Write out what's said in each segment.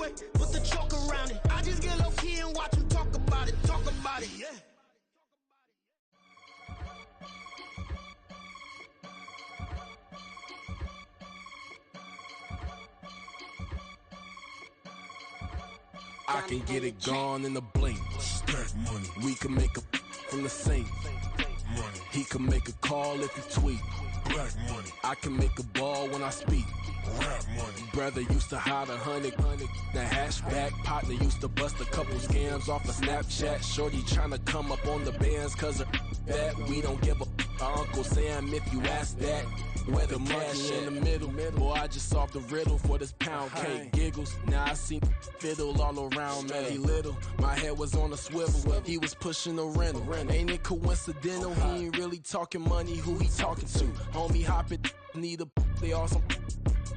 freeway, put the chalk around it. I just get low key and watch them talk about it, yeah. I can get it gone in a blink. Stack money. We can make a from the sink. Money. He can make a call if he tweet. Black money. I can make a ball when I speak. Rap money. Brother used to hide 100. The hashback partner used to bust a couple scams off of Snapchat. Shorty tryna come up on the bands cause of that. We don't give a Uncle Sam if you ask that. Where the cash in the middle. Boy, I just solved the riddle for this pound cake. Giggles, now I see fiddle all around me. Little, my head was on a swivel. He was pushing a rental. Ain't it coincidental? He ain't really talking money. Who he talking to? Homie hopping, need a they awesome.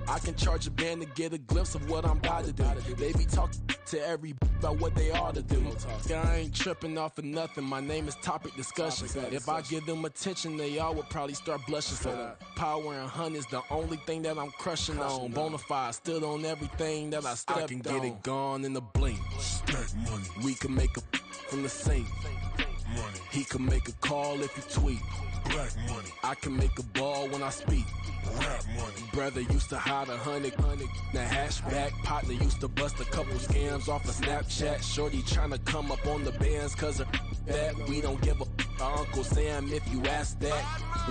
I can charge a band to get a glimpse of what I'm about to do. They be talking to every about what they ought to do. Yeah, I ain't tripping off of nothing. My name is Topic Discussion. If I give them attention, they all would probably start blushing. So power and hunt is the only thing that I'm crushing on. Bonafide, stood on everything that I stepped on. I can get it gone in a blink. Stack money. We can make a from the sink. Money. He can make a call if he tweet. Black money. I can make a ball when I speak. Rap money. Brother used to hide 100. The hashback partner used to bust a couple scams off of Snapchat. Shorty tryna come up on the bands cause of that. We don't give a Uncle Sam if you ask that.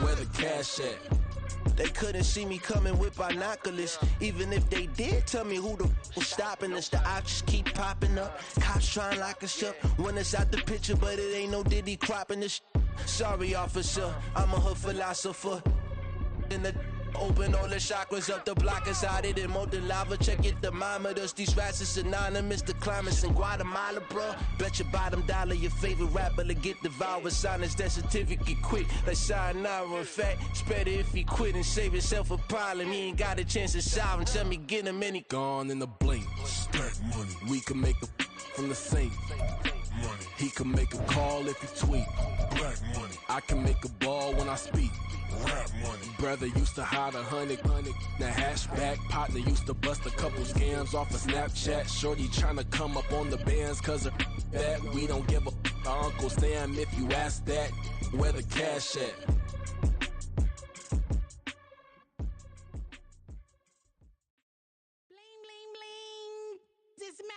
Where the cash at? They couldn't see me coming with binoculars. Even if they did, tell me who the was stopping us. The options keep popping up. Cops trying lock us up. When it's out the picture, but it ain't no Diddy cropping this. Sorry, officer, I'm a hood philosopher. In the open all the chakras up the block inside it and molten lava. Check it, thermometers. These rats is synonymous. The climates in Guatemala, bro. Bet your bottom dollar your favorite rapper to get devoured. Sign his death certificate quick. Like sayonara. In fact, it's better if he quit and save himself a problem. He ain't got a chance to solve him. Tell me get him any gone in a blink. Stack money. We can make a from the sink. Money. He can make a call if he tweet. Black money. I can make a ball when I speak. Rap money. Brother used to hide 100. The hashback partner used to bust a couple scams off of Snapchat. Shorty tryna come up on the bands cause of that. We don't give a Uncle Sam if you ask that. Where the cash at? Bling, bling, bling. This mad.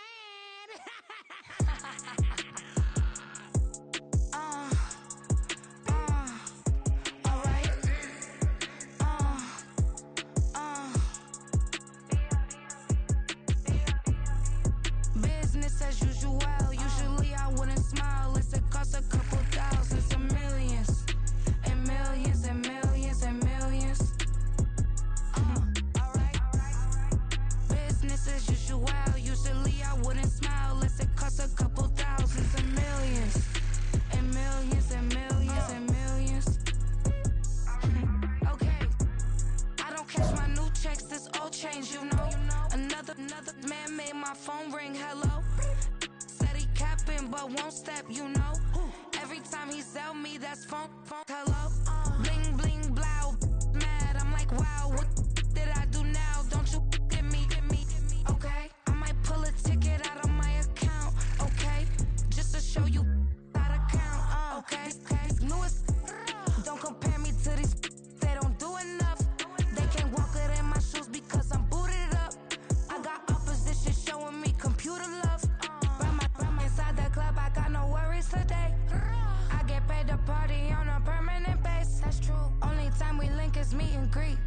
Business as usual. Usually I wouldn't smile. It's a cost a couple thousands and millions. And millions and millions and millions. Alright. Business as usual. Usually I wouldn't smile. Unless it costs a couple thousands and millions. And millions and millions and millions. Okay. I don't catch my new checks, this old change, you know. Another man made my phone ring, hello. Said he capping but won't step, you know. Every time he sell me, that's phone, hello. Bling, bling, blow, mad, I'm like, wow, what did I do now? Don't you get me, okay? I might pull a ticket out of my account, okay? Just to show you how to count, okay? Newest, don't compare me to these, they don't do enough. They can't walk it in my shoes because I'm booted up. I got opposition showing me computer love. Run my inside the club, I got no worries today. I get paid to party on a permanent base. That's true. Only time we link is meet and greet.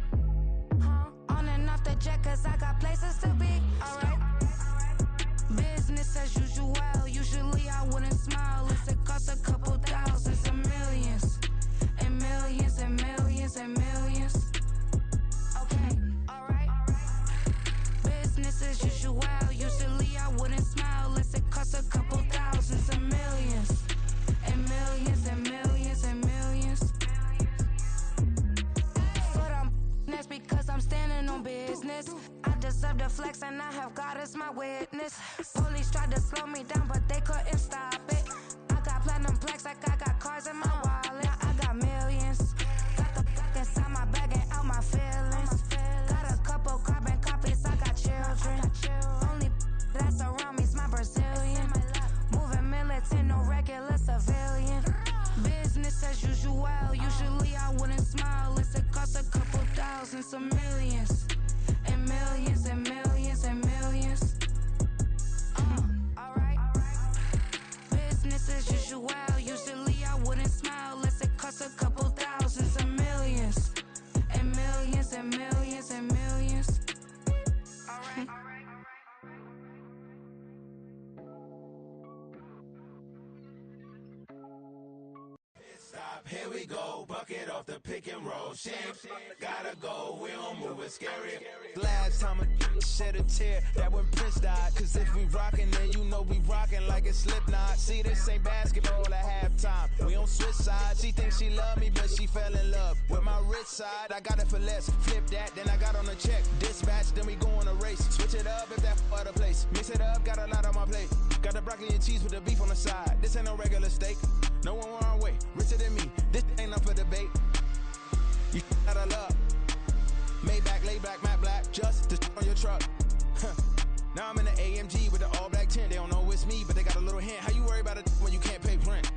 On and off the jet, cause I got places to be. Alright. Business as usual. Usually I wouldn't smile. Unless it costs a couple thousands and millions. And millions and millions and millions. Okay, alright. Business as usual. Usually I wouldn't smile unless it costs a couple thousands and millions. And millions and millions and millions. But that's because I'm standing on business. I deserve the flex and I have God as my witness. Police tried to slow me down but they couldn't stop it. I got platinum plaques like I got cars in my wallet. I got millions. Got the fuck inside my bag and out my feelings. Got a couple carbon copies, I got children. Only that's Here we go, bucket off the pick and roll. Shit, gotta go, we don't move it, scary. Last time a shed a tear, that when Prince died. Cause if we rockin', then you know we rockin' like it's Slipknot. See, this ain't basketball at halftime. We on switch sides. She thinks she love me, but she fell in love with my rich side. I got it for less. Flip that, then I got on a check. Dispatch, then we go on a race. Switch it up if that other place. Mix it up, got a lot on my plate. Got the broccoli and cheese with the beef on the side. This ain't no regular steak. No one wrong way, richer than me. This ain't up for debate. You out of love. Maybach, lay back, matte black, just to on your truck. Now I'm in the AMG with the all black tint. They don't know it's me, but they got a little hint. How you worry about it when you can't pay rent?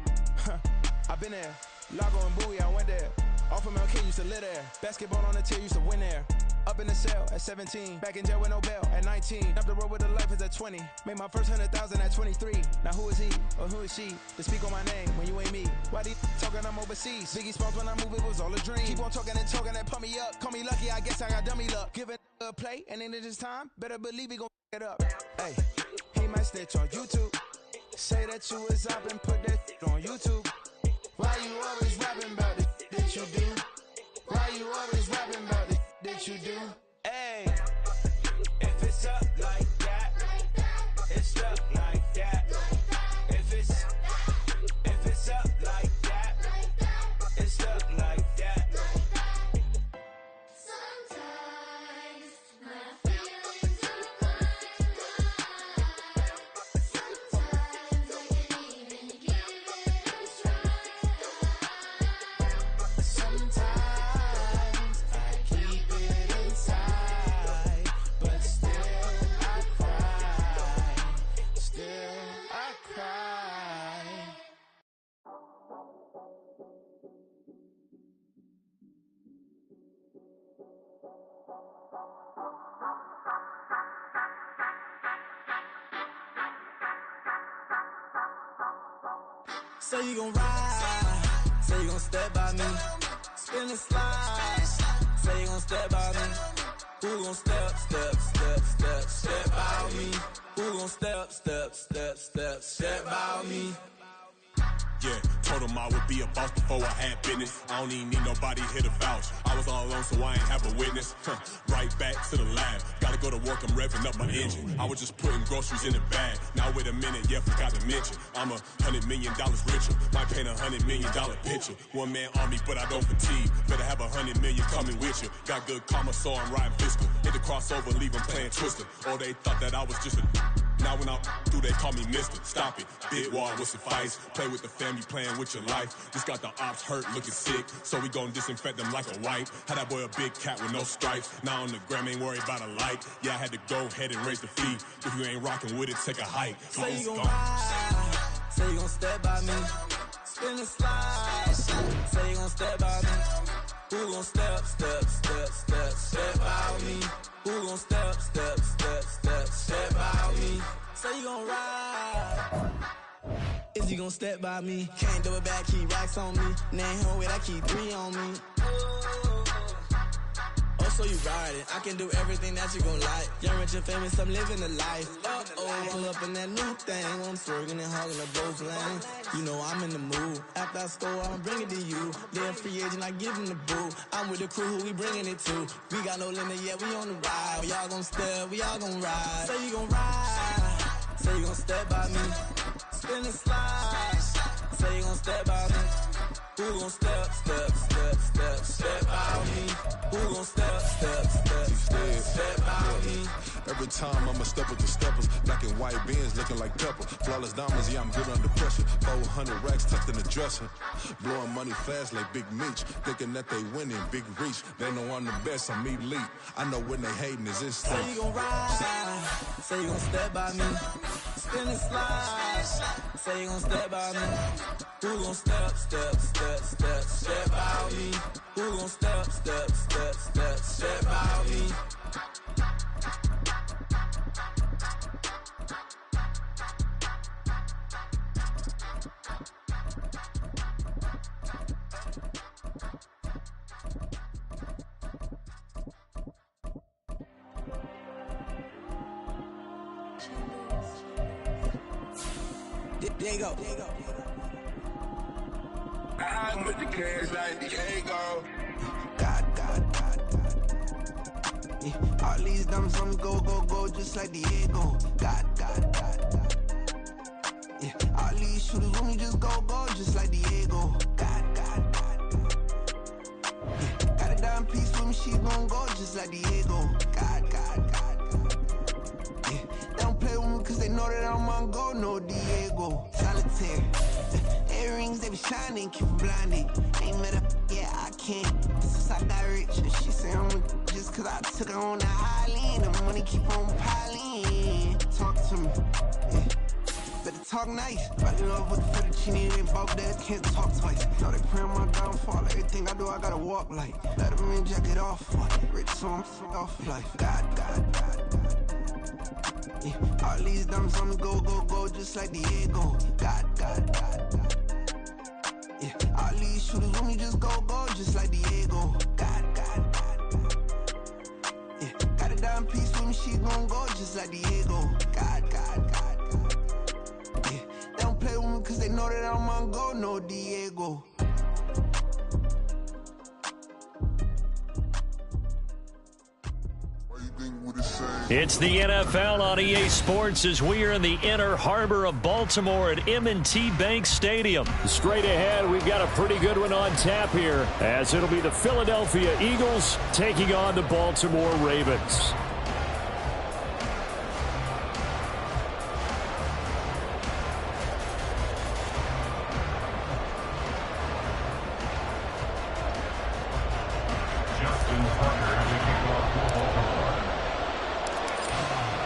I've been there. Lago and Bowie, I went there. Off of MLK, used to live there. Basketball on the tier, used to win there. Up in the cell at 17. Back in jail with no bail at 19. Up the road with the life is at 20. Made my first 100,000 at 23. Now who is he or who is she to speak on my name when you ain't me? Why they talking I'm overseas? Biggie Smalls when I move, it was all a dream. Keep on talking and pump me up. Call me lucky, I guess I got dummy luck. Give it a play and then it's time. Better believe he gon' it up. Hey, he might snitch on YouTube. Say that you was up and put that on YouTube. Why you always rapping about the that you do? Why you always rapping about the that you do? Hey, if it's up like that, it's stuck like that. If it's up like that, it's stuck like that. Sometimes my feelings are high. Sometimes I can't even give it a try. Sometimes I keep it inside, but still I cry. Still I cry. Say you gon' ride, say you gon' step by me, spin and slide, say you gon' step by me. Who gon' step by me? Who gon' step by me? Yeah, told him I would be a boss before I had business. I don't even need nobody here to vouch. I was all alone, so I ain't have a witness. Right back to the lab. Gotta go to work, I'm revving up my engine. I was just putting groceries in the bag. Now wait a minute, yeah, forgot to mention. I'm $100 million richer. Might paint $100 million picture. One man army, but I don't fatigue. Better have 100 million coming with you. Got good karma, so I'm riding fiscal. Hit the crossover, leave them playing Twister. Oh, they thought that I was just a... Now when I do, they call me Mister. Stop it, big wall would suffice. Play with the family, playing with your life. Just got the ops hurt, looking sick, so we gon' disinfect them like a wipe. Had that boy a big cat with no stripes. Now on the gram, ain't worried about a light. Yeah, I had to go ahead and raise the fee. If you ain't rocking with it, take a hike. Say you gon' ride, say you gon' step by me, spin and slide. Say you gon' step by me. Who gon' step by me? Who gon' step by me? Say you gon' ride. Is you gon' step by me? Can't do it back, keep racks on me. Name home with I keep 3 on me. Oh, so you riding? I can do everything that you gon' like. Young, rich, and famous, I'm living the life. Pull up in that new thing. I'm swerving and hogging the both lanes. You know I'm in the mood. After I score, I'ma bring it to you. They're a free agent, I give them the boo. I'm with the crew, who we bringing it to. We got no limit, yeah, we on the ride. We all gon' step, we all gon' ride. Say you gon' ride, say you gon' step by me. Spin and slide, say you gon' step by me. Who gon' step by me? Who gon' step by me? Every time I'ma step with the steppers, black and white beans looking like pepper. Flawless diamonds, yeah, I'm good under pressure. 400 racks tucked in the dresser. Blowing money fast like Big Meech. Thinking that they winning, big reach. They know I'm the best, I'm elite. I know when they hating is instant. Say you gon' ride, say you gon' step by me. Spin and slide, say you gon' step by me. Who gon' step by me? Who gon' step by me? Diego. I put the cash like Diego. God. Yeah, all these dumps on me go, just like Diego. God. Yeah, all these shooters on me just go, just like Diego. God. Yeah, got a dime piece with me, she gon' go just like Diego. God. Yeah, they don't play with me cause they know that I'm on go, no Diego. Solitaire. Earrings, they be shining, keep blinded. Ain't met up, yeah, I can't. Since I got rich, and she say I'm just cause I took her on the island. The money keep on piling. Talk to me, yeah. Better talk nice. Fall in love with the fettuccine and both that can't talk twice. Know they pray on my downfall. Everything I do, I gotta walk like. Let them in, jacket off. Rich, so I'm off life. God. Yeah, all these dumps on me go, just like Diego. God. Yeah, all these shooters on me just go, just like Diego. God. Yeah, got a dime piece with me, she gon' go just like Diego. God. Yeah, they don't play with me cause they know that I'm on go, no Diego. It's the NFL on EA Sports as we are in the inner harbor of Baltimore at M&T Bank Stadium. Straight ahead, we've got a pretty good one on tap here as it'll be the Philadelphia Eagles taking on the Baltimore Ravens.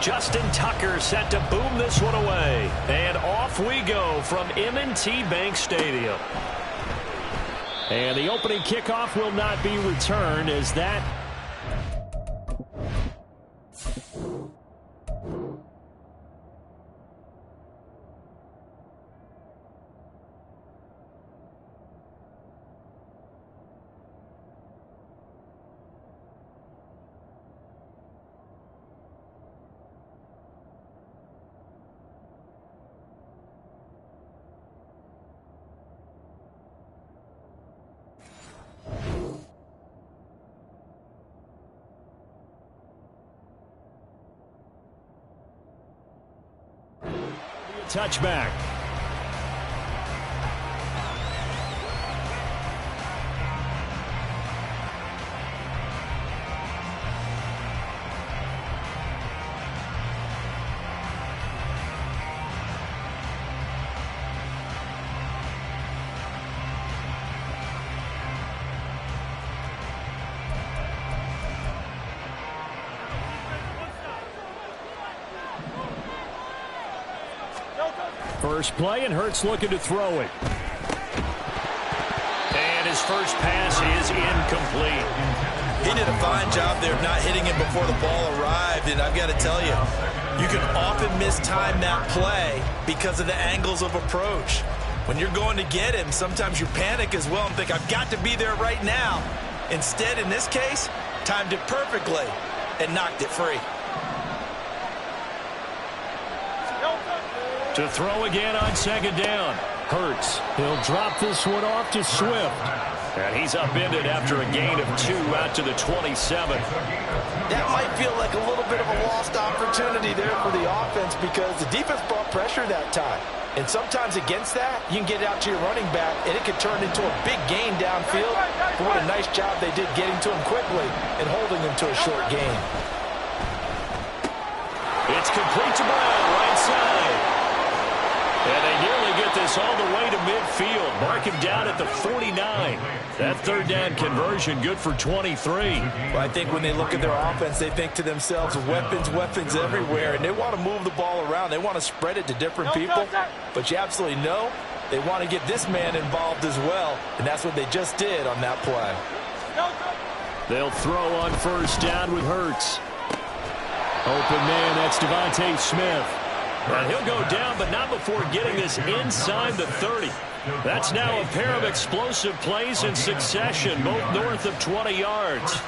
Justin Tucker set to boom this one away. And off we go from M&T Bank Stadium. And the opening kickoff will not be returned as that... touchback. First play, and Hurts looking to throw it. And his first pass is incomplete. He did a fine job there of not hitting him before the ball arrived, and I've got to tell you, you can often mistime that play because of the angles of approach. When you're going to get him, sometimes you panic as well and think, I've got to be there right now. Instead, in this case, timed it perfectly and knocked it free. To throw again on second down. Hurts. He'll drop this one off to Swift. And he's upended after a gain of 2 out to the 27. That might feel like a little bit of a lost opportunity there for the offense because the defense brought pressure that time. And sometimes against that, you can get it out to your running back, and it could turn into a big gain downfield. But what a nice job they did getting to him quickly and holding him to a short gain. It's complete to Brown, right side. And they nearly get this all the way to midfield. Mark him down at the 49. That third down conversion good for 23. Well, I think when they look at their offense, they think to themselves, weapons everywhere, and they want to move the ball around. They want to spread it to different people. But you absolutely know they want to get this man involved as well, and that's what they just did on that play. They'll throw on first down with Hurts. Open man, that's Devontae Smith. And he'll go down, but not before getting this inside the 30. That's now a pair of explosive plays in succession, both north of 20 yards.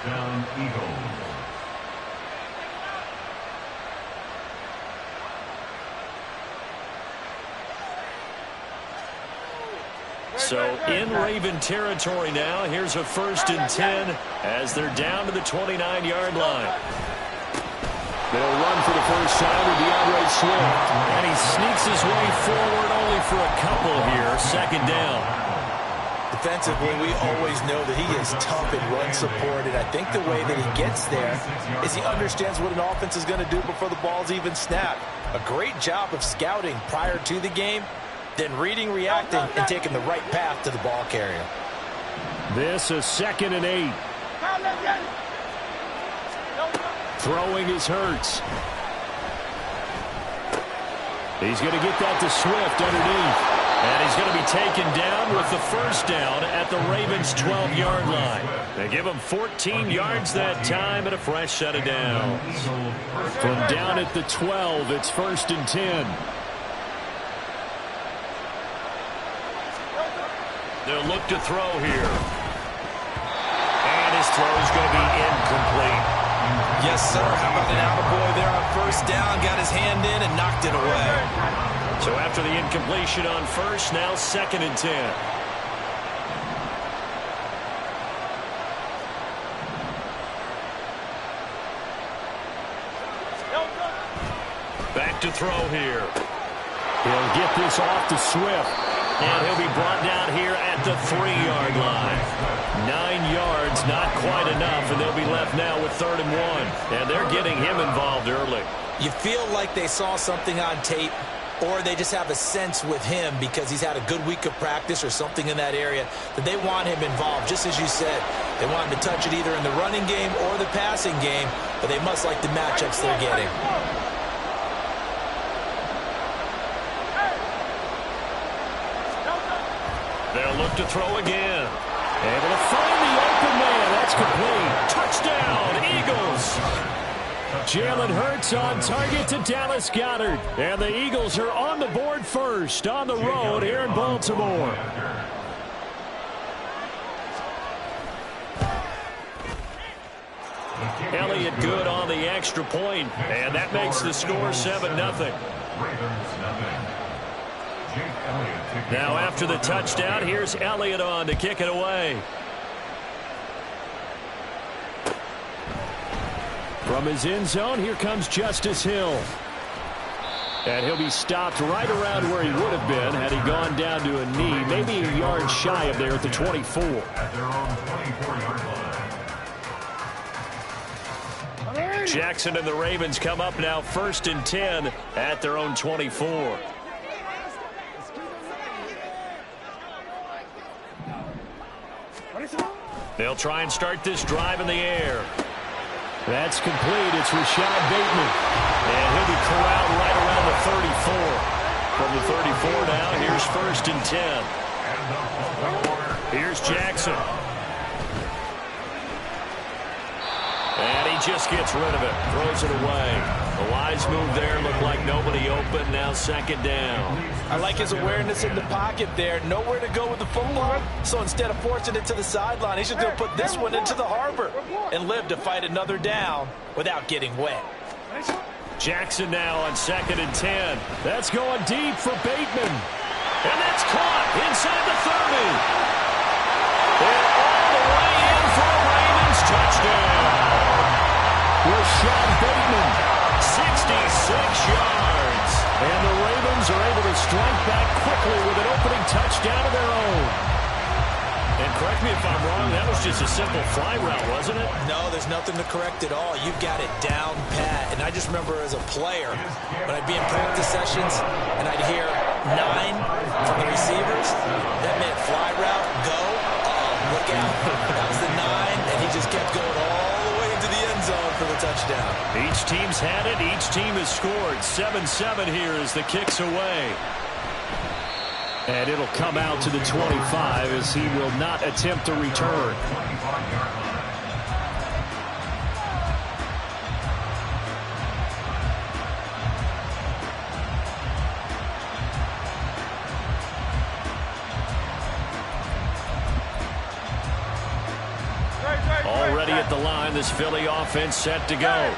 So in Raven territory now. Here's a 1st and 10 as they're down to the 29-yard line. They'll run for the first time with DeAndre Swift. And he sneaks his way forward only for a couple here. 2nd down. Defensively, we always know that he is tough in run support, and I think the way that he gets there is he understands what an offense is going to do before the ball's even snapped. A great job of scouting prior to the game, then reading, reacting, and taking the right path to the ball carrier. This is 2nd and 8. Throwing is Hurts. He's going to get that to Swift underneath. And he's going to be taken down with the 1st down at the Ravens' 12-yard line. They give him 14 yards that time and a fresh set of downs. From down at the 12, it's 1st and 10. They'll look to throw here. And his throw is going to be incomplete. Yes, sir. How about an attaboy there on 1st down? Got his hand in and knocked it away. So after the incompletion on 1st, now 2nd and 10. Back to throw here. He'll get this off to Swift. And he'll be brought down here at the 3-yard line. 9 yards, not quite enough, and they'll be left now with 3rd and 1. And they're getting him involved early. You feel like they saw something on tape, or they just have a sense with him because he's had a good week of practice or something in that area that they want him involved. Just as you said, they want him to touch it either in the running game or the passing game, but they must like the matchups they're getting. They'll look to throw again. Able to find the open man. That's complete. Touchdown, Eagles. Jalen Hurts on target to Dallas Goedert. And the Eagles are on the board first on the road here in Baltimore. Elliott good on the extra point, and that makes the score 7-0. Now after the touchdown, here's Elliott on to kick it away. From his end zone, here comes Justice Hill. And he'll be stopped right around where he would have been had he gone down to a knee, maybe a yard shy of there at the 24. Jackson and the Ravens come up now 1st and 10 at their own 24. They'll try and start this drive in the air. That's complete. It's Rashad Bateman. And he'll be corralled right around the 34. From the 34 now, here's 1st and 10. Here's Jackson. And he just gets rid of it. Throws it away. A wise move there. Looked like nobody open. Now 2nd down. I like his awareness in the pocket there. Nowhere to go with the football. So instead of forcing it to the sideline, he's just going to put this one into the harbor and live to fight another down without getting wet. Jackson now on 2nd and 10. That's going deep for Bateman. And that's caught inside the 30. And all the way in for a Ravens touchdown. Rashad Bateman, 66 yards. And the Ravens are able to strike back quickly with an opening touchdown of their own. And correct me if I'm wrong, that was just a simple fly route, wasn't it? No, there's nothing to correct at all. You've got it down pat. And I just remember as a player, when I'd be in practice sessions and I'd hear 9 from the receivers, that meant fly route, go, look out. That was the 9, and he just kept going all the way into the end zone for the touchdown. Each team's had it. Each team has scored. 7-7 here as the kick's away. And it'll come out to the 25 as he will not attempt to return. Already at the line, this Philly offense set to go.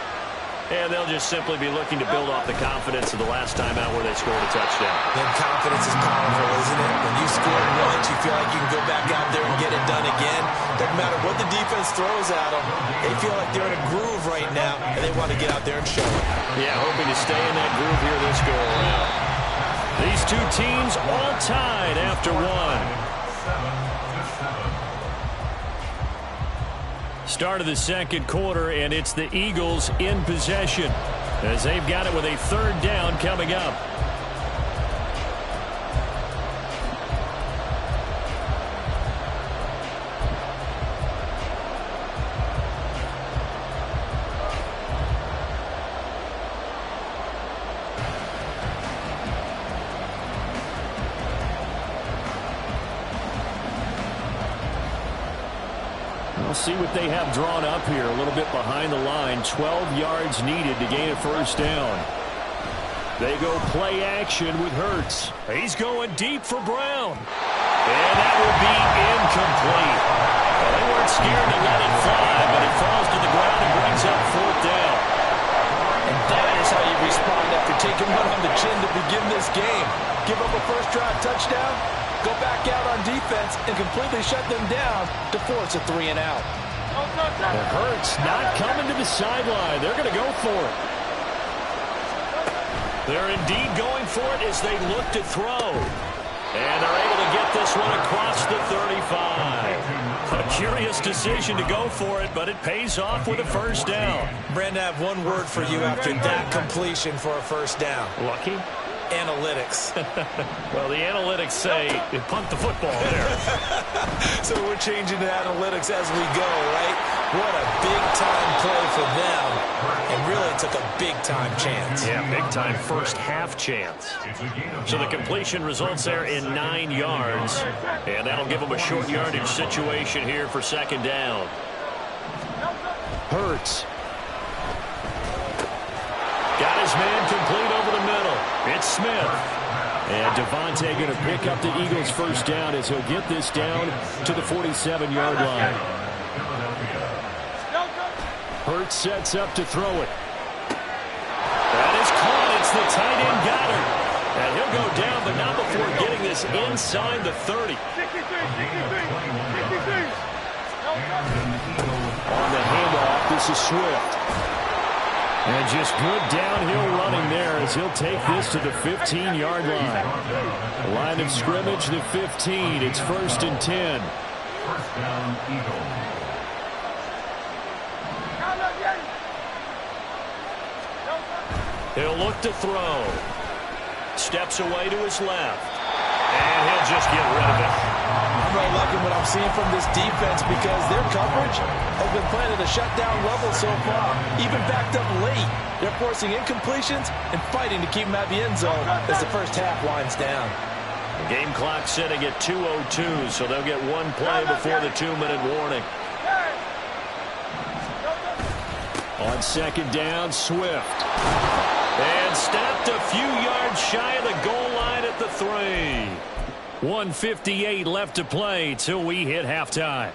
And they'll just simply be looking to build off the confidence of the last time out where they scored a touchdown. And confidence is powerful, isn't it? When you scored once, you feel like you can go back out there and get it done again. Doesn't matter what the defense throws at them. They feel like they're in a groove right now, and they want to get out there and show it. Yeah, hoping to stay in that groove here this go-around. These two teams all tied after one. Start of the second quarter, and it's the Eagles in possession as they've got it with a third down coming up. We'll see what they have drawn up here. A little bit behind the line. 12 yards needed to gain a first down. They go play action with Hurts. He's going deep for Brown. And that will be incomplete. Well, they weren't scared to let it fly, but it falls to the ground and brings up fourth down. And that is how you respond after taking one on the chin to begin this game. Give up a first-drive touchdown, go back out on defense and completely shut them down to force a 3-and-out. Hurts not coming to the sideline. They're going to go for it. They're indeed going for it as they look to throw. And they're able to get this one across the 35. A curious decision to go for it, but it pays off with a first down. Brandon, I have one word for you after that completion for a first down. Lucky? Analytics. Well, the analytics say you punt the football there. So we're changing to analytics as we go, right? What a big-time play for them. And really took a big-time chance. Yeah, big-time first-half chance. So the completion results there in 9 yards. And that'll give them a short yardage situation here for second down. Hurts. Got his man complete over the middle. It's Smith. And Devontae going to pick up the Eagles' first down as he'll get this down to the 47-yard line. Hurts sets up to throw it. That is caught. It's the tight end Goddard. And he'll go down, but not before getting this inside the 30. On the handoff, this is Swift. And just good downhill running there as he'll take this to the 15-yard line. Line of scrimmage, the 15. It's 1st and 10. First down, Eagles. He'll look to throw. Steps away to his left. And he'll just get rid of it. I'm really liking what I'm seeing from this defense because their coverage has been playing at a shutdown level so far. Even backed up late. They're forcing incompletions and fighting to keep them at the end zone as the first half winds down. The game clock sitting at 2:02, so they'll get one play before the 2-minute warning. On second down, Swift. And stopped a few yards shy of the goal line at the 3. 1:58 left to play till we hit halftime.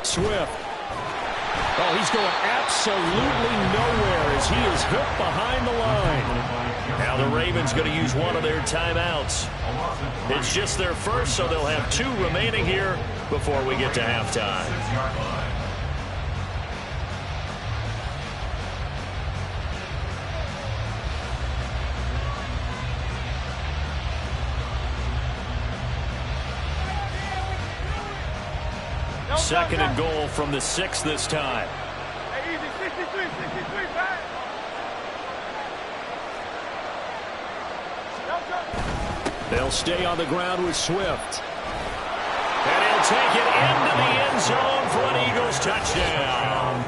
Swift. Oh, he's going absolutely nowhere as he is hit behind the line. Now the Ravens going to use one of their timeouts. It's just their first, so they'll have 2 remaining here before we get to halftime. Second and goal from the 6 this time. They'll stay on the ground with Swift. And he'll take it into the end zone for an Eagles touchdown.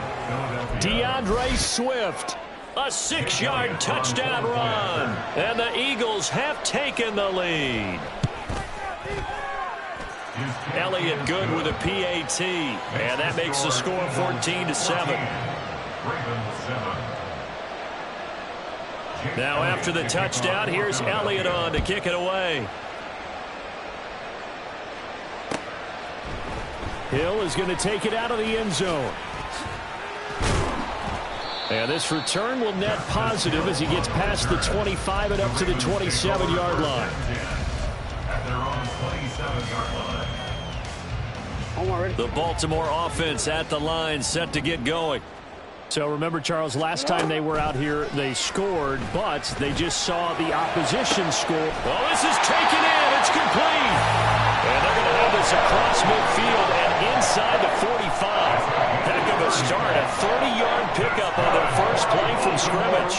DeAndre Swift, a 6-yard touchdown run. And the Eagles have taken the lead. Elliott good with a PAT, and that makes the score 14-7. Now after the touchdown, here's Elliott on to kick it away. Hill is going to take it out of the end zone. And this return will net positive as he gets past the 25 and up to the 27-yard line. At their own 27-yard line. The Baltimore offense at the line, set to get going. So remember, Charles, last time they were out here, they scored, but they just saw the opposition score. Well, this is taken in. It's complete. And they're going to have this across midfield and inside the 45. Heck of a start. A 30-yard pickup on their first play from scrimmage.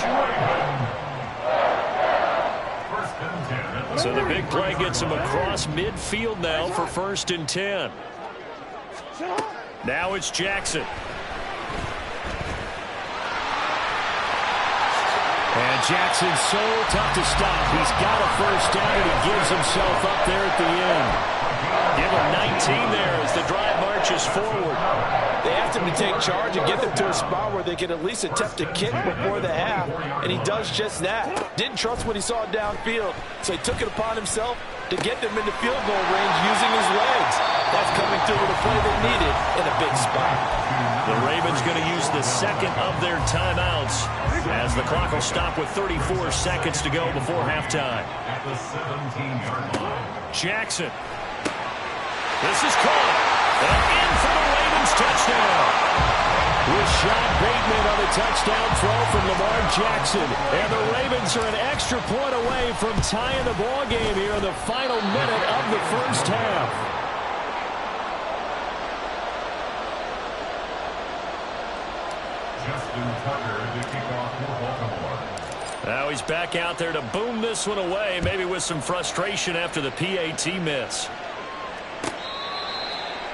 So the big play gets them across midfield now for 1st and 10. Now it's Jackson. And Jackson's so tough to stop. He's got a first down, and he gives himself up there at the end. Give him 19 there as the drive marches forward. They asked him to take charge and get them to a spot where they could at least attempt a kick before the half, and he does just that. Didn't trust what he saw downfield, so he took it upon himself to get them into field goal range using his legs. That's coming through with a play they needed in a big spot. The Ravens going to use the second of their timeouts as the clock will stop with 34 seconds to go before halftime. At the 17-yard line. Jackson. This is caught. And in for the Ravens touchdown. Rashad Bateman on the touchdown throw from Lamar Jackson. And the Ravens are an extra point away from tying the ball game here in the final minute of the first half. Justin Tucker to kick off for Baltimore. Now he's back out there to boom this one away, maybe with some frustration after the PAT miss.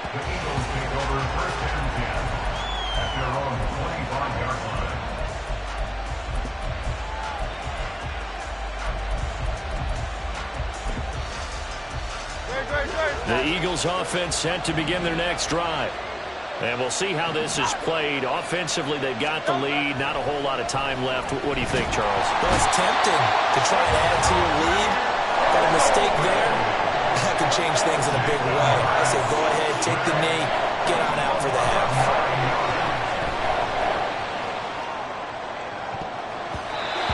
The Eagles take over 1st and 10 at their own 25-yard line. The Eagles offense set to begin their next drive. And we'll see how this is played. Offensively, they've got the lead. Not a whole lot of time left. What do you think, Charles? Well, it's tempting to try to add to your lead, but a mistake there, that could change things in a big way. I say go ahead, take the knee, get on out for the half.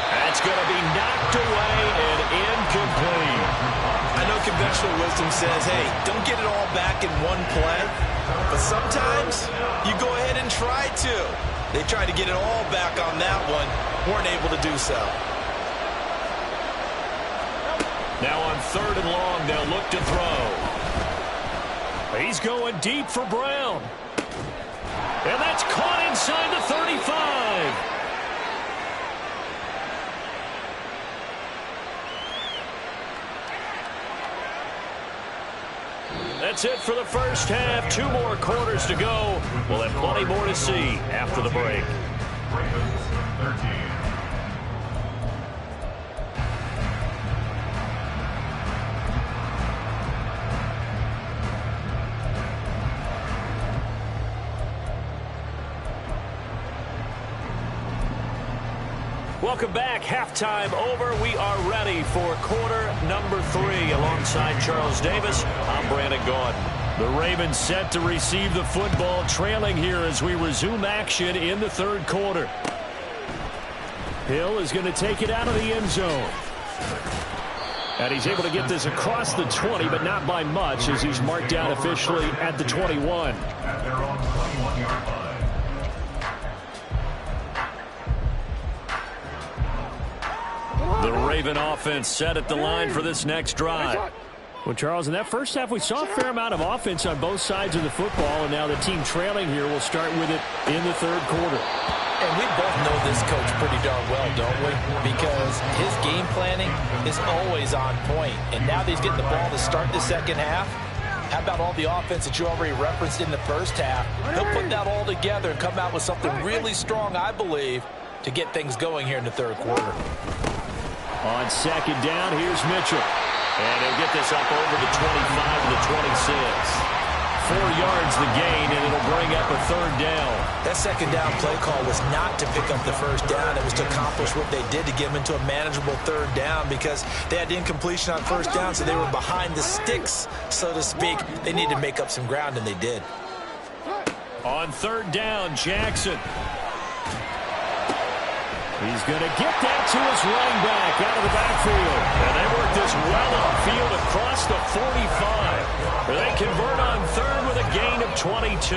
That's going to be knocked away and incomplete. I know conventional wisdom says, hey, don't get it all back in one play. But sometimes you go ahead and try to. They tried to get it all back on that one. Weren't able to do so. Now on 3rd and long, they'll look to throw. He's going deep for Brown. And that's caught inside the 35. That's it for the first half. 2 more quarters to go. We'll have plenty more to see after the break. Ravens 13. Welcome back. Halftime over. We are ready for quarter number 3. Alongside Charles Davis, I'm Brandon Gaudin. The Ravens set to receive the football, trailing here as we resume action in the 3rd quarter. Hill is going to take it out of the end zone. And he's able to get this across the 20, but not by much, as he's marked down officially at the 21. At their own 21-yard line. The Raven offense set at the line for this next drive. Well, Charles, in that first half, we saw a fair amount of offense on both sides of the football, and now the team trailing here will start with it in the 3rd quarter. And we both know this coach pretty darn well, don't we? Because his game planning is always on point. And now that he's getting the ball to start the second half, how about all the offense that you already referenced in the first half? He'll put that all together and come out with something really strong, I believe, to get things going here in the 3rd quarter. On 2nd down, here's Mitchell. And he'll get this up over the 25 to the 26. 4 yards the gain, and it'll bring up a 3rd down. That 2nd down play call was not to pick up the 1st down. It was to accomplish what they did to get them into a manageable 3rd down because they had incompletion on 1st down, so they were behind the sticks, so to speak. They needed to make up some ground, and they did. On 3rd down, Jackson. He's going to get that to his running back out of the backfield. And they work this well upfield across the 45. They convert on 3rd with a gain of 22.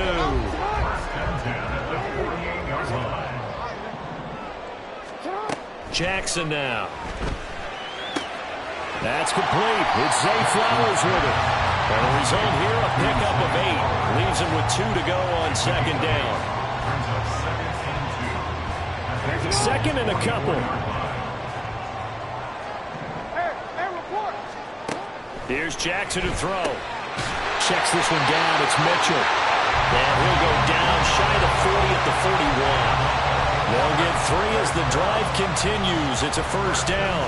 Jackson now. That's complete. It's Zay Flowers with it. And the result here, a pickup of 8. Leaves him with 2 to go on 2nd down. 2nd and a couple. Here's Jackson to throw. Checks this one down. It's Mitchell. And he'll go down shy of the 40 at the 41. They'll get 3 as the drive continues. It's a 1st down.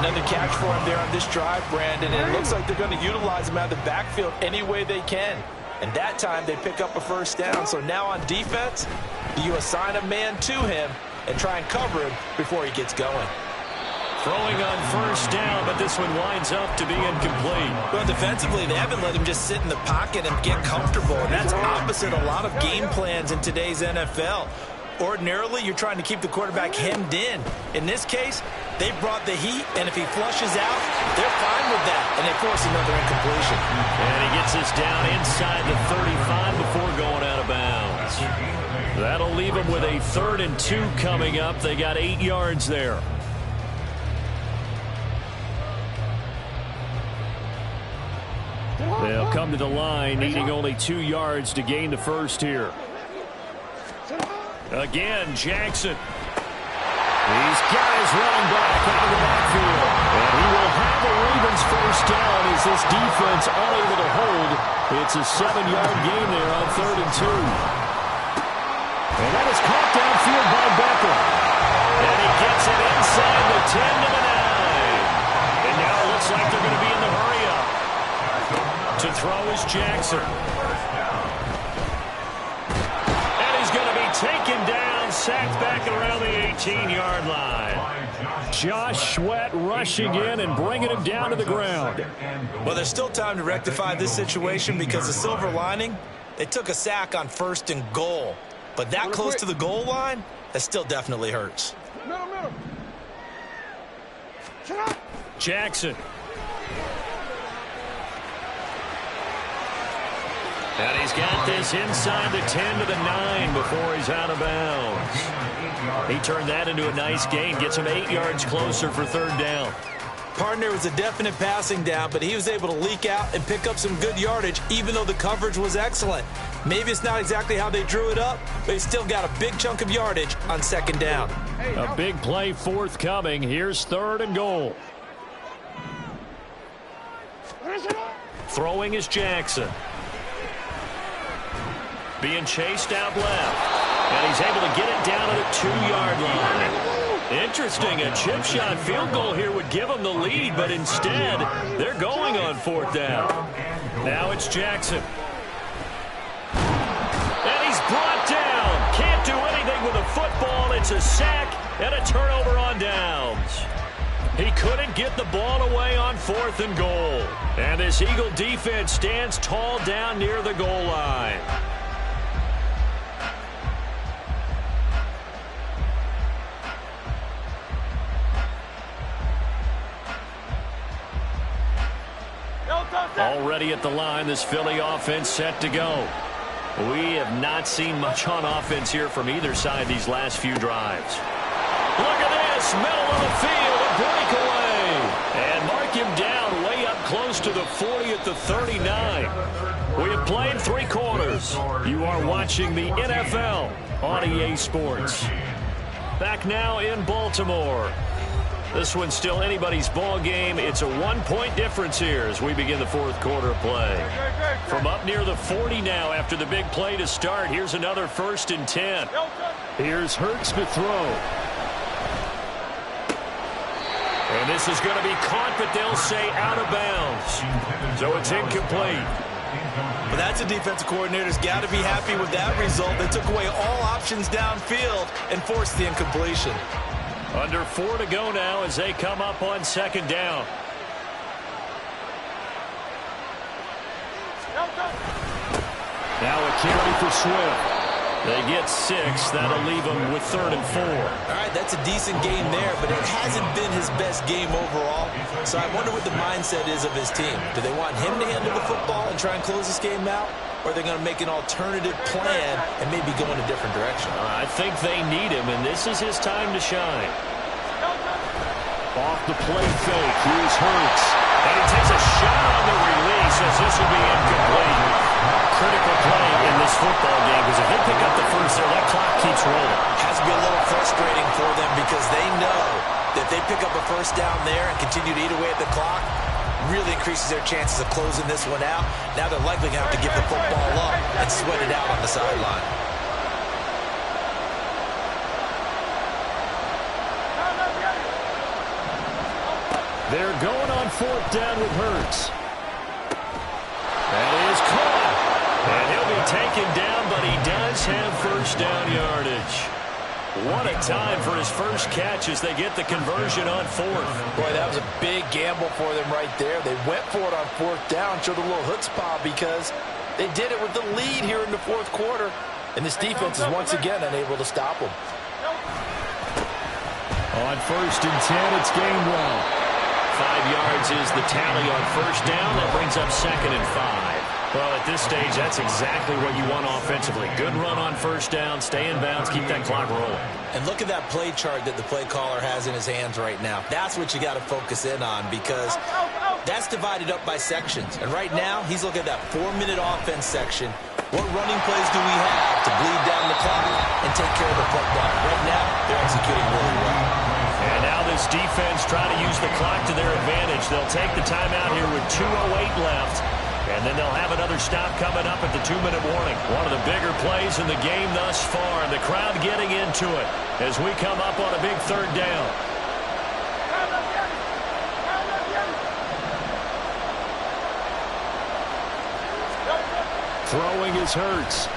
Another catch for him there on this drive, Brandon. And it looks like they're going to utilize him out of the backfield any way they can. And that time they pick up a 1st down. So now on defense, you assign a man to him and try and cover him before he gets going. Throwing on 1st down, but this one winds up to be incomplete. Well, defensively, they haven't let him just sit in the pocket and get comfortable, and that's opposite a lot of game plans in today's NFL. Ordinarily, you're trying to keep the quarterback hemmed in. In this case, they brought the heat, and if he flushes out, they're fine with that, and they force another incompletion. And he gets this down inside the 35 before going out of bounds. That'll leave him with a 3rd and 2 coming up. They got 8 yards there. They'll come to the line, needing only 2 yards to gain the 1st here. Again, Jackson. He's got his running back out of the backfield. And he will have the Ravens 1st down as this defense unable to hold. It's a 7-yard gain there on 3rd and 2. And that is caught downfield by Beckham. And he gets it inside the 10 to the 9. And now it looks like they're going to be in the hurry-up. To throw is Jackson. And he's going to be taken down, sacked back around the 18-yard line. Josh Sweat rushing in and bringing him down to the ground. Well, there's still time to rectify this situation because the silver lining, they took a sack on 1st and goal. But that close to the goal line, that still definitely hurts. Jackson. And he's got this inside the 10 to the 9 before he's out of bounds. He turned that into a nice gain, gets him 8 yards closer for 3rd down. Partner was a definite passing down, but he was able to leak out and pick up some good yardage, even though the coverage was excellent. Maybe it's not exactly how they drew it up, but he still got a big chunk of yardage on 2nd down. A big play forthcoming. Here's 3rd and goal. Throwing is Jackson. Being chased out left. And he's able to get it down to the 2-yard line. Interesting, a chip shot field goal here would give them the lead, but instead, they're going on 4th down. Now it's Jackson. And he's brought down. Can't do anything with a football. It's a sack and a turnover on downs. He couldn't get the ball away on 4th and goal. And this Eagle defense stands tall down near the goal line. Already at the line, this Philly offense set to go. We have not seen much on offense here from either side these last few drives. Look at this, middle of the field, a breakaway. And mark him down way up close to the 40 at the 39. We have played 3 quarters. You are watching the NFL on EA Sports. Back now in Baltimore. This one's still anybody's ball game. It's a 1-point difference here as we begin the 4th quarter of play. From up near the 40 now after the big play to start. Here's another 1st and 10. Here's Hurts to throw. And this is going to be caught, but they'll say out of bounds. So it's incomplete. But that's a defensive coordinator's got to be happy with that result. They took away all options downfield and forced the incompletion. Under 4 to go now as they come up on second down. Now a carry for Swift. They get 6. That'll leave them with 3rd and 4. All right, that's a decent game there, but it hasn't been his best game overall. So I wonder what the mindset is of his team. Do they want him to handle the football and try and close this game out? Or are they going to make an alternative plan and maybe go in a different direction? I think they need him, and this is his time to shine. Off the play fake, here's Hurts. And he takes a shot on the release as this will be incomplete. Critical play in this football game because if they pick up the first there, that clock keeps rolling. Has to be a little frustrating for them because they know that if they pick up a first down there and continue to eat away at the clock, really increases their chances of closing this one out. Now they're likely going to have to give the football up and sweat it out on the sideline. They're going on 4th down with Hurts. That is caught. And he'll be taken down, but he does have first down yardage. What a time for his first catch as they get the conversion on 4th. Boy, that was a big gamble for them right there. They went for it on 4th down, showed a little chutzpah because they did it with the lead here in the 4th quarter. And this defense is once again unable to stop them. On 1st and 10, it's Gainwell. 5 yards is the tally on first down. That brings up 2nd and 5. Well, at this stage, that's exactly what you want offensively. Good run on first down, stay in bounds, keep that clock rolling. And look at that play chart that the play caller has in his hands right now. That's what you got to focus in on because that's divided up by sections. And right now, he's looking at that 4-minute offense section. What running plays do we have to bleed down the clock and take care of the football? Right now, they're executing really well. And now this defense trying to use the clock to their advantage. They'll take the timeout here with 2:08 left. And then they'll have another stop coming up at the 2-minute warning. One of the bigger plays in the game thus far. And the crowd getting into it as we come up on a big 3rd down. Throwing is Hurts.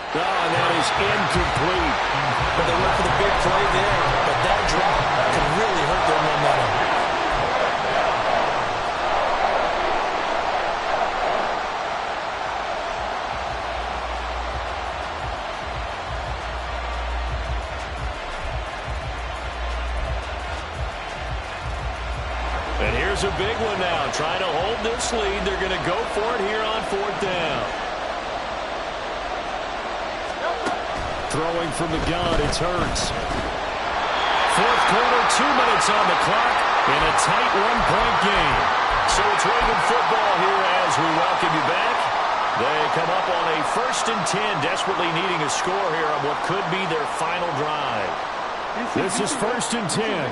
Oh, and that is incomplete. But they went for the big play there, but that drop could really hurt their momentum. And here's a big one now. Trying to hold this lead. They're going to go for it here on 4th down. Throwing from the gun, it's Hurts. 4th quarter, 2 minutes on the clock in a tight 1-point game. So it's Raven football here as we welcome you back. They come up on a 1st and 10, desperately needing a score here on what could be their final drive. This is 1st and 10.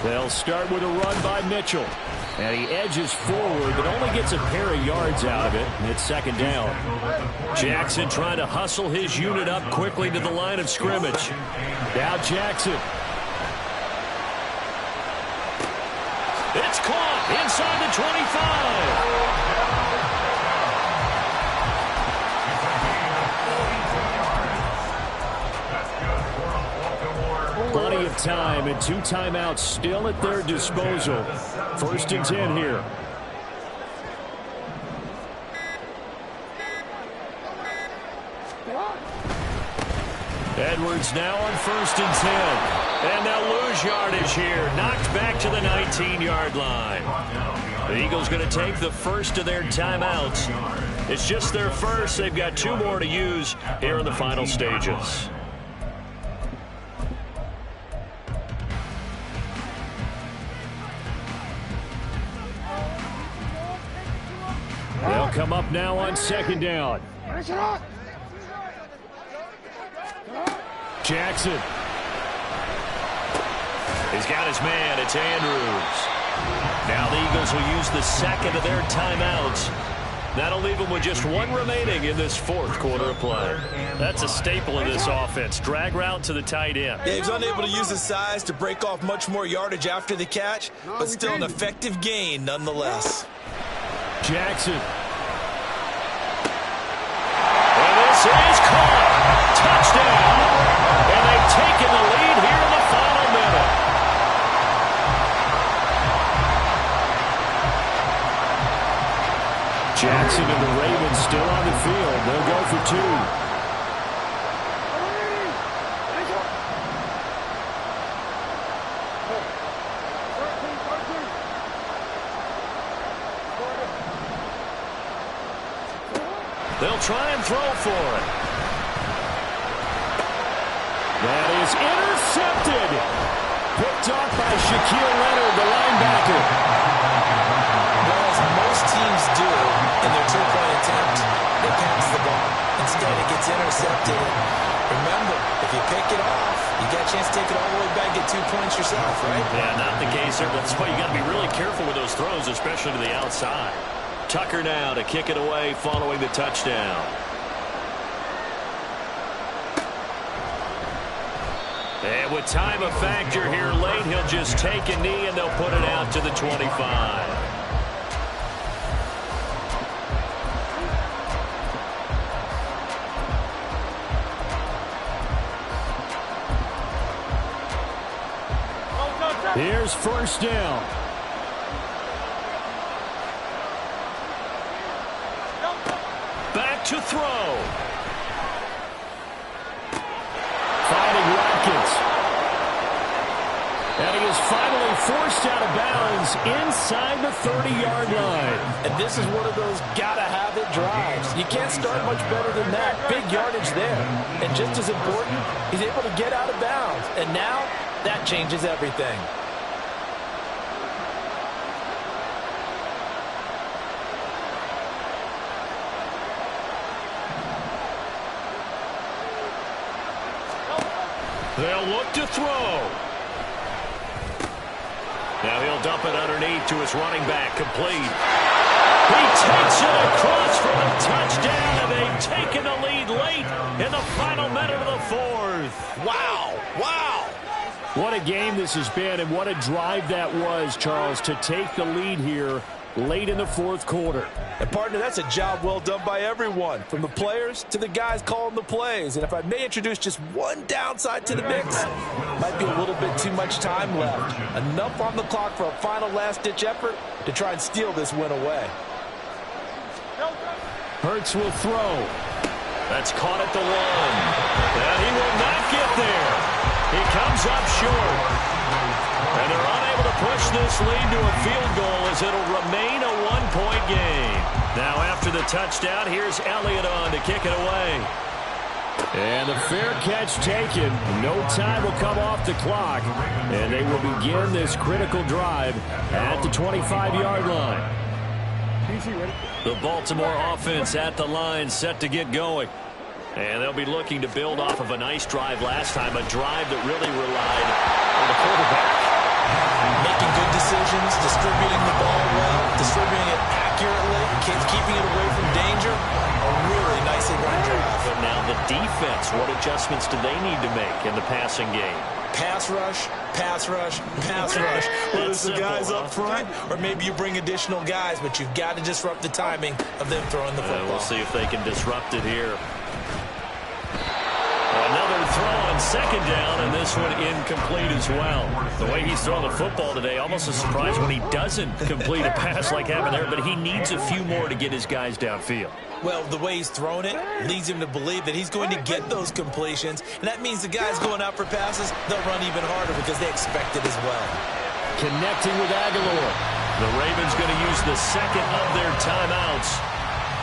They'll start with a run by Mitchell. And he edges forward, but only gets a pair of yards out of it. And it's 2nd down. Jackson trying to hustle his unit up quickly to the line of scrimmage. Now Jackson. It's caught inside the 25. Plenty of time and 2 timeouts still at their disposal. 1st and 10 here. Edwards now on 1st and 10. And they'll lose yardage here. Knocked back to the 19-yard line. The Eagles going to take the first of their timeouts. It's just their first. They've got 2 more to use here in the final stages. They'll come up now on 2nd down. Jackson. He's got his man. It's Andrews. Now the Eagles will use the 2nd of their timeouts That'll leave him with just one remaining in this fourth quarter of play. That's a staple of this offense. Drag route to the tight end. Yeah, he was unable to use his size to break off much more yardage after the catch, but still an effective gain nonetheless. Jackson. And this is caught. Touchdown. And they've taken the lead here in the final minute. Jackson and the Ravens still on the field. They'll go for two. They'll try and throw for it. That is intercepted. Picked off by Shaquille Leonard, the linebacker. Well, as most teams do in their two-point attempt, they pass the ball. Instead, it gets intercepted. Remember, if you pick it off, you got a chance to take it all the way back, get 2 points yourself, right? Yeah, not the case there. That's why you got to be really careful with those throws, especially to the outside. Tucker now to kick it away following the touchdown. And with time a factor here late, he'll just take a knee and they'll put it out to the 25. Here's first down. Back to throw. Finding Watkins. And he is finally forced out of bounds inside the 30-yard line. And this is one of those gotta-have-it drives. You can't start much better than that. Big yardage there. And just as important, he's able to get out of bounds. And now, that changes everything. They'll look to throw. Now he'll dump it underneath to his running back, complete. He takes it across for a touchdown, and they've taken the lead late in the final minute of the fourth. Wow, wow. What a game this has been, and what a drive that was, Charles, to take the lead here late in the fourth quarter. And, partner, that's a job well done by everyone, from the players to the guys calling the plays. And if I may introduce just one downside to the mix, might be a little bit too much time left. Enough on the clock for a final last-ditch effort to try and steal this win away. Hurts will throw. That's caught at the 1. And he will not get there. He comes up short. And they're unable to push this lead to a field goal as it'll remain a one-point game. Now after the touchdown, here's Elliott on to kick it away. And the fair catch taken. No time will come off the clock. And they will begin this critical drive at the 25-yard line. The Baltimore offense at the line, set to get going. And they'll be looking to build off of a nice drive last time, a drive that really relied on the quarterback. Making good decisions, distributing the ball well, distributing it accurately, keeping it away from danger. A really nicely run drive. But now the defense, what adjustments do they need to make in the passing game? Pass rush, pass rush, pass rush. Whether it's the guys up front, or maybe you bring additional guys, but you've got to disrupt the timing of them throwing the football. We'll see if they can disrupt it here. Another throw on second down, and this one incomplete as well. The way he's throwing the football today, almost a surprise when he doesn't complete a pass like happened there, but he needs a few more to get his guys downfield. Well, the way he's thrown it leads him to believe that he's going to get those completions, and that means the guys going out for passes, they'll run even harder because they expect it as well. Connecting with Aguilar. The Ravens going to use the second of their timeouts,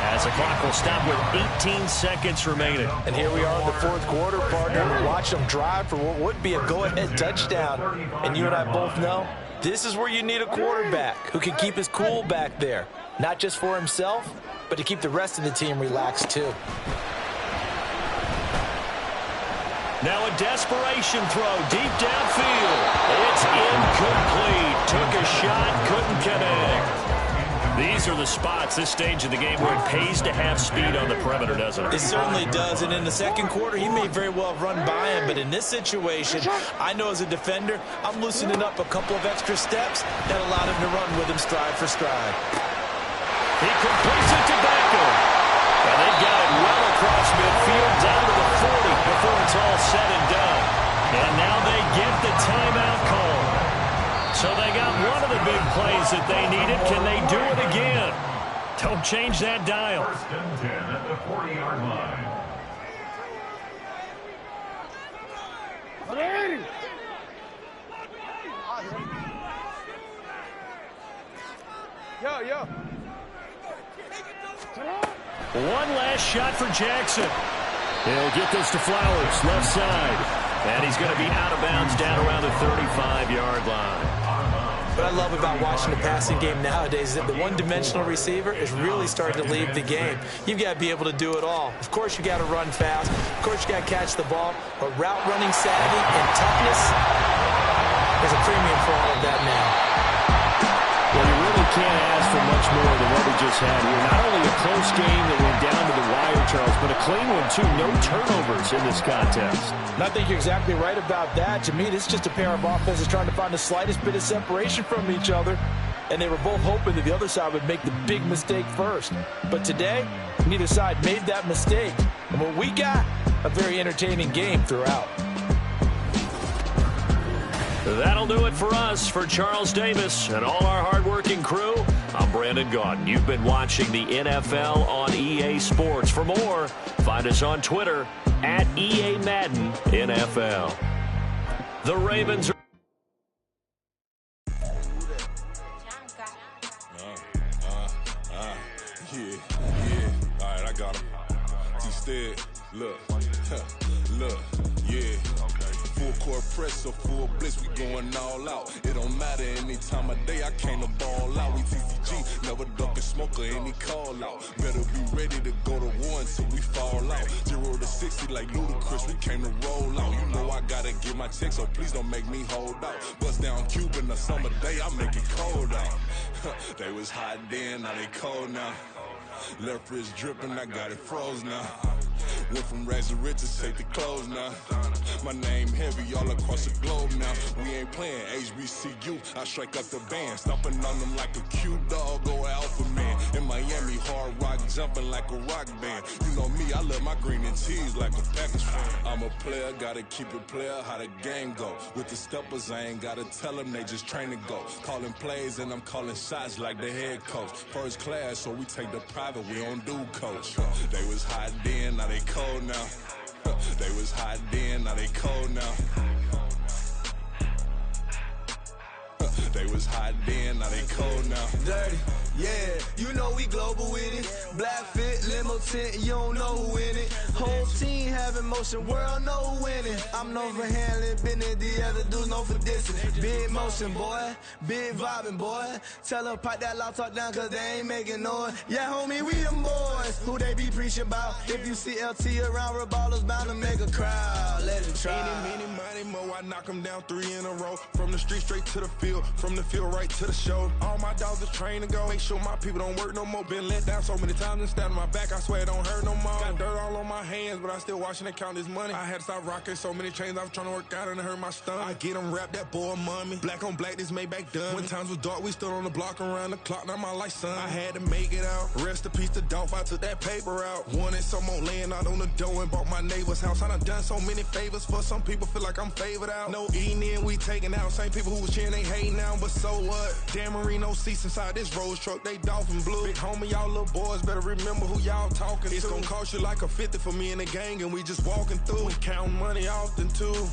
as the clock will stop with 18 seconds remaining. And here we are in the fourth quarter, partner. Watch them drive for what would be a go-ahead touchdown. And you and I both know this is where you need a quarterback who can keep his cool back there. Not just for himself, but to keep the rest of the team relaxed too. Now a desperation throw deep downfield. It's incomplete. Took a shot, couldn't connect. These are the spots, this stage of the game, where it pays to have speed on the perimeter, doesn't it? It certainly does, and in the second quarter, he may very well have run by him, but in this situation, I know as a defender, I'm loosening up a couple of extra steps that allowed him to run with him stride for stride. He completes it to Beckham. And they got it well across midfield, down to the 40 before it's all said and done. And now they get the timeout call. So they got one of the big plays that they needed. Can they do it again? Don't change that dial. First and 10 at the 40-yard line. Yo. One last shot for Jackson. He'll get this to Flowers, left side. And he's going to be out of bounds down around the 35-yard line. What I love about watching the passing game nowadays is that the one-dimensional receiver is really starting to leave the game. You've got to be able to do it all. Of course, you got to run fast. Of course, you got to catch the ball. But route running savvy and toughness is a premium for all of that now. Well, you really can't ask for much more than what we just had here. Not only a close game that went down to the wire, Charles, but a clean one, too. No turnovers in this contest. And I think you're exactly right about that. To me, this is just a pair of offenses trying to find the slightest bit of separation from each other. And they were both hoping that the other side would make the big mistake first. But today, neither side made that mistake. And what we got, a very entertaining game throughout. That'll do it for us. For Charles Davis and all our hardworking crew, I'm Brandon Gaudin. You've been watching the NFL on EA Sports. For more, find us on Twitter at EA Madden NFL. The Ravens are... Yeah. All right, I got him. Instead, look, yeah. Full court press or full blitz, we going all out. It don't matter any time of day, I came to ball out. We TCG, never duck a smoke or any call out. Better be ready to go to war until we fall out. 0 to 60 like Ludacris, we came to roll out. You know I gotta get my check, so please don't make me hold out. Bust down Cuban a summer day, I make it cold out. They was hot then, now they cold now. Left wrist dripping, I got it froze now. Went from rags to riches, take the clothes now. My name heavy all across the globe now. We ain't playing HBCU, I strike up the band. Stomping on them like a cute dog or alpha man. In Miami, hard rock jumping like a rock band. You know me, I love my green and cheese like a Packers fan. I'm a player, gotta keep it player, how the game go. With the steppers, I ain't gotta tell them, they just train to go. Calling plays and I'm calling shots like the head coach. First class, so we take the private, we don't do coach. They was hot then, now they cold now. They was hot then, now they cold now. They was hot then, now they cold now. Dirty, yeah, you know we global with it. Black fit, limo tint, you don't know who in it. Whole team having motion, world know who winning. I'm known for handling business, the other dudes known for dissing. Big motion, boy, big vibing, boy. Tell her pipe that loud talk down, cause they ain't making noise. Yeah, homie, we them boys, who they be preaching about. If you see LT around, Reballo's bound to make a crowd. Let it try. Any, money, mo, I knock them down 3 in a row. From the street straight to the field, from the field right to the show. All my dogs are trained to go. Make sure my people don't work no more. Been let down so many times and stabbed on my back. I swear it don't hurt no more. Got dirt all on my hands, but I still watching and count this money. I had to stop rocking so many chains. I was trying to work out and it hurt my stomach. I get them rap, that boy mommy. Black on black, this Maybach done. When times was dark, we stood on the block around the clock. Now my life, son. I had to make it out. Rest in peace to Dolph. I took that paper out. Wanted some more laying out on the dough and bought my neighbor's house. I done so many favors for some people. Feel like I'm favored out. No eating in, we taking out. Same people who was cheering, they hating now, but so what? Dan Marino seats inside this Rolls truck, they dolphin blue. Big homie, y'all little boys better remember who y'all talking to. It's gonna cost you like a 50 for me and the gang, and we just walking through. We counting money often too.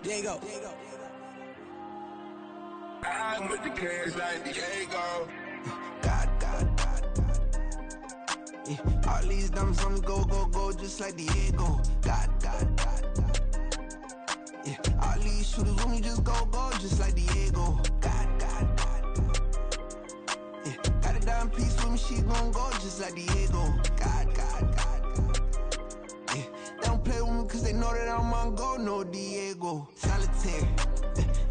There you go. I'm with the cash like Diego. God. Yeah, all these diamonds on me go, just like Diego. God. Yeah, all these shooters on me just go, just like Diego. God. me, she gon' go just like Diego. God. Yeah, they don't play with me cause they know that I'm on go, no Diego. Solitaire.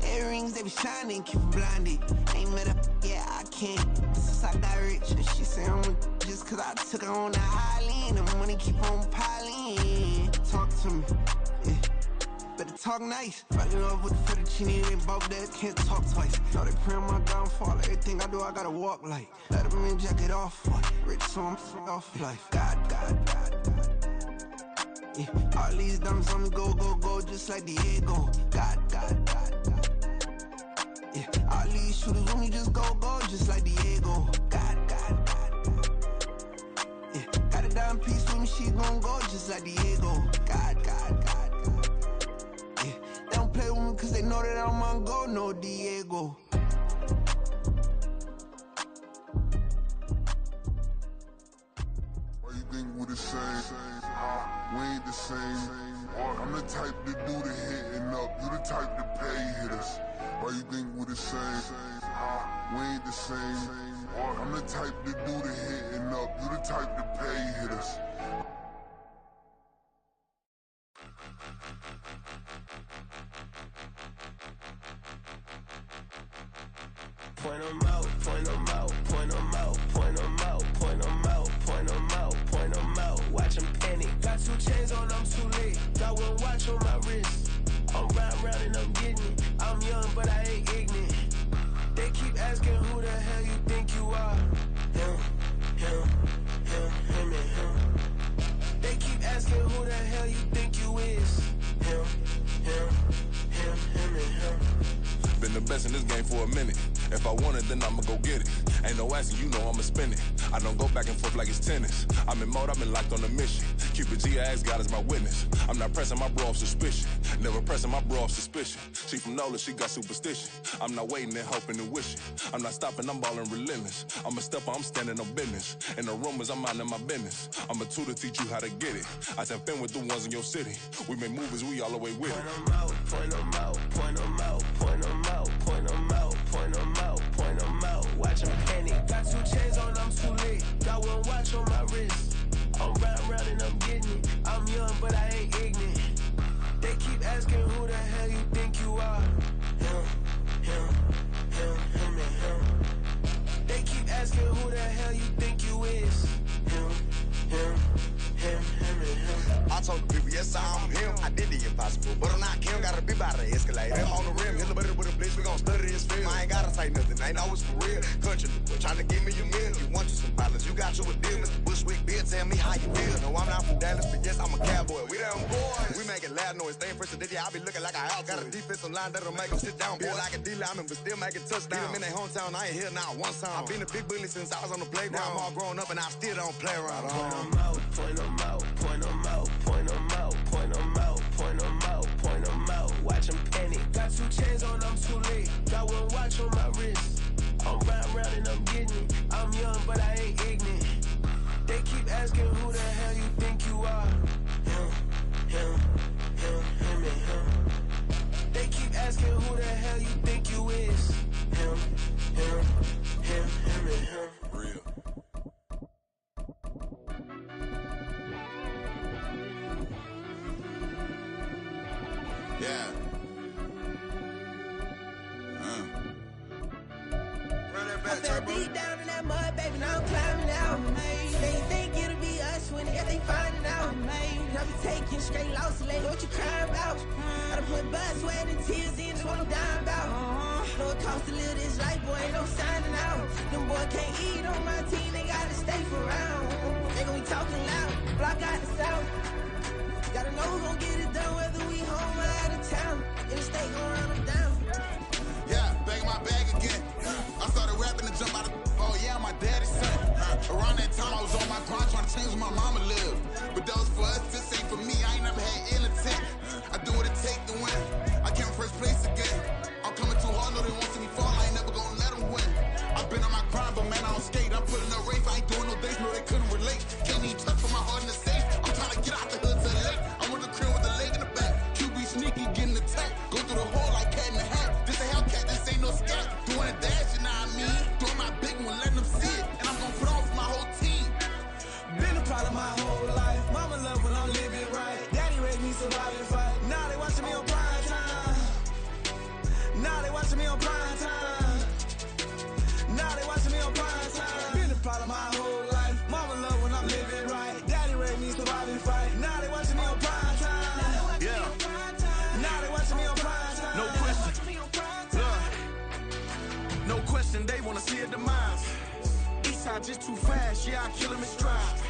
Earrings, they be shining, keep blinded. Ain't met up, yeah, I can't. Since I got rich, and she say I'm just cause I took her on the island. The money keep on piling. Talk to me, yeah. Better talk nice. Fucking up with the fettuccine, they both dead, can't talk twice. Know they pray on my downfall, everything I do, I gotta walk like. Let them in, jacket off, rich, so I'm off life. God. Yeah, all these diamonds on me, go, just like Diego. God. Yeah, all these shooters on me, just go, just like Diego. God. Yeah, got a dime piece with me, she gon' go just like Diego. God. Yeah, they don't play with me cause they know that I'm on go, no Diego. Why you think we the same? We ain't the same. I'm the type to do the hitting up. You the type to pay hitters. Why you think we the same? We ain't the same. I'm the type to do the hitting up. You the type to pay hitters. Point 'em out, point 'em out, point 'em out, point 'em out, point 'em out, point 'em out, point 'em out. Watch 'em panic. Got 2 chains on, I'm too late. Got 1 watch on my wrist. I'm round and I'm getting it. I'm young, but I ain't ignorant. They keep asking who the hell you think you are. Him and him. They keep asking who the hell you think you is. Him and him. Been the best in this game for a minute. If I want it, then I'ma go get it. Ain't no asking, you know I'ma spin it. I don't go back and forth like it's tennis. I'm in mode, I've been locked on a mission. Cupid G, I ask God as my witness. I'm not pressing my bro off suspicion. Never pressing my bro off suspicion. She from NOLA, she got superstition. I'm not waiting and hoping and wishing. I'm not stopping, I'm balling relentless. I'm a stepper, I'm standing on business. In the rumors, I'm minding my business. I'm a tutor, teach you how to get it. I said, fin with the ones in your city. We make movies, we all the way with it. Point 'em out, point 'em out, point 'em out, point 'em out, point 'em out, point 'em out, point 'em out. Watch 'em panic. Got 2 chains on, I'm too late. Got 1 watch on my wrist. I'm round and I'm getting it. I'm young, but I ain't ignorant. They keep asking who the hell you think you are. Him and him. They keep asking who the hell you think you is. Him and him. I told the people, yes, I'm him. I did the impossible, but I'm not Kim. Gotta be by the escalator. Him on the rim, hit the butter with a blitz. We gon' study this film. I ain't gotta say nothing. I know it's for real. Country, trying to give me your meal. You want you some violence. You got you a deal. Mr. Bushwick, Bill, tell me how you feel. No, I'm not from Dallas, but yes, I'm a cowboy. We them boys. We making loud noise. Staying fresh today. I be looking like a house. Got a defensive line that'll make them sit down. Feel like a D-lineman, but still making touchdowns. Them in their hometown, I ain't here now one time. I've been a big bully since I was on the playground. I'm all grown up and I still don't play around. Point 'em out, point 'em out, point 'em out, point 'em out, point 'em out, point 'em out, point 'em out. Watch 'em panic. Got 2 chains on, I'm too late. Got 1 watch on my wrist. I'm round and I'm getting it. I'm young, but I ain't ignorant. They keep asking who the hell you think you are. Him and him. They keep asking who the hell you think you is. Him and him. Real. Yeah. Run that back, turbo. Deep down in that mud, baby, now I'm climbing out. They think it'll be us when they find it out. I be taking straight losses, lady, what you crying about? I done put blood, sweat, and tears in, just what I'm dying about. Know it costs to live this life, boy, ain't no signing out. Them boy can't eat on my team, they gotta stay for round. They gon' be talking loud, block out the south. Gotta know who gon' get it done, whether we home or out of town. Interstate gon' run them down. Yeah, back my bag again. I started rapping to jump out of oh yeah, my daddy's son. Around that time I was on my grind trying to change where my mama lived. But those for us, this ain't for me, I ain't never had ill intent. I do what it take to win. I came first place again. I'm coming too hard, know they want to see me fall, I ain't never gonna let them win. I've been on my grind, but man, I don't skate. I'm putting up race, I ain't doing no days, no they couldn't relate. Can't even touch for my heart in the safe. I'm trying to get out the hood to the lake. I'm with the crib with the leg in the back. QB sneaky, getting attacked. Go through the hole like cat in the hat. This a Hellcat, this ain't no scat. Doing a dash, you know what I mean? Doing my big one, letting them see it. And I'm gonna put off my and they wanna see a demise. Eastside just too fast, yeah, I kill him in stride.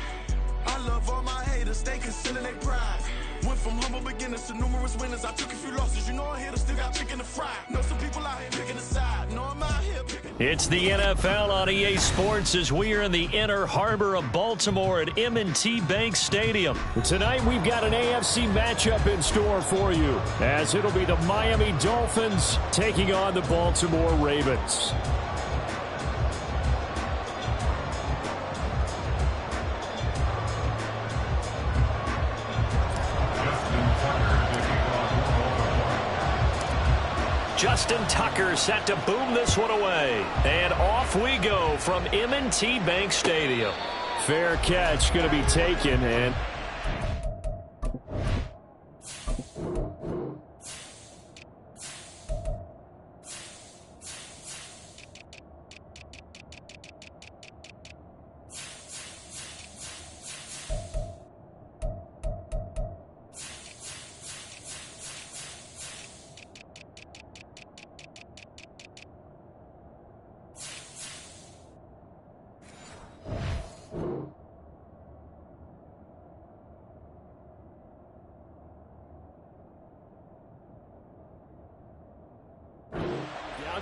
I love all my haters, they concealing their pride. Went from humble beginners to numerous winners. I took a few losses, you know I'm here to still got chicken to fry. Know some people out here picking a side, know I'm out here picking. It's the NFL on EA Sports as we are in the inner harbor of Baltimore at M&T Bank Stadium. Tonight we've got an AFC matchup in store for you, as it'll be the Miami Dolphins taking on the Baltimore Ravens. Justin Tucker set to boom this one away. And off we go from M&T Bank Stadium. Fair catch going to be taken, and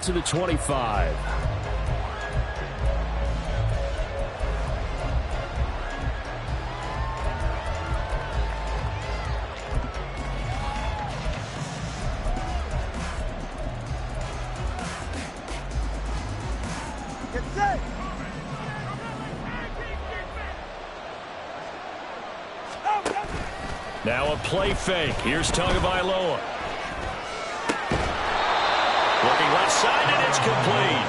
to the 25. Get set. Now a play fake. Here's Tagovailoa. Looking left side, and it's complete.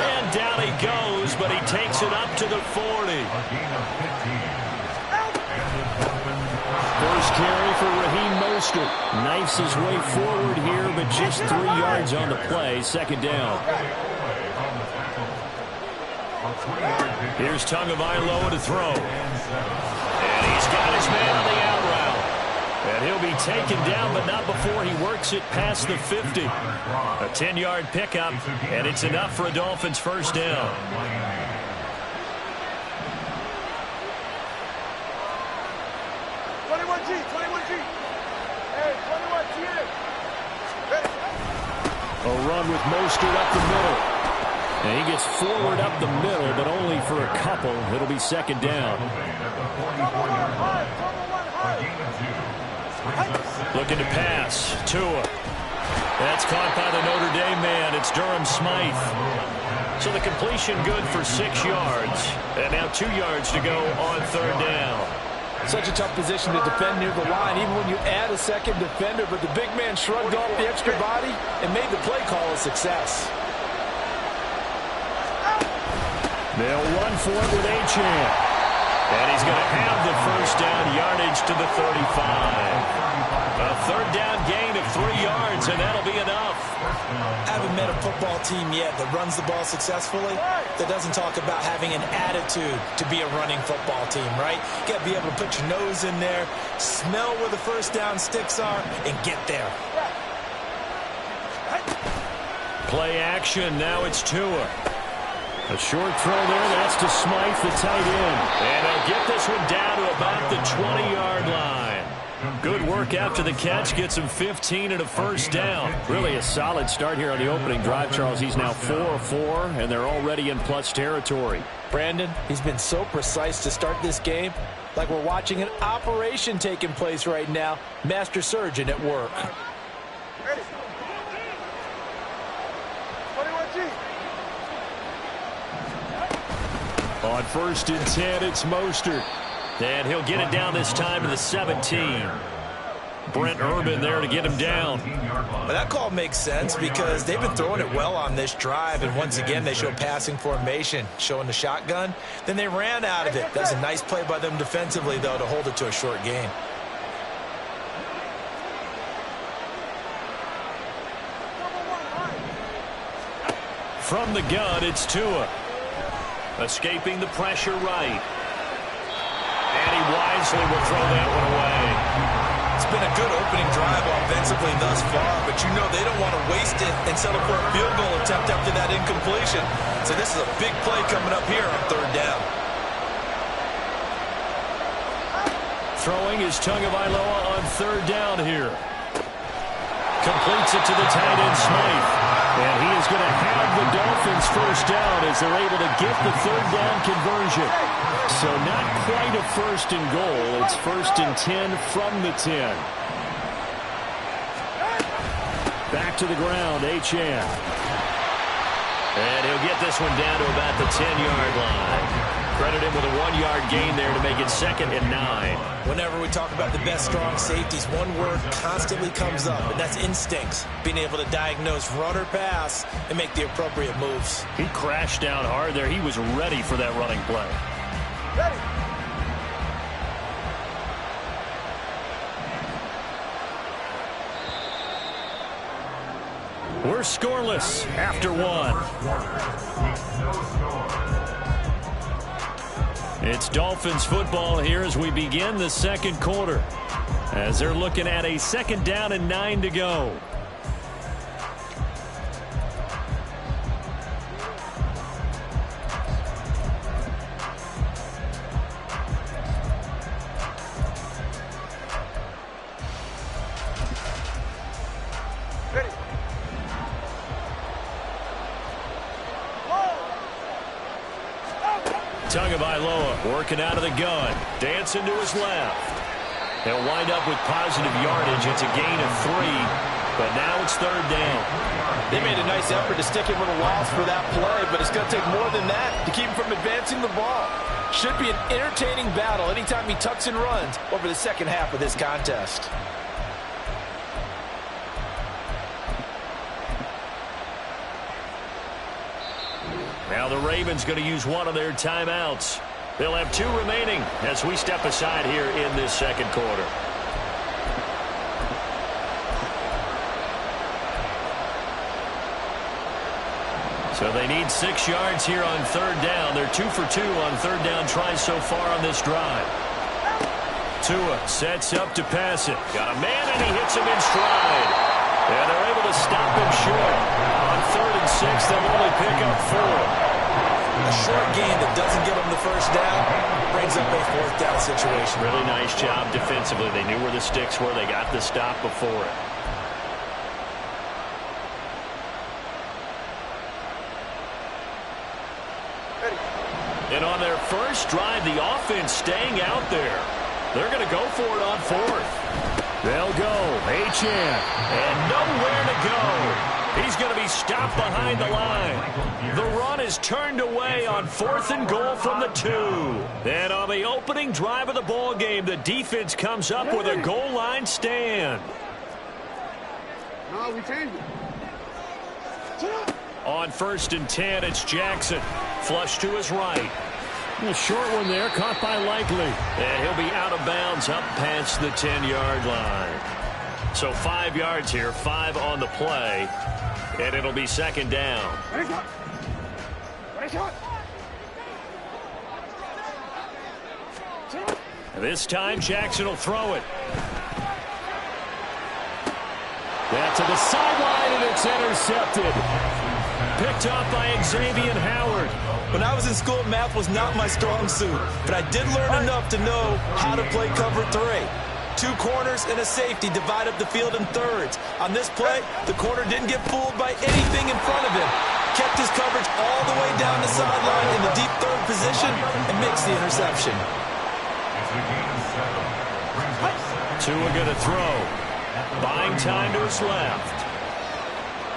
And down he goes, but he takes it up to the 40. First carry for Raheem Mostert. Knifes his way forward here, but just 3 yards on the play. Second down. Here's Tagovailoa to throw. And he's got his man on the out route. And he'll be taken down, but not before he works it past the 50. A 10-yard pickup, and it's enough for a Dolphins first down. A run with Mostert up the middle. And he gets forward up the middle, but only for a couple. It'll be second down. Looking to pass. Tua. That's caught by the Notre Dame man. It's Durham Smythe. So the completion good for 6 yards. And now 2 yards to go on third down. Such a tough position to defend near the line, even when you add a second defender. But the big man shrugged off the extra body and made the play call a success. They'll run for it with Achane. And he's going to have the first down, yardage to the 35. A third down gain of 3 yards, and that'll be enough. I haven't met a football team yet that runs the ball successfully that doesn't talk about having an attitude to be a running football team, right? You got to be able to put your nose in there, smell where the first down sticks are, and get there. Play action. Now it's Tua. A short throw there. That's to Smythe, the tight end. And they'll get this one down to about the 20-yard line. Good work after the catch. Gets him 15 and a first down. Really a solid start here on the opening drive, Charles. He's now 4 of 4, and they're already in plus territory. Brandon, he's been so precise to start this game. Like we're watching an operation taking place right now. Master surgeon at work. Ready. 21G. On first and 10, it's Mostert. And he'll get it down this time to the 17. Brent Urban there to get him down. Well, that call makes sense because they've been throwing it well on this drive, and once again they show passing formation, showing the shotgun. Then they ran out of it. That's a nice play by them defensively, though, to hold it to a short gain. From the gun, it's Tua. Escaping the pressure right. And he wisely will throw that one away. It's been a good opening drive offensively thus far, but you know they don't want to waste it and settle for a field goal attempt after that incompletion. So this is a big play coming up here on third down. Throwing is Tagovailoa on third down here. Completes it to the tight end Smythe. And he is going to have the Dolphins first down as they're able to get the third down conversion. So not quite a first and goal. It's first and 10 from the 10. Back to the ground, Achane. And he'll get this one down to about the 10-yard line. Credit him with a 1-yard gain there to make it 2nd and 9. Whenever we talk about the best strong safeties, one word constantly comes up, and that's instincts. Being able to diagnose run or pass and make the appropriate moves. He crashed down hard there. He was ready for that running play. Ready. We're scoreless after one. It's Dolphins football here as we begin the second quarter. As they're looking at a 2nd down and 9 to go. Tagovailoa working out of the gun. Dancing to his left. They'll wind up with positive yardage. It's a gain of 3. But now it's third down. They made a nice effort to stick him with a loss for that play, but it's going to take more than that to keep him from advancing the ball. Should be an entertaining battle anytime he tucks and runs over the second half of this contest. Now the Ravens going to use one of their timeouts. They'll have 2 remaining as we step aside here in this second quarter. So they need 6 yards here on third down. They're 2 for 2 on third down tries so far on this drive. Tua sets up to pass it. Got a man and he hits him in stride. And they're able to stop him short. On 3rd and 6, they'll only pick up 4. A short gain that doesn't give them the first down brings up a 4th down situation. Really nice job defensively. They knew where the sticks were. They got the stop before it. And on their first drive, the offense staying out there. They're going to go for it on 4th. They'll go. Achane. And nowhere to go. He's going to be stopped behind the line. The run is turned away on 4th and goal from the 2. And on the opening drive of the ball game, the defense comes up with a goal line stand. No, we changed it. On 1st and 10, it's Jackson. Flush to his right. A short one there, caught by Likely. And he'll be out of bounds up past the 10-yard line. So 5 yards here, 5 on the play. And it'll be 2nd down. This time, Jackson will throw it. That's to the sideline, and it's intercepted. Picked off by Xavier Howard. When I was in school, math was not my strong suit, but I did learn enough to know how to play cover 3. 2 corners and a safety divide up the field in thirds. On this play, the corner didn't get fooled by anything in front of him. Kept his coverage all the way down the sideline in the deep 3rd position and makes the interception. Tua going to throw. Buying time to his left.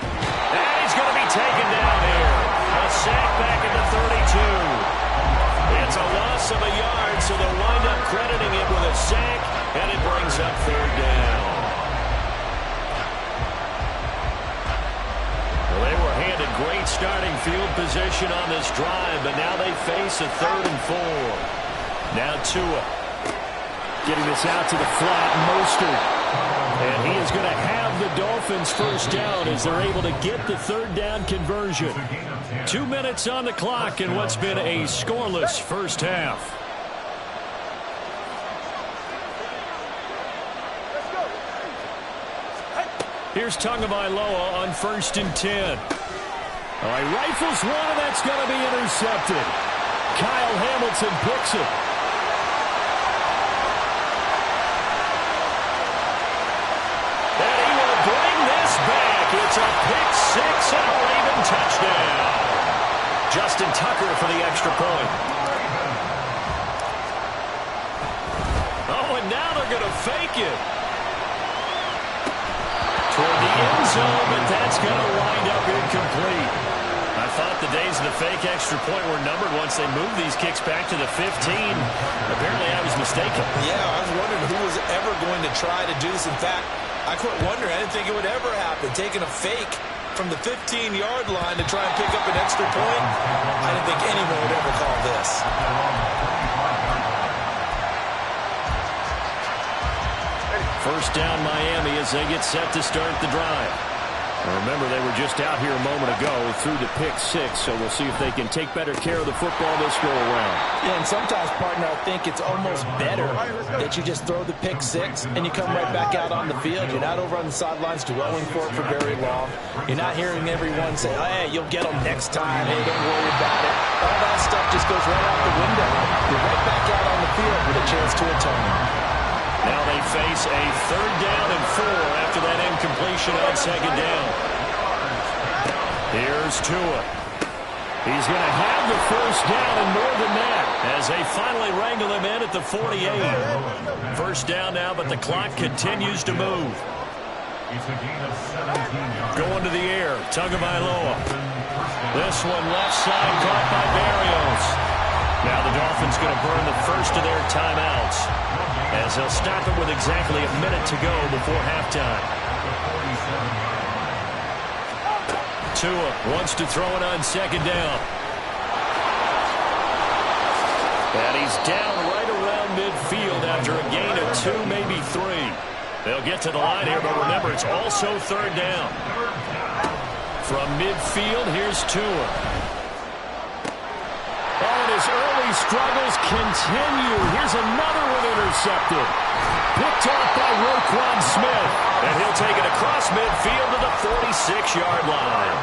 And he's going to be taken down here. A sack back at the 32. It's a loss of a yard, so they'll wind up crediting it with a sack, and it brings up third down. Well, they were handed great starting field position on this drive, but now they face a 3rd and 4. Now Tua getting this out to the flat, Mostert. And he is going to have the Dolphins first down as they're able to get the third down conversion. 2 minutes on the clock in what's been a scoreless first half. Let's go. here's Tagovailoa on 1st and 10. All right, rifles one, and that's going to be intercepted. Kyle Hamilton picks it. And he will bring this back. It's a pick six and a Raven touchdown. Justin Tucker for the extra point. Oh, and now they're going to fake it. Toward the end zone, but that's going to wind up incomplete. I thought the days of the fake extra point were numbered once they moved these kicks back to the 15. Apparently I was mistaken. Yeah, I was wondering who was ever going to try to do this. In fact, I quit wondering. I didn't think it would ever happen. Taking a fake from the 15-yard line to try and pick up an extra point, I didn't think anyone would ever call this. First down Miami as they get set to start the drive. Now remember, they were just out here a moment ago through the pick six, so we'll see if they can take better care of the football this go-around. Yeah, and sometimes, partner, I think it's almost better that you just throw the pick six and you come right back out on the field. You're not over on the sidelines dwelling for it for very long. You're not hearing everyone say, oh, hey, you'll get them next time. Hey, don't worry about it. All that stuff just goes right out the window. You're right back out on the field with a chance to atone. Now they face a 3rd down and 4 after that incompletion on 2nd down. Here's Tua. He's going to have the 1st down and more than that as they finally wrangle him in at the 48. 1st down now, but the clock continues to move. Going to the air, Tagovailoa. This one left side caught by Berrios. Now the Dolphins going to burn the first of their timeouts as they'll stop it with exactly a minute to go before halftime. Tua wants to throw it on 2nd down. And he's down right around midfield after a gain of 2, maybe 3. They'll get to the line here, but remember, it's also 3rd down. From midfield, here's Tua. His early struggles continue. Here's another one intercepted. Picked off by Roquan Smith. And he'll take it across midfield to the 46-yard line.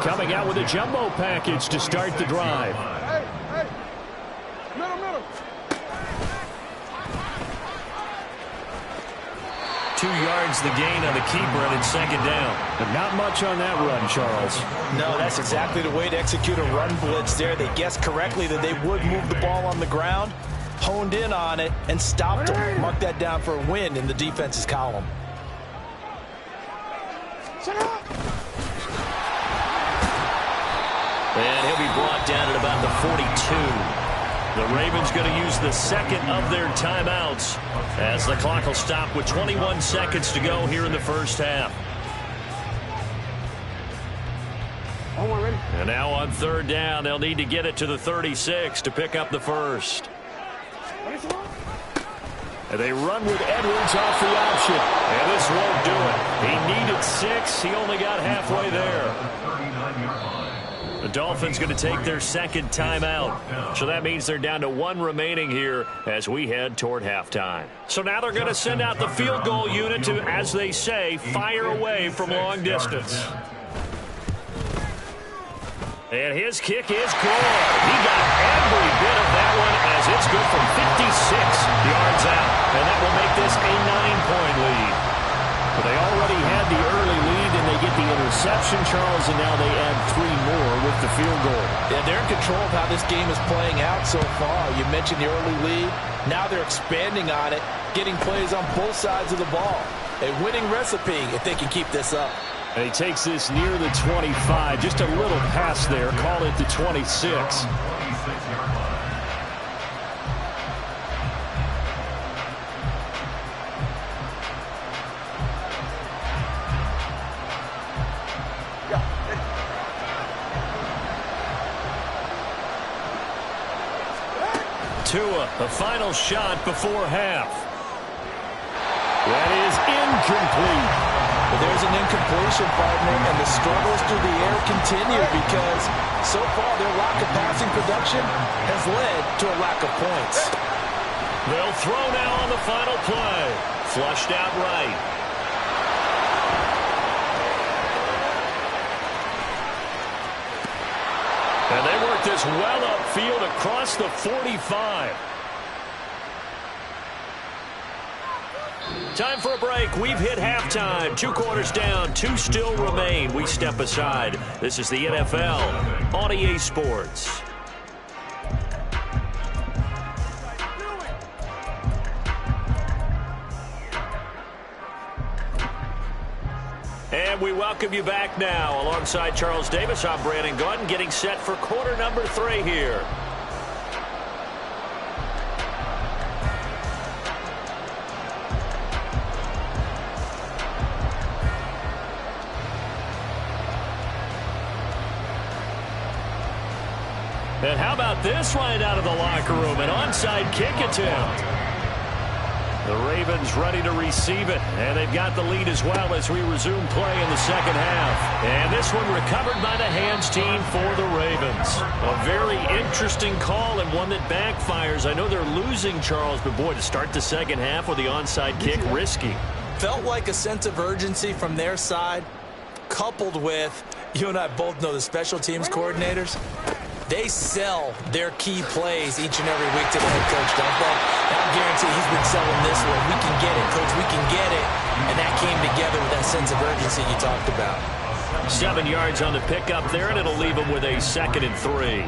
Coming out with a jumbo package to start the drive. Middle. 2 yards the gain on the keeper, and it's 2nd down. But not much on that run, Charles. No, that's exactly the way to execute a run blitz there. They guessed correctly that they would move the ball on the ground, honed in on it, and stopped them. Mark that down for a win in the defense's column. And he'll be brought down at about the 42. The Ravens going to use the 2nd of their timeouts as the clock will stop with 21 seconds to go here in the first half. And now on 3rd down, they'll need to get it to the 36 to pick up the first. And they run with Edwards off the option. And this won't do it. He needed 6. He only got halfway there. The Dolphins going to take their 2nd timeout. So that means they're down to 1 remaining here as we head toward halftime. So now they're going to send out the field goal unit to, as they say, fire away from long distance. And his kick is good. He got every bit of that one as it's good from 56 yards out. And that will make this a 9-point lead. But they already had the early lead, and they get the interception, Charles, and now they add 3 more with the field goal. Yeah, they're in control of how this game is playing out so far. You mentioned the early lead. Now they're expanding on it, getting plays on both sides of the ball. A winning recipe if they can keep this up. And he takes this near the 25. Just a little pass there. Call it the 26. Tua, the final shot before half. That is incomplete. Well, there's an incompletion, partner, and the struggles through the air continue because so far their lack of passing production has led to a lack of points. They'll throw now on the final play. Flushed out right. And they work this well upfield across the 45. Time for a break. We've hit halftime. 2 quarters down. 2 still remain. We step aside. This is the NFL on EA Sports. And we welcome you back now. Alongside Charles Davis, I'm Brandon Gaudin, getting set for quarter number 3 here. And how about this right out of the locker room? An onside kick attempt. The Ravens ready to receive it, and they've got the lead as well as we resume play in the second half. And this one recovered by the hands team for the Ravens. A very interesting call and one that backfires. I know they're losing, Charles, but boy, to start the second half with the onside kick, risky. Felt like a sense of urgency from their side, coupled with, you and I both know the special teams coordinators. They sell their key plays each and every week to the head coach, don't they? And I guarantee he's been selling this one. We can get it, coach, we can get it. And that came together with that sense of urgency you talked about. 7 yards on the pickup there, and it'll leave them with a 2nd and 3.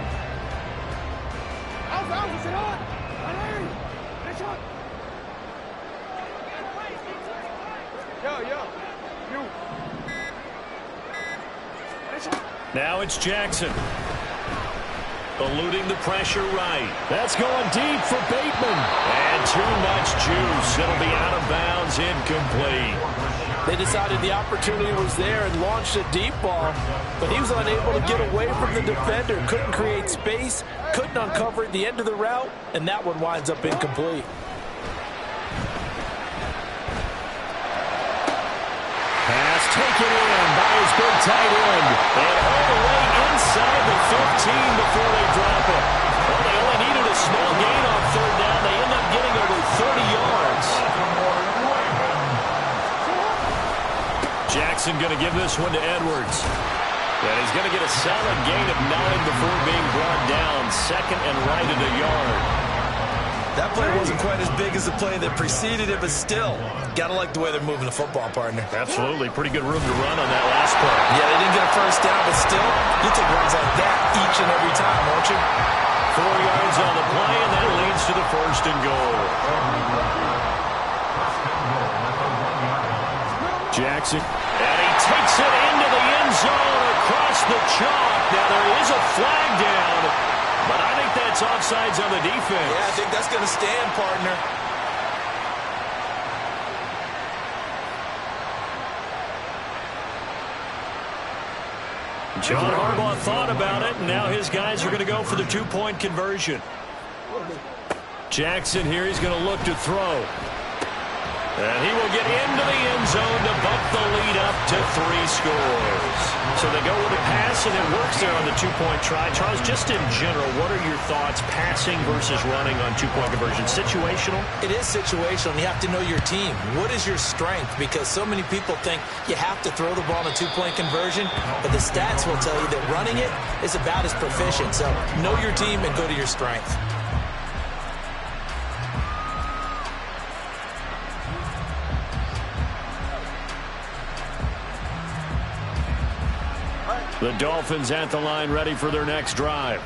Now it's Jackson. Eluding the pressure right. That's going deep for Bateman. And too much juice. It'll be out of bounds, incomplete. They decided the opportunity was there and launched a deep ball, but he was unable to get away from the defender. Couldn't create space, couldn't uncover at the end of the route, and that one winds up incomplete. Pass taken in by his big tight end. And all the way inside the 15 before they drop it. Well, they only needed a small gain on 3rd down. They end up getting over 30 yards. Jackson going to give this one to Edwards. And he's going to get a solid gain of 9 before being brought down. 2nd and right at a yard. That play wasn't quite as big as the play that preceded it, but still, got to like the way they're moving the football, partner. Absolutely. Pretty good room to run on that last play. Yeah, they didn't get a first down, but still, you take runs like that each and every time, won't you? 4 yards on the play, and that leads to the 1st and goal. Jackson. And he takes it into the end zone across the chalk. Now, there is a flag down, but I think that's offsides on the defense. Yeah, I think that's going to stand, partner. John Harbaugh thought about it, and now his guys are going to go for the 2-point conversion. Jackson here, he's going to look to throw. And he will get into the end zone to bump the lead up to 3 scores. So they go with a pass, and it works there on the 2-point try. Charles, just in general, what are your thoughts passing versus running on 2-point conversion? Situational? It is situational. You have to know your team. What is your strength? Because so many people think you have to throw the ball in a 2-point conversion, but the stats will tell you that running it is about as proficient. So know your team and go to your strength. The Dolphins at the line, ready for their next drive.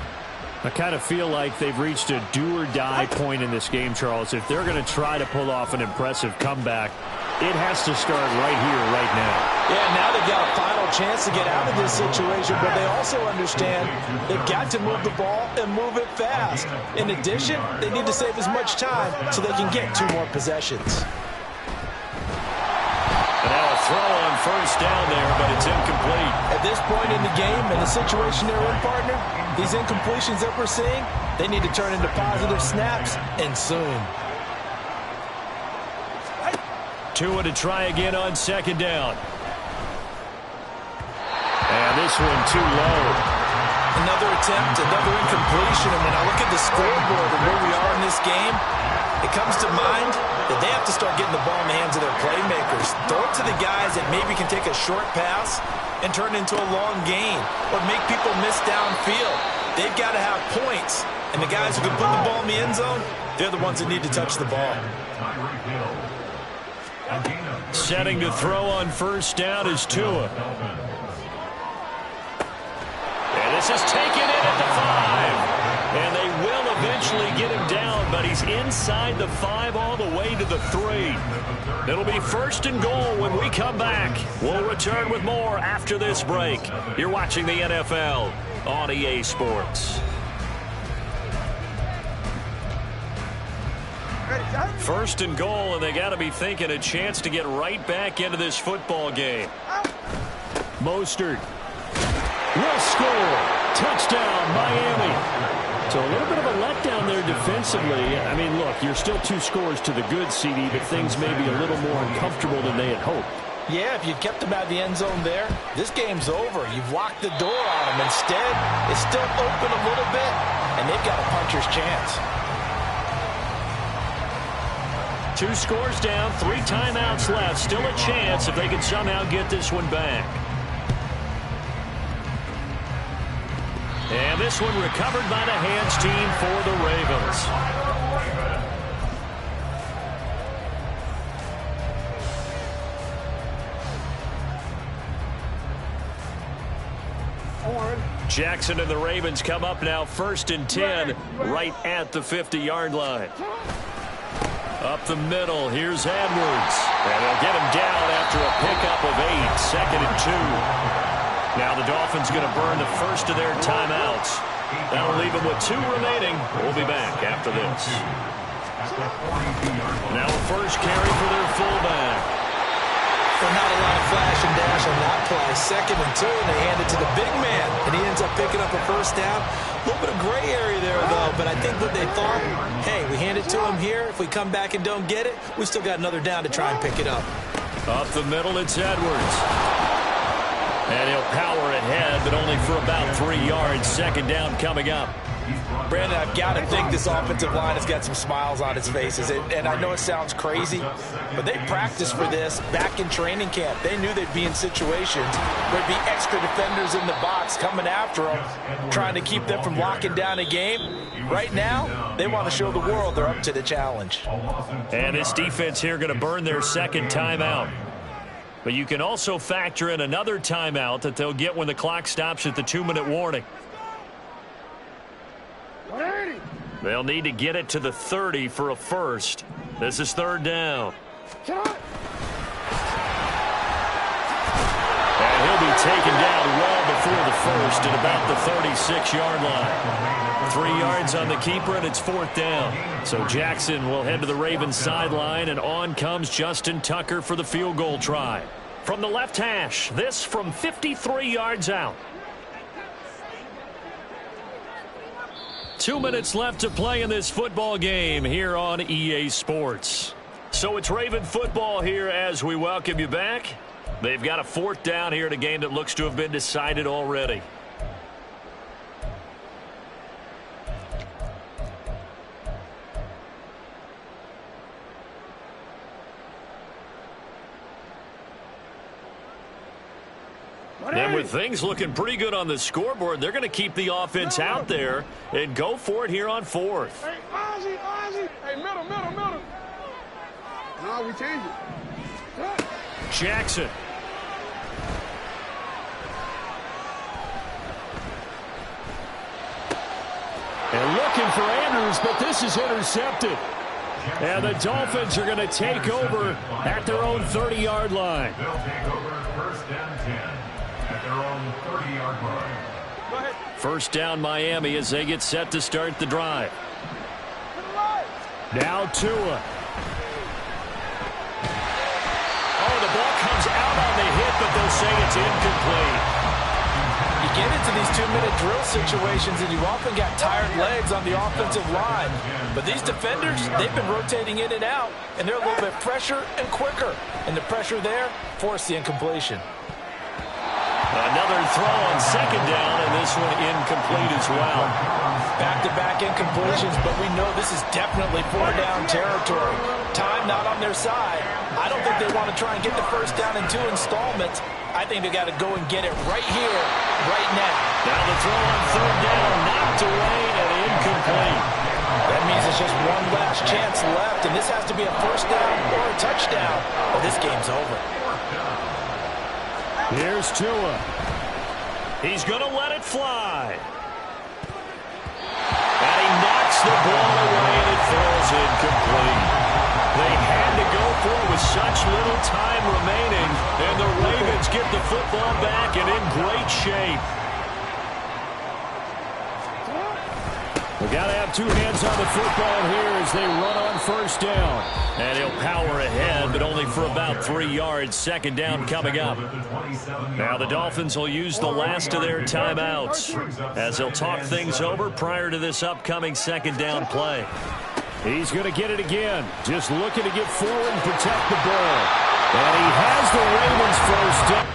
I kind of feel like they've reached a do-or-die point in this game, Charles. If they're going to try to pull off an impressive comeback, it has to start right here, right now. Yeah, now they've got a final chance to get out of this situation, but they also understand they've got to move the ball and move it fast. In addition, they need to save as much time so they can get 2 more possessions. And now a throw on 1st down there, but it's incomplete. At this point in the game and the situation they're in, partner, these incompletions that we're seeing, they need to turn into positive snaps, and soon. Tua to try again on 2nd down. And this one too low. Another attempt, another incompletion, and when I look at the scoreboard and where we are in this game, it comes to mind that they have to start getting the ball in the hands of their playmakers. Throw it to the guys that maybe can take a short pass and turn it into a long gain or make people miss downfield. They've got to have points, and the guys who can put the ball in the end zone, they're the ones that need to touch the ball. Setting to throw on first down is Tua. And this is taken in at the 5. And they will eventually get him down, but he's inside the 5 all the way to the 3. It'll be first and goal when we come back. We'll return with more after this break. You're watching the NFL on EA Sports. First and goal, and they got to be thinking a chance to get right back into this football game. Mostert will score. Touchdown, Miami. So a little bit of a letdown there defensively. I mean, look, you're still 2 scores to the good, CD, but things may be a little more uncomfortable than they had hoped. Yeah, if you'd kept them out of the end zone there, this game's over. You've locked the door on them. Instead, it's still open a little bit, and they've got a puncher's chance. 2 scores down, 3 timeouts left. Still a chance if they can somehow get this one back. And this one recovered by the hands team for the Ravens. Jackson and the Ravens come up now first and 10 right at the 50-yard line. Up the middle, here's Edwards. And they'll get him down after a pickup of 8, second and 2. Now the Dolphins going to burn the first of their timeouts. That'll leave them with 2 remaining. We'll be back after this. Now a first carry for their fullback. Well, not a lot of flash and dash on that play. Second and 2, and they hand it to the big man, and he ends up picking up a first down. A little bit of gray area there, though, but I think what they thought, hey, we hand it to him here. If we come back and don't get it, we still got another down to try and pick it up. Up the middle, it's Edwards. And he'll power ahead, but only for about 3 yards. Second down coming up. Brandon, I've got to think this offensive line has got some smiles on its faces. And I know it sounds crazy, but they practiced for this back in training camp. They knew they'd be in situations where there'd be extra defenders in the box coming after them, trying to keep them from locking down a game. Right now, they want to show the world they're up to the challenge. And this defense here going to burn their second timeout. But you can also factor in another timeout that they'll get when the clock stops at the 2-minute warning. They'll need to get it to the 30 for a first. This is third down. And he'll be taken down well before the first at about the 36-yard line. 3 yards on the keeper, and it's fourth down. So Jackson will head to the Ravens sideline, and on comes Justin Tucker for the field goal try. From the left hash, this from 53 yards out. 2 minutes left to play in this football game here on EA Sports. So it's Raven football here as we welcome you back. They've got a fourth down here in a game that looks to have been decided already. And with things looking pretty good on the scoreboard, they're going to keep the offense out there and go for it here on fourth. Hey, Ozzie. Hey, middle. No, we change it. Jackson. And looking for Andrews, but this is intercepted. And the Dolphins are going to take over at their own 30-yard line. They'll take over first and 10 at their own 30-yard line. First down Miami as they get set to start the drive. Now Tua. Oh, the ball comes out on the hit, but they'll say it's incomplete. You get into these 2-minute drill situations, and you've often got tired legs on the offensive line. But these defenders, they've been rotating in and out, and they're a little bit fresher and quicker. And the pressure there forced the incompletion. Another throw on second down, and this one incomplete as well. Back-to-back incompletions, but we know this is definitely 4-down territory. Time not on their side. I don't think they want to try and get the first down in 2 installments. I think they got to go and get it right here, right now. Now the throw on 3rd down, knocked away and incomplete. That means it's just one last chance left, and this has to be a first down or a touchdown, or this game's over. Here's Tua. He's going to let it fly. And he knocks the ball away, and it falls incomplete. They had to go for it with such little time remaining, and the Ravens get the football back and in great shape. We got to have 2 hands on the football here as they run on 1st down. And he'll power ahead, but only for about 3 yards. 2nd down coming up. Now the Dolphins will use the last of their timeouts as they'll talk things over prior to this upcoming 2nd down play. He's going to get it again. Just looking to get forward and protect the ball. And he has the Ravens 1st down.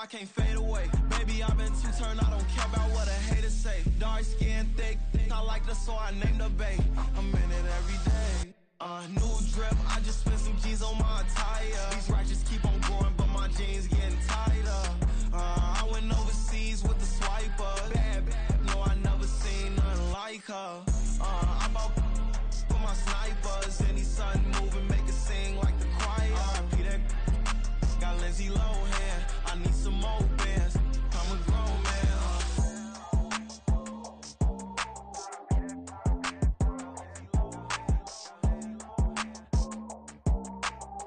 I can't fade away. Baby, I've been too turned, I don't care about what a hater say. Dark skin, thick, I like the so I named the bae. I'm in it every day. New drip, I just spent some G's on my attire. These righteous keep on growing, but my jeans getting tighter. I went overseas with the swiper. Bad, no, I never seen nothing like her. I bought for my snipers. Any sun moving, make it sing like the choir. Peter got Lindsay Lohan. I need some more bands. I'm a grown man.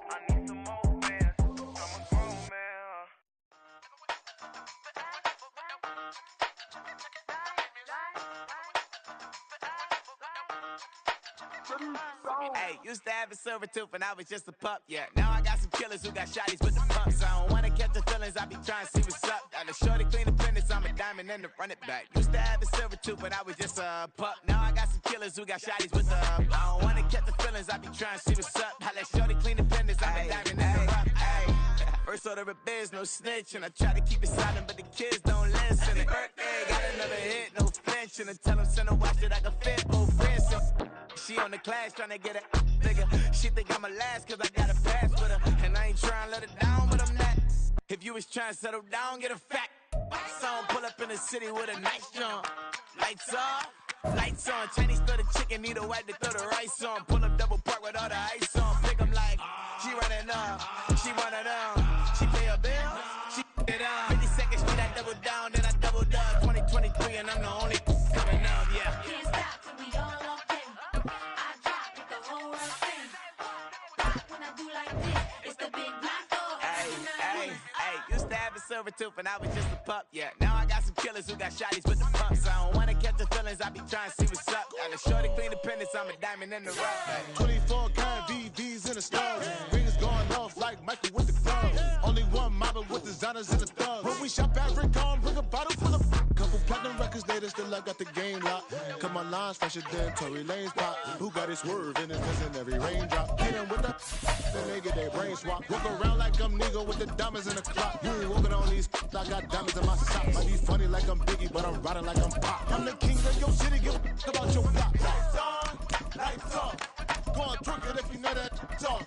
I need some more bands. I'm a grown man. Hey, used to have a silver tooth when I was just a pup, yeah. Now I got some killers who got shotties with the pumps. I don't wanna catch the feelings, I be trying to see what's up. Got a shorty clean the business, I'm a diamond and to run it back. Used to have a silver tooth when I was just a pup. Now I got some killers who got shotties with the I don't wanna catch the feelings, I be trying to see what's up. I let shorty clean the business, I'm a diamond and to run it back. First order of biz, no snitch, and I try to keep it silent, but the kids don't listen. And birthday, got another hit, no flinch, and I tell them send a watch that I can fit both wrists. She on the class tryna get a nigga. She think I'm a last cause I got a pass with her. And I ain't tryna let her down, but I'm not. If you was tryna settle down, get a fact. Song pull up in the city with a nice jump. Lights off, lights on. Chinese throw the chicken, need a wipe to throw the rice on. Pull up double park with all the ice on. Pick 'em like, she running up, she running up. She pay her bill, she it up. 50 seconds, she that double down, then I doubled up. 2023 and I'm the only coming up, yeah. Can't stop till we all up in. I drop it, the whole world sing. When I do like this, it's the big black door. Hey, used to have a silver tooth and I was just a pup, yeah. Now I got some killers who got shotties with the pumps. I don't wanna catch the feelings, I be trying to see what's up. Got a shorty clean the pennies, I'm a diamond in the rough. 24 karat VVs in the stars. Rings going off like Michael with the gloves. Only one mobbing with designers in the thugs. When we shop at Rick on, bring a bottle full of couple platinum records later, still I got the game locked. Cut my lines fresher than Tory Lane's pop. Who got his swerve in his in every raindrop? Hit him with the then they get their brain swap. Walk around like I'm nigga with the diamonds in the clock. You ain't walking on these, I got diamonds in my socks. Might be funny like I'm Biggie, but I'm riding like I'm Pop. I'm the king of your city, give a about your block. Lights off. Go and drink it if you know that talk.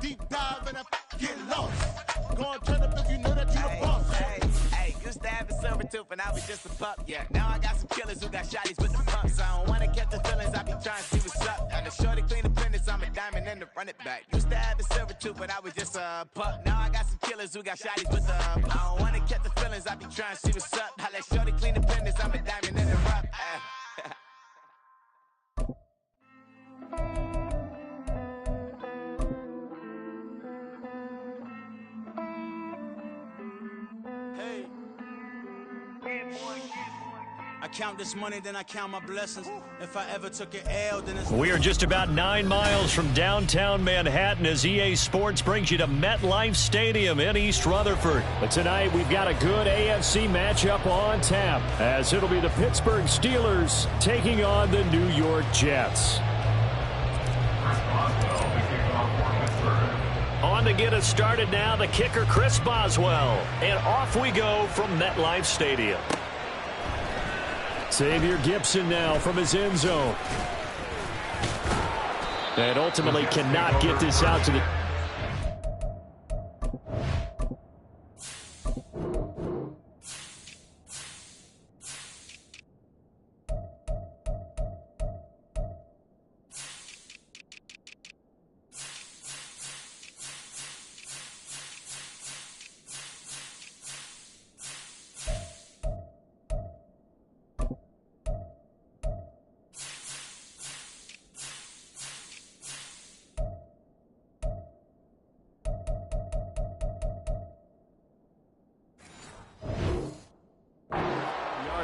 Deep dive and get lost. Go and turn up if you know that you the boss. Hey, used to have a silver tooth and I was just a pup, yeah. Now I got some killers who got shotties with the pumps. I don't wanna catch the feelings, I be trying to see what's up. And the shorty clean the business, I'm a diamond and to run it back. Used to have a silver tooth, but I was just a pup. Now I got some killers who got shotties with the I don't wanna catch the feelings, I be trying to see what's up. I let shorty clean the business, I'm a diamond and to rough. I count this money, then I count my blessings. If I ever took an L, then it's... We are just about 9 miles from downtown Manhattan as EA Sports brings you to MetLife Stadium in East Rutherford. But tonight we've got a good AFC matchup on tap, as it'll be the Pittsburgh Steelers taking on the New York Jets. On to get us started now, the kicker Chris Boswell. And off we go from MetLife Stadium. Xavier Gipson now from his end zone. And ultimately cannot get this out to the...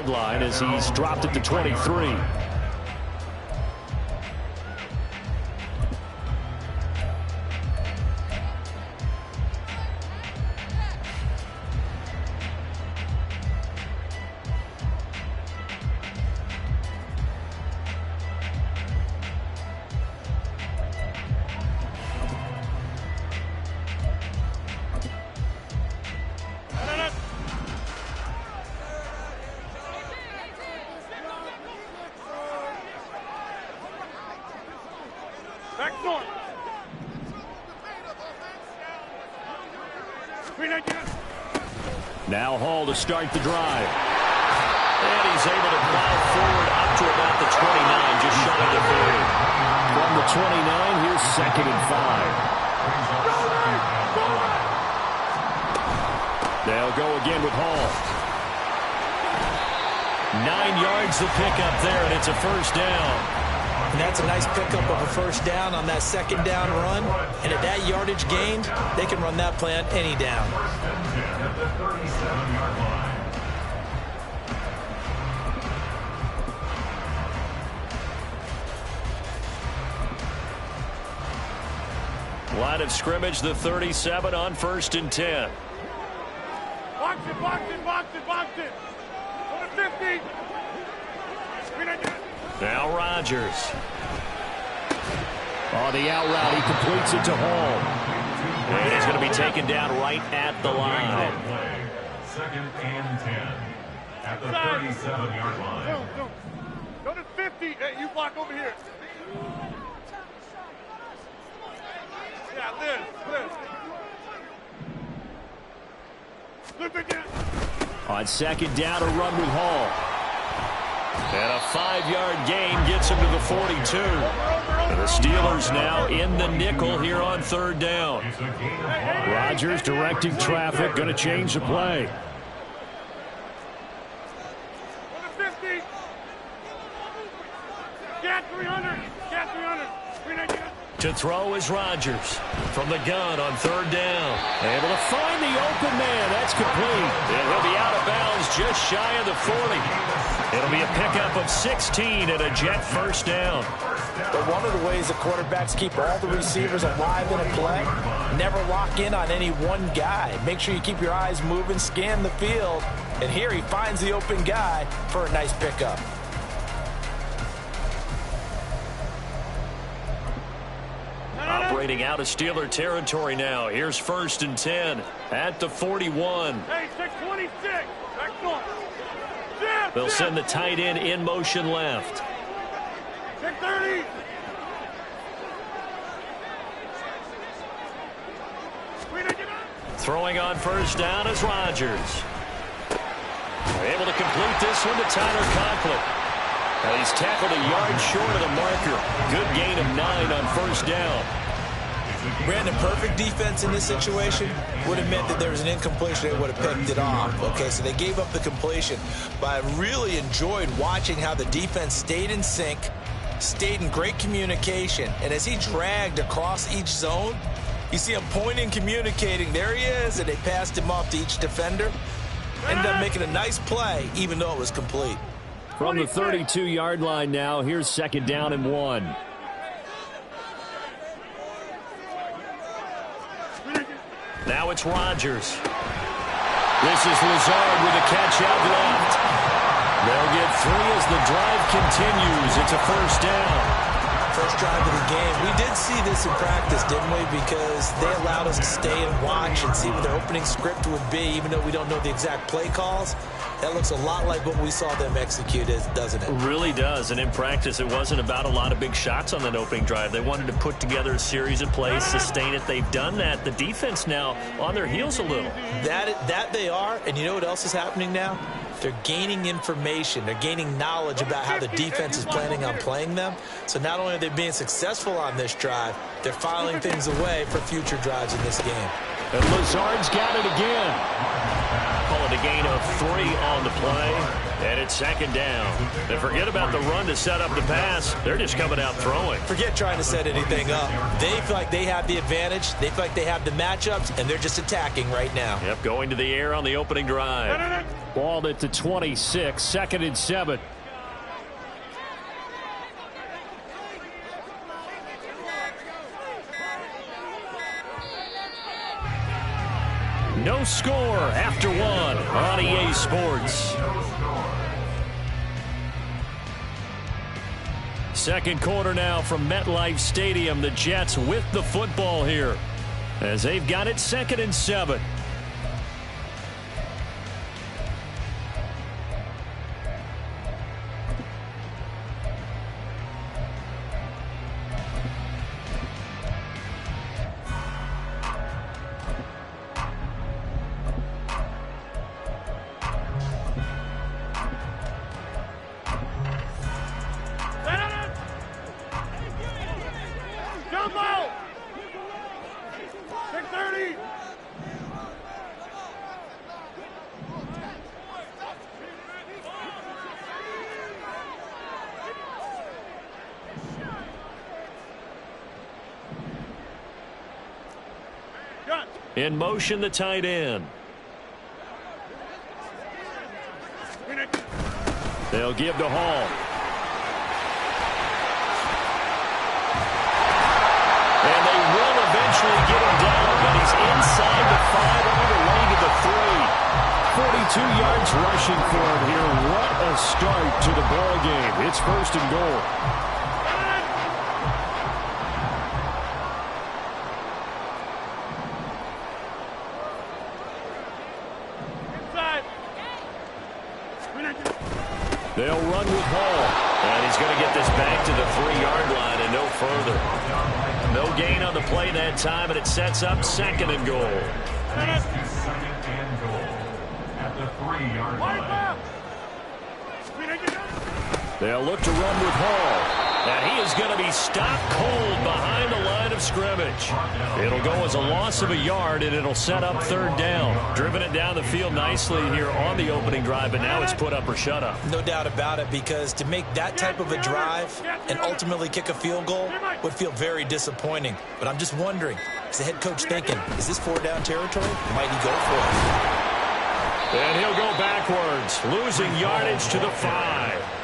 line as he's dropped it to 23. Now Hall to start the drive. And he's able to plow forward up to about the 29, just shy of the 30. From the 29, here's 2nd and 5. They'll go again with Hall. 9 yards the pickup there, and it's a first down. And that's a nice pickup of a first down on that second down run. And at that yardage gained, they can run that play on any down. Line of scrimmage, the 37 on 1st and 10. Box it, box it, box it, box it. Go to 50. Now Rodgers. On the out route, he completes it to Hall. And he's going to be taken down right at the line. 2nd and 10 at the 37-yard line. Go to 50. Hey, you block over here. Yeah, Liz. Lift again. On 2nd down, a run with Hall. And a 5-yard gain gets him to the 42. And the Steelers now in the nickel here on 3rd down. Rodgers directing traffic, going to change the play. Get 300. Get 300. To throw is Rodgers from the gun on 3rd down. Able to find the open man. That's complete. And he'll be out of bounds just shy of the 40. It'll be a pickup of 16 and a Jet first down. But one of the ways the quarterbacks keep all the receivers alive in a play, never lock in on any one guy. Make sure you keep your eyes moving, scan the field. And here he finds the open guy for a nice pickup. Operating out of Steeler territory now. Here's 1st and 10 at the 41. Hey, 626. Excellent. They'll send the tight end in motion left. 630. Throwing on first down is Rodgers. They're able to complete this one to Tyler Conklin. And he's tackled a yard short of the marker. Good gain of 9 on first down. Brandon, perfect defense in this situation would have meant that there was an incompletion. They would have picked it off. Okay, so they gave up the completion. But I really enjoyed watching how the defense stayed in sync, stayed in great communication. And as he dragged across each zone, you see him pointing, communicating. There he is, and they passed him off to each defender. Ended up making a nice play, even though it was complete. From the 32-yard line now, here's 2nd down and 1. Now it's Rodgers. This is Lazard with a catch out left. They'll get 3 as the drive continues. It's a first down. First drive of the game. We did see this in practice, didn't we? Because they allowed us to stay and watch and see what their opening script would be, even though we don't know the exact play calls. That looks a lot like what we saw them execute, doesn't it? It really does. And in practice, it wasn't about a lot of big shots on that opening drive. They wanted to put together a series of plays, sustain it. They've done that. The defense now on their heels a little. That they are. And you know what else is happening now? They're gaining information. They're gaining knowledge about how the defense is planning on playing them. So not only are they being successful on this drive, they're filing things away for future drives in this game. And Lazard's got it again. Call it a gain of 3 on the play. And it's 2nd down. And forget about the run to set up the pass. They're just coming out throwing. Forget trying to set anything up. They feel like they have the advantage. They feel like they have the matchups, and they're just attacking right now. Yep, going to the air on the opening drive. Balled it to 26, 2nd and 7. No score after 1 on EA Sports. Second quarter now from MetLife Stadium. The Jets with the football here as they've got it 2nd and 7. In motion, the tight end. They'll give to Hall. And they will eventually get him down, but he's inside the 5 on the way to the 3. 42 yards rushing for him here. What a start to the ball game. It's 1st and goal. They'll run with Hall. And he's going to get this back to the 3-yard line and no further. No gain on the play that time, and it sets up 2nd and goal. Second and goal at the 3-yard line. They'll look to run with Hall. And he is going to be stopped cold behind the line of scrimmage. It'll go as a loss of a yard, and it'll set up 3rd down. Driven it down the field nicely here on the opening drive, but now it's put up or shut up. No doubt about it, because to make that type of a drive and ultimately kick a field goal would feel very disappointing. But I'm just wondering, is the head coach thinking, is this 4-down territory? Might he go for it? And he'll go backwards, losing yardage to the 5.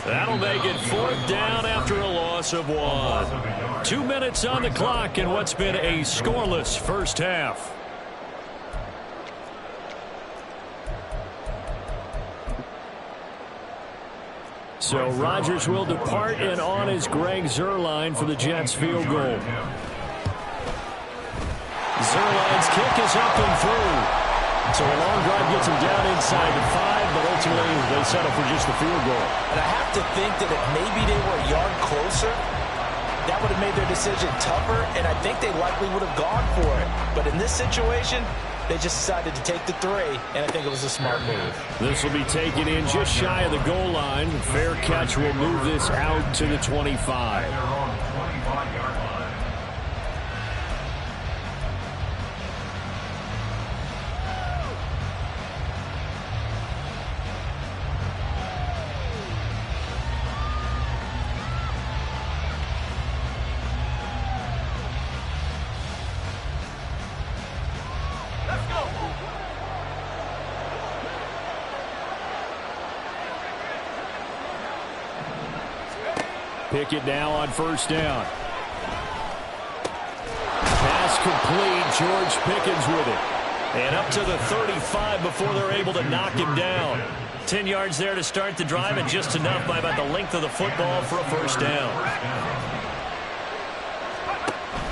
That'll make it 4th down after a loss of 1. 2 minutes on the clock in what's been a scoreless first half. So Rodgers will depart, and on is Greg Zuerlein for the Jets field goal. Zuerlein's kick is up and through. So a long drive gets him down inside the 5, but ultimately they settle for just the field goal. And I have to think that if maybe they were a yard closer, that would have made their decision tougher, and I think they likely would have gone for it. But in this situation, they just decided to take the 3, and I think it was a smart move. This will be taken in just shy of the goal line. Fair catch will move this out to the 25. Pickett now on first down. Pass complete. George Pickens with it. And up to the 35 before they're able to knock him down. 10 yards there to start the drive, and just enough by about the length of the football for a first down.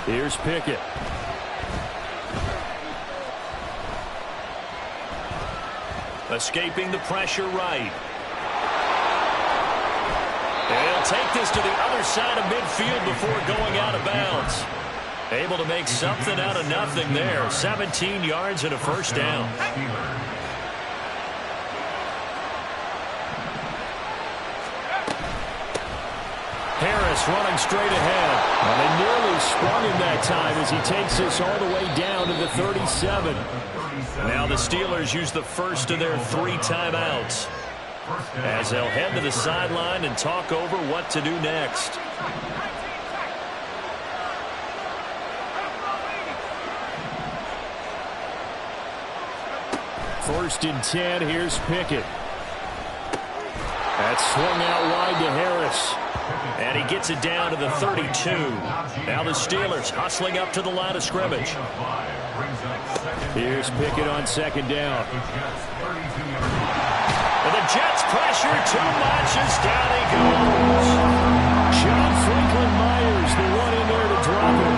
Here's Pickett. Escaping the pressure right. They'll take this to the other side of midfield before going out of bounds. Able to make something out of nothing there. 17 yards and a first down. Harris running straight ahead. And they nearly sprung him that time as he takes this all the way down to the 37. Now the Steelers use the first of their 3 timeouts, as they'll head to the sideline and talk over what to do next. First and 10, here's Pickett. That's swung out wide to Harris. And he gets it down to the 32. Now the Steelers hustling up to the line of scrimmage. Here's Pickett on second down. And the Jets pressure too much as down he goes. John Franklin Myers, the one in there to drop it.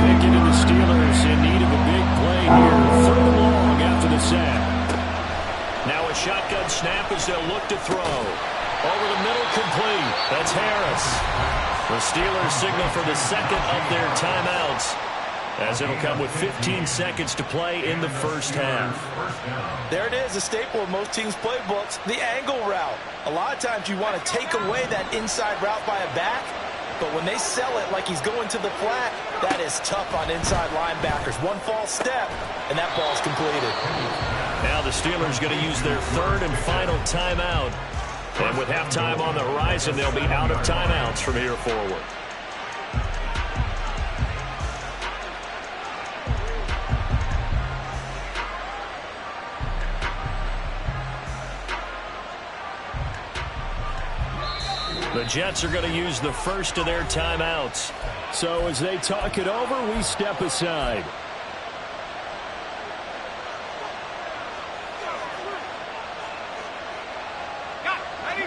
Pickett and the Steelers in need of a big play here. 3rd and long after the sack. Now a shotgun snap as they'll look to throw. Over the middle, complete. That's Harris. The Steelers signal for the second of their timeouts, as it'll come with 15 seconds to play in the first half. There it is, a staple of most teams' playbooks, the angle route. A lot of times you want to take away that inside route by a back, but when they sell it like he's going to the flat, that is tough on inside linebackers. One false step, and that ball's completed. Now the Steelers going to use their 3rd and final timeout. And with halftime on the horizon, they'll be out of timeouts from here forward. The Jets are going to use the first of their timeouts. So as they talk it over, we step aside.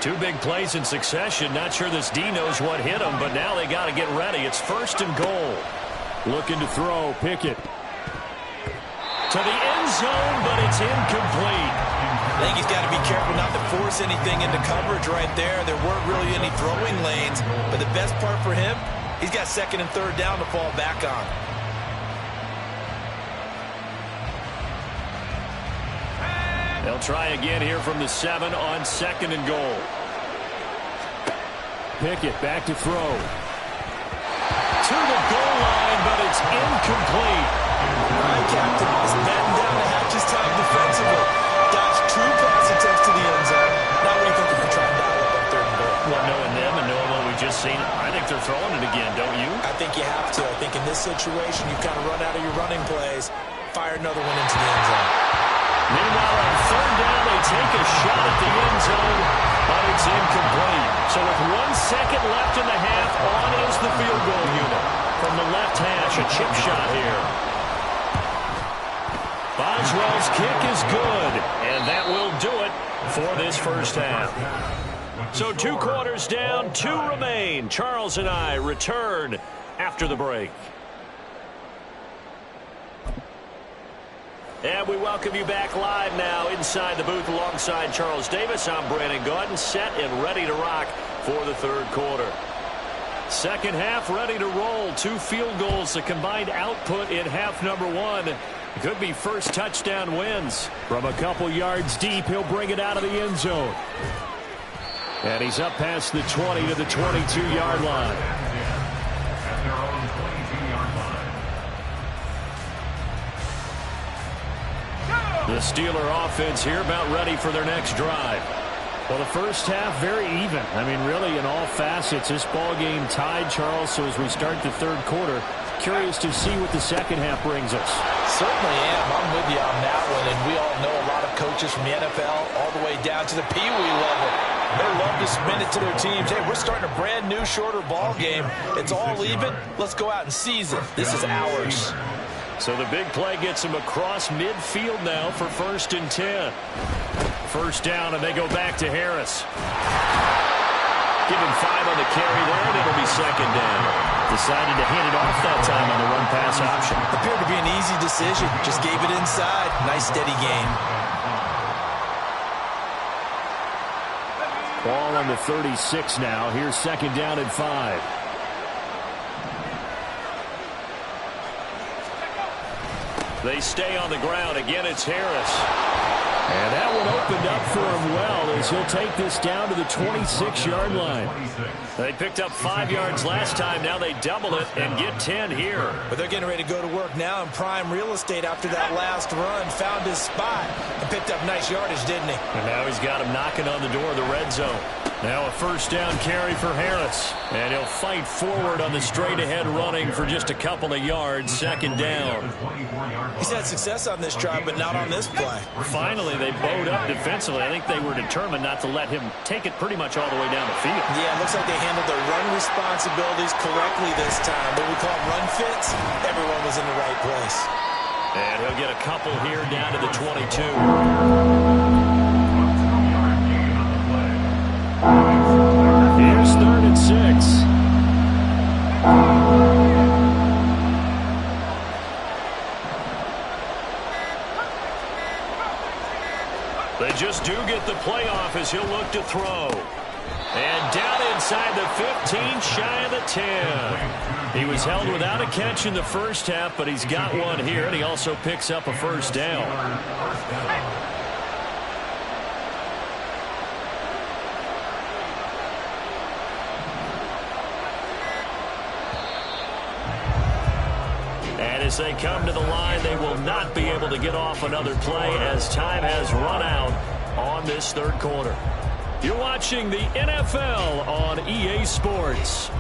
Two big plays in succession. Not sure this D knows what hit him, but now they got to get ready. It's 1st and goal. Looking to throw. Pickett to the end zone, but it's incomplete. I think he's got to be careful not to force anything into coverage right there. There weren't really any throwing lanes, but the best part for him, he's got 2nd and 3rd down to fall back on. They'll try again here from the 7 on 2nd and goal. Pickett back to throw. To the goal line, but it's incomplete. Right, Captain, is batting down the hatches time defensively. Dodge 2 pass attempts to the end zone. Now what do you think if you're trying to dial up on 3rd and goal? Well, knowing them and knowing what we've just seen, I think they're throwing it again, don't you? I think you have to. I think in this situation, you kind of run out of your running plays, fire another one into the end zone. Meanwhile, on 3rd down, they take a shot at the end zone, but it's incomplete. So with 1 second left in the half, on is the field goal unit. From the left hash, a chip shot here. Boswell's kick is good, and that will do it for this first half. So 2 quarters down, 2 remain. Charles and I return after the break. And we welcome you back live now inside the booth alongside Charles Davis. I'm Brandon Gaudin, set and ready to rock for the 3rd quarter. Second half ready to roll. 2 field goals, a combined output in half number 1. Could be first touchdown wins. From a couple yards deep, he'll bring it out of the end zone. And he's up past the 20 to the 22-yard line. The Steeler offense here about ready for their next drive. Well, the first half, very even. I mean, really, in all facets, this ball game tied, Charles. So as we start the third quarter, curious to see what the second half brings us. Certainly am. I'm with you on that one. And we all know a lot of coaches from the NFL all the way down to the Pee Wee level. They love to spin it to their teams. Hey, we're starting a brand new, shorter ball game. It's all even. Let's go out and seize it. This is ours. So the big play gets him across midfield now for 1st and 10. First down, and they go back to Harris. Give him 5 on the carry there, and it'll be second down. Decided to hand it off that time on the run-pass option. Appeared to be an easy decision. Just gave it inside. Nice, steady game. Ball on the 36 now. Here's second down and 5. They stay on the ground. Again, it's Harris. And that one opened up for him well as he'll take this down to the 26-yard line. They picked up 5 yards last time. Now they double it and get 10 here. But they're getting ready to go to work now in prime real estate after that last run. Found his spot and picked up nice yardage, didn't he? And now he's got him knocking on the door of the red zone. Now a first down carry for Harris. And he'll fight forward on the straight-ahead running for just a couple of yards. Second down. He's had success on this drive, but not on this play. Finally, they bowed up defensively. I think they were determined not to let him take it pretty much all the way down the field. Yeah, it looks like they handled their run responsibilities correctly this time. What we call run fits, everyone was in the right place. And he'll get a couple here down to the 22. Here's 3rd and 6. They just do get the playoff as he'll look to throw. And down inside the 15, shy of the 10. He was held without a catch in the first half, but he's got one here, and he also picks up a first down. And as they come to the line, they will not be able to get off another play as time has run out on this third quarter. You're watching the NFL on EA Sports.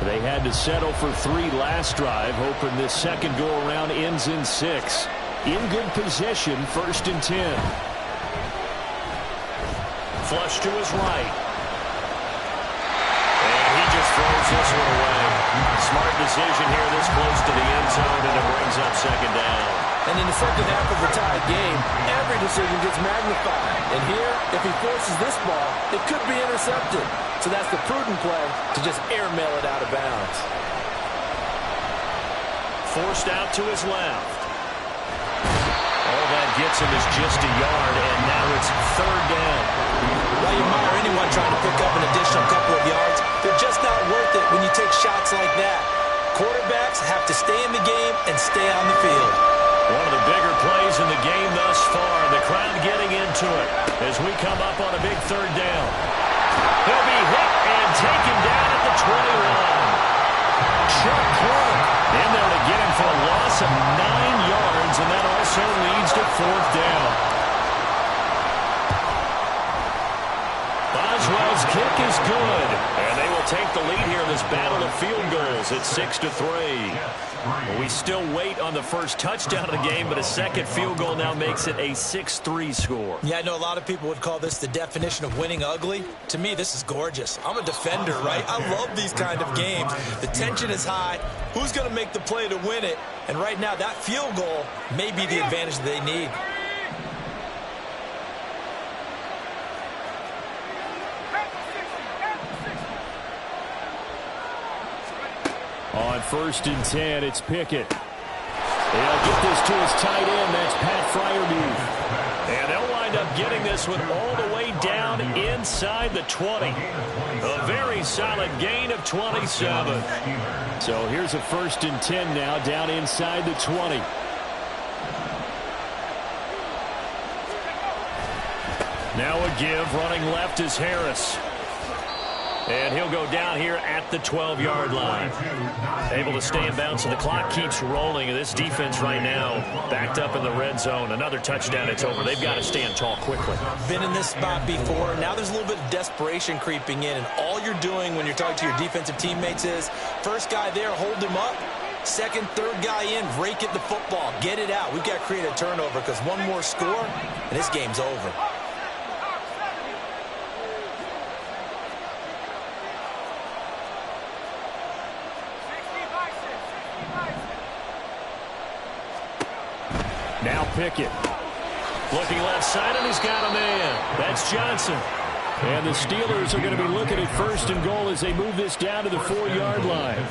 They had to settle for 3 last drive, hoping this second go-around ends in 6. In good position, 1st and 10. Flush to his right. Throws this one away. Smart decision here this close to the end zone, and it brings up second down. And in the second half of the tied game, every decision gets magnified. And here, if he forces this ball, it could be intercepted. So that's the prudent play to just airmail it out of bounds. Forced out to his left. All that gets him is just a yard, and now it's 3rd down. While you admire anyone trying to pick up an additional couple of yards, they're just not worth it when you take shots like that. Quarterbacks have to stay in the game and stay on the field. One of the bigger plays in the game thus far. The crowd getting into it as we come up on a big 3rd down. He'll be hit and taken down at the 21. Chuck Clark in there to get him for a loss of 9 yards, and that also leads to 4th down. Boswell's kick is good, and they will take the lead here in this battle of field goals at 6-3. We still wait on the first touchdown of the game, but a second field goal now makes it a 6-3 score. Yeah, I know a lot of people would call this the definition of winning ugly. To me, this is gorgeous. I'm a defender, right? I love these kind of games. The tension is high. Who's going to make the play to win it? And right now, that field goal may be the advantage they need. On 1st and 10, it's Pickett. They'll get this to his tight end. That's Pat Freiermuth. And they'll line wind up getting this one all the way down inside the 20. A very solid gain of 27. So here's a 1st and 10 now down inside the 20. Now a give. Running left is Harris. And he'll go down here at the 12-yard line. Able to stay in bounds, so the clock keeps rolling. And this defense right now backed up in the red zone. Another touchdown, it's over. They've got to stand tall quickly. Been in this spot before. Now there's a little bit of desperation creeping in. And all you're doing when you're talking to your defensive teammates is, first guy there, hold him up. Second, third guy in, rake at the football. Get it out. We've got to create a turnover because one more score, and this game's over. Now Pickett. Looking left side, and he's got a man. That's Johnson. And the Steelers are going to be looking at 1st and goal as they move this down to the 4-yard line.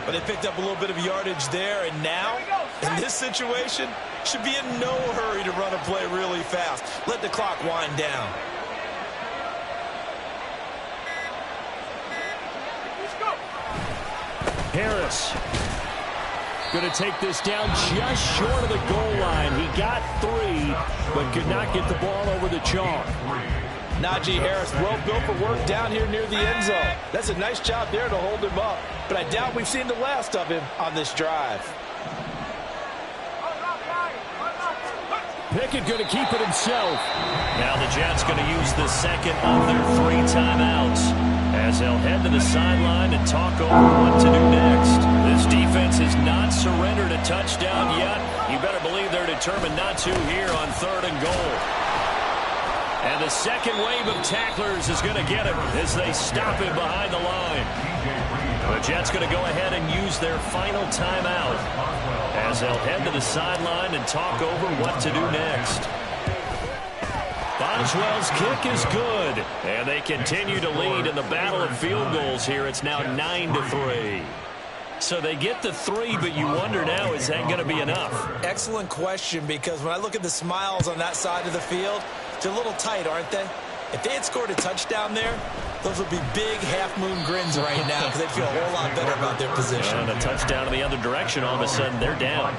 But they picked up a little bit of yardage there, and now, in this situation, should be in no hurry to run a play really fast. Let the clock wind down. Harris going to take this down just short of the goal line. He got 3, but could not get the ball over the chalk. Najee Harris, well built for work down here near the end zone. That's a nice job there to hold him up. But I doubt we've seen the last of him on this drive. Pickett going to keep it himself. Now the Jets going to use the second of their 3 timeouts as they'll head to the sideline and talk over what to do next. This defense has not surrendered a touchdown yet. You better believe they're determined not to here on 3rd and goal. And the second wave of tacklers is going to get him as they stop him behind the line. The Jets going to go ahead and use their final timeout as they'll head to the sideline and talk over what to do next. Boswell's kick is good, and they continue to lead in the battle of field goals here. It's now 9-3. So they get the 3, but you wonder now, is that going to be enough? Excellent question, because when I look at the smiles on that side of the field, they're a little tight, aren't they? If they had scored a touchdown there, those would be big half-moon grins right now because they'd feel a whole lot better about their position. And a touchdown in the other direction, all of a sudden they're down.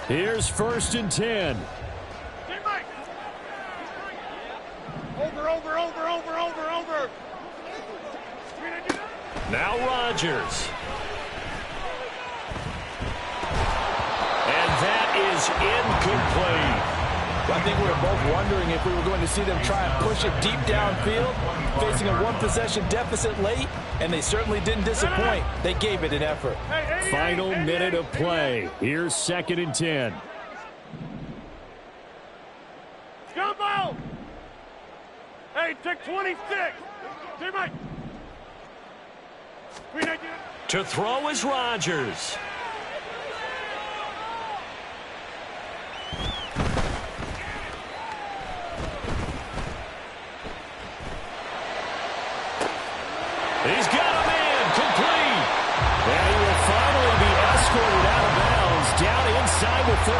Here's 1st and 10. Over. Now Rodgers. And that is incomplete. I think we were both wondering if we were going to see them try and push it deep downfield, facing a 1-possession deficit late, and they certainly didn't disappoint. They gave it an effort. Final minute of play. Here's 2nd and 10. Jumbo! Hey, take 26. Teammate. To throw is Rodgers. He's got a man complete. And he will finally be escorted out of bounds down inside the 35.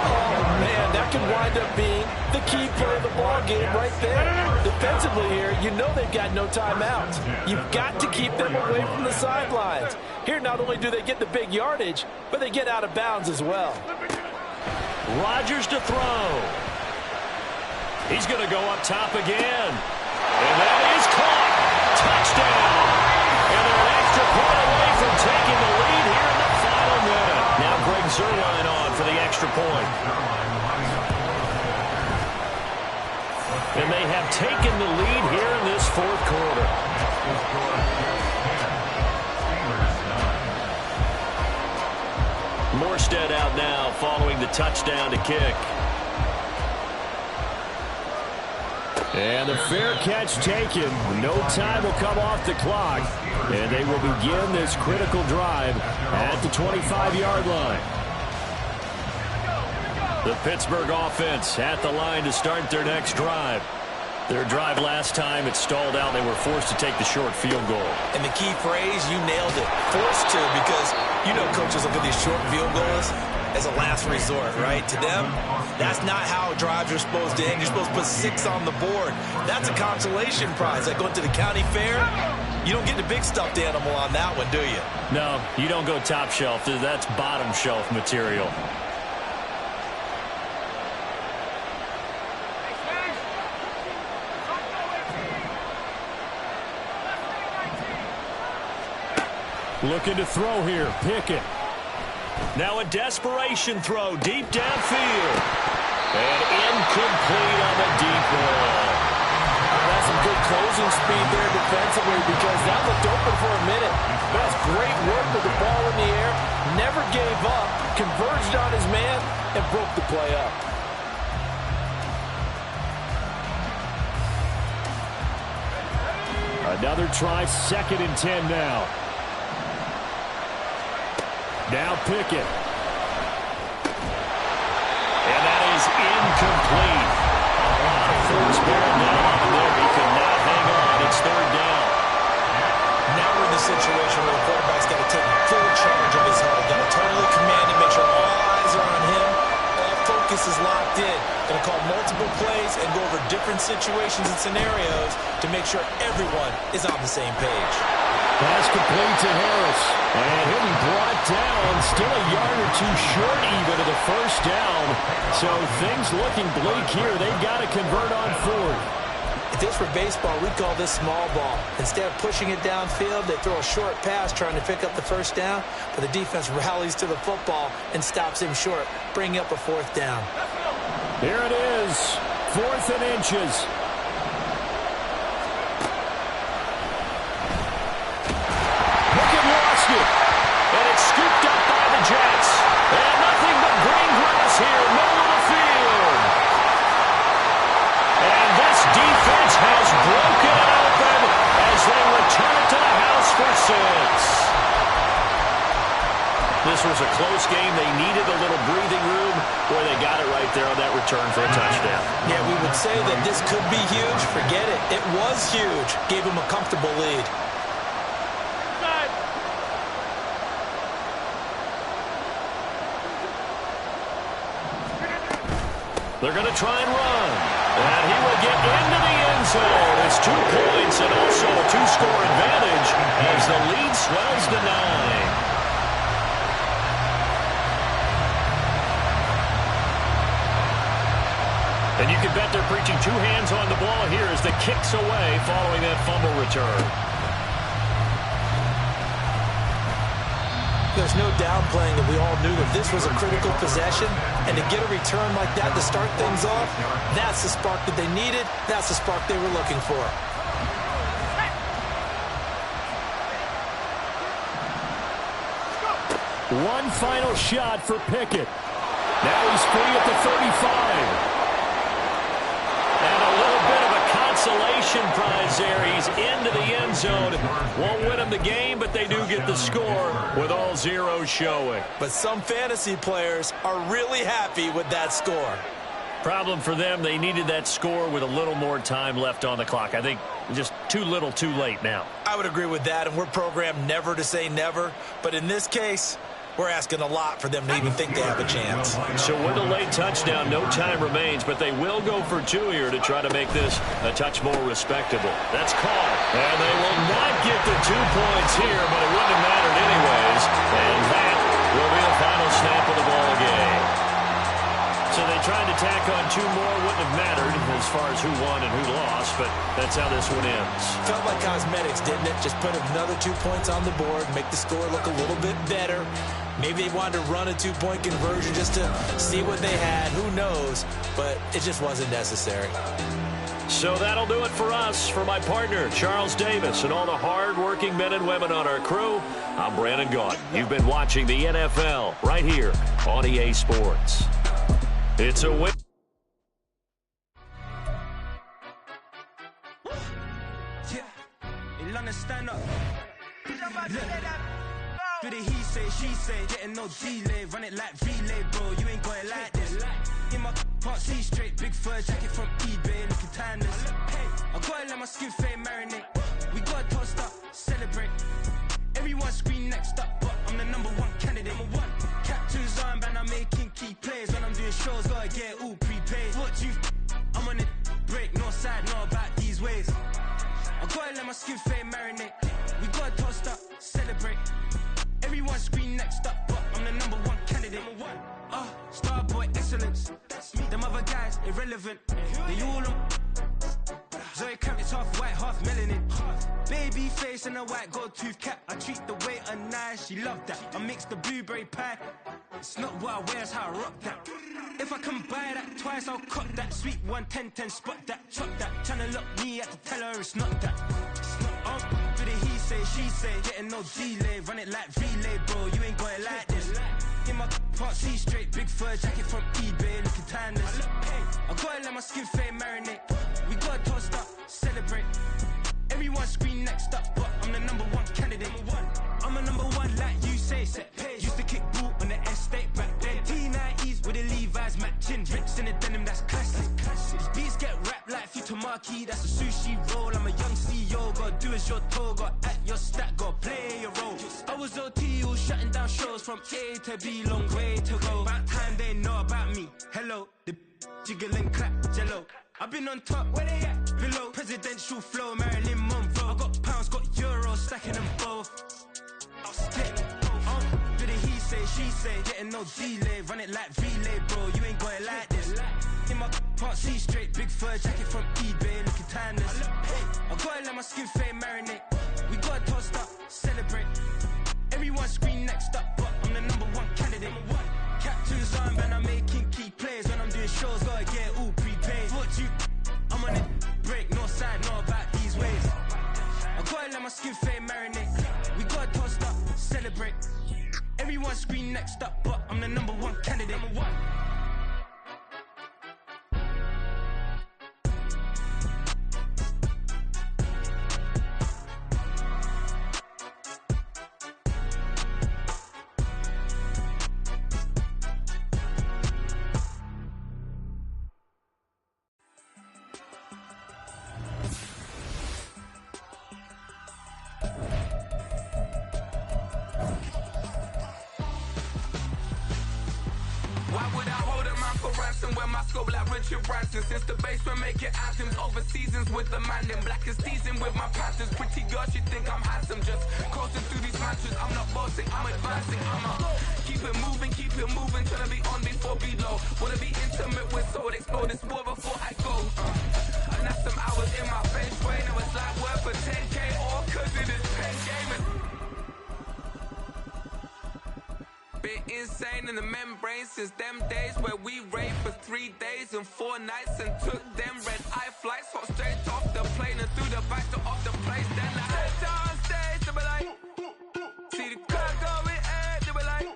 Oh, man, that could wind up being the key play of the ball game right there. Defensively here, you know they've got no timeouts. You've got to keep them away from the sidelines. Here, not only do they get the big yardage, but they get out of bounds as well. Rodgers to throw. He's going to go up top again. And that is caught. Touchdown. And they're an extra point away from taking the lead here in the final minute. Now Greg Zuerlein on for the extra point. And they have taken the lead here in this 4th quarter. Dorstead out now following the touchdown to kick. And the fair catch taken. No time will come off the clock. And they will begin this critical drive at the 25-yard line. The Pittsburgh offense at the line to start their next drive. Their drive last time, it stalled out. They were forced to take the short field goal. And the key phrase, you nailed it. Forced to, because you know coaches look at these short field goals as a last resort, right? To them, that's not how drives are supposed to end. You're supposed to put 6 on the board. That's a consolation prize. Like going to the county fair, you don't get the big stuffed animal on that one, do you? No, you don't go top shelf. That's bottom shelf material. Looking to throw here, Pickett. Now a desperation throw deep downfield. And incomplete on the deep ball. That's some good closing speed there defensively because that looked open for a minute. That's great work with the ball in the air. Never gave up, converged on his man, and broke the play up. Another try, 2nd and 10 now. Now Pickett. And that is incomplete. A lot of force bearing down on him there. He could not hang on. It's 3rd down. Now we're in the situation where the quarterback's got to take full charge of his huddle. Got to totally command it, make sure all eyes are on him. All focus is locked in. Going to call multiple plays and go over different situations and scenarios to make sure everyone is on the same page. Pass complete to Harris. And he'll be brought down. Still a yard or 2 short even of the 1st down. So things looking bleak here. They've got to convert on 4th. If this were baseball, we'd call this small ball. Instead of pushing it downfield, they throw a short pass trying to pick up the 1st down. But the defense rallies to the football and stops him short, bringing up a 4th down. Here it is. 4th and inches. And it's scooped up by the Jets. And nothing but green grass here, middle of the field. And this defense has broken it open as they return it to the house for 6. This was a close game. They needed a little breathing room where they got it right there on that return for a touchdown. Yeah, we would say that this could be huge. Forget it. It was huge. Gave them a comfortable lead. They're going to try and run. And he will get into the end zone. It's 2 points and also a 2-score advantage as the lead swells to 9. And you can bet they're preaching 2 hands on the ball here as the kick's away following that fumble return. There's no downplaying that we all knew that this was a critical possession, and to get a return like that to start things off, that's the spark that they needed, that's the spark they were looking for. One final shot for Pickett. Now he's free at the 35. And a little bit of a consolation prize there. He's into the end zone. Won't win them the game, but they do get the score with all zeros showing. But some fantasy players are really happy with that score. Problem for them, they needed that score with a little more time left on the clock. I think just too little, too late now. I would agree with that, and we're programmed never to say never. But in this case, we're asking a lot for them to even think they have a chance. So with a late touchdown, no time remains, but they will go for 2 here to try to make this a touch more respectable. That's caught. And they will not get the 2 points here, but it wouldn't have mattered anyways. And that will be the final snap of the ball game. So they tried to tack on 2 more, wouldn't have mattered as far as who won and who lost, but that's how this one ends. Felt like cosmetics, didn't it? Just put another 2 points on the board, make the score look a little bit better. Maybe they wanted to run a 2-point conversion just to see what they had. Who knows? But it just wasn't necessary. So that'll do it for us. For my partner, Charles Davis, and all the hard-working men and women on our crew, I'm Brandon Gaudin. You've been watching the NFL right here on EA Sports. It's a win. Stand up. Do the he say, she say, getting no delay, run it like relay, bro. You ain't going like this. In my can't see straight, big fur jacket from eBay, looking timeless. Hey, I gotta let my skin fade marinate. We gotta toast up, celebrate. Everyone scream next up, but I'm the #1 candidate. Captain's armband, I'm making key plays. When I'm doing shows, gotta get all prepaid. What you? I'm on it, break, no side, know about these ways. I gotta let my skin fade marinate. We gotta toast up, celebrate. Everyone scream next up, but I'm the #1 candidate. Starboy excellence. Them other guys irrelevant. They all on. Zoe Camp, it's half white, half melanin. Baby face and a white gold tooth cap. I treat the waiter nice, she loved that. I mix the blueberry pie. It's not what I wear, it's how I rock that. If I can buy that twice, I'll cut that. Sweet 110, spot that, chop that. Tryna lock me, I have to tell her it's not that. Do the he say, she say, getting no delay, run it like relay, bro. You ain't going like this. In my can't see straight, big fur jacket from eBay, looking timeless. I gotta let my skin fade marinate. We gotta toast up, celebrate. Everyone scream next up, but I'm the #1 candidate. I'm a #1 like you say, set pace. Used to kick boot on the estate back then. T90s with the Levi's matching. Rips in the denim, that's classic. These beats get wrapped like Futamaki, that's a sushi roll. I'm a young CEO, gotta do as you're told. Gotta act your stat, gotta play your role. I was OT, all shutting down shows from A to B, long way to go. About time they know about me. Hello, the jiggle and clap, jello. I've been on top, where they at? Below. Presidential flow, Marilyn Monroe. I got pounds, got euros, stacking them both. Do the he say, she say, getting no delay, run it like relay, bro. You ain't going like this. In my can't see straight, big fur jacket from eBay, looking timeless. I gotta let my skin fade marinate. We gotta toast up, celebrate. Everyone scream next up, but I'm the #1 candidate. Captain's armband, I'm making key plays. When I'm doing shows, gotta get all prepaid. What you? I'm on it, break, no side, know about these ways. I gotta let my skin fade marinate. We gotta toast up, celebrate. Everyone scream next up, but I'm the #1 candidate. Since the basement making anthems over seasons with the man in black is teasing with my Panthers. Pretty girl, she think I'm handsome. Just coasting through these matches. I'm not bossing, I'm advancing. I'ma keep it moving, trying to be on before below. Wanna be intimate with soul, explore this war before I go. And that's some hours in my bench way. Now it's like worth for 10K or cause it is pen gaming. Been insane in the membrane since them days where we raved for 3 days and 4 nights and took them red eye flights, hop straight off the plane and through the back door of the place. Then I head down stage, they be like, see the crowd going ahead, they be like,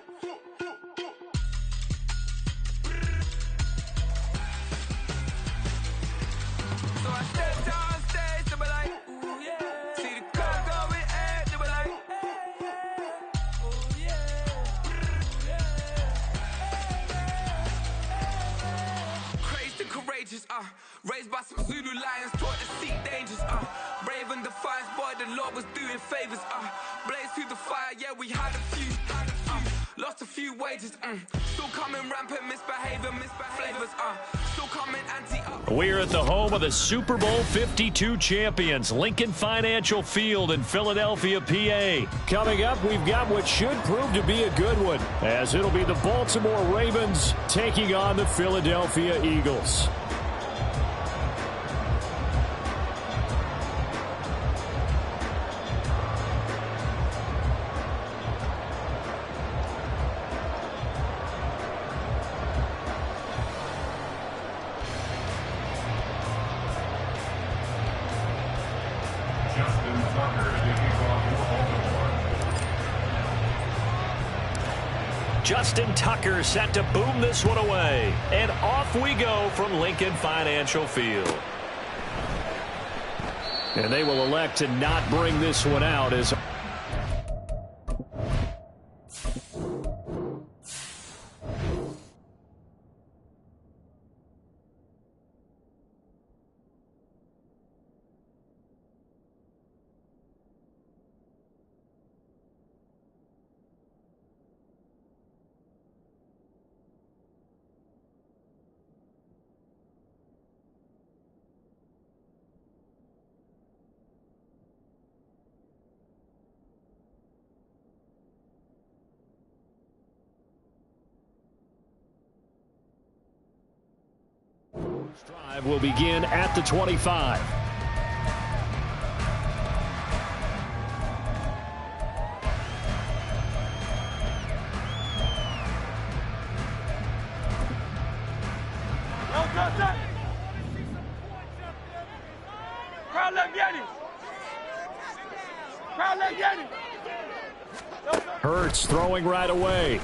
so I step down stage, they be like, ooh yeah, see the crowd going ahead, they be like, ooh yeah. Courageous, raised by some Zulu lions, taught to seek dangers, brave and defiant, boy, the Lord was doing favors, blaze through the fire, yeah, we had a few, lost a few wages, still coming rampant, misbehavior, flavors, still coming anti-up. We're at the home of the Super Bowl 52 champions, Lincoln Financial Field in Philadelphia, PA. Coming up, we've got what should prove to be a good one, as it'll be the Baltimore Ravens taking on the Philadelphia Eagles. Justin Tucker set to boom this one away. And off we go from Lincoln Financial Field. And they will elect to not bring this one out as drive will begin at the 25. Crowd, let get it. Crowd, let get it. Hurts throwing right away.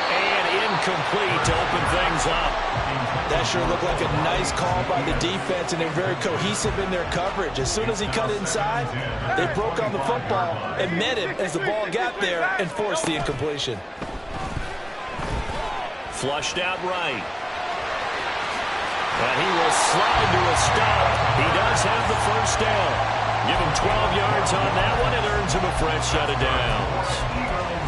And incomplete to open things up. That sure looked like a nice call by the defense, and they're very cohesive in their coverage. As soon as he cut inside, they broke on the football and met him as the ball got there and forced the incompletion. Flushed out right. And he will slide to a stop. He does have the first down. Give him 12 yards on that one. It earns him a fresh set of downs.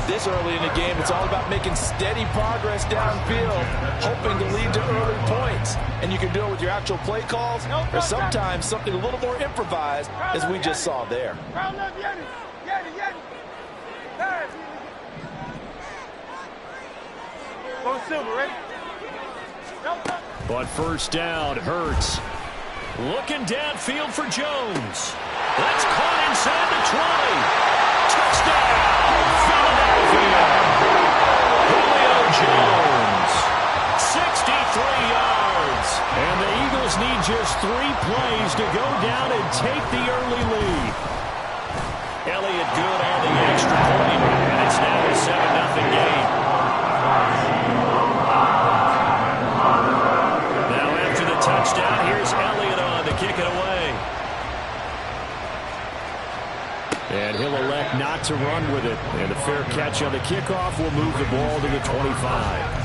This early in the game, it's all about making steady progress downfield, hoping to lead to early points. And you can do it with your actual play calls, or sometimes something a little more improvised, as we just saw there. But first down, Hurts. Looking downfield for Jones. That's caught inside the 20. Touchdown! Philadelphia. Julio Jones, 63 yards. And the Eagles need just 3 plays to go down and take the early lead. Elliott good on the extra point, and it's now a 7-0 game. Now after the touchdown, here's Elliott on to kick it away. And he'll elect not to run with it. And a fair catch on the kickoff will move the ball to the 25.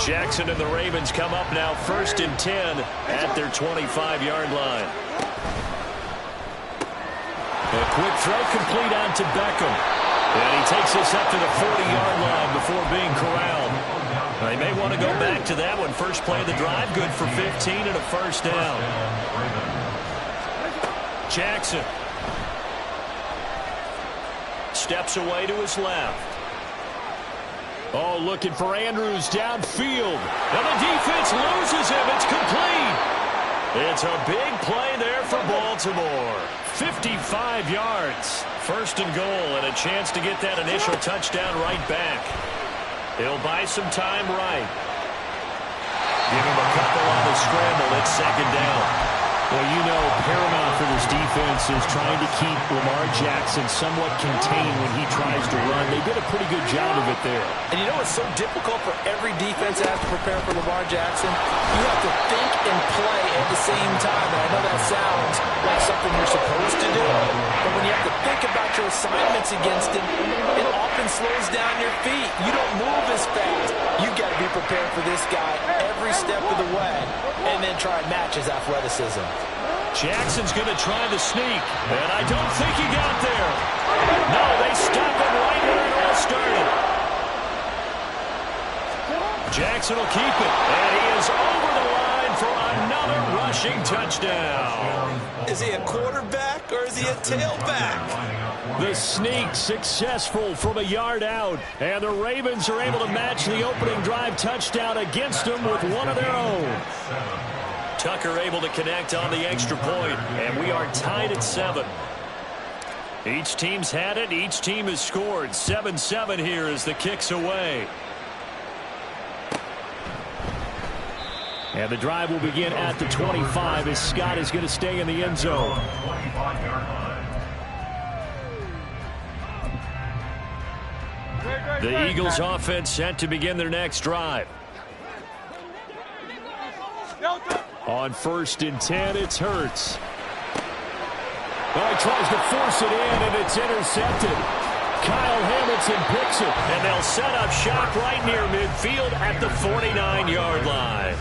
Jackson and the Ravens come up now 1st and 10 at their 25-yard line. A quick throw complete out to Beckham. And he takes this up to the 40-yard line before being corralled. They may want to go back to that one. First play of the drive, good for 15 and a first down. Jackson steps away to his left. Oh, looking for Andrews downfield. And the defense loses him. It's complete. It's a big play there for Baltimore. 55 yards. First and goal, and a chance to get that initial touchdown right back. He'll buy some time right. Give him a couple on the scramble. It's 2nd down. Well, you know, paramount for this defense is trying to keep Lamar Jackson somewhat contained when he tries to run. They did a pretty good job of it there. And you know it's so difficult for every defense that has to prepare for Lamar Jackson? You have to think and play at the same time. And I know that sounds like something you're supposed to do. But when you have to think about your assignments against him, it often slows down your feet. You don't move as fast. You've got to be prepared for this guy every step of the way and then try and match his athleticism. Jackson's going to try the sneak, and I don't think he got there. No, they stop him right where it all started. Jackson will keep it, and he is over the line for another rushing touchdown. Is he a quarterback or is he a tailback? The sneak successful from a yard out, and the Ravens are able to match the opening drive touchdown against them with one of their own. Tucker able to connect on the extra point, and we are tied at 7. Each team's had it. Each team has scored. 7-7 here as the kick's away. And the drive will begin at the 25 as Scott is going to stay in the end zone. The Eagles offense set to begin their next drive. On 1st and 10, it's Hurts. Oh, he tries to force it in, and it's intercepted. Kyle Hamilton picks it, and they'll set up shop right near midfield at the 49-yard line.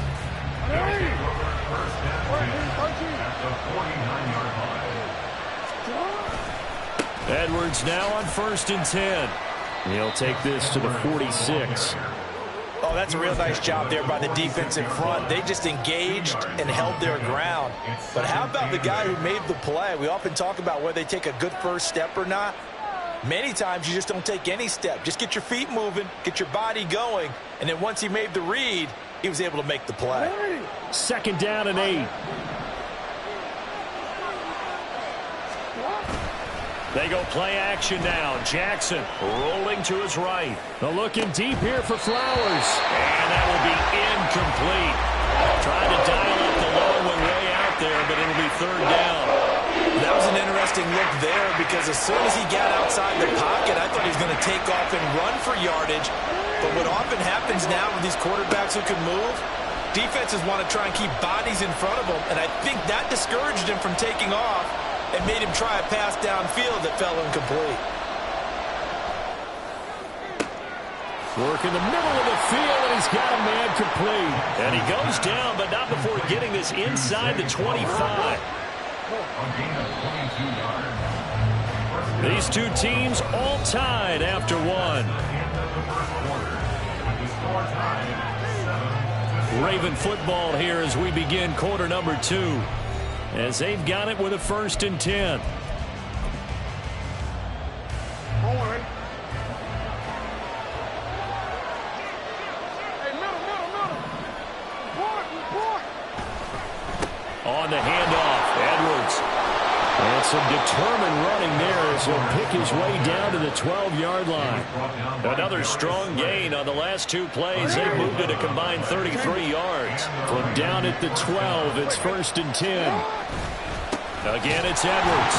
Edwards now on 1st and 10. He'll take this to the 46. Oh, that's a real nice job there by the defense in front. They just engaged and held their ground. But how about the guy who made the play? We often talk about whether they take a good first step or not. Many times you just don't take any step. Just get your feet moving, get your body going, and then once he made the read, he was able to make the play. 2nd down and 8. They go play action now. Jackson rolling to his right. They're looking deep here for Flowers. And that will be incomplete. Trying to dial up the long one way out there, but it'll be 3rd down. That was an interesting look there because as soon as he got outside the pocket, I thought he was going to take off and run for yardage. But what often happens now with these quarterbacks who can move, defenses want to try and keep bodies in front of them, and I think that discouraged him from taking off and made him try a pass downfield that fell incomplete. Work in the middle of the field, and he's got a man complete. And he goes down, but not before getting this inside the 25. These two teams all tied after 1. Raven football here as we begin quarter number 2. As they've got it with a 1st and 10. On the handoff, Edwards. And some determined running there as he'll pick his way down to the 12-yard line. Another strong gain on the last 2 plays. They moved it a combined 33 yards. From down at the 12, it's 1st and 10. Again, it's Edwards.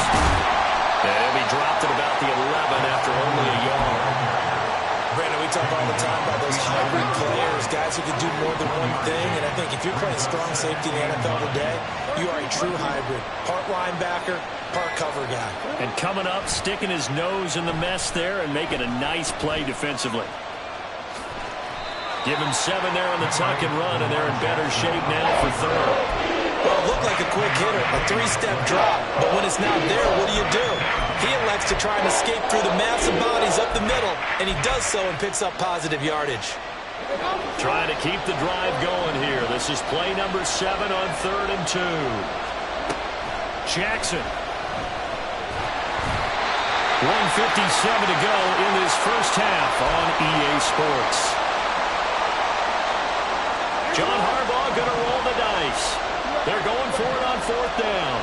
And he dropped at about the 11 after only a yard. Brandon, we talk all the time about those hybrid players, guys who can do more than one thing. And I think if you're playing strong safety in the NFL today, you are a true hybrid. Part linebacker, part cover guy. And coming up, sticking his nose in the mess there and making a nice play defensively. Give him 7 there on the tuck and run, and they're in better shape now for 3rd. Well, it looked like a quick hitter, a 3-step drop. But when it's not there, what do? He elects to try and escape through the massive bodies up the middle, and he does so and picks up positive yardage. Trying to keep the drive going here. This is play number 7 on 3rd and 2. Jackson. 1:57 to go in this first half on EA Sports. John Harbaugh going to roll the dice. They're going for it on 4th down.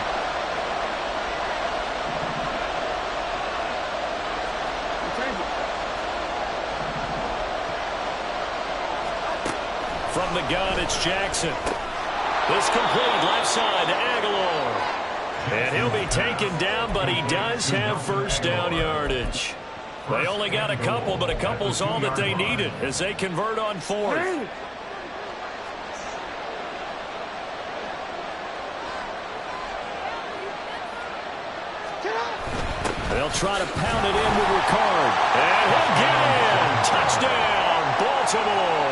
From the gun, it's Jackson. This complete left side to Aguilar. And he'll be taken down, but he does have 1st down yardage. They only got a couple, but a couple's all that they needed as they convert on 4th. They'll try to pound it in with Ricard. And he'll get in. Touchdown, Baltimore.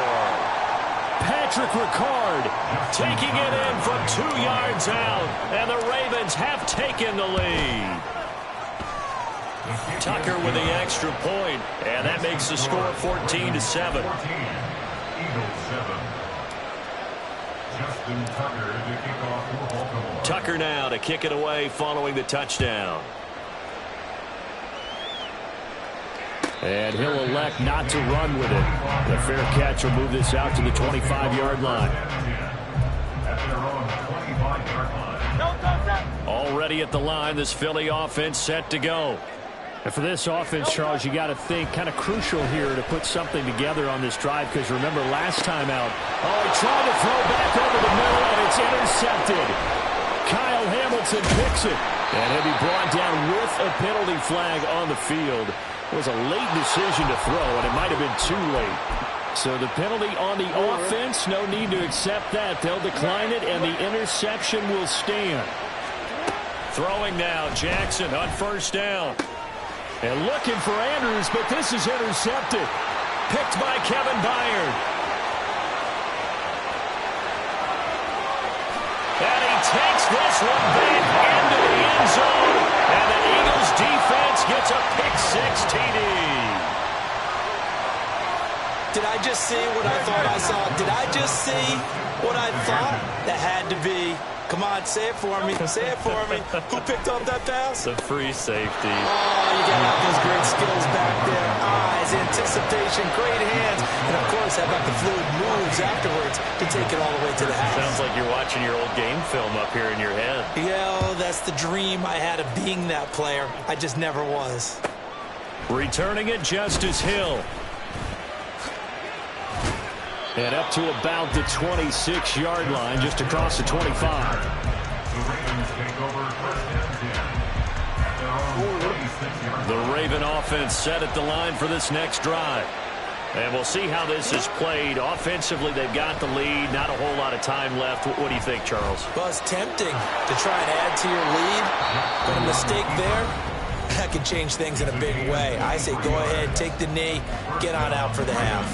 Patrick Ricard taking it in from 2 yards out. And the Ravens have taken the lead. Tucker with the extra point. And that makes the score 14-7. Tucker now to kick it away following the touchdown. And he'll elect not to run with it. The fair catch will move this out to the 25-yard line. Already at the line, this Philly offense set to go. And for this offense, Charles, you got to think kind of crucial here to put something together on this drive, because remember last time out, he tried to throw back over the middle, and it's intercepted. Kyle Hamilton picks it, and he'll be brought down with a penalty flag on the field. It was a late decision to throw, and it might have been too late. So the penalty on the offense, no need to accept that. They'll decline it, and the interception will stand. Throwing now, Jackson on first down. And looking for Andrews, but this is intercepted. Picked by Kevin Byard. And he takes this one back into the end zone. And the Eagles defense gets a pick-6 TD. Did I just see what I thought I saw? Did I just see what I thought? That had to be. Come on, say it for me. Say it for me. Who picked up that pass? The free safety. Oh, you got to have those great skills back there. Eyes, anticipation, great hands. And, of course, how about the fluid moves afterwards to take it all the way to the house? Sounds like you're watching your old game film up here in your head. Yeah, that's the dream I had of being that player. I just never was. Returning it, Justice Hill. And up to about the 26-yard line, just across the 25. The Raven offense set at the line for this next drive. And we'll see how this is played. Offensively, they've got the lead. Not a whole lot of time left. What do you think, Charles? Well, it's tempting to try and add to your lead, but a mistake there, that could change things in a big way. I say go ahead, take the knee, get on out for the half.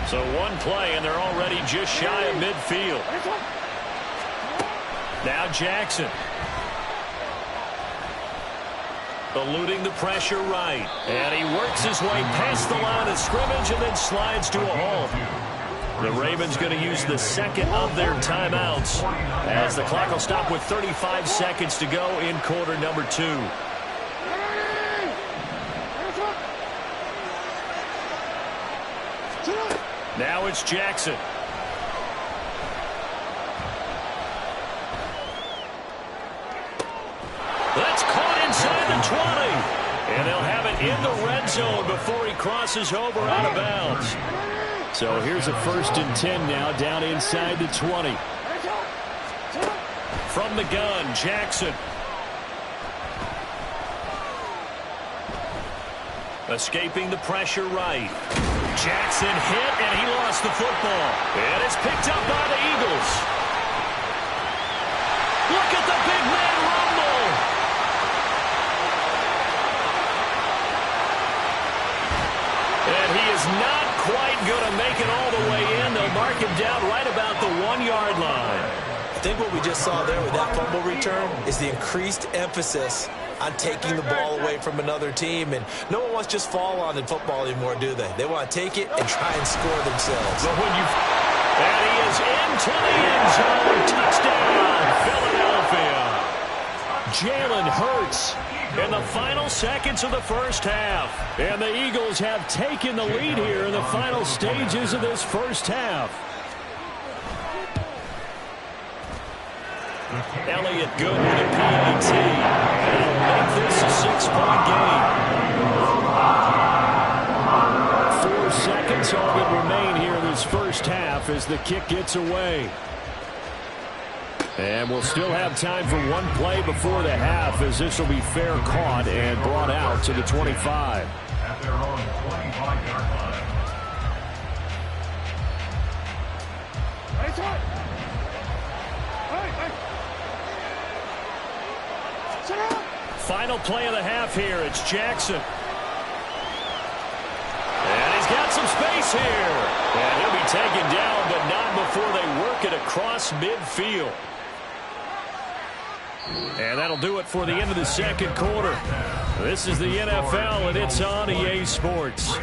So one play, and they're already just shy of midfield. Now Jackson. Eluding the pressure right. And he works his way past the line of scrimmage and then slides to a halt. The Ravens going to use the second of their timeouts as the clock will stop with 35 seconds to go in quarter number 2. Now it's Jackson. That's caught inside the 20. And they'll have it in the red zone before he crosses over out of bounds. So here's a 1st and 10 now, down inside the 20. From the gun, Jackson. Escaping the pressure right. Jackson hit, and he lost the football. And it's picked up by the Eagles. Look at the big man rumble. And he is not quite going to make it all the way in. They'll mark him down right about the 1-yard line. I think what we just saw there with that fumble return is the increased emphasis on taking the ball away from another team. And no one wants to just fall on in football anymore, do they? They want to take it and try and score themselves. But when you... And he is into the end zone. Touchdown, Philadelphia. Jalen Hurts in the final seconds of the first half. And the Eagles have taken the lead here in the final stages of this first half. Elliott good with a PAT. And it'll make this a 6-point game. 4 seconds all that remain here in this first half as the kick gets away. And we'll still have time for one play before the half, as this will be fair caught and brought out to the 25. At their own 25-yard line. Final play of the half here. It's Jackson. And he's got some space here. And he'll be taken down, but not before they work it across midfield. And that'll do it for the end of the second quarter. This is the NFL, and it's on EA Sports.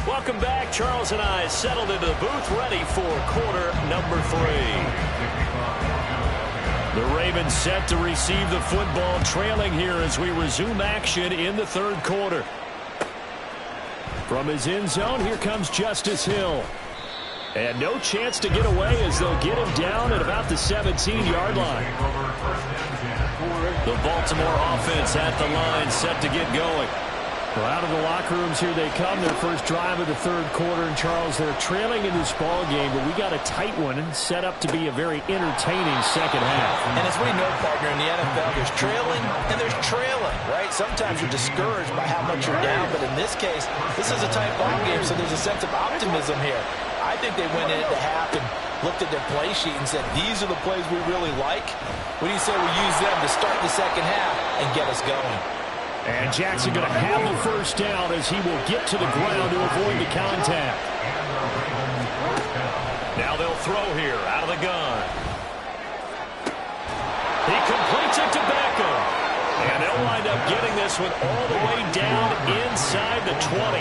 Welcome back. Charles and I settled into the booth, ready for quarter number 3. The Ravens set to receive the football, trailing here as we resume action in the third quarter. From his end zone, here comes Justice Hill. And no chance to get away as they'll get him down at about the 17-yard line. The Baltimore offense at the line, set to get going. Well, out of the locker rooms here they come, their first drive of the third quarter. And, Charles, they're trailing in this ball game, but we got a tight one set up to be a very entertaining second half. And as we know, partner, in the NFL, there's trailing and there's trailing, right? Sometimes you're discouraged by how much you're down, but in this case, this is a tight ball game, so there's a sense of optimism here. I think they went in at the half and looked at their play sheet and said, these are the plays we really like. What do you say we use them to start the second half and get us going? And Jackson going to have the first down as he will get to the ground to avoid the contact. Now they'll throw here out of the gun. He completes it to Beckham. And they'll wind up getting this one all the way down inside the 20.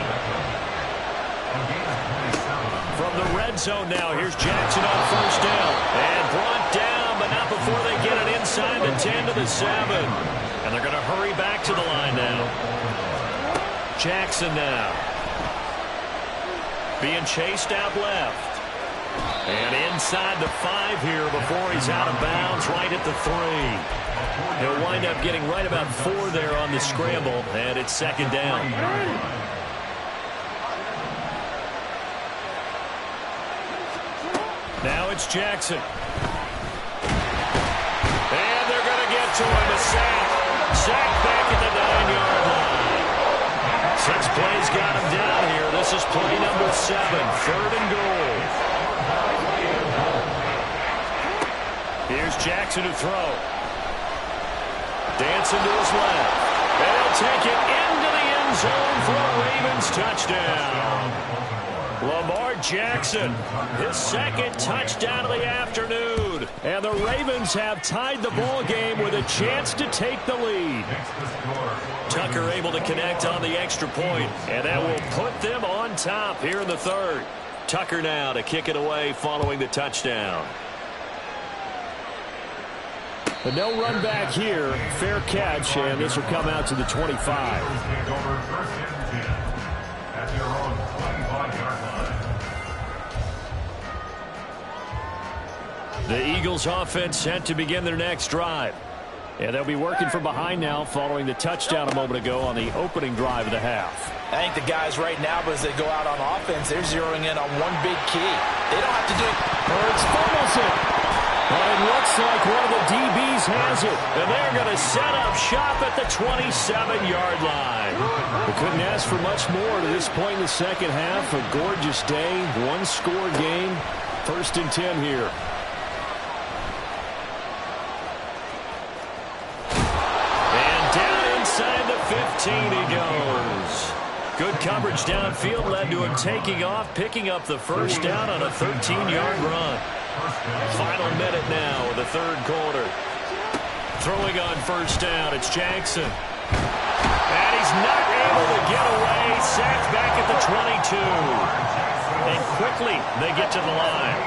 From the red zone now, here's Jackson on first down. And brought down, but not before they get it inside the 10 to the 7. And they're going to hurry back to the line now. Jackson now. Being chased out left. And inside the 5 here before he's out of bounds right at the 3. He'll wind up getting right about 4 there on the scramble, and it's second down. Now it's Jackson. And they're going to get to him, a sack. Sack back at the 9-yard line. 6 plays got him down here. This is play number 7, third and goal. Here's Jackson to throw. Dancing to his left. And he'll take it into the end zone for a Ravens touchdown. Lamar Jackson, his second touchdown of the afternoon. And the Ravens have tied the ball game with a chance to take the lead. Tucker able to connect on the extra point, and that will put them on top here in the third. Tucker now to kick it away following the touchdown. But no run back here. Fair catch, and this will come out to the 25. The Eagles offense set to begin their next drive. And they'll be working from behind now following the touchdown a moment ago on the opening drive of the half. I think the guys right now, but as they go out on offense, they're zeroing in on one big key. They don't have to do it. Hurts fumbles it. And it looks like one of the DBs has it. And they're going to set up shop at the 27-yard line. They couldn't ask for much more to this point in the second half. A gorgeous day, one-score game. First and 10 here. Inside the 15 he goes. Good coverage downfield led to him taking off, picking up the first down on a 13-yard run. Final minute now of the third quarter. Throwing on first down, it's Jackson. And he's not able to get away. Sacked back at the 22. And quickly they get to the line.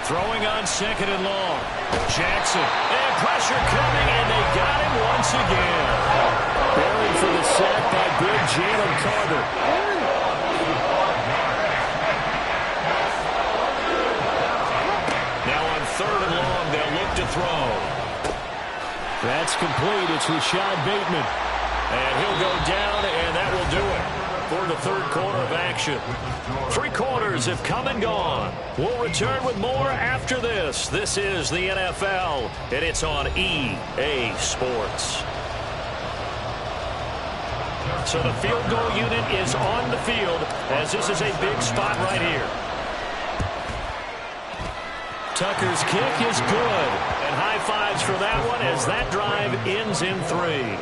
Throwing on second and long. Jackson. And pressure coming, and they got him once again. Buried for the sack by good Jalen Carter. Now on third and long, they'll look to throw. That's complete. It's Rashad Bateman. And he'll go down, and that will do it for the third quarter of action. 3 quarters have come and gone. We'll return with more after this. This is the NFL, and it's on EA Sports. So the field goal unit is on the field, as this is a big spot right here. Tucker's kick is good, and high fives for that one as that drive ends in 3.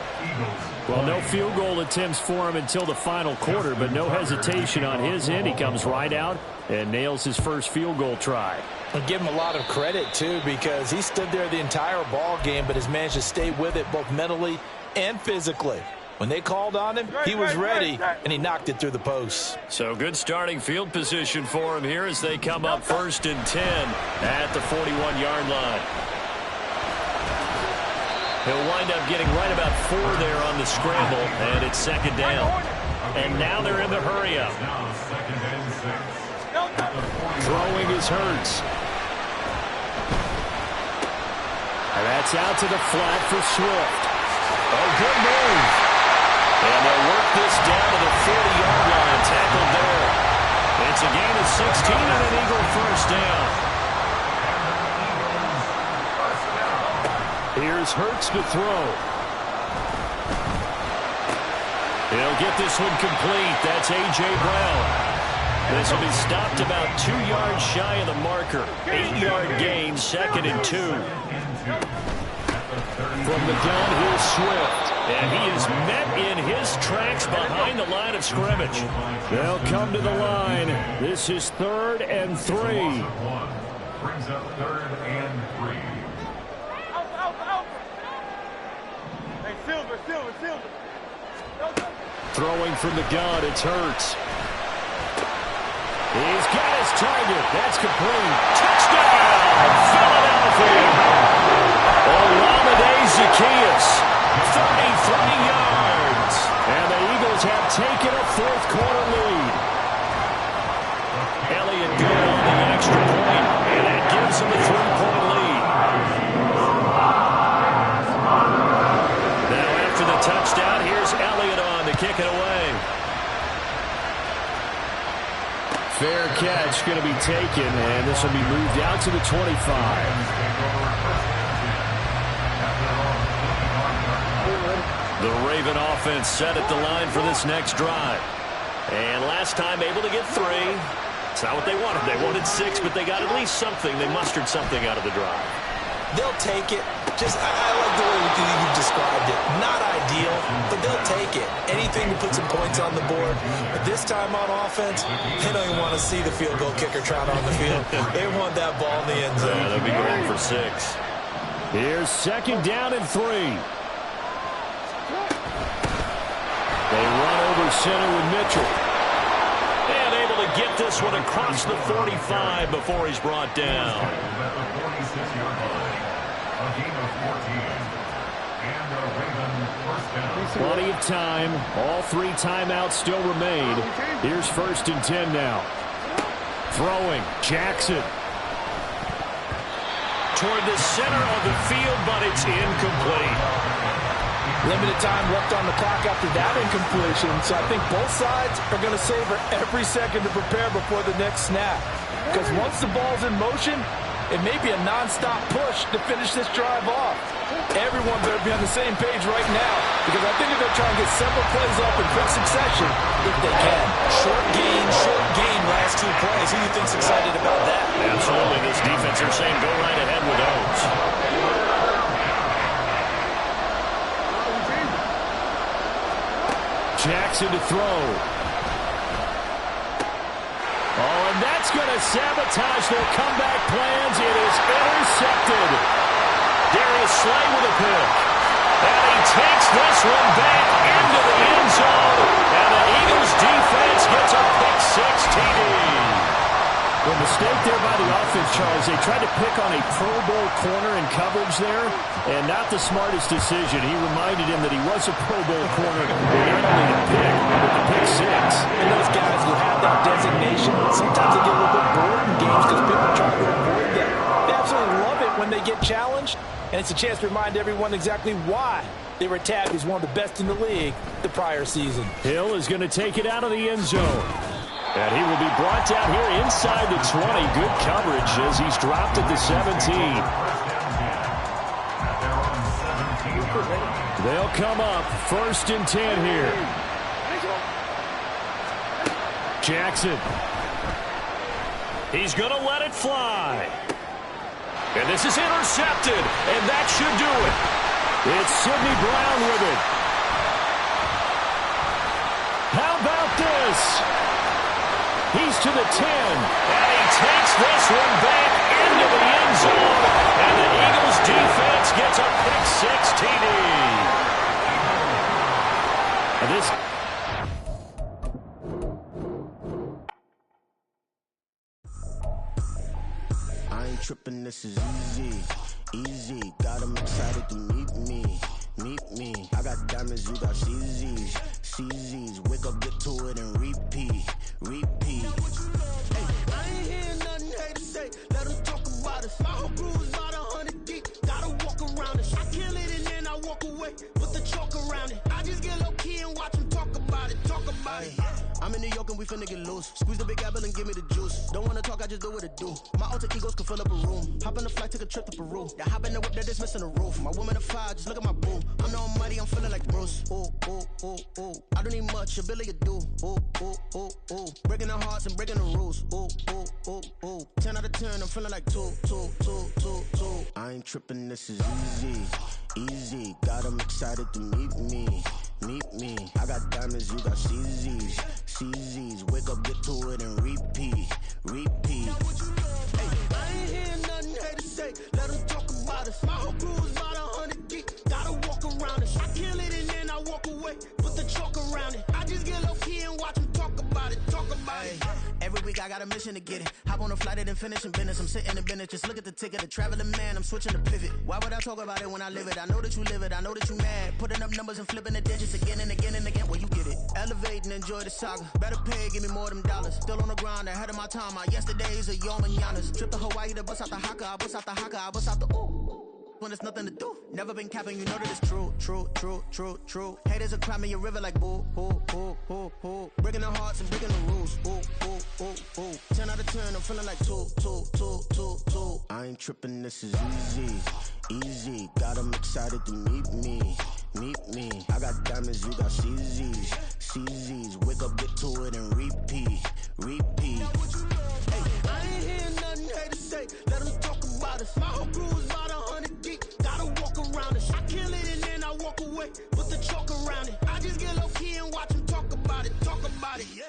Well, no field goal attempts for him until the final quarter, but no hesitation on his end. He comes right out and nails his first field goal try. And give him a lot of credit, too, because he stood there the entire ball game, but has managed to stay with it both mentally and physically. When they called on him, he was ready, and he knocked it through the posts. So good starting field position for him here as they come up 1st and 10 at the 41-yard line. He'll wind up getting right about 4 there on the scramble, and it's 2nd down. And now they're in the hurry-up. Throwing is Hurts. And that's out to the flat for Swift. Oh, good move. And they'll work this down to the 40-yard line, tackled there. It's a gain of 16 and an Eagle first down. Here's Hurts to throw. He'll get this one complete. That's A.J. Brown. This will be stopped about 2 yards shy of the marker. 8-yard gain, 2nd and 2. From the gun, here's Swift. And he is met in his tracks behind the line of scrimmage. They'll come to the line. This is 3rd and 3. Brings up 3rd and 3. Hey, Silver. Throwing from the gun, it's Hurts. He's got his target. That's complete. Touchdown, Philadelphia. Olamide Zaccheaus, 33 yards. And the Eagles have taken a 4th quarter lead. Elliott good on the extra point, and that gives him a 3-point lead. Now after the touchdown, here's Elliott on to kick it away. Fair catch going to be taken, and this will be moved out to the 25. The Raven offense set at the line for this next drive. And last time able to get 3. It's not what they wanted. They wanted 6, but they got at least something. They mustered something out of the drive. They'll take it. Just, I like the way you described it. Not ideal, but they'll take it. Anything to put some points on the board. But this time on offense, they don't even want to see the field goal kicker trot on the field. They want that ball in the end zone. Yeah, they'll be going for 6. Here's 2nd down and 3. They run over center with Mitchell. And able to get this one across the 45 before he's brought down. Plenty of time. All 3 timeouts still remain. Here's 1st and 10 now. Throwing. Jackson. Toward the center of the field, but it's incomplete. Limited time left on the clock after that incompletion, so I think both sides are going to savor every second to prepare before the next snap. Because once the ball's in motion, it may be a non-stop push to finish this drive off. Everyone better be on the same page right now, because I think they're going to try and get several plays up in quick succession if they can. Short gain, last 2 plays. Who do you think's excited about that? Absolutely. This defense are saying go right ahead with those. Jackson to throw. Oh, and that's going to sabotage their comeback plans. It is intercepted. Darius Slay with a pick. And he takes this one back into the end zone. And the Eagles defense gets a pick-6 TD. The mistake there by the offense, Charles, they tried to pick on a Pro Bowl corner in coverage there, and not the smartest decision. He reminded him that he was a Pro Bowl corner, and not only the pick, but the pick-6. And those guys who have that designation, sometimes they get a little bit bored in games because people try to avoid them. They absolutely love it when they get challenged, and it's a chance to remind everyone exactly why they were tagged as one of the best in the league the prior season. Hill is going to take it out of the end zone. And he will be brought down here inside the 20. Good coverage as he's dropped at the 17. They'll come up 1st and 10 here. Jackson. He's going to let it fly. And this is intercepted. And that should do it. It's Sidney Brown with it. How about this? He's to the 10, and he takes this one back into the end zone, and the Eagles defense gets a pick-6 TD. ain't tripping, this is easy, easy. Got them excited to meet me, meet me. I got diamonds, you got CZs, CZs. Wake up, get to it, and repeat, repeat. Hey, I ain't hearing nothing haters say. Let them talk about us. My whole crew is about 100 deep. Gotta walk around it. I kill it and then I walk away. Put the chalk around it. I just get low key and watch them talk about it. Talk about it. I'm in New York and we finna get loose. Squeeze the big apple and give me the juice. Don't wanna talk, I just do what it do. My alter egos can fill up a room. Hop on the flight, take a trip to Peru. Yeah, hop in the whip that is missing the roof. My woman a fire, just look at my boo. I'm the almighty, I'm feeling like Bruce. Ooh, ooh, ooh, ooh. I don't need much, ability to do. Ooh, ooh, ooh, ooh. Breaking the hearts and breaking the rules. Ooh, ooh, ooh, ooh. 10 out of 10, I'm feeling like 2, 2, 2, 2, 2. I ain't tripping, this is easy, easy. Got them excited to meet me, meet me. I got diamonds, you got CZs, CZs. Wake up, get to it, and repeat, repeat. Hey, I ain't hearing nothing haters say. Let them talk about us. My whole crew is about 100 deep. Gotta walk around it. I kill it and then I walk away. Put the chalk around it. I just get low key and watch them talk about it. Talk about it. Every week I got a mission to get it. Hop on a flight and finish in business. I'm sitting in business. Just look at the ticket. A traveling man. I'm switching the pivot. Why would I talk about it when I live it? I know that you live it. I know that you mad. Putting up numbers and flipping the digits again and again and again. Well, you get it. Elevate and enjoy the saga. Better pay, give me more them dollars. Still on the grind, ahead of my time. My yesterdays are yo mananas. Trip to Hawaii to bust out the haka. I bust out the haka. I bust out the ooh. When there's nothing to do. Never been capping, you know that it's true, true, true, true, true. Haters are climbing your river like boo, boo, boo, boo, boo. Breaking the hearts and breaking the rules. Ooh, ooh, ooh, ooh. 10 out of 10, I'm feeling like 2, 2, 2, 2, 2. I ain't tripping, this is easy, easy. Got them excited to meet me, meet me. I got diamonds, you got CZs, CZs. Wake up, get to it, and repeat, repeat. Hey, I ain't hearing nothing haters say. Let them talk about us. My whole crew is about 100 deep. Gotta walk around it. I kill it and then I walk away. Put the chalk around it. I just get low key and watch them talk about it. Talk about it, yeah.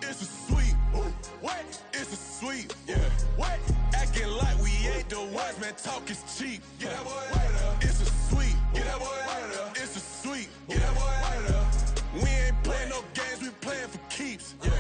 It's a sweet, what? It's a sweet, yeah. What? Acting like we ain't the ones, man. Talk is cheap. Get that boy right up. It's a sweet, get that boy right up. It's a sweet, get that boy right up. We ain't playing no games, we playing for keeps. Yeah.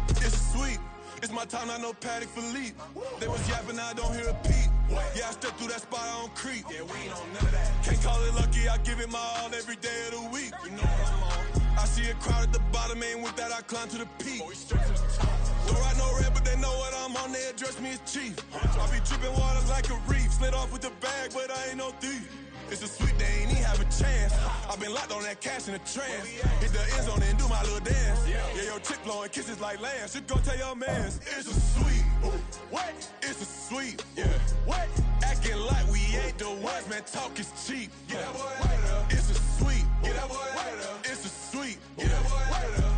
It's a sweet. It's my time, I know Patek Philippe. They was yapping, I don't hear a peep. Yeah, I step through that spot, I don't creep. Yeah, we ain't on none of that. Can't call it lucky, I give it my all every day of the week. You know what I'm on. I see a crowd at the bottom, ain't with that, I climb to the peak. Don't write no red, but they know what I'm on, they address me as chief. I be dripping water like a reef, slid off with the bag, but I ain't no thief. It's a sweet, they ain't even have a chance. I been locked on that cash in a trance. Hit the end zone and do my little dance. Yeah, your chick blowing kisses like lambs. You go tell your mans. It's a sweet, what? It's a sweet, yeah. What? Acting like we ain't the ones, man. Talk is cheap. Get that boy right up. It's a sweet, get that boy right up. It's a sweet, get that boy right up.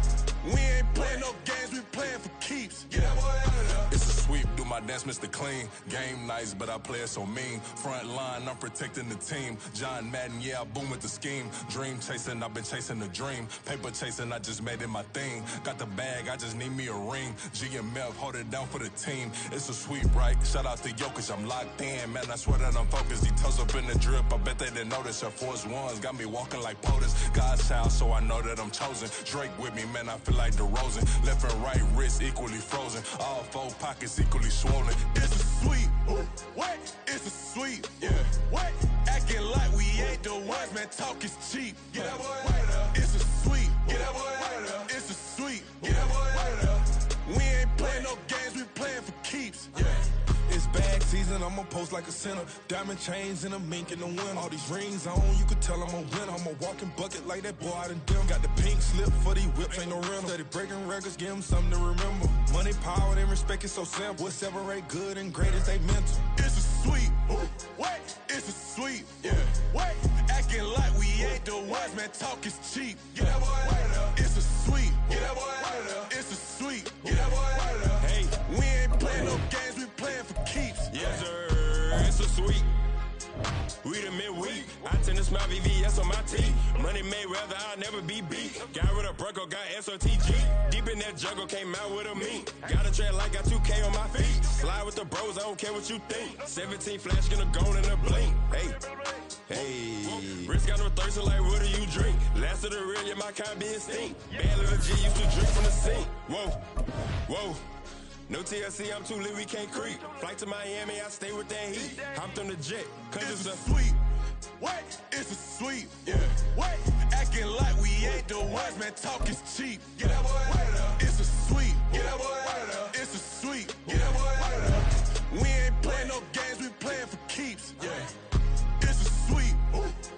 We ain't playing no games, we playing for keeps. Get that boy right up. It's a sweep, do my dance, Mr. Clean. Game nice, but I play it so mean. Front line, I'm protecting the team. John Madden, yeah, I boom with the scheme. Dream chasing, I've been chasing the dream. Paper chasing, I just made it my thing. Got the bag, I just need me a ring. G and Mel, hold it down for the team. It's a sweep, right? Shout out to Jokic, I'm locked in. Man, I swear that I'm focused. He toes up in the drip, I bet they didn't notice. Air Force Ones got me walking like POTUS. God's child, so I know that I'm chosen. Drake with me, man, I feel like DeRozan. Left and right wrist equally frozen. All four pockets equally swollen. It's a sweet, what? It's a sweet, yeah. What? Acting like we ain't the ones, man. Talk is cheap. Get that boy right up. It's a sweet, get that boy right up. It's a sweet, get that boy right up. We ain't playing no games, we playing for keeps. Yeah. It's bag season, I'ma post like a sinner. Diamond chains and a mink in the wind. All these rings on, you could tell I'm a winner. I'm a walking bucket like that boy out in dim. Got the pink slip for these whips, ain't no rental. Steady breaking records, give them something to remember. Money, power, and respect is so simple. What separate good and great is they mental. It's a sweet, what? It's a sweet, yeah. What? Acting like we ain't the ones, man. Talk is cheap. Get that boy right up. It's a sweet, get that boy right up. It's a sweet, get that boy right up. Hey, we ain't playing no games, we playing for keeps. Yes, sir. It's a sweet. We the midweek. I tend to smile VVS on my teeth. Money made rather I'll never be beat. Got rid of Bronco, got SOTG. Deep in that jungle, came out with a meat. Got a track like got 2K on my feet. Fly with the bros, I don't care what you think. 17 flash gonna go in a blink. Hey, hey. Wrist got no thirst, like what do you drink? Last of the real, yeah, my kind be instinct. Bad little G used to drink from the sink. Whoa, whoa. No TLC, I'm too lit, we can't creep. Flight to Miami, I stay with that heat. Hopped on the jet, cause it's a sweet. What? It's a sweep. Yeah. What? Acting like we ain't the ones, man. Talk is cheap. Get that boy out of there. It's a sweep. Get that boy out of there. It's a sweep. Get that boy out of there. We ain't playing no games, we playing for keeps. Yeah. It's a sweep.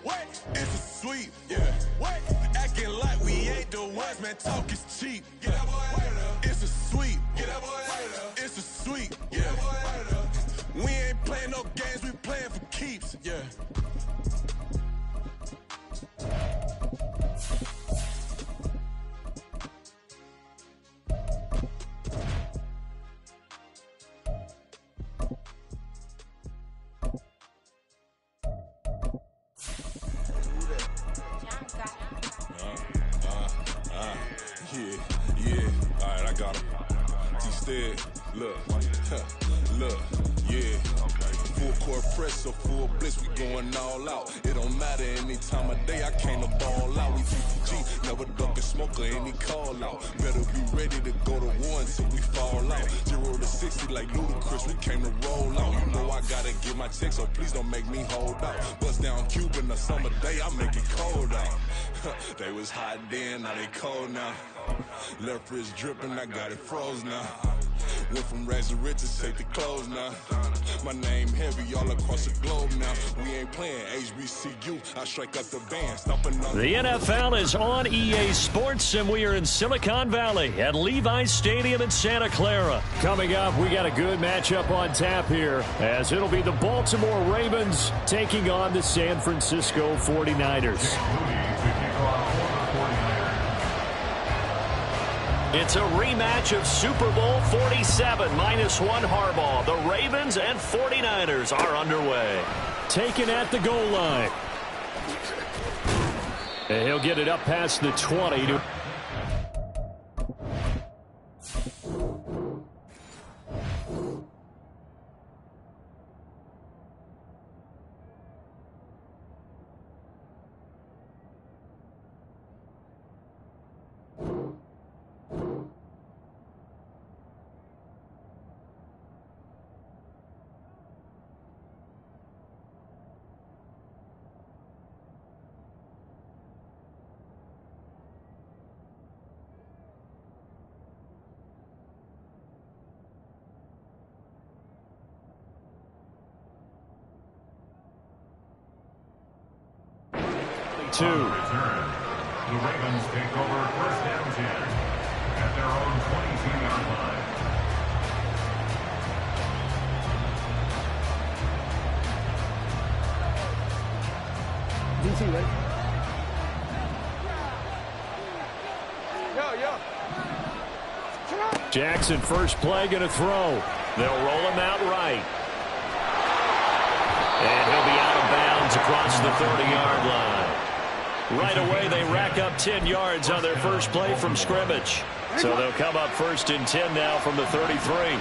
What? It's a sweep. Yeah. What? Acting like we ain't the ones, man. Talk is cheap. Get that boy out of there. It's a sweep. Get that boy out of there. It's a sweep. Get that boy out of there. We ain't playing no games, we playing for keeps. Yeah. Yeah, alright, I got him. T-Stead, look, look, yeah. Full court press or full blitz, we going all out. It don't matter any time of day, I came to ball out. We TPG, never duck a smoker, any call out. Better be ready to go to war until we fall out. 0 to 60 like Ludacris, we came to roll out. You know I gotta get my check, so please don't make me hold out. Bust down Cuban a summer day, I make it cold out. They was hot then, now they cold now. Left wrist dripping, I got it froze now. Went from rags to riches, take the clothes now. My name heavy all across the globe now. We ain't playing HBCU, I strike up the band, stomping on the NFL is on EA Sports, and we are in Silicon Valley at Levi's Stadium in Santa Clara. Coming up, we got a good matchup on tap here, as it'll be the Baltimore Ravens taking on the San Francisco 49ers. It's a rematch of Super Bowl 47, -1 Harbaugh. The Ravens and 49ers are underway. Taken at the goal line. And he'll get it up past the 20 to... The Ravens take over first down 10 at their own 22-yard line. DC, right? Yo. Jackson, first play, going to throw. They'll roll him out right. And he'll be out of bounds across the 30-yard line. Right away, they rack up 10 yards on their first play from scrimmage. So they'll come up first and 10 now from the 33.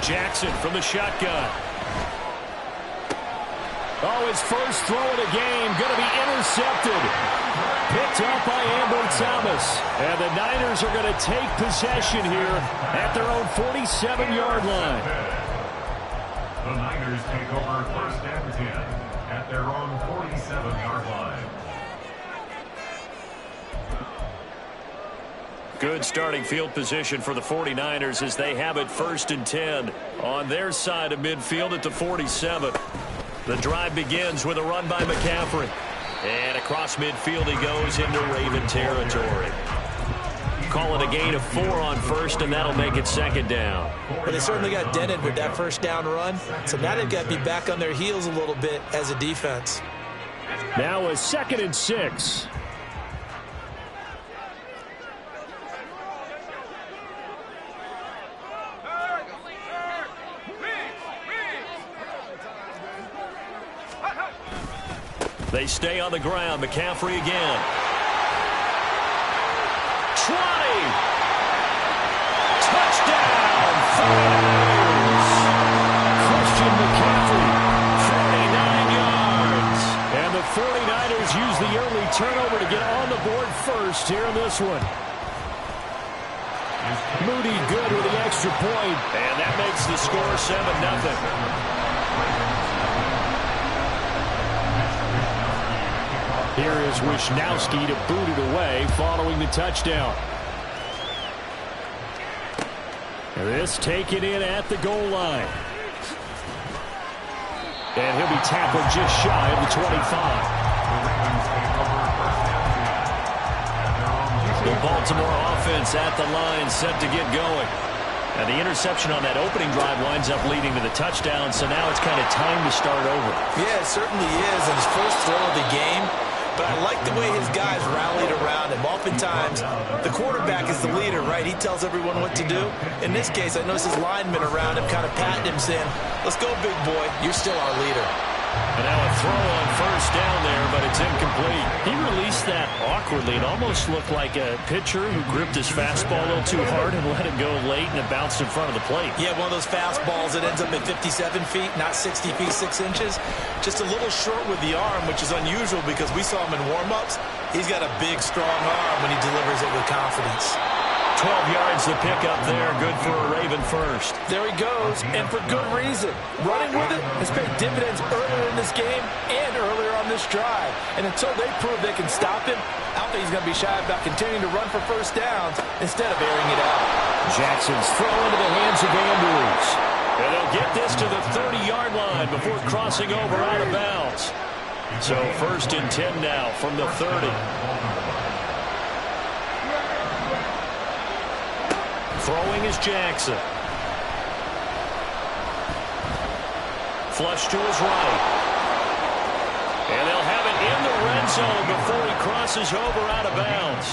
Jackson from the shotgun. Oh, his first throw of the game going to be intercepted. Picked up by Amber Thomas. And the Niners are going to take possession here at their own 47-yard line. The Niners take over first down 10 at their own 47-yard line. Good starting field position for the 49ers as they have it first and 10 on their side of midfield at the 47. The drive begins with a run by McCaffrey. And across midfield he goes into Raven territory. Call it a gain of 4 on first, and that'll make it second down. Well, they certainly got dented with that first down run, so now they've got to be back on their heels a little bit as a defense. Now a 2nd and 6. They stay on the ground. McCaffrey again. 20. Christian McCaffrey, 49 yards. And the 49ers use the early turnover to get on the board first here in this one. Moody good with the extra point, and that makes the score 7-0. Here is Wisnowski to boot it away following the touchdown. This taken in at the goal line. And he'll be tackled just shy of the 25. The Baltimore offense at the line set to get going. And the interception on that opening drive winds up leading to the touchdown, so now it's kind of time to start over. Yeah, it certainly is, and his first throw of the game. But I like the way his guys rallied around him. Oftentimes, the quarterback is the leader, right? He tells everyone what to do. In this case, I noticed his linemen around him kind of patting him, saying, let's go, big boy. You're still our leader. And now a throw on first down there, but it's incomplete. He released that awkwardly. It almost looked like a pitcher who gripped his fastball a little too hard and let it go late, and it bounced in front of the plate. Yeah, one of those fastballs that ends up at 57 feet, not 60 feet, 6 inches. Just a little short with the arm, which is unusual because we saw him in warm-ups. He's got a big, strong arm when he delivers it with confidence. 12 yards to pick up there. Good for a Raven first. There he goes, and for good reason. Running with it has paid dividends earlier in this game and earlier on this drive. And until they prove they can stop him, I don't think he's going to be shy about continuing to run for first downs instead of airing it out. Jackson's throw into the hands of Andrews. And they'll get this to the 30-yard line before crossing over out of bounds. So 1st and 10 now from the 30. Throwing is Jackson. Flush to his right. And they'll have it in the red zone before he crosses over out of bounds.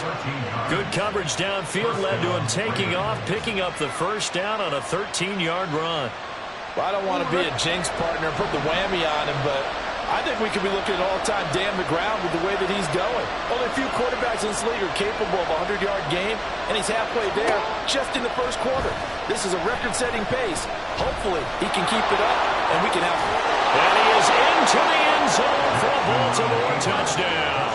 Good coverage downfield led to him taking off, picking up the first down on a 13-yard run. Well, I don't want to be a jinx partner, put the whammy on him, but I think we could be looking at all-time damn the ground with the way that he's going. Only a few quarterbacks in this league are capable of a 100-yard game, and he's halfway there just in the first quarter. This is a record-setting pace. Hopefully, he can keep it up, and we can have it. And he is into the end zone for a Baltimore touchdown.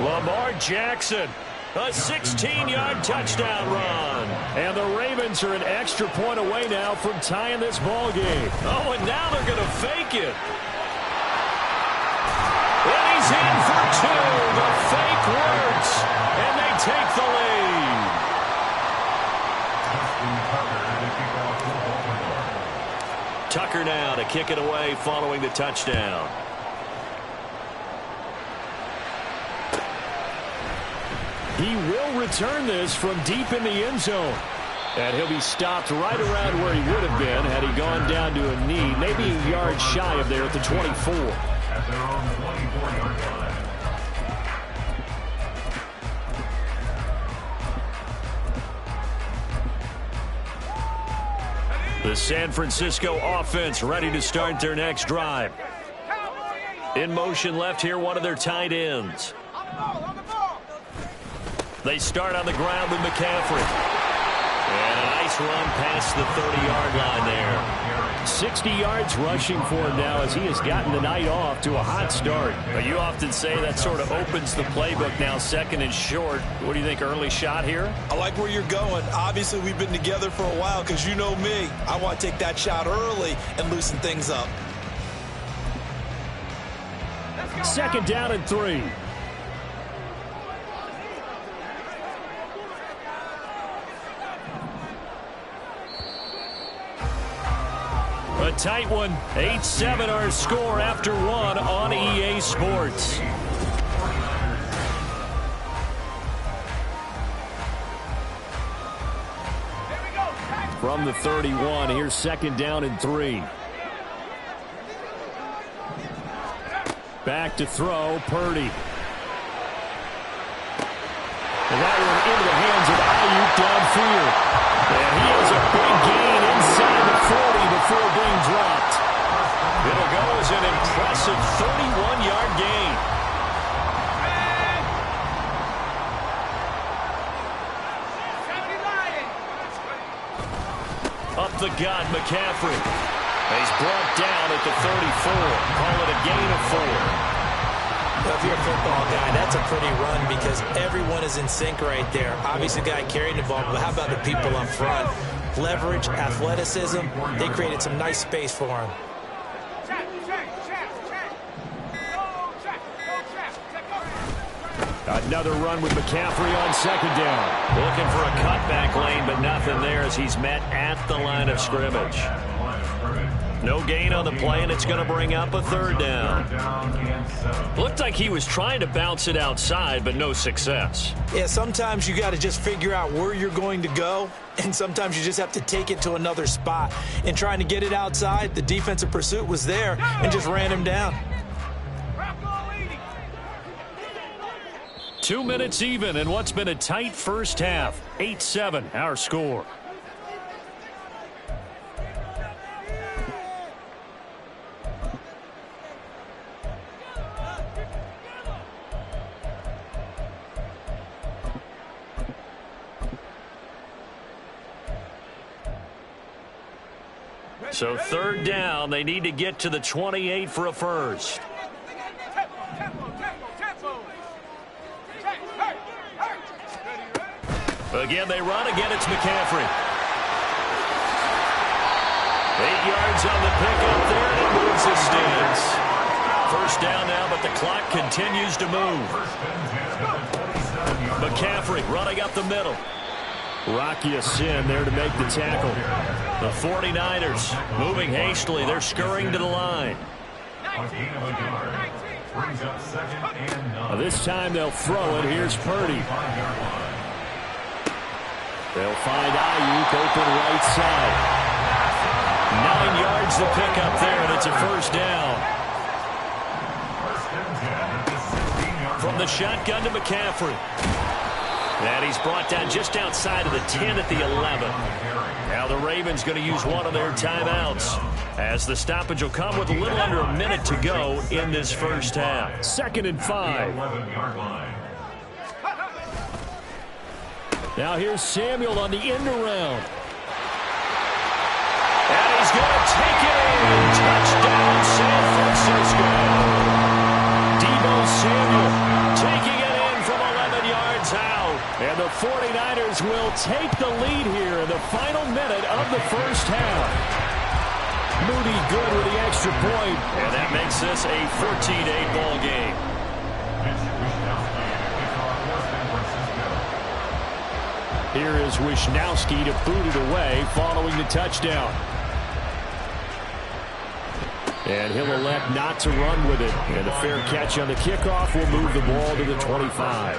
Lamar Jackson, a 16-yard touchdown run. And the Ravens are an extra point away now from tying this ball game. Oh, and now they're going to fake it. And he's in for two. The fake works, and they take the lead. Tucker now to kick it away following the touchdown. He will return this from deep in the end zone. And he'll be stopped right around where he would have been had he gone down to a knee, maybe a yard shy of there at the 24. At their own 24-yard line. The San Francisco offense ready to start their next drive. In motion left here, one of their tight ends. They start on the ground with McCaffrey. And a nice run past the 30-yard line there. 60 yards rushing for him now as he has gotten the night off to a hot start. But you often say that sort of opens the playbook now, 2nd and short. What do you think, early shot here? I like where you're going. Obviously, we've been together for a while because you know me. I want to take that shot early and loosen things up. 2nd down and 3. A tight one. 8-7 our score after one on EA Sports. From the 31, here's 2nd down and 3. Back to throw, Purdy. And that one into the hands of Ayuk downfield. And he has a big gain inside the 40 before being dropped. It'll go as an impressive 31-yard gain. the gut, McCaffrey. He's brought down at the 34. Call it a gain of 4. Well, if you're a football guy, that's a pretty run because everyone is in sync right there. Obviously, the guy carrying the ball, but how about the people up front? Leverage, athleticism, they created some nice space for him. Another run with McCaffrey on second down. Looking for a cutback lane, but nothing there as he's met at the line of scrimmage. No gain on the play, and it's going to bring up a third down. Looked like he was trying to bounce it outside, but no success. Yeah, sometimes you got to just figure out where you're going to go, and sometimes you just have to take it to another spot. And trying to get it outside, the defensive pursuit was there and just ran him down. 2 minutes even in what's been a tight first half. 8-7, our score. So third down, they need to get to the 28 for a first. Again, they run. Again, it's McCaffrey. 8 yards on the pickup there, and it moves the sticks. First down now, but the clock continues to move. McCaffrey running up the middle. Rocky Sin there to make the tackle. The 49ers moving hastily. They're scurrying to the line. This time they'll throw it. Here's Purdy. They'll find Ayuk open right side. 9 yards to pick up there, and it's a first down. From the shotgun to McCaffrey. And he's brought down just outside of the 10 at the 11. Now the Ravens going to use one of their timeouts as the stoppage will come with a little under a minute to go in this first half. 2nd and 5. Now here's Samuel on the end around. And he's going to take it in. Touchdown, San Francisco. Deebo Samuel taking it in from 11 yards out. And the 49ers will take the lead here in the final minute of the first half. Moody good with the extra point. And that makes this a 14-8 ball game. Here is Wishnowski to boot it away following the touchdown. And he'll elect not to run with it. And a fair catch on the kickoff will move the ball to the 25.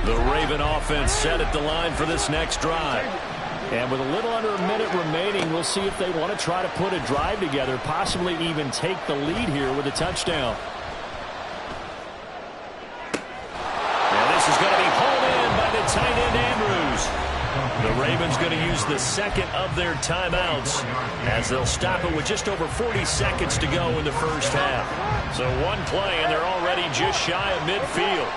The Raven offense set at the line for this next drive. And with a little under a minute remaining, we'll see if they want to try to put a drive together, possibly even take the lead here with a touchdown. Is going to be hauled in by the tight end Andrews. The Ravens going to use the second of their timeouts as they'll stop it with just over 40 seconds to go in the first half. So one play and they're already just shy of midfield.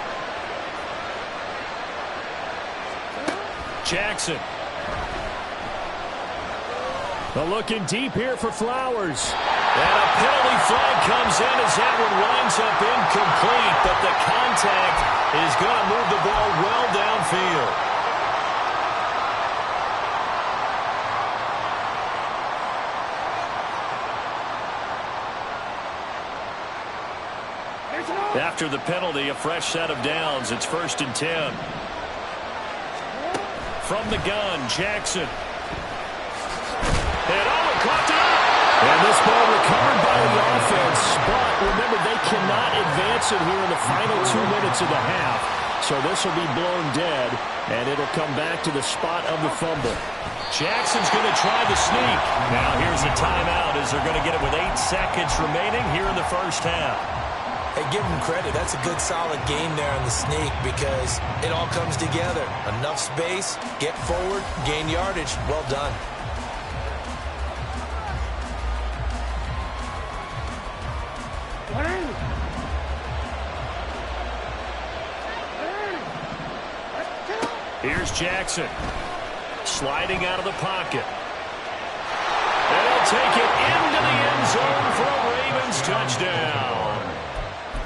Jackson. They're looking deep here for Flowers. And a penalty flag comes in as that one winds up incomplete, but the contact is going to move the ball well downfield. After the penalty, a fresh set of downs. It's 1st and 10. From the gun, Jackson. And caught it up. And this ball recovered by the offense, but remember, they cannot advance it here in the final 2 minutes of the half. So this will be blown dead, and it'll come back to the spot of the fumble. Jackson's going to try the sneak. Now here's a timeout as they're going to get it with 8 seconds remaining here in the first half. Hey, give them credit. That's a good, solid game there on the sneak because it all comes together. Enough space, get forward, gain yardage. Well done. Here's Jackson. Sliding out of the pocket. And he'll take it into the end zone for a Ravens touchdown.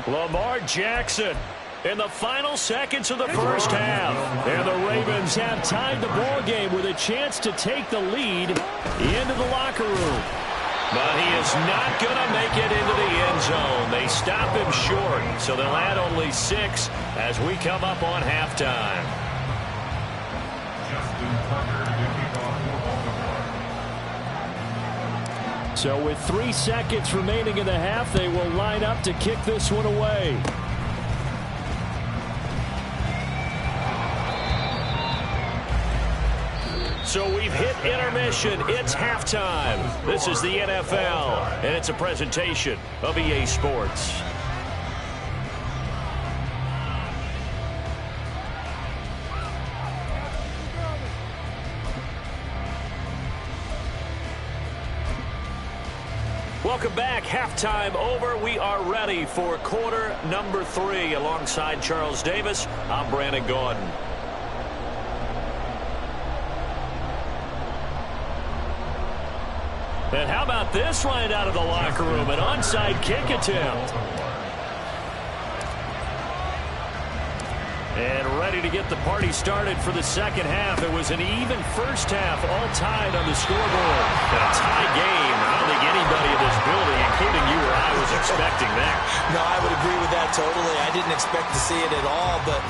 Lamar Jackson in the final seconds of the first half. And the Ravens have tied the ball game with a chance to take the lead into the locker room. But he is not going to make it into the end zone. They stop him short, so they'll add only 6 as we come up on halftime. So with 3 seconds remaining in the half, they will line up to kick this one away. So we've hit intermission. It's halftime. This is the NFL, and it's a presentation of EA Sports. Welcome back. Halftime over. We are ready for quarter number 3. Alongside Charles Davis, I'm Brandon Gaudin. And how about this right out of the locker room? An onside kick attempt. And ready to get the party started for the second half. It was an even first half, all tied on the scoreboard. And a tie game. I don't think anybody in this building, including you or I, was expecting that. No, I would agree with that totally. I didn't expect to see it at all, but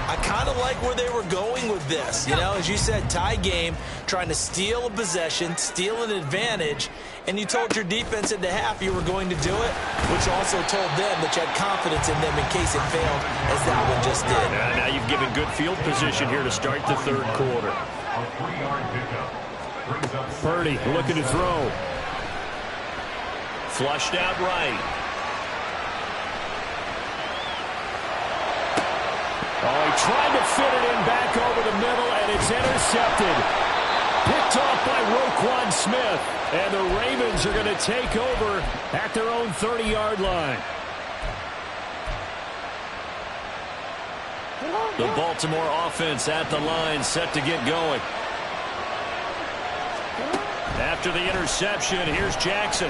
I kind of like where they were going with this. You know, as you said, tie game, trying to steal a possession, steal an advantage, and you told your defense in the half you were going to do it, which also told them that you had confidence in them in case it failed, as that one just did. Yeah, now you've given good field position here to start the third quarter. Purdy looking to throw. Flushed out right. Oh, he tried to fit it in back over the middle, and it's intercepted. Picked off by Roquan Smith. And the Ravens are going to take over at their own 30-yard line. The Baltimore offense at the line, set to get going. After the interception, here's Jackson.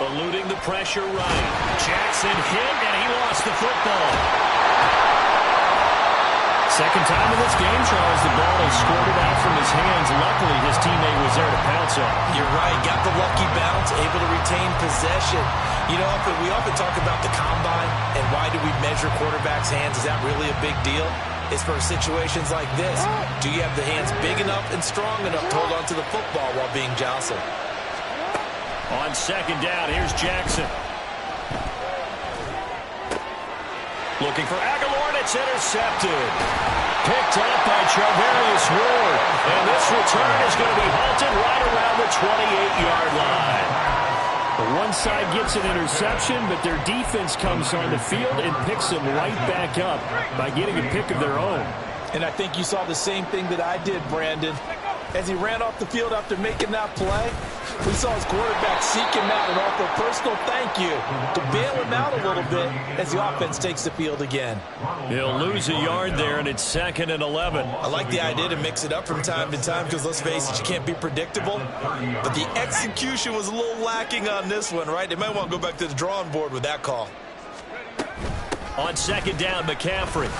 Eluding the pressure right. Jackson hit, and he lost the football. Second time in this game, Charles, the ball is squirted out from his hands. Luckily, his teammate was there to pounce on. You're right. Got the lucky bounce, able to retain possession. You know, we often talk about the combine and why do we measure quarterbacks' hands. Is that really a big deal? It's for situations like this. Do you have the hands big enough and strong enough to hold on to the football while being jostled? On second down, here's Jackson. Looking for Aguilar, and it's intercepted. Picked up by Charvarius Ward. And this return is going to be halted right around the 28-yard line. The one side gets an interception, but their defense comes on the field and picks them right back up by getting a pick of their own. And I think you saw the same thing that I did, Brandon. As he ran off the field after making that play, we saw his quarterback seek him out and offer a personal thank you to bail him out a little bit as the offense takes the field again. He'll lose a yard there, and it's 2nd and 11. I like the idea to mix it up from time to time because, let's face it, you can't be predictable. But the execution was a little lacking on this one, right? They might want to go back to the drawing board with that call. On second down, McCaffrey.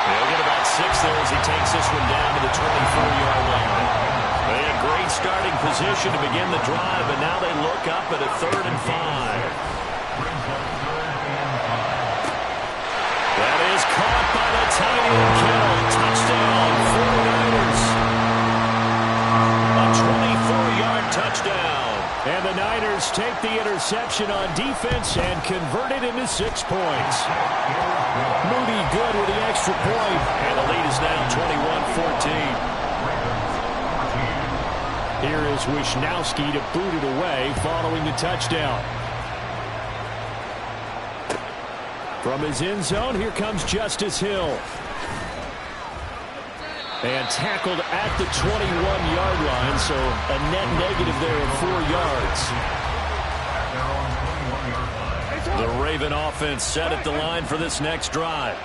He'll get about 6 there as he takes this one down to the 24-yard line. They had great starting position to begin the drive, and now they look up at a 3rd and 5. That is caught by the tight end Kittle. Touchdown, 49ers. A 24-yard touchdown. And the Niners take the interception on defense and convert it into 6 points. Moody good with the extra point, and the lead is now 21-14. Here is Wisnowski to boot it away following the touchdown. From his end zone, here comes Justice Hill. And tackled at the 21-yard line, so a net negative there of 4 yards. The Raven offense set at the line for this next drive.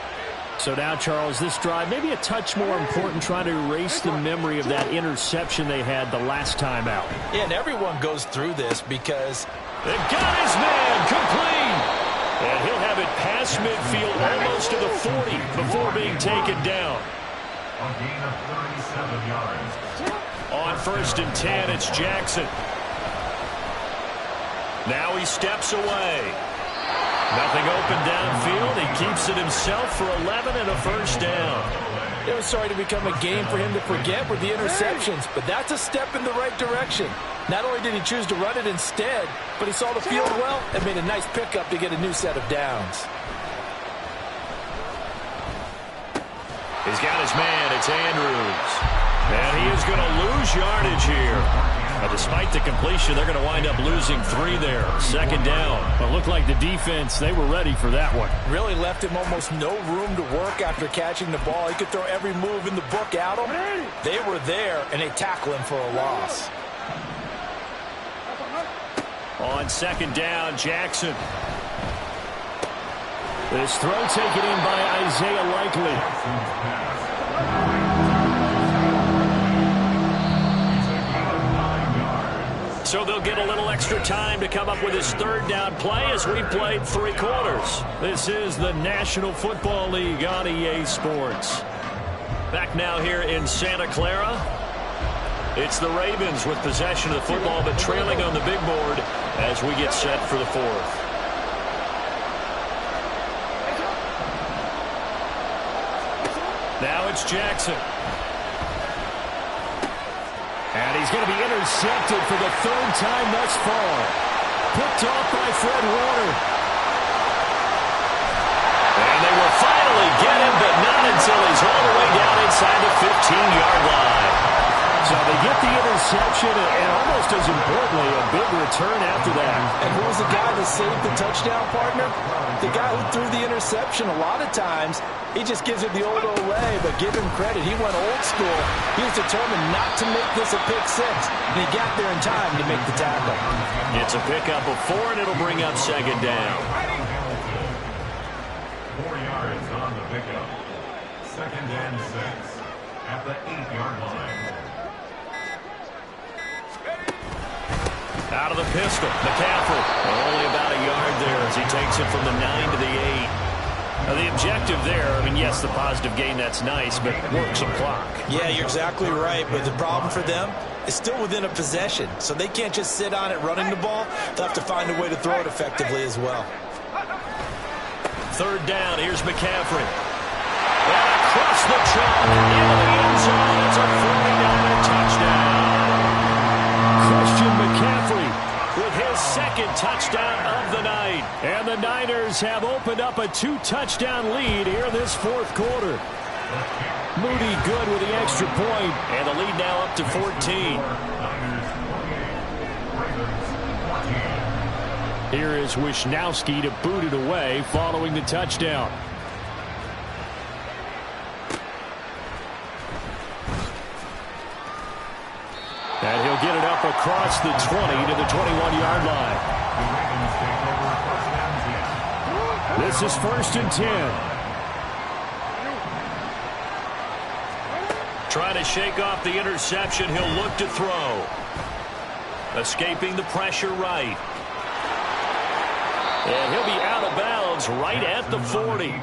So now, Charles, this drive maybe a touch more important, trying to erase the memory of that interception they had the last time out. Yeah, and everyone goes through this because they've got his man complete. And he'll have it past midfield almost to the 40 before being taken down. A gain of 37 yards. On 1st and 10, it's Jackson. Now he steps away. Nothing open downfield. He keeps it himself for 11 and a first down. It was starting to become a game for him to forget with the interceptions, but that's a step in the right direction. Not only did he choose to run it instead, but he saw the field well and made a nice pickup to get a new set of downs. He's got his man. It's Andrews. And he is going to lose yardage here. Despite the completion, they're going to wind up losing 3 there. 2nd down. It looked like the defense, they were ready for that one. Really left him almost no room to work after catching the ball. He could throw every move in the book at him. They were there, and they tackle him for a loss. On 2nd down, Jackson. This throw taken in by Isaiah Likely. So they'll get a little extra time to come up with his 3rd down play as we played 3 quarters. This is the National Football League on EA Sports. Back now here in Santa Clara. It's the Ravens with possession of the football, but trailing on the big board as we get set for the 4th. Now it's Jackson. And he's going to be intercepted for the 3rd time thus far. Picked off by Fred Warner. And they will finally get him, but not until he's all the way down inside the 15-yard line. So they get the interception, and almost as importantly, a big return after that. And who was the guy that saved the touchdown, partner? The guy who threw the interception. A lot of times, he just gives it the old Olay, but give him credit. He went old school. He was determined not to make this a pick 6, and he got there in time to make the tackle. It's a pickup of 4, and it'll bring up 2nd down. 4 yards on the pickup. 2nd and 6 at the 8-yard line. Out of the pistol, McCaffrey. Only about a yard there as he takes it from the 9 to the 8. Now the objective there, I mean, yes, the positive gain, that's nice, but work some clock. Yeah, you're exactly right, but the problem for them is still within a possession, so they can't just sit on it running the ball. They'll have to find a way to throw it effectively as well. 3rd down, here's McCaffrey. And across the chalk, into the end zone, it's a 49er touchdown. Christian McCaffrey with his 2nd touchdown of the night. And the Niners have opened up a 2-touchdown lead here in this 4th quarter. Moody good with the extra point. And the lead now up to 14. Here is Wisnowski to boot it away following the touchdown. And he'll get it up across the 20 to the 21-yard line. This is 1st and 10. Trying to shake off the interception. He'll look to throw. Escaping the pressure right. And he'll be out of bounds right at the 40.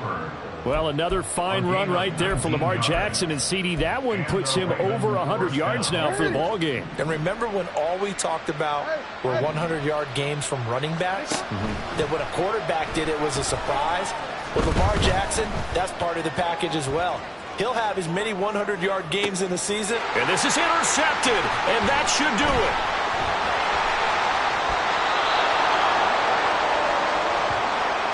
Well, another fine run right there for Lamar Jackson, and CD, that one puts him over 100 yards now for the ball game. And remember when all we talked about were 100-yard games from running backs? That when a quarterback did it was a surprise? With Lamar Jackson, that's part of the package as well. He'll have as many 100-yard games in a season. And this is intercepted, and that should do it.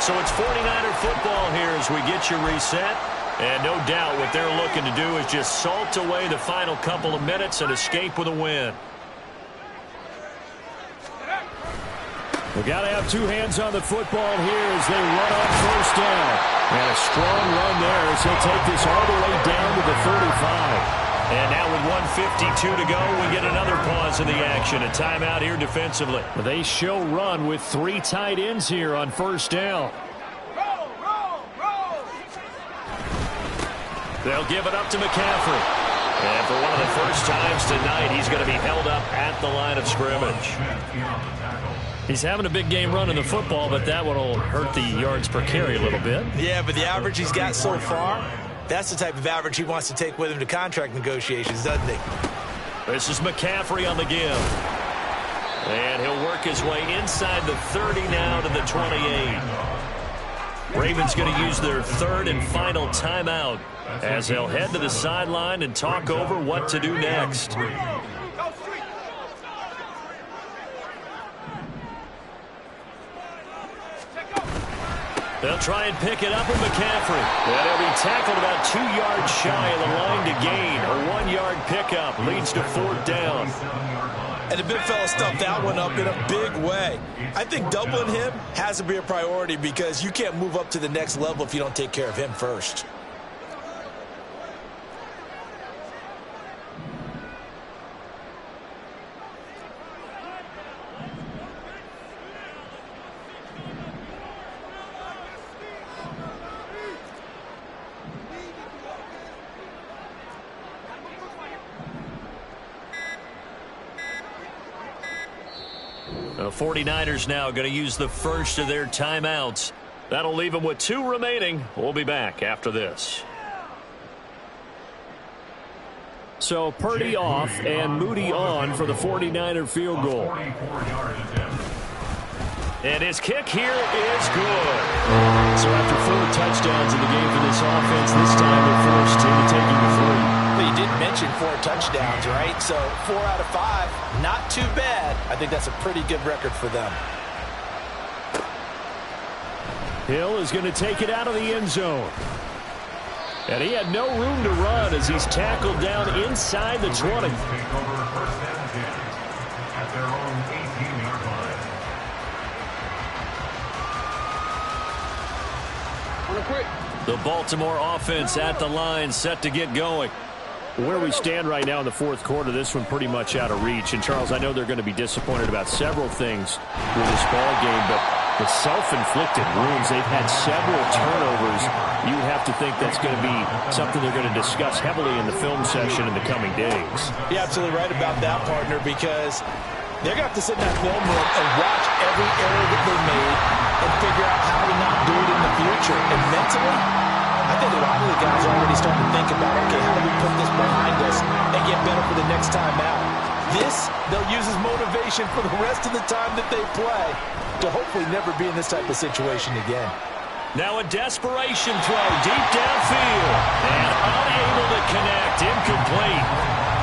So it's 49er football here as we get you reset. And no doubt what they're looking to do is just salt away the final couple of minutes and escape with a win. We've got to have 2 hands on the football here as they run on 1st down. And a strong run there as he'll take this all the way down to the 35. And now with 1:52 to go, we get another pause in the action. A timeout here defensively. They show run with 3 tight ends here on 1st down. They'll give it up to McCaffrey. And for one of the first times tonight, he's going to be held up at the line of scrimmage. He's having a big game running the football, but that one will hurt the yards per carry a little bit. Yeah, but the average he's got so far, that's the type of average he wants to take with him to contract negotiations, doesn't he? This is McCaffrey on the give. And he'll work his way inside the 30 now to the 28. Ravens going to use their third and final timeout as they'll head to the sideline and talk over what to do next. They'll try and pick it up with McCaffrey. And he'll be tackled about 2 yards shy of the line to gain. A 1-yard pickup leads to fourth down. And the big fella stuffed that one up in a big way. I think doubling him has to be a priority because you can't move up to the next level if you don't take care of him first. The 49ers now going to use the first of their timeouts. That'll leave them with 2 remaining. We'll be back after this. So Purdy off and Moody on for the 49er field goal. And his kick here is good. So after 4 touchdowns in the game for this offense, this time they're forced into taking the 3. Well, you did mention 4 touchdowns, right? So 4 out of 5, not too bad. I think that's a pretty good record for them. Hill is going to take it out of the end zone. And he had no room to run as he's tackled down inside the 20. The Baltimore offense at the line, set to get going. Where we stand right now in the fourth quarter, this one pretty much out of reach. And, Charles, I know they're going to be disappointed about several things with this ball game, but the self-inflicted wounds, they've had several turnovers. You have to think that's going to be something they're going to discuss heavily in the film session in the coming days. You're absolutely right about that, partner, because they're going to have to sit in that film room and watch every error that they made and figure out how to not do it in the future. And mentally, I think a lot of the guys are already starting to think about, okay, how do we put this behind us and get better for the next time out? This, they'll use as motivation for the rest of the time that they play to hopefully never be in this type of situation again. Now a desperation play deep downfield and unable to connect, incomplete.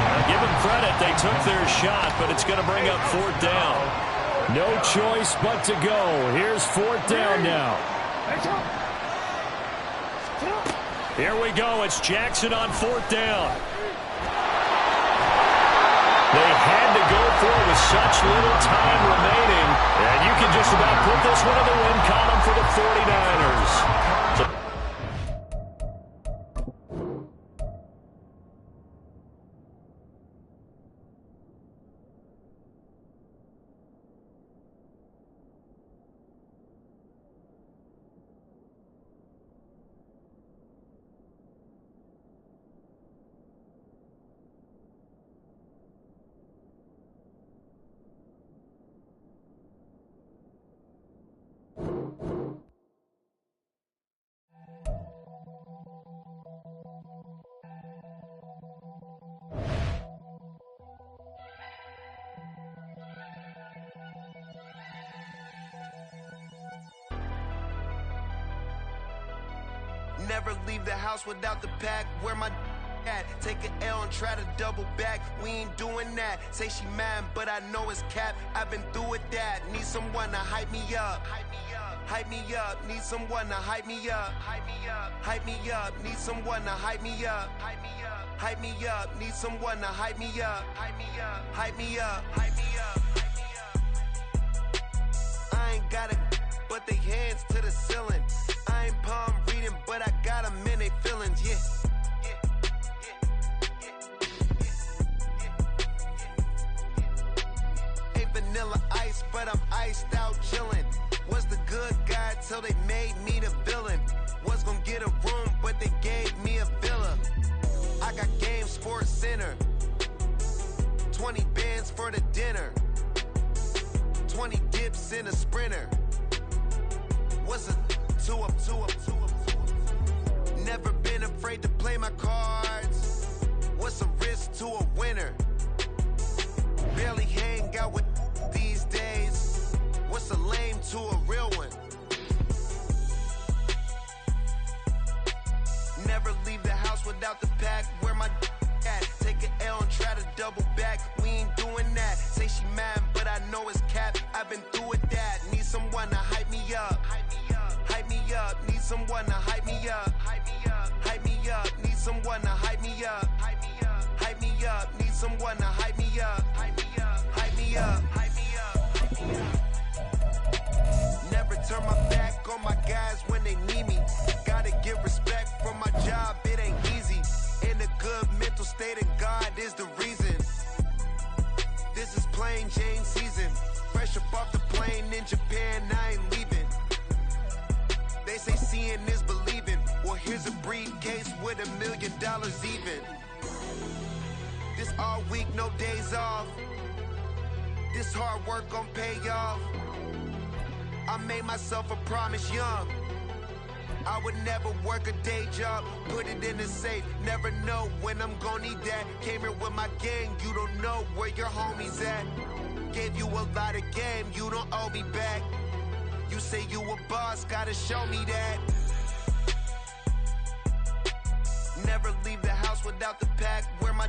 Now give them credit, they took their shot, but it's going to bring up fourth down. No choice but to go. Here's fourth down now. Here we go. It's Jackson on fourth down. They had to go for it with such little time remaining. And you can just about put this one in the win column for the 49ers. Never leave the house without the pack. Where my at? Take an L and try to double back. We ain't doing that. Say she mad, but I know it's cap. I've been through with that. Need someone to hype me up. Hype me up. Need someone to hype me up. Hype me up. Hype me up. Need someone to hype me up. Hype me up. Hype me up. Need someone to hype me up. Hype me up. Hype me up. Hype me up. I ain't got it, but they hands to the ceiling. I ain't palm reading, but I got them in they feelings, yeah. Ain't vanilla ice, but I'm iced out chillin'. Was the good guy till they made me the villain. Was gonna get a room, but they gave me a villa. afraid to play my cards. What's a risk to a winner? Barely hang out with these days. What's a lame to a real one? Never leave the house without the pack. Where my at? Take an L and try to double back. We ain't doing that. Say she mad, but I know it's cap. I've been through with that. Need someone to hype me up. Hype me up. Need someone to hype me up. Hype me up. Need someone to hype me up. Hype me up. Need someone to hype me up. Hype me up. Never turn my back on my guys when they need me. Gotta give respect for my job, it ain't easy. In a good mental state, and God is the reason. This is plain Jane season. Fresh up off the plane in Japan, I ain't leaving. They say seeing is believing. Well, here's a briefcase with $1 million even. This all week, no days off. This hard work gon' pay off. I made myself a promise young. I would never work a day job, put it in the safe. Never know when I'm gon' need that. Came here with my gang, you don't know where your homies at. Gave you a lot of game, you don't owe me back. You say you a boss, gotta show me that. Never leave the house without the pack. Where my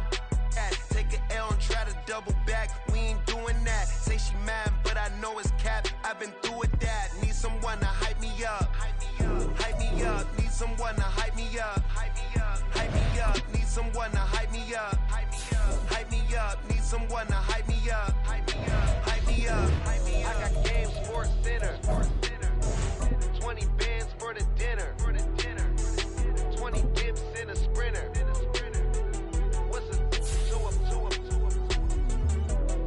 at? Take an L and try to double back. We ain't doing that. Say she mad, but I know it's cap. I've been through with that. Need someone to hype me up. Hype me up. Need someone to hype me up. Hype me up. Need someone to hype me up. Hype me up. Need someone to hype me up. Hype me up. I got Game Sports Center. 20 bands for the dinner. 20 dips in a sprinter. What's a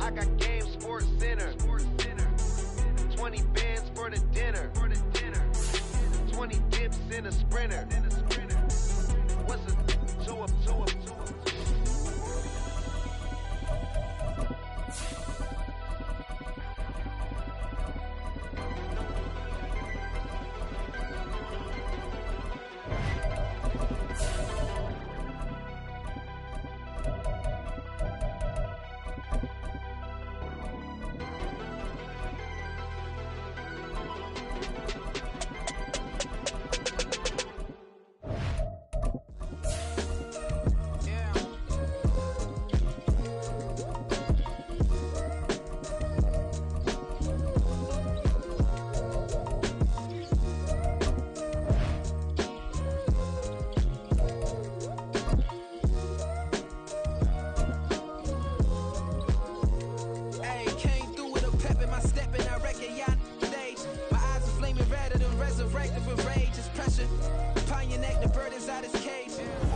I got Game Sports Center. 20 bands for the dinner. 20 dips in a sprinter. What's a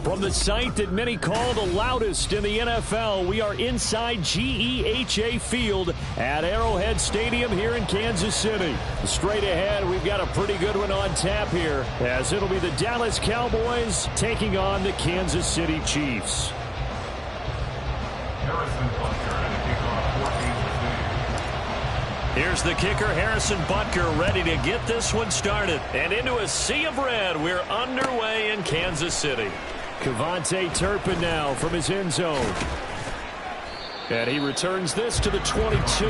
From the site that many call the loudest in the NFL, we are inside GEHA Field at Arrowhead Stadium here in Kansas City. Straight ahead, we've got a pretty good one on tap here, as it'll be the Dallas Cowboys taking on the Kansas City Chiefs. Here's the kicker, Harrison Butker, ready to get this one started. And into a sea of red, we're underway in Kansas City. KaVontae Turpin now from his end zone. And he returns this to the 22.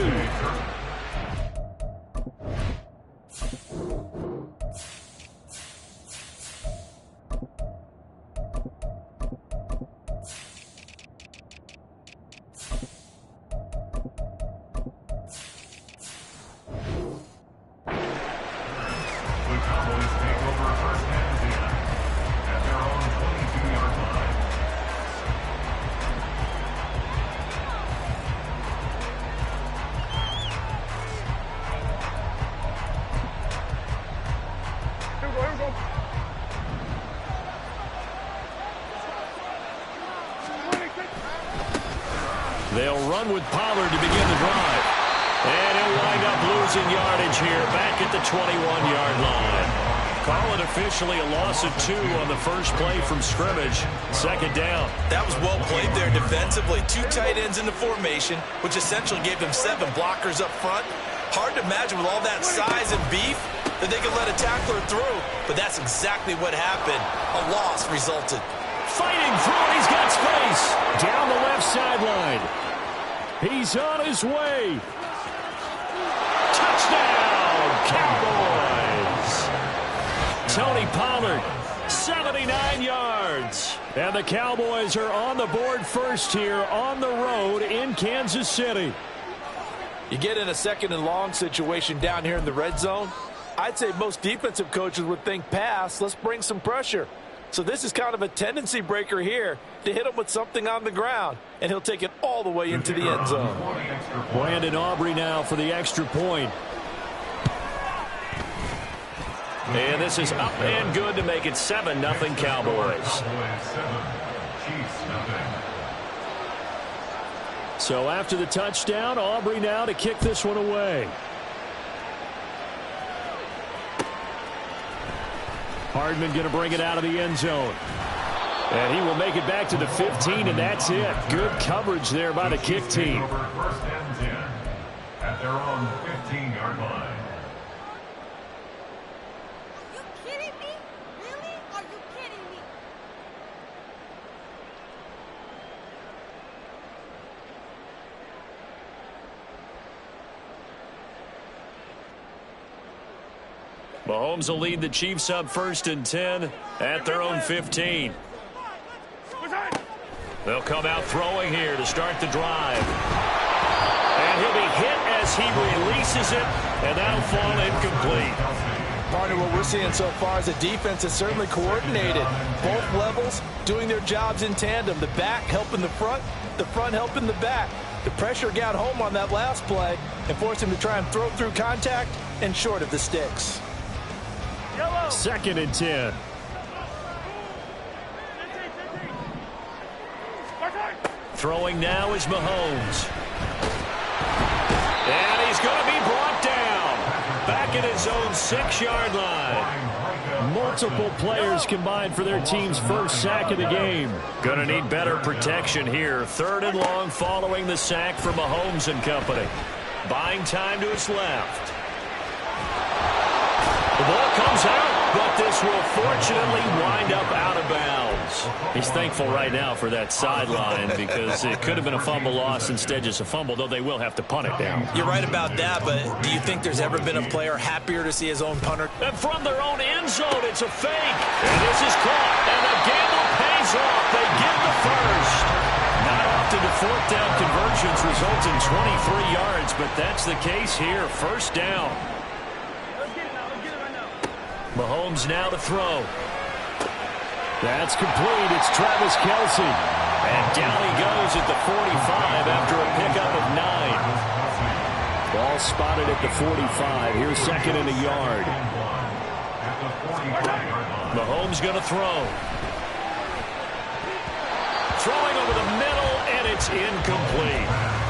They'll run with Pollard to begin the drive. And he'll wind up losing yardage here back at the 21-yard line. Call it officially a loss of 2 on the first play from scrimmage. Second down. That was well played there defensively. 2 tight ends in the formation, which essentially gave them 7 blockers up front. Hard to imagine with all that size and beef, that they could let a tackler through, but that's exactly what happened. A loss resulted. Fighting through, he's got space. Down the left sideline. He's on his way. Touchdown, Cowboys. Tony Pollard, 79 yards. And the Cowboys are on the board first here on the road in Kansas City. You get in a second and long situation down here in the red zone, I'd say most defensive coaches would think pass, let's bring some pressure. So this is kind of a tendency breaker here to hit him with something on the ground, and he'll take it all the way into the end zone. Brandon Aubrey now for the extra point. And this is up and good to make it 7-0 Cowboys. So after the touchdown, Aubrey now to kick this one away. Hardman going to bring it out of the end zone. And he will make it back to the 15, and that's it. Good coverage there by the kick team. First and 10 at their own 15-yard line. Mahomes will lead the Chiefs up 1st and 10 at their own 15. They'll come out throwing here to start the drive. And he'll be hit as he releases it, and that'll fall incomplete. Partner, what we're seeing so far is the defense is certainly coordinated. Both levels doing their jobs in tandem. The back helping the front helping the back. The pressure got home on that last play and forced him to try and throw through contact and short of the sticks. 2nd and 10. Throwing now is Mahomes. And he's going to be brought down. Back at his own 6-yard line. Multiple players combined for their team's first sack of the game. Going to need better protection here. 3rd and long following the sack for Mahomes and company. Buying time to his left. The ball comes out, but this will fortunately wind up out of bounds. He's thankful right now for that sideline because it could have been a fumble loss, instead just a fumble, though they will have to punt it down. You're right about that, but do you think there's ever been a player happier to see his own punter? And from their own end zone, it's a fake. And this is caught, and the gamble pays off. They get the first. Not often do 4th down conversions result in 23 yards, but that's the case here. 1st down. Mahomes now to throw. That's complete. It's Travis Kelce. And down he goes at the 45 after a pickup of 9. Ball spotted at the 45. Here's 2nd and a yard. Mahomes going to throw. Throwing over the middle, and it's incomplete.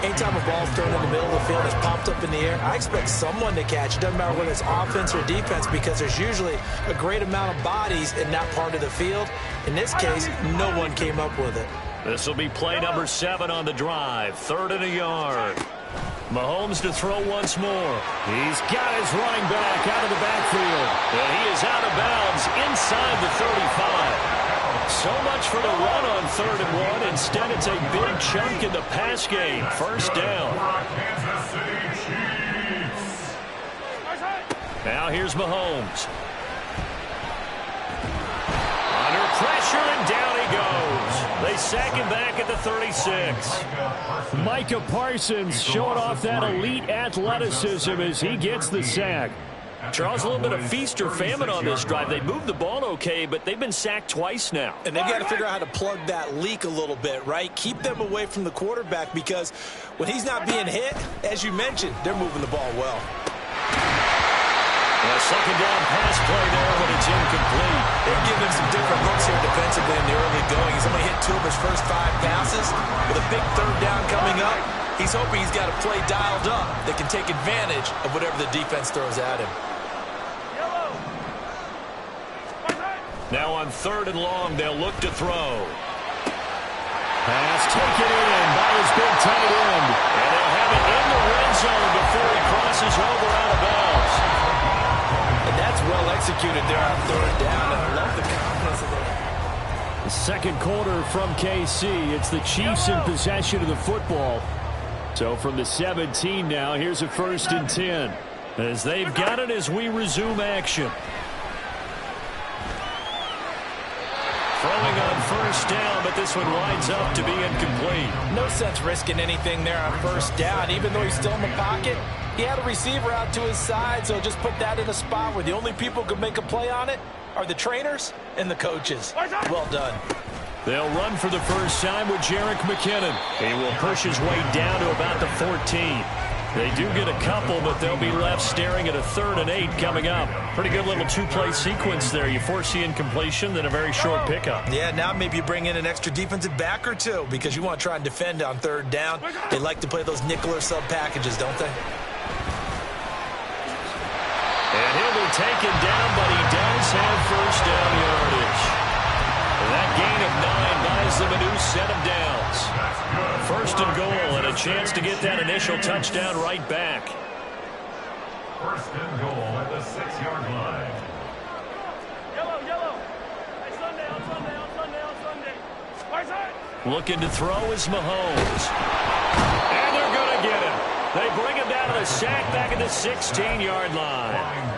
Anytime a ball's thrown in the middle of the field, it's popped up in the air, I expect someone to catch. It doesn't matter whether it's offense or defense, because there's usually a great amount of bodies in that part of the field. In this case, no one came up with it. This will be play number 7 on the drive. 3rd and a yard. Mahomes to throw once more. He's got his running back out of the backfield. And he is out of bounds inside the 35. So much for the run on 3rd and 1. Instead, it's a big chunk in the pass game. 1st down. Now here's Mahomes. Under pressure, and down he goes. They sack him back at the 36. Micah Parsons showing off that elite athleticism as he gets the sack. Charles, a little bit of feast or famine on this drive. They moved the ball okay, but they've been sacked twice now. And they've got to figure out how to plug that leak a little bit, right? Keep them away from the quarterback, because when he's not being hit, as you mentioned, they're moving the ball well. A 2nd down pass play there, but it's incomplete. They're giving him some different looks here defensively in the early going. He's only hit 2 of his first 5 passes. With a big 3rd down coming up, he's hoping he's got a play dialed up that can take advantage of whatever the defense throws at him. Now on 3rd and long, they'll look to throw. Pass taken in by his big tight end. And they'll have it in the red zone before he crosses over out of bounds. executed there on third down. And I love the confidence of that. The second quarter from KC. It's the Chiefs in possession of the football. So from the 17 now, here's a 1st and 10. As they've got it as we resume action. Throwing on 1st down, but this one winds up to be incomplete. No sense risking anything there on 1st down. Even though he's still in the pocket, he had a receiver out to his side, so just put that in a spot where the only people who can make a play on it are the trainers and the coaches. Well done. They'll run for the first time with Jerick McKinnon. He will push his way down to about the 14. They do get a couple, but they'll be left staring at a 3rd and 8 coming up. Pretty good little 2-play sequence there. You force the incompletion, then a very short pickup. Yeah, now maybe you bring in an extra defensive back or two because you want to try and defend on 3rd down. They like to play those nickel or sub packages, don't they? And he'll be taken down, but he does have 1st down yardage. That gain of 9 buys them a new set of downs. 1st and goal and a chance to get that initial touchdown right back. 1st and goal at the 6-yard line. Yellow. Hey, Sunday. Looking to throw is Mahomes. And they're going to get him. They bring him down to the sack back at the 16-yard line.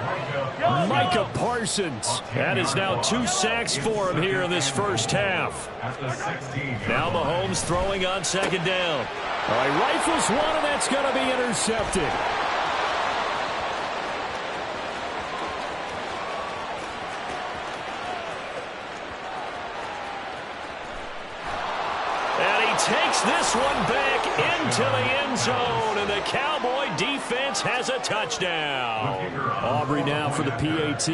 Micah Parsons. That is now 2 sacks for him here in this first half. Now Mahomes throwing on 2nd down. All right, rifles one, and that's going to be intercepted. And he takes this one back into the end zone, and the Cowboy defense has a touchdown. Aubrey now for the PAT.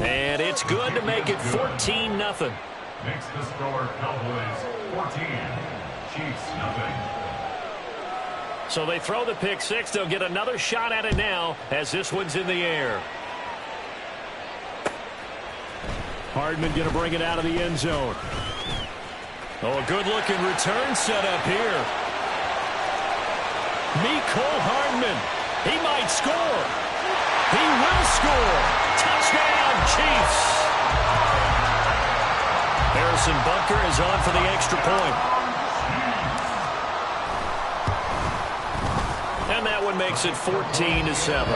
And it's good to make it 14-0. Makes the score Cowboys 14, Chiefs nothing. So they throw the pick 6. They'll get another shot at it now as this one's in the air. Hardman going to bring it out of the end zone. Oh, a good-looking return set up here. Mecole Hardman. He might score. He will score. Touchdown, Chiefs. Harrison Butker is on for the extra point. And that one makes it 14-7.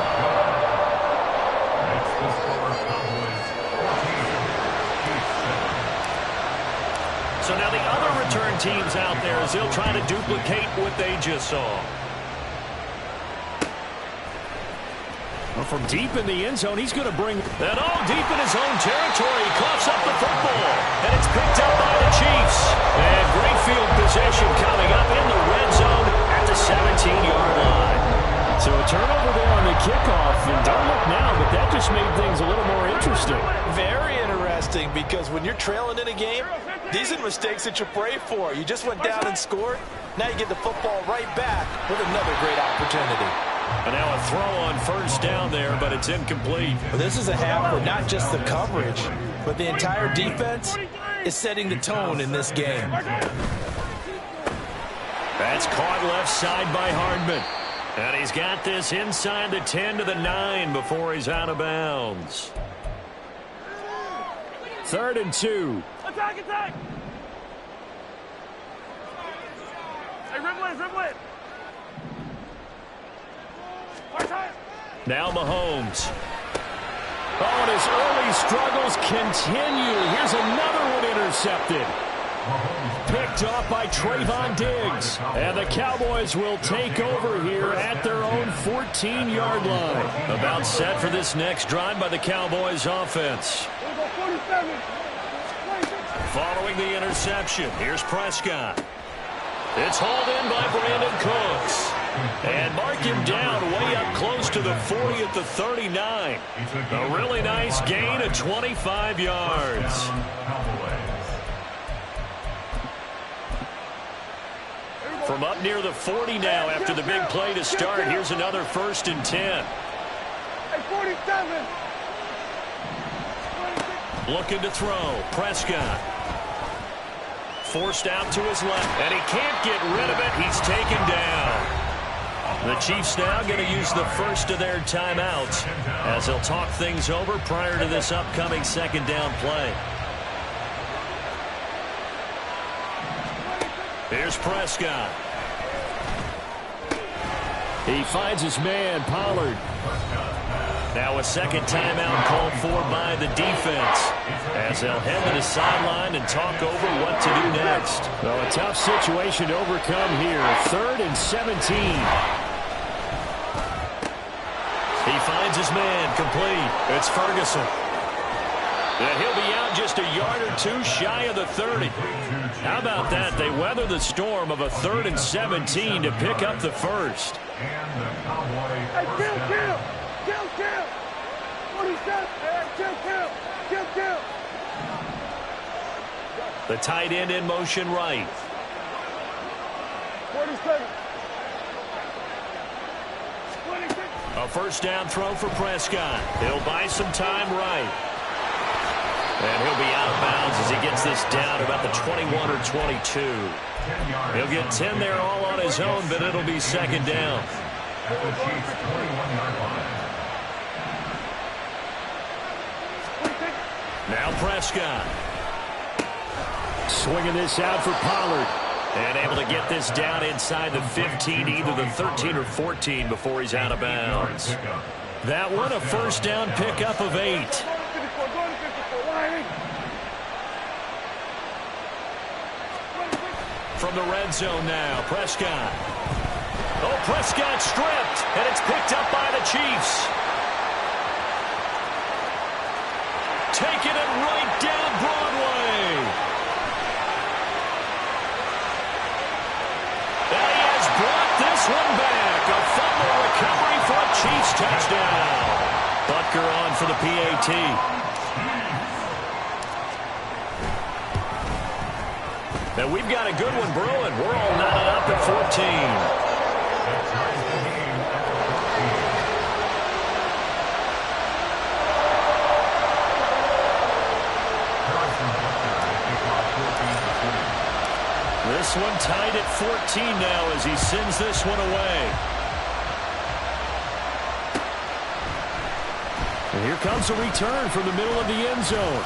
So now the other return teams out there as they'll try to duplicate what they just saw. Well, from deep in the end zone, he's going to bring that all deep in his own territory. He coughs up the football, and it's picked up by the Chiefs. And great field possession coming up in the red zone at the 17-yard line. So a turnover there on the kickoff, and don't look now, but that just made things a little more interesting. Very interesting, because when you're trailing in a game, these are the mistakes that you pray for. You just went down and scored. Now you get the football right back with another great opportunity. And now a throw on 1st down there, but it's incomplete. Well, this is a half where not just the coverage, but the entire defense is setting the tone in this game. That's caught left side by Hardman. And he's got this inside the 10 to the 9 before he's out of bounds. 3rd and 2. Attack! Hey, dribble it! Now Mahomes. Oh, and his early struggles continue. Here's another one intercepted. Picked off by Trayvon Diggs. And the Cowboys will take over here at their own 14-yard line. About set for this next drive by the Cowboys offense. Following the interception, here's Prescott. It's hauled in by Brandon Cooks. And mark him down way up close to the 40 at the 39. A really nice gain of 25 yards. From up near the 40 now after the big play to start. Here's another 1st and 10. Looking to throw. Prescott. Forced out to his left. And he can't get rid of it. He's taken down. The Chiefs now going to use the first of their timeouts as they'll talk things over prior to this upcoming second down play. Here's Prescott. He finds his man, Pollard. Now a second timeout called for by the defense as they'll head to the sideline and talk over what to do next. Well, a tough situation to overcome here. 3rd and 17. He finds his man, complete. It's Ferguson. And he'll be out just a yard or two shy of the 30. How about that? They weather the storm of a 3rd and 17 to pick up the first. Hey, kill! 47, kill! The tight end in motion right. 47. A first down throw for Prescott. He'll buy some time right. And he'll be out of bounds as he gets this down about the 21 or 22. He'll get 10 there all on his own, but it'll be second down. At the Chiefs' 21-yard line. Now Prescott. Swinging this out for Pollard. And able to get this down inside the 15, either the 13 or 14 before he's out of bounds. That one a first down pickup of 8. From the red zone now, Prescott. Oh, Prescott stripped, and it's picked up by the Chiefs. Taking it right down Broadway. And he has brought this one back. A fumble recovery for a Chiefs touchdown. Butker on for the PAT. And we've got a good one brewing. We're all knotted up at 14. This one tied at 14 now as he sends this one away. And here comes a return from the middle of the end zone.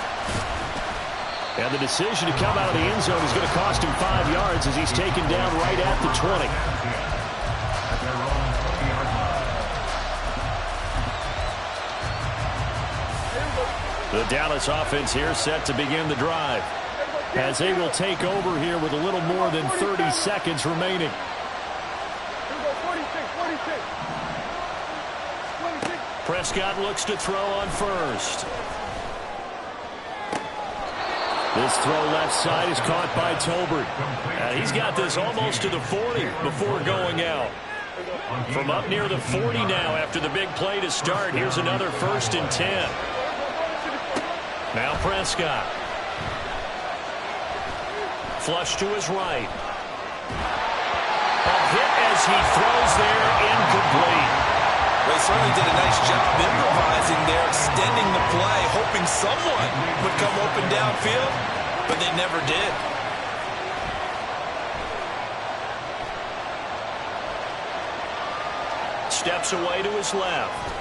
And the decision to come out of the end zone is going to cost him 5 yards as he's taken down right at the 20. The Dallas offense here set to begin the drive as they will take over here with a little more than 30 seconds remaining. Prescott looks to throw on first. This throw left side is caught by Tolbert. He's got this almost to the 40 before going out. From up near the 40 now after the big play to start. Here's another 1st and 10. Now Prescott. Flush to his right. A hit as he throws there, incomplete. They certainly did a nice job improvising there, extending the play, hoping someone would come open downfield, but they never did. Steps away to his left.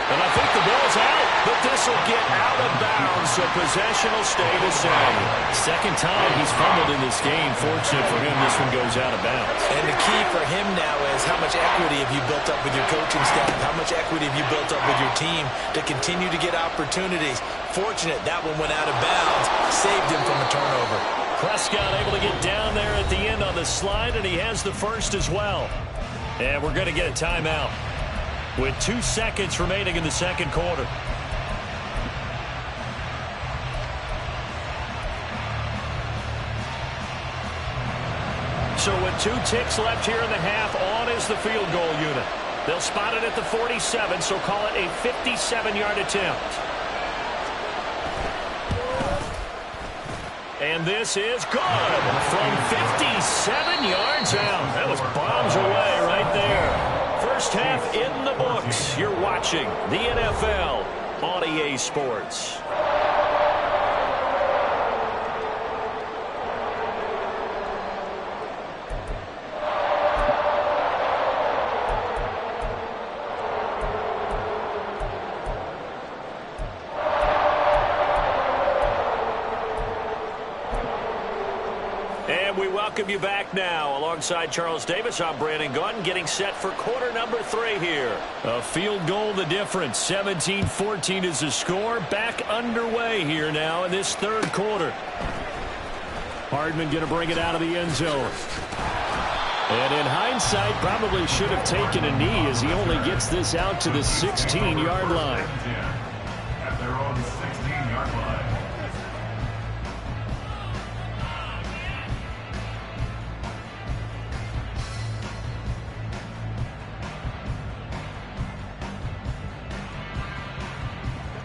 And I think the ball's out, but this will get out of bounds, so possession will stay the same. Second time he's fumbled in this game. Fortunate for him, this one goes out of bounds. And the key for him now is how much equity have you built up with your coaching staff? How much equity have you built up with your team to continue to get opportunities? Fortunate that one went out of bounds, saved him from a turnover. Prescott able to get down there at the end on the slide, and he has the first as well. And we're going to get a timeout with 2 seconds remaining in the second quarter. So with 2 ticks left here in the half, on is the field goal unit. They'll spot it at the 47, so call it a 57-yard attempt. And this is good from 57 yards out. That was bombs away right there. First half in the books. You're watching the NFL on EA Sports. welcome you back now. Alongside Charles Davis, I'm Brandon Gaudin, getting set for quarter number 3 here. A field goal the difference. 17-14 is the score. Back underway here now in this third quarter. Hardman going to bring it out of the end zone. And in hindsight, probably should have taken a knee as he only gets this out to the 16-yard line. At their own 16-yard line.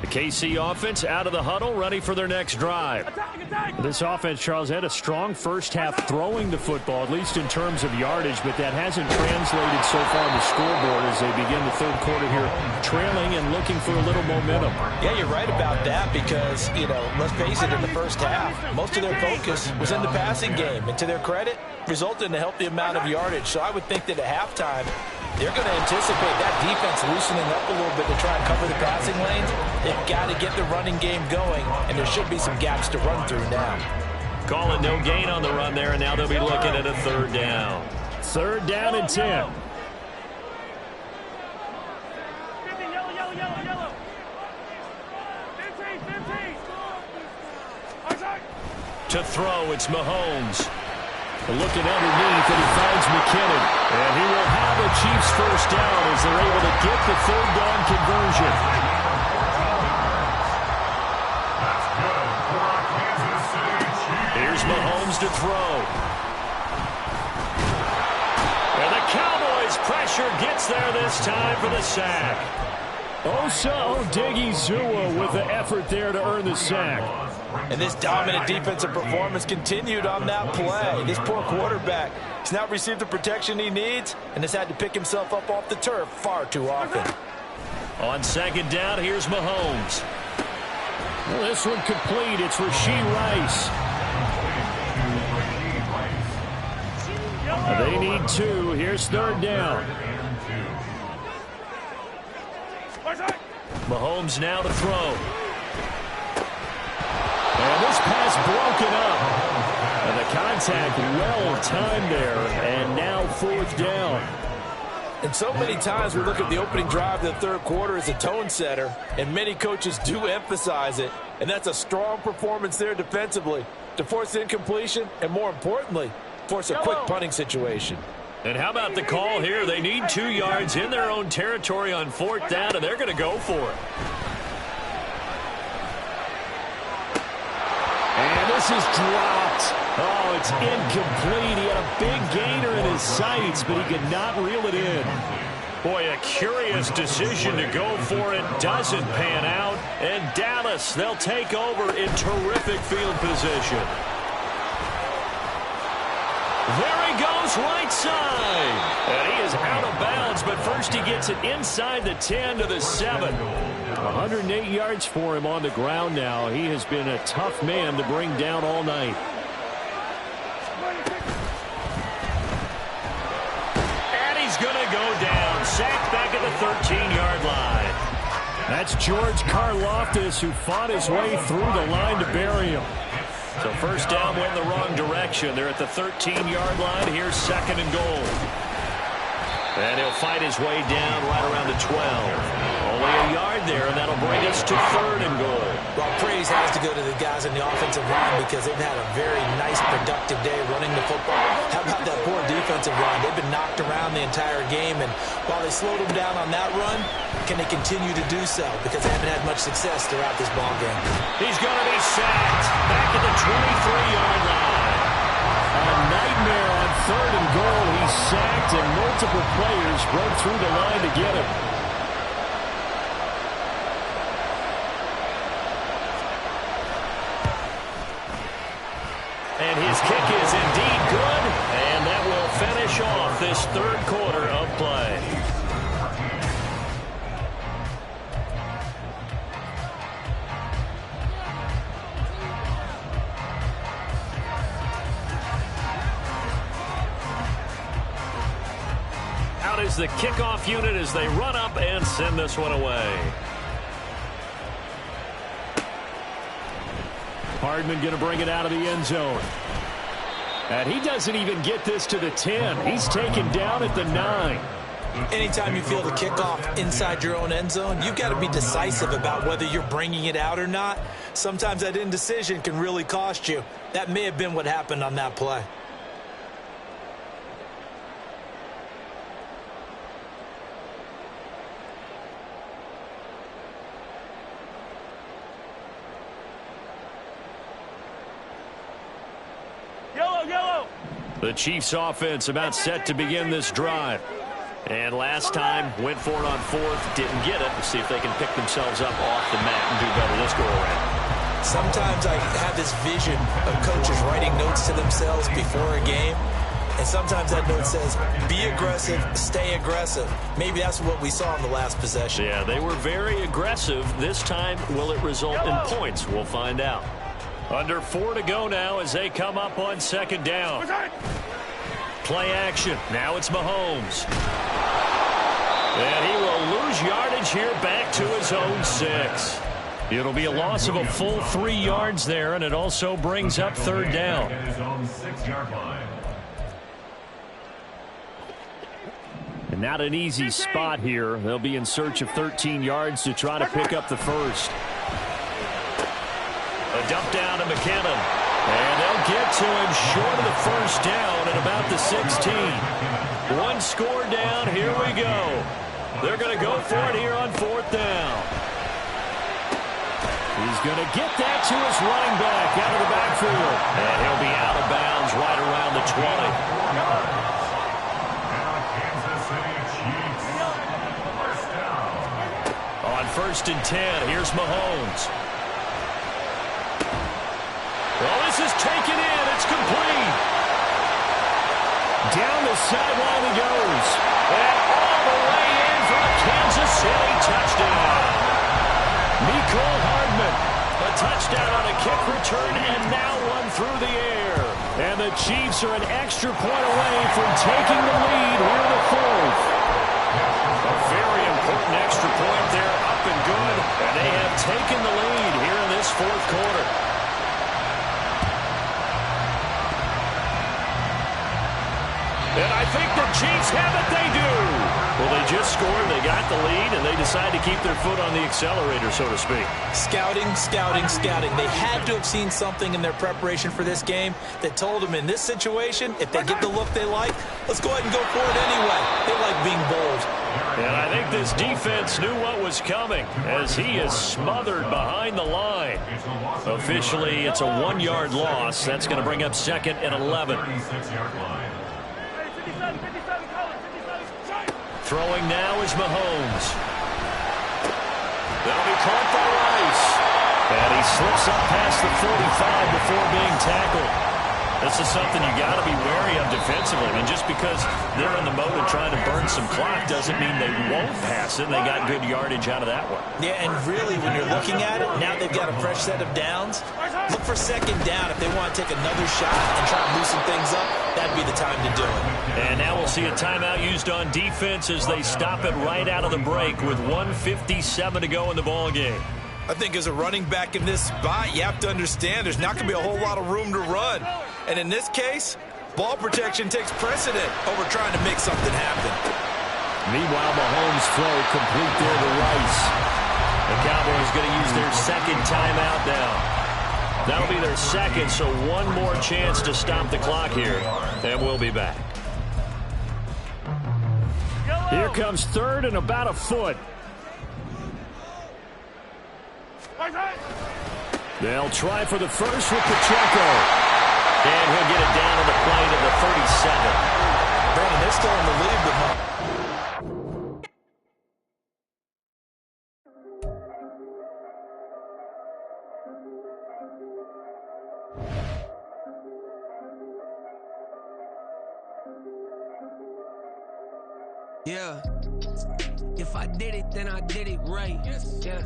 KC offense out of the huddle, ready for their next drive. This offense, Charles, had a strong first half throwing the football, at least in terms of yardage, but that hasn't translated so far on the scoreboard as they begin the third quarter here, trailing and looking for a little momentum. Yeah, you're right about that because, let's face it, in the first half, most of their focus was in the passing game, and to their credit, resulted in a healthy amount of yardage. So I would think that at halftime, they're going to anticipate that defense loosening up a little bit to try and cover the passing lanes. They've got to get the running game going, and there should be some gaps to run through now. Call it no gain on the run there, and now they'll be looking at a third down. Third down and 10. To throw, it's Mahomes. Looking underneath, and he finds McKinnon. And he will have a Chiefs first down as they're able to get the third down conversion. Here's Mahomes to throw. And the Cowboys' pressure gets there this time for the sack. Osa Odighizuwa with the effort there to earn the sack. And this dominant defensive performance continued on that play. This poor quarterback has not received the protection he needs and has had to pick himself up off the turf far too often. On second down, here's Mahomes. Well, this one complete. It's Rashee Rice. They need 2. Here's third down. Mahomes now to throw. And this pass broken up. And the contact well timed there. And now fourth down. And so many times we look at the opening drive of the third quarter as a tone setter, and many coaches do emphasize it. And that's a strong performance there defensively to force incompletion and, more importantly, force a quick punting situation. And how about the call here? They need 2 yards in their own territory on fourth down, and they're going to go for it. And this is dropped. Oh, it's incomplete. He had a big gainer in his sights, but he could not reel it in. Boy, a curious decision to go for it. Doesn't pan out. And Dallas, they'll take over in terrific field position. There he goes, right side. And he is out of bounds, but first he gets it inside the 10 to the 7. 108 yards for him on the ground now. He has been a tough man to bring down all night. And he's going to go down. Sacked back at the 13-yard line. That's George Karlaftis, who fought his way through the line to bury him. So first down went the wrong direction. They're at the 13-yard line. Here's second and goal. And he'll fight his way down right around the 12. Only a yard there, and that'll bring us to third and goal. Well, praise has to go to the guys in the offensive line because they've had a very nice, productive day running the football. How about that poor defensive line? They've been knocked around the entire game, and while they slowed them down on that run, can they continue to do so? Because they haven't had much success throughout this ball game. He's going to be sacked back at the 23-yard line. A nightmare on third and goal. He's sacked, and multiple players broke through the line to get him. And his kick is indeed good, and that will finish off this third quarter of play. Out is the kickoff unit as they run up and send this one away. Hardman going to bring it out of the end zone. And he doesn't even get this to the 10. He's taken down at the 9. Anytime you feel the kickoff inside your own end zone, you've got to be decisive about whether you're bringing it out or not. Sometimes that indecision can really cost you. That may have been what happened on that play. Yellow! The Chiefs offense about set to begin this drive. And last time, went for it on 4th, didn't get it. We'll see if they can pick themselves up off the mat and do better this go-around. Sometimes I have this vision of coaches writing notes to themselves before a game. And sometimes that note says, be aggressive, stay aggressive. Maybe that's what we saw in the last possession. Yeah, they were very aggressive. This time, will it result in points? We'll find out. Under 4 to go now as they come up on 2nd down. Play action. Now it's Mahomes. And he will lose yardage here back to his own 6. It'll be a loss of a full 3 yards there, and it also brings up 3rd down. And not an easy spot here. They'll be in search of 13 yards to try to pick up the first. A dump down to McKinnon. And they'll get to him short of the first down at about the 16. 1 score down. Here we go. They're going to go for it here on 4th down. He's going to get that to his running back out of the backfield. And he'll be out of bounds right around the 20. On 1st and 10, here's Mahomes. Well, this is taken in. It's complete. Down the sideline he goes. And all the way in for a Kansas City touchdown. Mecole Hardman. A touchdown on a kick return and now one through the air. And the Chiefs are an extra point away from taking the lead here in the 4th. A very important extra point there, up and good. And they have taken the lead here in this 4th quarter. And I think the Chiefs have it. They do. Well, they just scored. They got the lead, and they decide to keep their foot on the accelerator, so to speak. Scouting. They had to have seen something in their preparation for this game that told them in this situation, if they get the look they like, let's go ahead and go for it anyway. They like being bold. And I think this defense knew what was coming as he is smothered behind the line. Officially, it's a 1-yard loss. That's going to bring up 2nd and 11. Throwing now is Mahomes. That'll be caught by Rice. And he slips up past the 45 before being tackled. This is something you got to be wary of defensively. I mean, just because they're in the mode of trying to burn some clock doesn't mean they won't pass it. They got good yardage out of that one. Yeah, and really, when you're looking at it, now they've got a fresh set of downs. Look for 2nd down if they want to take another shot and try to loosen things up. That'd be the time to do it. And now we'll see a timeout used on defense as they stop it right out of the break with 1:57 to go in the ball game. I think as a running back in this spot, you have to understand there's not going to be a whole lot of room to run. And in this case, ball protection takes precedent over trying to make something happen. Meanwhile, Mahomes' throw complete there to Rice. The Cowboys going to use their 2nd timeout now. That'll be their 2nd, so one more chance to stop the clock here. And we'll be back. Here comes 3rd and about a foot. They'll try for the first with Pacheco. And he'll get it down to the plane of the 37. Brandon, they're still in the lead with Yeah. If I did it, then I did it right. Yeah.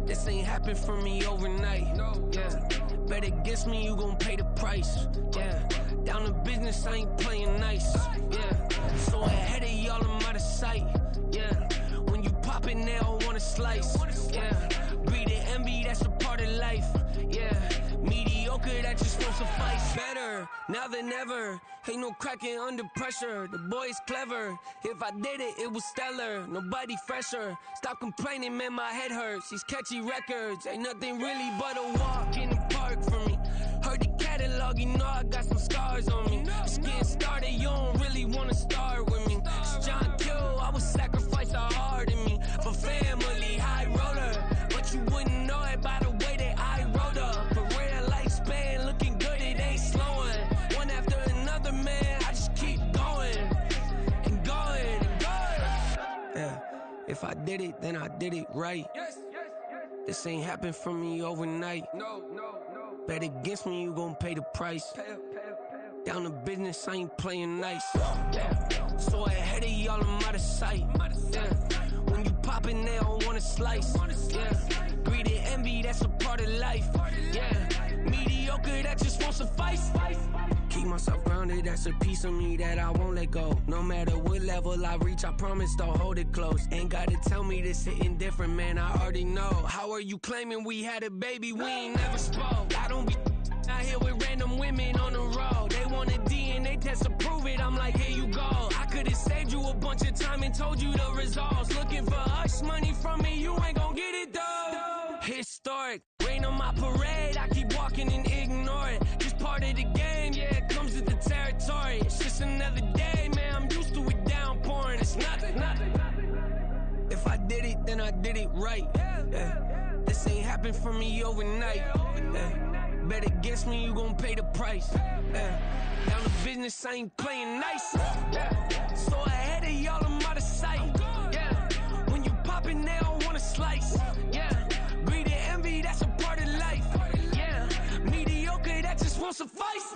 This ain't happened for me overnight. Yeah. Bet against me, you gon' pay the price. Yeah. Down to business, I ain't playing nice. Yeah. So ahead of y'all, I'm out of sight. Yeah. When you pop it, they don't wanna slice. Yeah. Breathe and envy, that's a part of life. Yeah. Mediocre, that just won't suffice. Better now than ever. Ain't no cracking under pressure. The boy's clever. If I did it, it was stellar. Nobody fresher. Stop complaining, man, my head hurts. These catchy records ain't nothing really but a walk in the park for me. Heard the catalog, you know I got some scars on me. Just getting started, you don't really wanna start with me. It's John Kill, I would sacrifice a heart in me for family, high roller. But you wouldn't know it by the way that I wrote up. A real lifespan, looking good, it ain't slowing. One after another, man, I just keep going and going and going. Yeah, if I did it, then I did it right. This ain't happened for me overnight. No. Bet against me, you gon' pay the price. Down to business, I ain't playing nice. So ahead of y'all, I'm out of sight. When you poppin', they don't wanna slice. Greed and envy, that's a part of life. Mediocre, that just won't suffice. Keep myself grounded, that's a piece of me that I won't let go. No matter what level I reach, I promise to hold it close. Ain't gotta tell me this hitting different, man, I already know. How are you claiming we had a baby, we ain't never spoke? I don't be out here with random women on the road. They want a DNA test to prove it, I'm like, here you go. I could've saved you a bunch of time and told you the results. Looking for hush money from me, you ain't gon' get it though. Historic, rain on my parade, I keep walking and ignore it. Just part of the game, yeah, it comes with the territory. It's just another day, man, I'm used to it downpouring. It's nothing. If I did it, then I did it right. This ain't happened for me overnight. Bet against me, you gon' pay the price. Down to business, I ain't playing nice. So ahead of y'all, I'm out of sight. When you poppin', they don't wanna slice. Greed and envy, that's a part of life. Mediocre, that just won't suffice.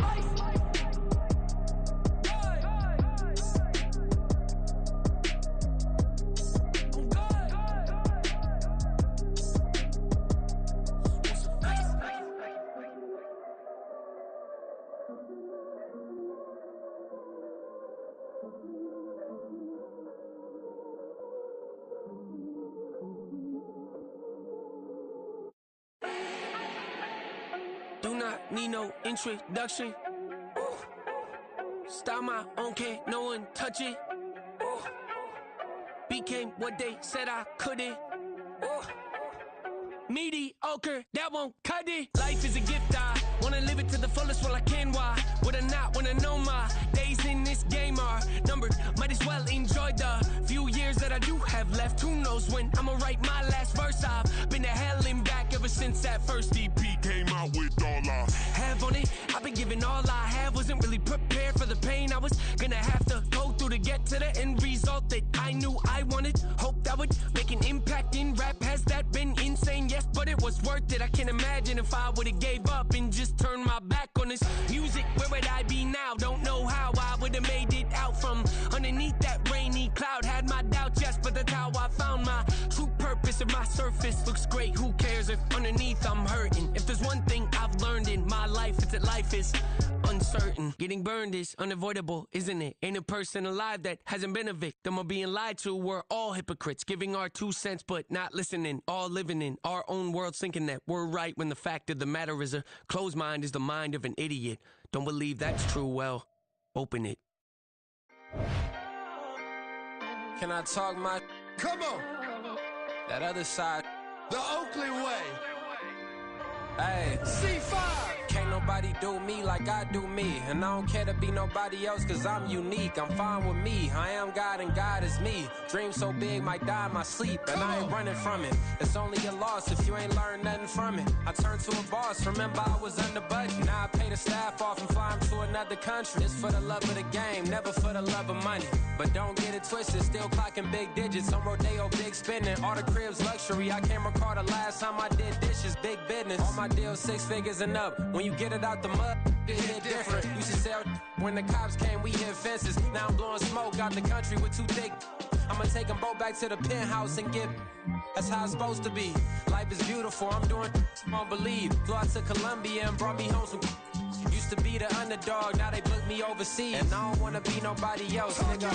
Do not need no introduction. Style my own, can't no one touch it. Became what they said I couldn't. Mediocre, that won't cut it. Life is a gift, I wanna live it to the fullest while I can. Why would I not wanna know my days in this game are numbered? Might as well enjoy the few years that I do have left. Who knows when I'ma write my last verse? I've been to hell and back ever since that first EP came out with all I have on it. I've been giving all I have, wasn't really prepared for the pain I was gonna have to go through to get to the end result that I knew I wanted. Hoped I would make an impact in rap. Has that been insane? Yes, but it was worth it. I can't imagine if I would've gave up and just turned my back on this music. Where would I be now? Don't know how I would've made it out from underneath that rainy cloud. Had my doubts, yes, but that's how I found my true purpose. If my surface looks great, who cares if underneath I'm hurting? If there's one thing I've learned in my life, it's that life is uncertain. Getting burned is unavoidable, isn't it? Ain't a person alive that hasn't been a victim of being lied to. We're all hypocrites, giving our 2 cents but not listening. All living in our own world, thinking that we're right when the fact of the matter is a closed mind is the mind of an idiot. Don't believe that's true, well, open it. Can I talk my... Come on! That other side. The Oakley way. Hey. C5! Can't nobody do me like I do me. And I don't care to be nobody else cause I'm unique. I'm fine with me. I am God and God is me. Dream so big might die in my sleep. And I ain't running from it. It's only a loss if you ain't learned nothing from it. I turned to a boss. Remember I was under budget. Now I pay the staff off and fly them to another country. It's for the love of the game, never for the love of money. But don't get it twisted. Still clocking big digits. On Rodeo, big spending. All the cribs luxury. I can't recall the last time I did dishes. Big business. All my deals 6 figures and up. When you get it out the mud, it hit different. Used to sell when the cops came, we hit fences. Now I'm blowing smoke out the country with 2 thick. I'ma take them both back to the penthouse and get. That's how it's supposed to be. Life is beautiful, I'm doing won't believe. Flew out to Colombia and brought me home some. Used to be the underdog, now they booked me overseas. And I don't wanna be nobody else, nigga.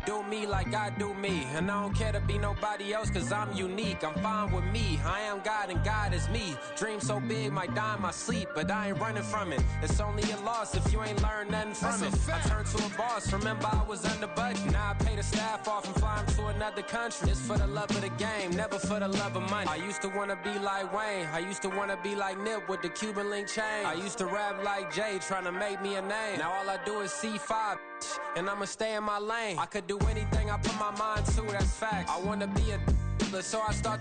do me like I do me. And I don't care to be nobody else, cause I'm unique. I'm fine with me. I am God and God is me. Dream so big, might die in my sleep, but I ain't running from it. It's only a loss if you ain't learned nothing from it. I turned to a boss, remember I was under budget. Now I pay the staff off and fly them to another country. It's for the love of the game, never for the love of money. I used to wanna be like Wayne. I used to wanna be like Nip with the Cuban link chain. I used to rap like Jay, trying to make me a name. Now all I do is C5, and I'ma stay in my lane. I could do anything I put my mind to, that's facts. I wanna be a so I start.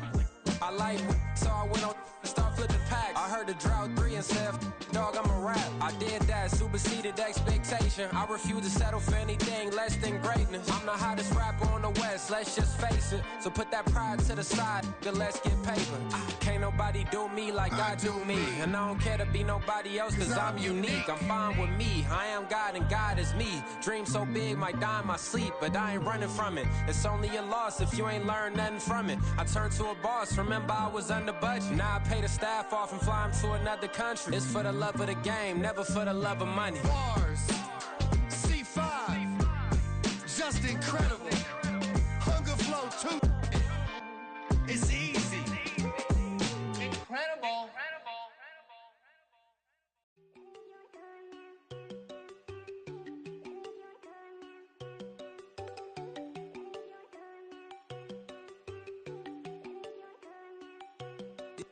I like so I went on start flipping packs. I heard the drought 3 and said, dog, I'm a rap. I did that, superseded expectation. I refuse to settle for anything less than greatness. I'm the hottest rapper on the West, let's just face it. So put that pride to the side, then let's get paper. Can't nobody do me like I do me. And I don't care to be nobody else, cause I'm unique. I'm fine with me, I am God and God is me. Dream so big, might die in my sleep, but I ain't running from it. It's only a loss if you ain't learned nothing from it. I turned to a boss, remember I was under budget. Now I pay the staff off and fly them to another country. It's for the love of the game, never for the love of money. Bars, C5, just incredible. Hunger Flow 2, it's easy. Incredible.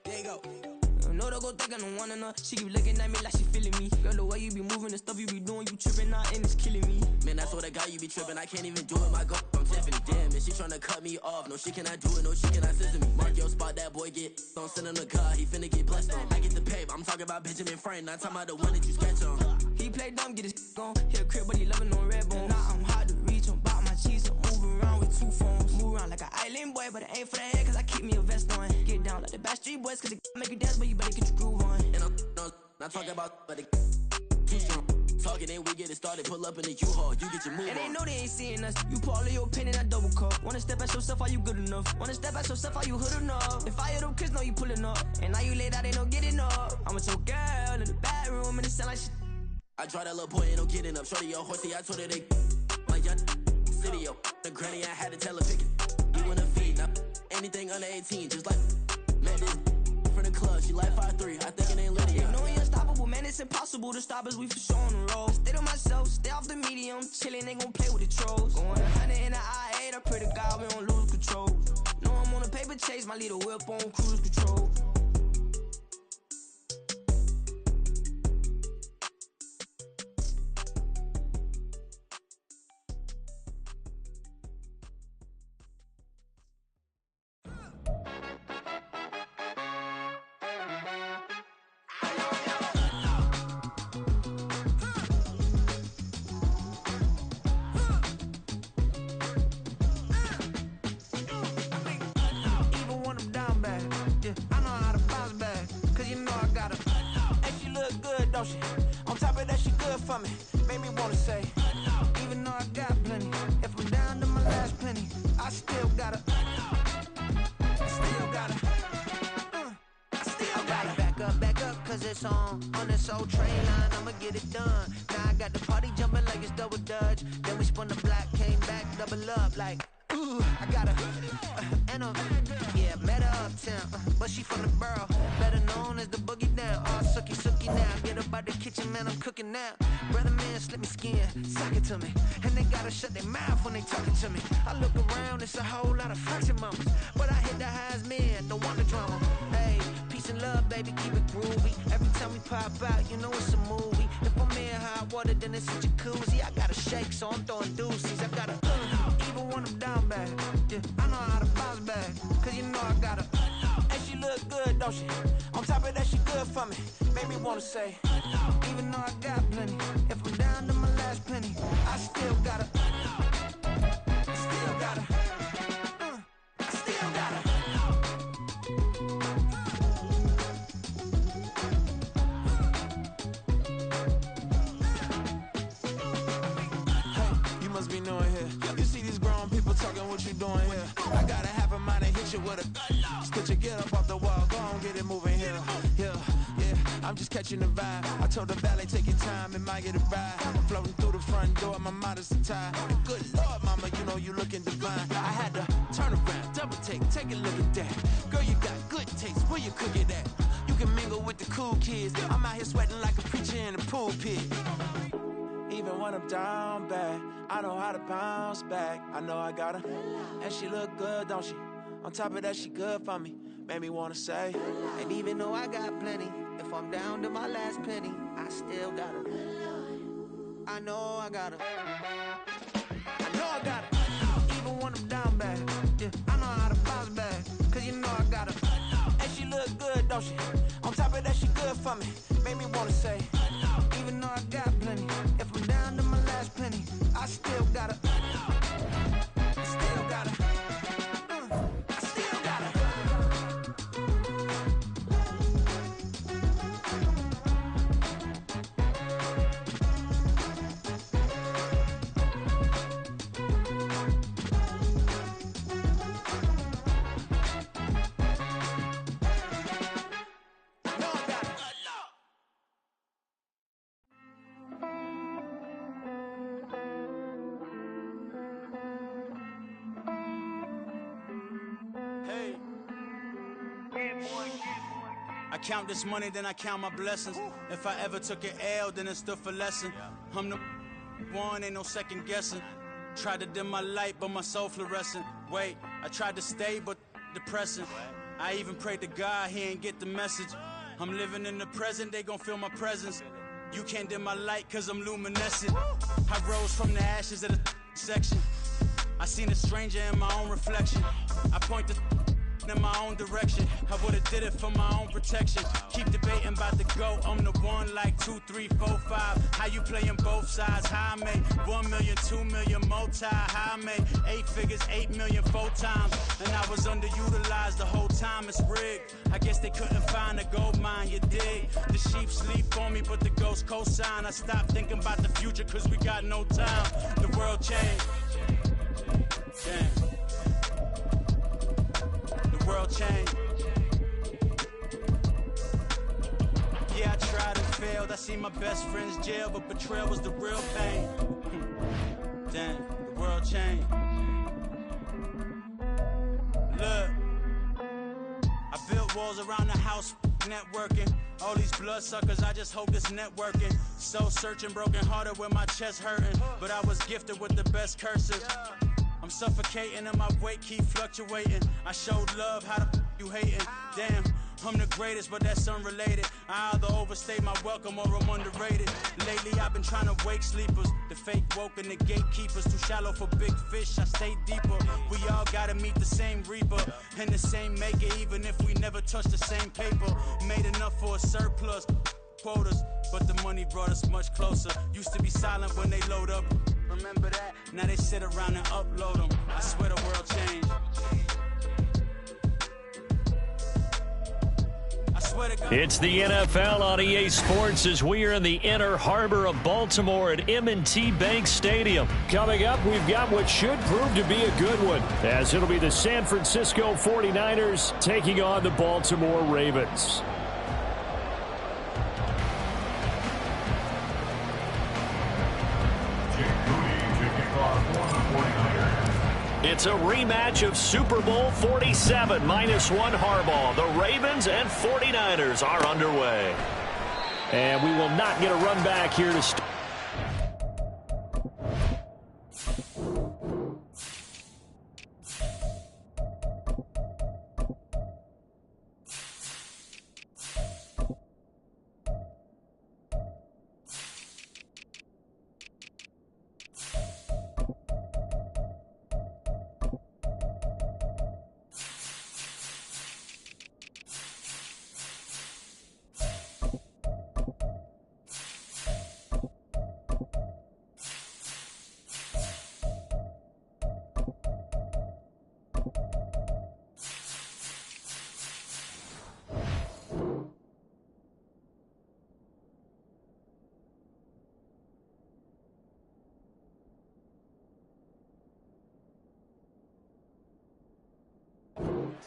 There you go. No, don't go thinking I don't wanna know. She keep looking at me like she feeling me. Girl, the way you be moving, the stuff you be doing, you tripping out and it's killing me. Man, that's what I got, you be tripping. I can't even do it, my girl, I'm Tiffany. Damn, and she tryna cut me off. No, she cannot do it, no, she cannot scissor me. Mark your spot, that boy get don't send him to God, he finna get blessed on. I get the pay, I'm talking about Benjamin Franklin, not talking about the one that you sketch on. He play dumb, get his on. Hit a crib, but he loving on red bone. Now I'm hard to reach, I'm about my cheese, I'm moving around with 2 phones. Move around like an island boy, but it ain't for the head, cause I keep me a vest on. Get down like the Backstreet Boys, cause it make you dance, but you better get your groove on. And I'm not talking about, but it too strong. Talking and we get it started, pull up in the U-Haul, you get your move and on. they know they ain't seeing us. You pull all of your opinion, I double cup. Wanna step at yourself, are you good enough? Wanna step at yourself, are you hood enough? If I hear them kids, know you pulling up. And now you laid out, they don't get enough. I'm with your girl in the bedroom, and it sound like shit. I draw that little boy, ain't no getting up. Shorty, your horsey, I told her they my young city, yo. The granny, I had to tell her pick it. You wanna feed, now anything under 18, just like man, this from the club, she like 5'3", I think it ain't Lydia. You know we unstoppable, man, it's impossible to stop us, we for sure on the road. Stay to myself, stay off the medium, chillin', they gon' play with the trolls. Going 100 in the I-8, I pray to God we don't lose control. Know I'm on a paper chase, my little whip on cruise control. Don't she? On top of that, she good for me. Made me wanna say, even though I got plenty, if I'm down to my last penny, I still gotta. Back up, cause it's on this old train line, I'ma get it done. Now I got the party jumping like it's double dutch. Then we spun the block, came back, double up like. Ooh, I got her, and yeah, met her uptown, but she from the borough, better known as the boogie down. All sookie now, get up out the kitchen, man, I'm cooking now. Brother man, slip me skin, suck it to me, and they gotta shut their mouth when they talking to me. I look around, it's a whole lot of flexing mamas, but I hit the highs, man, don't want the drama. Hey, peace and love, baby, keep it groovy. Every time we pop out, you know it's a movie. If I'm in hot water, then it's a jacuzzi. I gotta shake, so I'm throwing deuces. I gotta even when I'm down bad. Yeah, I know how to bounce back, cause you know I gotta. And she look good, don't she? On top of that, she good for me. Made me wanna say, even though I got plenty, if I'm down to my last penny, I still gotta. Still gotta. Still gotta. Must be knowing here. You see these grown people talking, what you doing here? I gotta have a mind to hit you with a. Just put your get up off the wall, go on, get it moving here. Yeah, I'm I'm just catching the vibe. I told the valet, take your time, it might get a ride. Floating through the front door, my modest attire. Good Lord, mama, you know you looking divine. I had to turn around, double take a look at that. Girl, you got good taste, where you cook it at? You can mingle with the cool kids. I'm out here sweating like a preacher in a pulpit. Even when I'm down bad, I know how to bounce back. I know I got her, and she look good, don't she? On top of that, she good for me. Made me wanna say, and even though I got plenty, if I'm down to my last penny, I still got her. I know I got her. I know I got her. Even when I'm down bad, yeah, I know how to bounce back. Cause you know I got her. And she look good, don't she? On top of that, she good for me. Made me wanna say, even though I got plenty, if I'm down to my last penny, I still got her. I still got her. I still got her. I count this money, then I count my blessings. If I ever took an L, then it stood for lesson. I'm the one, ain't no second guessing. Tried to dim my light, but my soul fluorescent. Wait, I tried to stay, but depressing. I even prayed to God, he ain't get the message. I'm living in the present, they gon' feel my presence. You can't dim my light, cause I'm luminescent. I rose from the ashes of the section. I seen a stranger in my own reflection. I point the in my own direction. I would've did it for my own protection. Keep debating about the GOAT. I'm the one like 2, 3, 4, 5. How you playing both sides? How I made 1 million, 2 million, multi. How I made 8 figures, 8 million, 4 times. And I was underutilized the whole time. It's rigged. I guess they couldn't find a gold mine, you dig? The sheep sleep on me, but the ghost co-sign. I stopped thinking about the future, cause we got no time. The world changed. Damn. World change. Yeah, I tried and failed. I seen my best friends jail, but betrayal was the real pain. Damn, the world changed. Look, I built walls around the house, networking. All these bloodsuckers, I just hope this networking. Soul searching, broken hearted with my chest hurting. But I was gifted with the best cursive. I'm suffocating and my weight keep fluctuating. I showed love, how the you hating? Damn, I'm the greatest, but that's unrelated. I either overstay my welcome or I'm underrated. Lately I've been trying to wake sleepers. The fake woke and the gatekeepers. Too shallow for big fish, I stay deeper. We all gotta meet the same reaper and the same maker, even if we never touch the same paper. Made enough for a surplus quotas, but the money brought us much closer. Used to be silent when they load up. Remember that? Now they sit around and upload them. I swear the world changed. I swear to God. It's the NFL on EA Sports as we are in the inner harbor of Baltimore at M&T Bank Stadium. Coming up, we've got what should prove to be a good one, as it'll be the San Francisco 49ers taking on the Baltimore Ravens. It's a rematch of Super Bowl 47 -1 Harbaugh. The Ravens and 49ers are underway. And we will not get a run back here to start.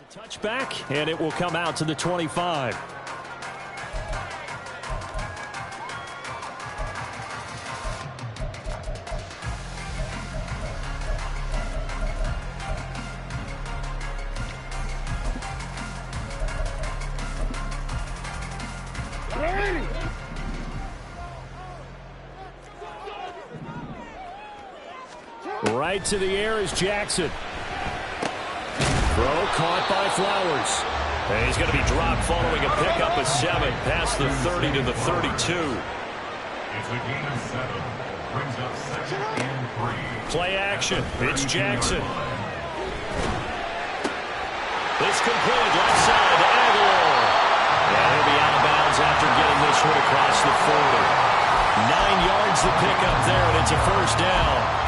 It's a touchback, and it will come out to the 25. Right to the air is Jackson. Throw caught by Flowers. And he's going to be dropped following a pickup of 7 past the 30 to the 32. It's a gain of 7. Brings up 2nd and 3. Play action. It's Jackson. It's complete left side to Aguilar. And he'll be out of bounds after getting this one across the 40. 9 yards to pick up there, and it's a first down.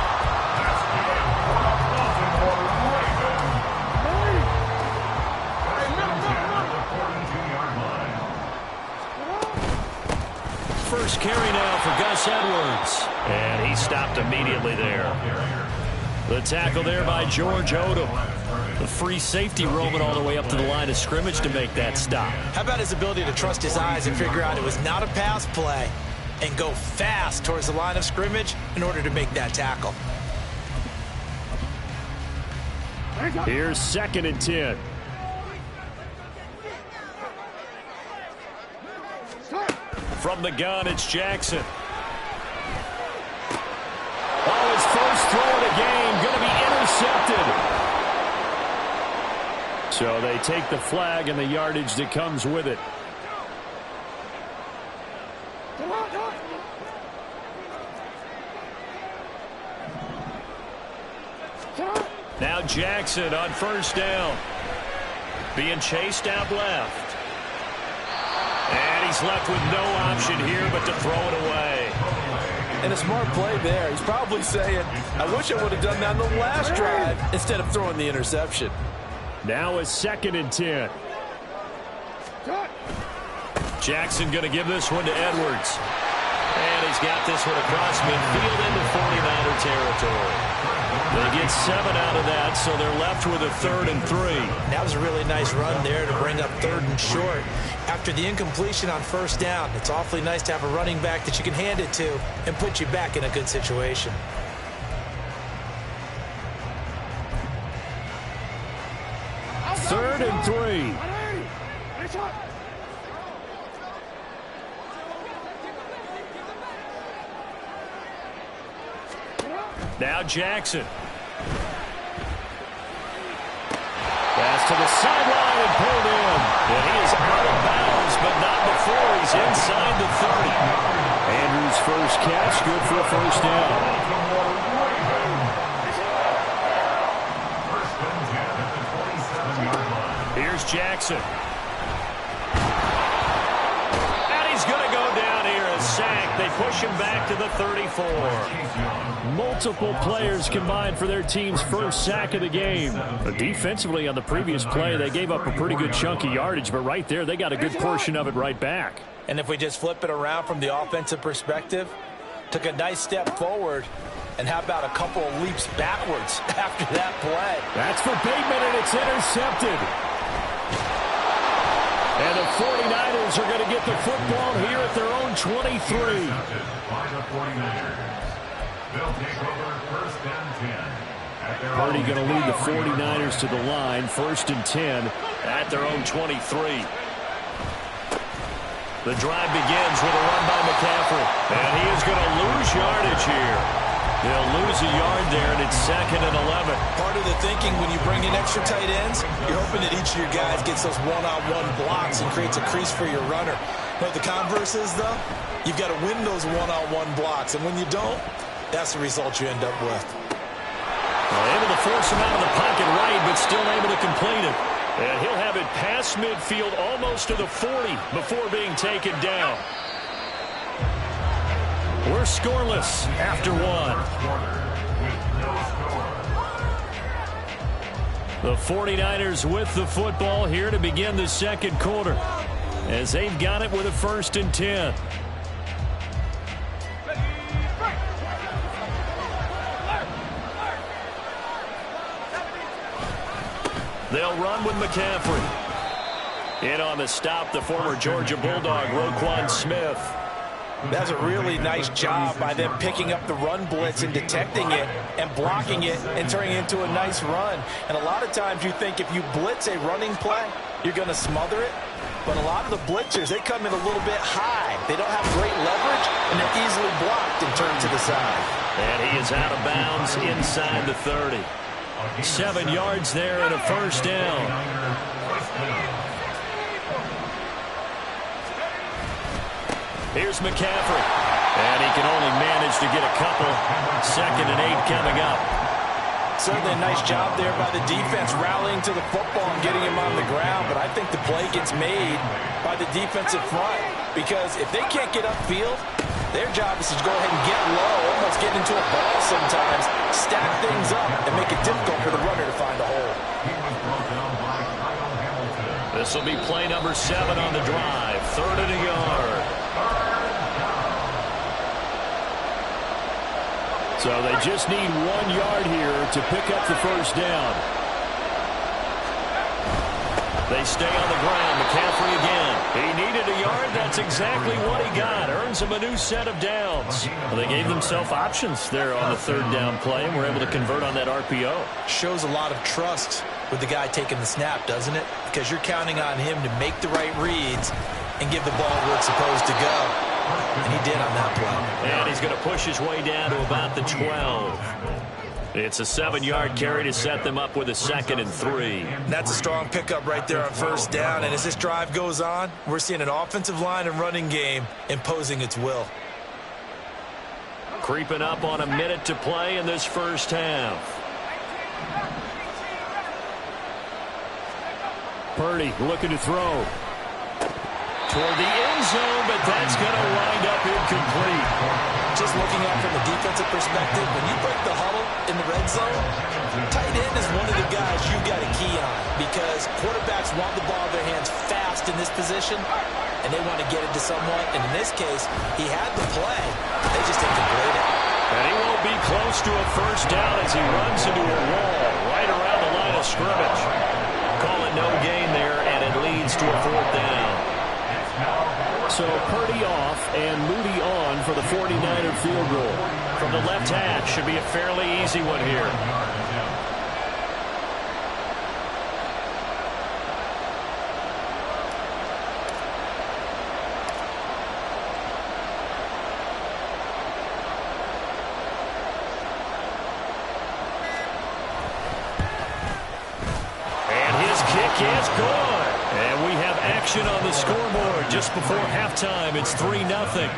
First carry now for Gus Edwards. And he stopped immediately there. The tackle there by George Odom. The free safety roaming all the way up to the line of scrimmage to make that stop. How about his ability to trust his eyes and figure out it was not a pass play and go fast towards the line of scrimmage in order to make that tackle. Here's 2nd and 10. From the gun, it's Jackson. Oh, his first throw of the game, going to be intercepted. So they take the flag and the yardage that comes with it. Now Jackson on first down. Being chased out left. And he's left with no option here but to throw it away. And a smart play there. He's probably saying, I wish I would have done that on the last drive instead of throwing the interception. Now it's 2nd and 10. Jackson going to give this one to Edwards. And he's got this one across midfield into 49er territory. They get 7 out of that, so they're left with a 3rd and 3. That was a really nice run there to bring up 3rd and short. After the incompletion on first down, it's awfully nice to have a running back that you can hand it to and put you back in a good situation. Third and 3. Now Jackson. Pass to the sideline and pulled in. And he is out of bounds, but not before he's inside the 30. Andrews' first catch, good for a first down. Here's Jackson. And he's going to go down here and sack. They push him back to the 34. Multiple players combined for their team's first sack of the game. But defensively on the previous play, they gave up a pretty good chunk of yardage, but right there, they got a good portion of it right back. And if we just flip it around from the offensive perspective, took a nice step forward, and how about a couple of leaps backwards after that play? That's for Bateman, and it's intercepted. And the 49ers are going to get the football here at their own 23. They'll take over 1st and 10. Purdy going to lead the 49ers to the line. 1st and 10 at their own 23. The drive begins with a run by McCaffrey. And he is going to lose yardage here. He'll lose a yard there, and it's 2nd and 11. Part of the thinking when you bring in extra tight ends, you're hoping that each of your guys gets those one-on-one blocks and creates a crease for your runner. But the converse is, though, you've got to win those one-on-one blocks. And when you don't, that's the result you end up with. Able to force him out of the pocket right, but still able to complete it. And he'll have it past midfield almost to the 40 before being taken down. We're scoreless after 1. The 49ers with the football here to begin the 2nd quarter, as they've got it with a 1st and 10. They'll run with McCaffrey. In on the stop, the former Georgia Bulldog, Roquan Smith. That's a really nice job by them picking up the run blitz and detecting it and blocking it and turning it into a nice run. And a lot of times you think if you blitz a running play, you're going to smother it. But a lot of the blitzers, they come in a little bit high. They don't have great leverage, and they're easily blocked and turned to the side. And he is out of bounds inside the 30. 7 yards there and a first down. Here's McCaffrey. And he can only manage to get a couple. 2nd and 8 coming up. Certainly a nice job there by the defense rallying to the football and getting him on the ground. But I think the play gets made by the defensive front. Because if they can't get upfield, their job is to go ahead and get low, almost get into a ball sometimes, stack things up, and make it difficult for the runner to find a hole. This will be play number 7 on the drive. 3rd and a yard. So they just need 1 yard here to pick up the first down. They stay on the ground. McCaffrey again. He needed a yard. That's exactly what he got. Earns him a new set of downs. Well, they gave themselves options there on the 3rd down play and were able to convert on that RPO. Shows a lot of trust with the guy taking the snap, doesn't it? Because you're counting on him to make the right reads and give the ball where it's supposed to go. And he did on that play. And he's going to push his way down to about the 12. It's a 7-yard carry to set them up with a 2nd and 3. That's a strong pickup right there on first down. And as this drive goes on, we're seeing an offensive line and running game imposing its will. Creeping up on a minute to play in this first half. Purdy looking to throw. Toward the end zone, but that's going to wind up incomplete. Just looking at it from a defensive perspective, when you break the huddle in the red zone, tight end is one of the guys you've got a key on because quarterbacks want the ball in their hands fast in this position, and they want to get it to someone. And in this case, he had the play. They just didn't complete it. And he won't be close to a first down as he runs into a wall right around the line of scrimmage. Call it no gain there, and it leads to a 4th down. So Purdy off and Moody on for the 49er field goal. From the left hash, should be a fairly easy one here. And his kick is good. And we have action on the scoreboard just before halftime. It's 3-0.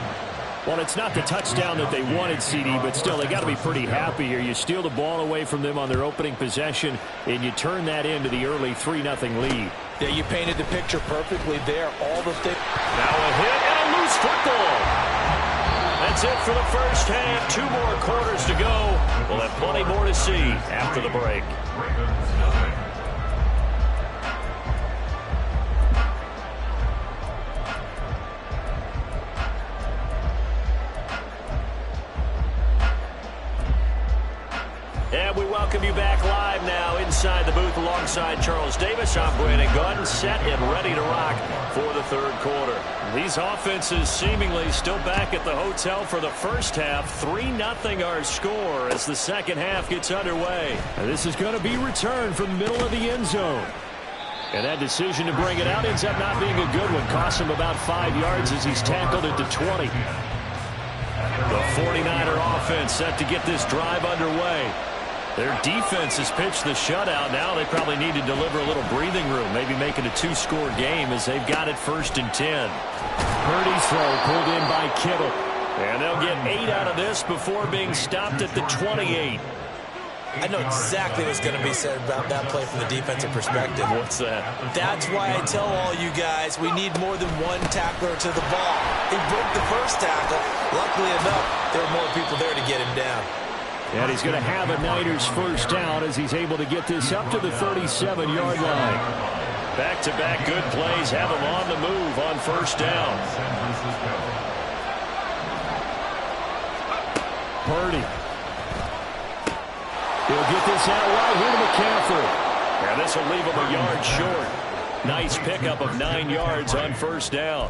Well, it's not the touchdown that they wanted, CD, but still, they got to be pretty happy here. You steal the ball away from them on their opening possession, and you turn that into the early 3-0 lead. Yeah, you painted the picture perfectly there. All the things. Now a hit and a loose football. That's it for the first half. 2 more quarters to go. We'll have plenty more to see after the break. And we welcome you back live now inside the booth alongside Charles Davis. I'm Brandon Gunn, set and ready to rock for the 3rd quarter. These offenses seemingly still back at the hotel for the first half. 3-0 our score as the second half gets underway. And this is going to be returned from the middle of the end zone. And that decision to bring it out ends up not being a good one. Costs him about 5 yards as he's tackled at the 20. The 49er offense set to get this drive underway. Their defense has pitched the shutout. Now they probably need to deliver a little breathing room, maybe make it a 2-score game as they've got it 1st and 10. Purdy's throw pulled in by Kittle. And they'll get 8 out of this before being stopped at the 28. I know exactly what's going to be said about that play from the defensive perspective. What's that? That's why I tell all you guys we need more than one tackler to the ball. He broke the first tackle. Luckily enough, there were more people there to get him down. And he's going to have a Niners first down as he's able to get this up to the 37-yard line. Back-to-back good plays have him on the move on first down. Purdy. He'll get this out wide here to McCaffrey. And this will leave him a yard short. Nice pickup of 9 yards on first down.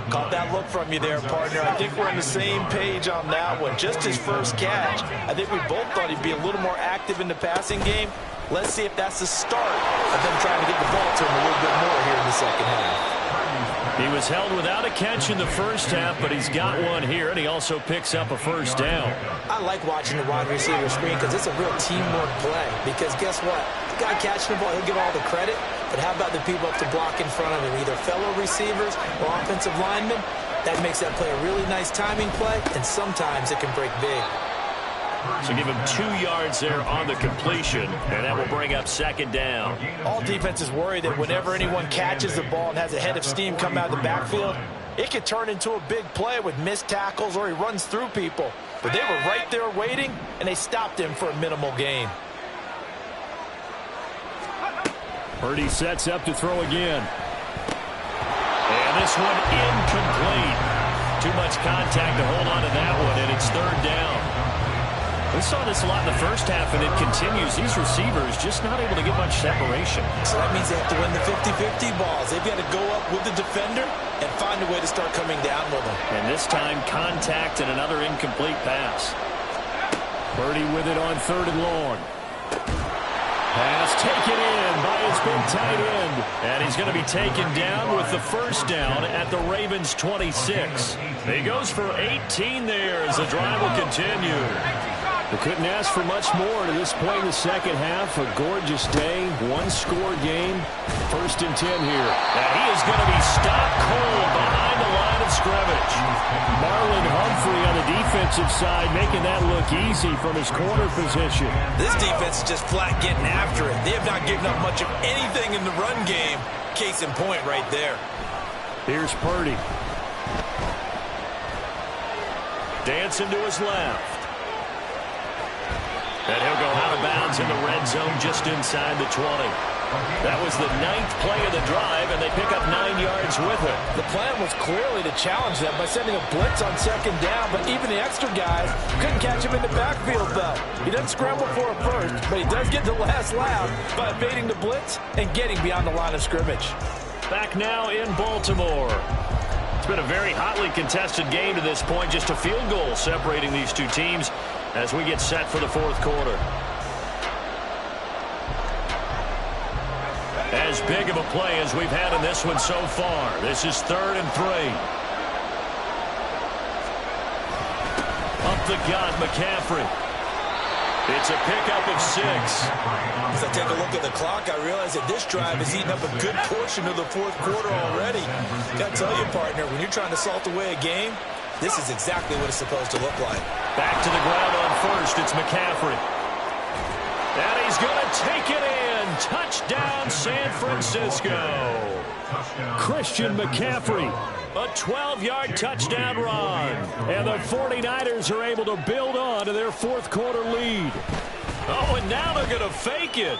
Caught that look from you there, partner. I think we're on the same page on that one. Just his first catch. I think we both thought he'd be a little more active in the passing game. Let's see if that's the start of them trying to get the ball to him a little bit more here in the second half. He was held without a catch in the first half, but he's got one here, and he also picks up a first down. I like watching the wide receiver screen because it's a real teamwork play. Because guess what? The guy catching the ball, he'll get all the credit, but how about the people up to block in front of him, either fellow receivers or offensive linemen? That makes that play a really nice timing play, and sometimes it can break big. So give him 2 yards there on the completion, and that will bring up second down. All defenses worry that whenever anyone catches the ball and has a head of steam come out of the backfield, it could turn into a big play with missed tackles or he runs through people. But they were right there waiting, and they stopped him for a minimal gain. Purdy sets up to throw again. And this one incomplete. Too much contact to hold on to that one, and it's third down. We saw this a lot in the first half, and it continues. These receivers just not able to get much separation. So that means they have to win the 50-50 balls. They've got to go up with the defender and find a way to start coming down with them. And this time, contact and another incomplete pass. Purdy with it on third and long. Pass taken in by his big tight end. And he's going to be taken down with the first down at the Ravens' 26. He goes for 18 there as the drive will continue. They couldn't ask for much more to this point in the second half. A gorgeous day, one-score game. First and 10 here. And he is going to be stopped cold behind the line of scrimmage. Marlon Humphrey on the defensive side making that look easy from his corner position. This defense is just flat getting after it. They have not given up much of anything in the run game. Case in point right there. Here's Purdy. Dancing to his left. And he'll go out of bounds in the red zone just inside the 20. That was the 9th play of the drive, and they pick up 9 yards with it. The plan was clearly to challenge them by sending a blitz on second down, but even the extra guys couldn't catch him in the backfield, though. He doesn't scramble for a first, but he does get the last laugh by evading the blitz and getting beyond the line of scrimmage. Back now in Baltimore. It's been a very hotly contested game to this point, just a field goal separating these two teams as we get set for the fourth quarter. As big of a play as we've had in this one so far. This is 3rd and 3. Up the gut, McCaffrey. It's a pickup of 6. As I take a look at the clock, I realize that this drive has eaten up a good portion of the fourth quarter already. Got to tell you, partner, when you're trying to salt away a game, this is exactly what it's supposed to look like. Back to the ground on first. It's McCaffrey. And he's going to take it in. Touchdown, San Francisco. Christian McCaffrey. A 12-yard touchdown run. And the 49ers are able to build on to their fourth quarter lead. Oh, and now they're going to fake it.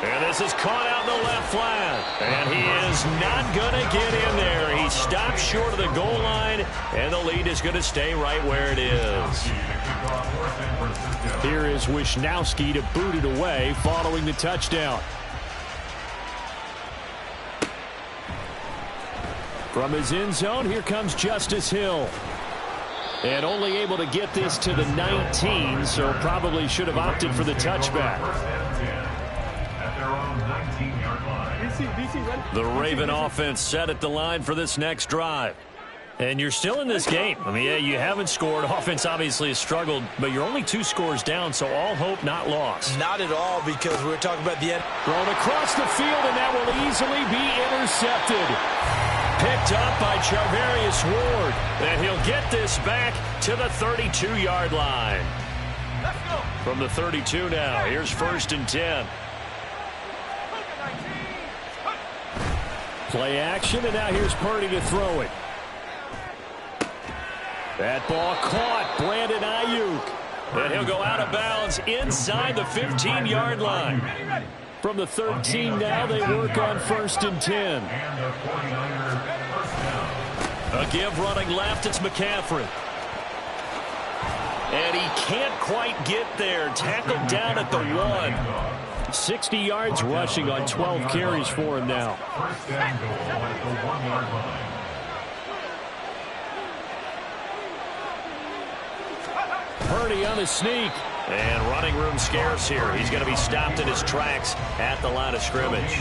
And this is caught out in the left flat. And he is not going to get in there. He stops short of the goal line, and the lead is going to stay right where it is. Here is Wisnowski to boot it away following the touchdown. From his end zone, here comes Justice Hill. And only able to get this to the 19, so probably should have opted for the touchback. The Raven offense set at the line for this next drive. And you're still in this game. I mean, yeah, you haven't scored. Offense obviously has struggled, but you're only 2 scores down, so all hope not lost. Not at all, because we were talking about the end. Thrown across the field, and that will easily be intercepted. Picked up by Charvarius Ward. And he'll get this back to the 32-yard line. From the 32 now, here's 1st and 10. Play action, and now here's Purdy to throw it. That ball caught. Brandon Ayuk. And he'll go out of bounds inside the 15-yard line. From the 13 now, they work on 1st and 10. A give running left, it's McCaffrey. And he can't quite get there. Tackled down at the 1. 60 yards rushing on 12 carries for him now. Purdy on the sneak. And running room scarce here. He's going to be stopped in his tracks at the line of scrimmage.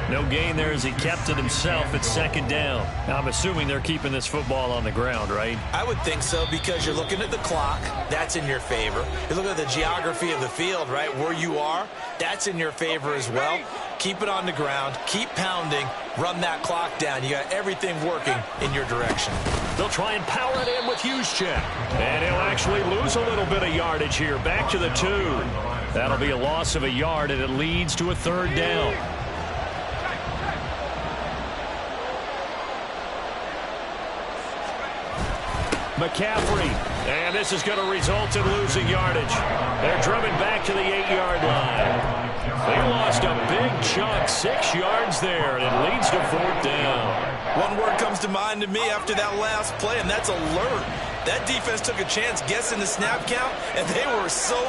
No gain there as he kept it himself at second down. Now, I'm assuming they're keeping this football on the ground, right? I would think so, because you're looking at the clock. That's in your favor. You're looking at the geography of the field, right? Where you are, that's in your favor as well. Keep it on the ground. Keep pounding. Run that clock down. You got everything working in your direction. They'll try and power it in with Juszczyk. And he'll actually lose a little bit of yardage here. Back to the 2. That'll be a loss of a yard, and it leads to a third down. McCaffrey. And this is going to result in losing yardage. They're driven back to the 8-yard line. They lost a big chunk, 6 yards there, and it leads to fourth down. One word comes to mind to me after that last play, and that's alert. That defense took a chance guessing the snap count, and they were so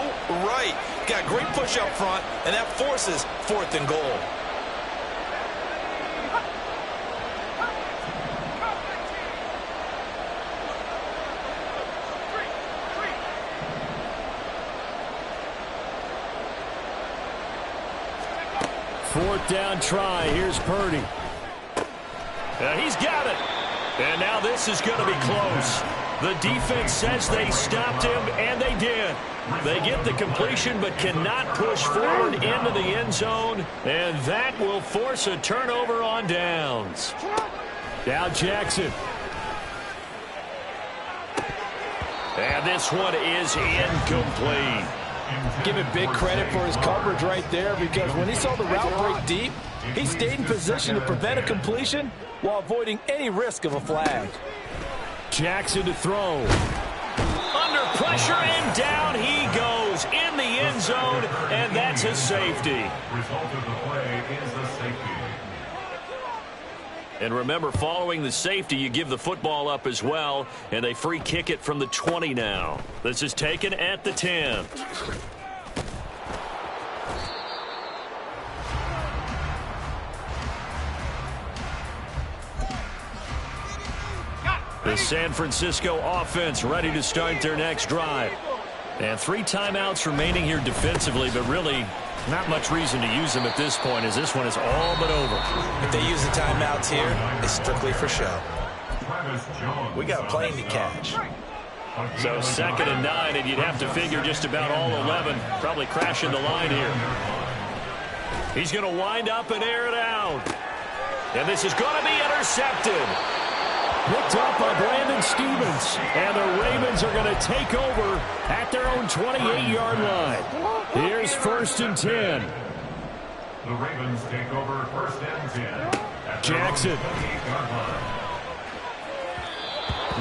right. Got great push up front, and that forces fourth and goal. Fourth down try. Here's Purdy. He's got it. And now this is going to be close. The defense says they stopped him, and they did. They get the completion but cannot push forward into the end zone, and that will force a turnover on downs. Now Jackson. And this one is incomplete. Give him big credit for his coverage right there, because when he saw the route break deep, he stayed in position to prevent a completion while avoiding any risk of a flag. Jackson to throw. Under pressure, and down he goes in the end zone, and that's a safety. Result of the play is a safety. And remember, following the safety, you give the football up as well, and they free kick it from the 20 now. This is taken at the 10. The San Francisco offense ready to start their next drive. And 3 timeouts remaining here defensively, but really not much reason to use them at this point, as this one is all but over. If they use the timeouts here, it's strictly for show. We got a plane to catch. So 2nd and 9, and you'd have to figure just about all 11 probably crashing the line here. He's going to wind up and air it out. And this is going to be intercepted. Picked up by Brandon Stephens. And the Ravens are going to take over at their own 28-yard line. Here's 1st and 10. The Ravens take over 1st and 10. Jackson.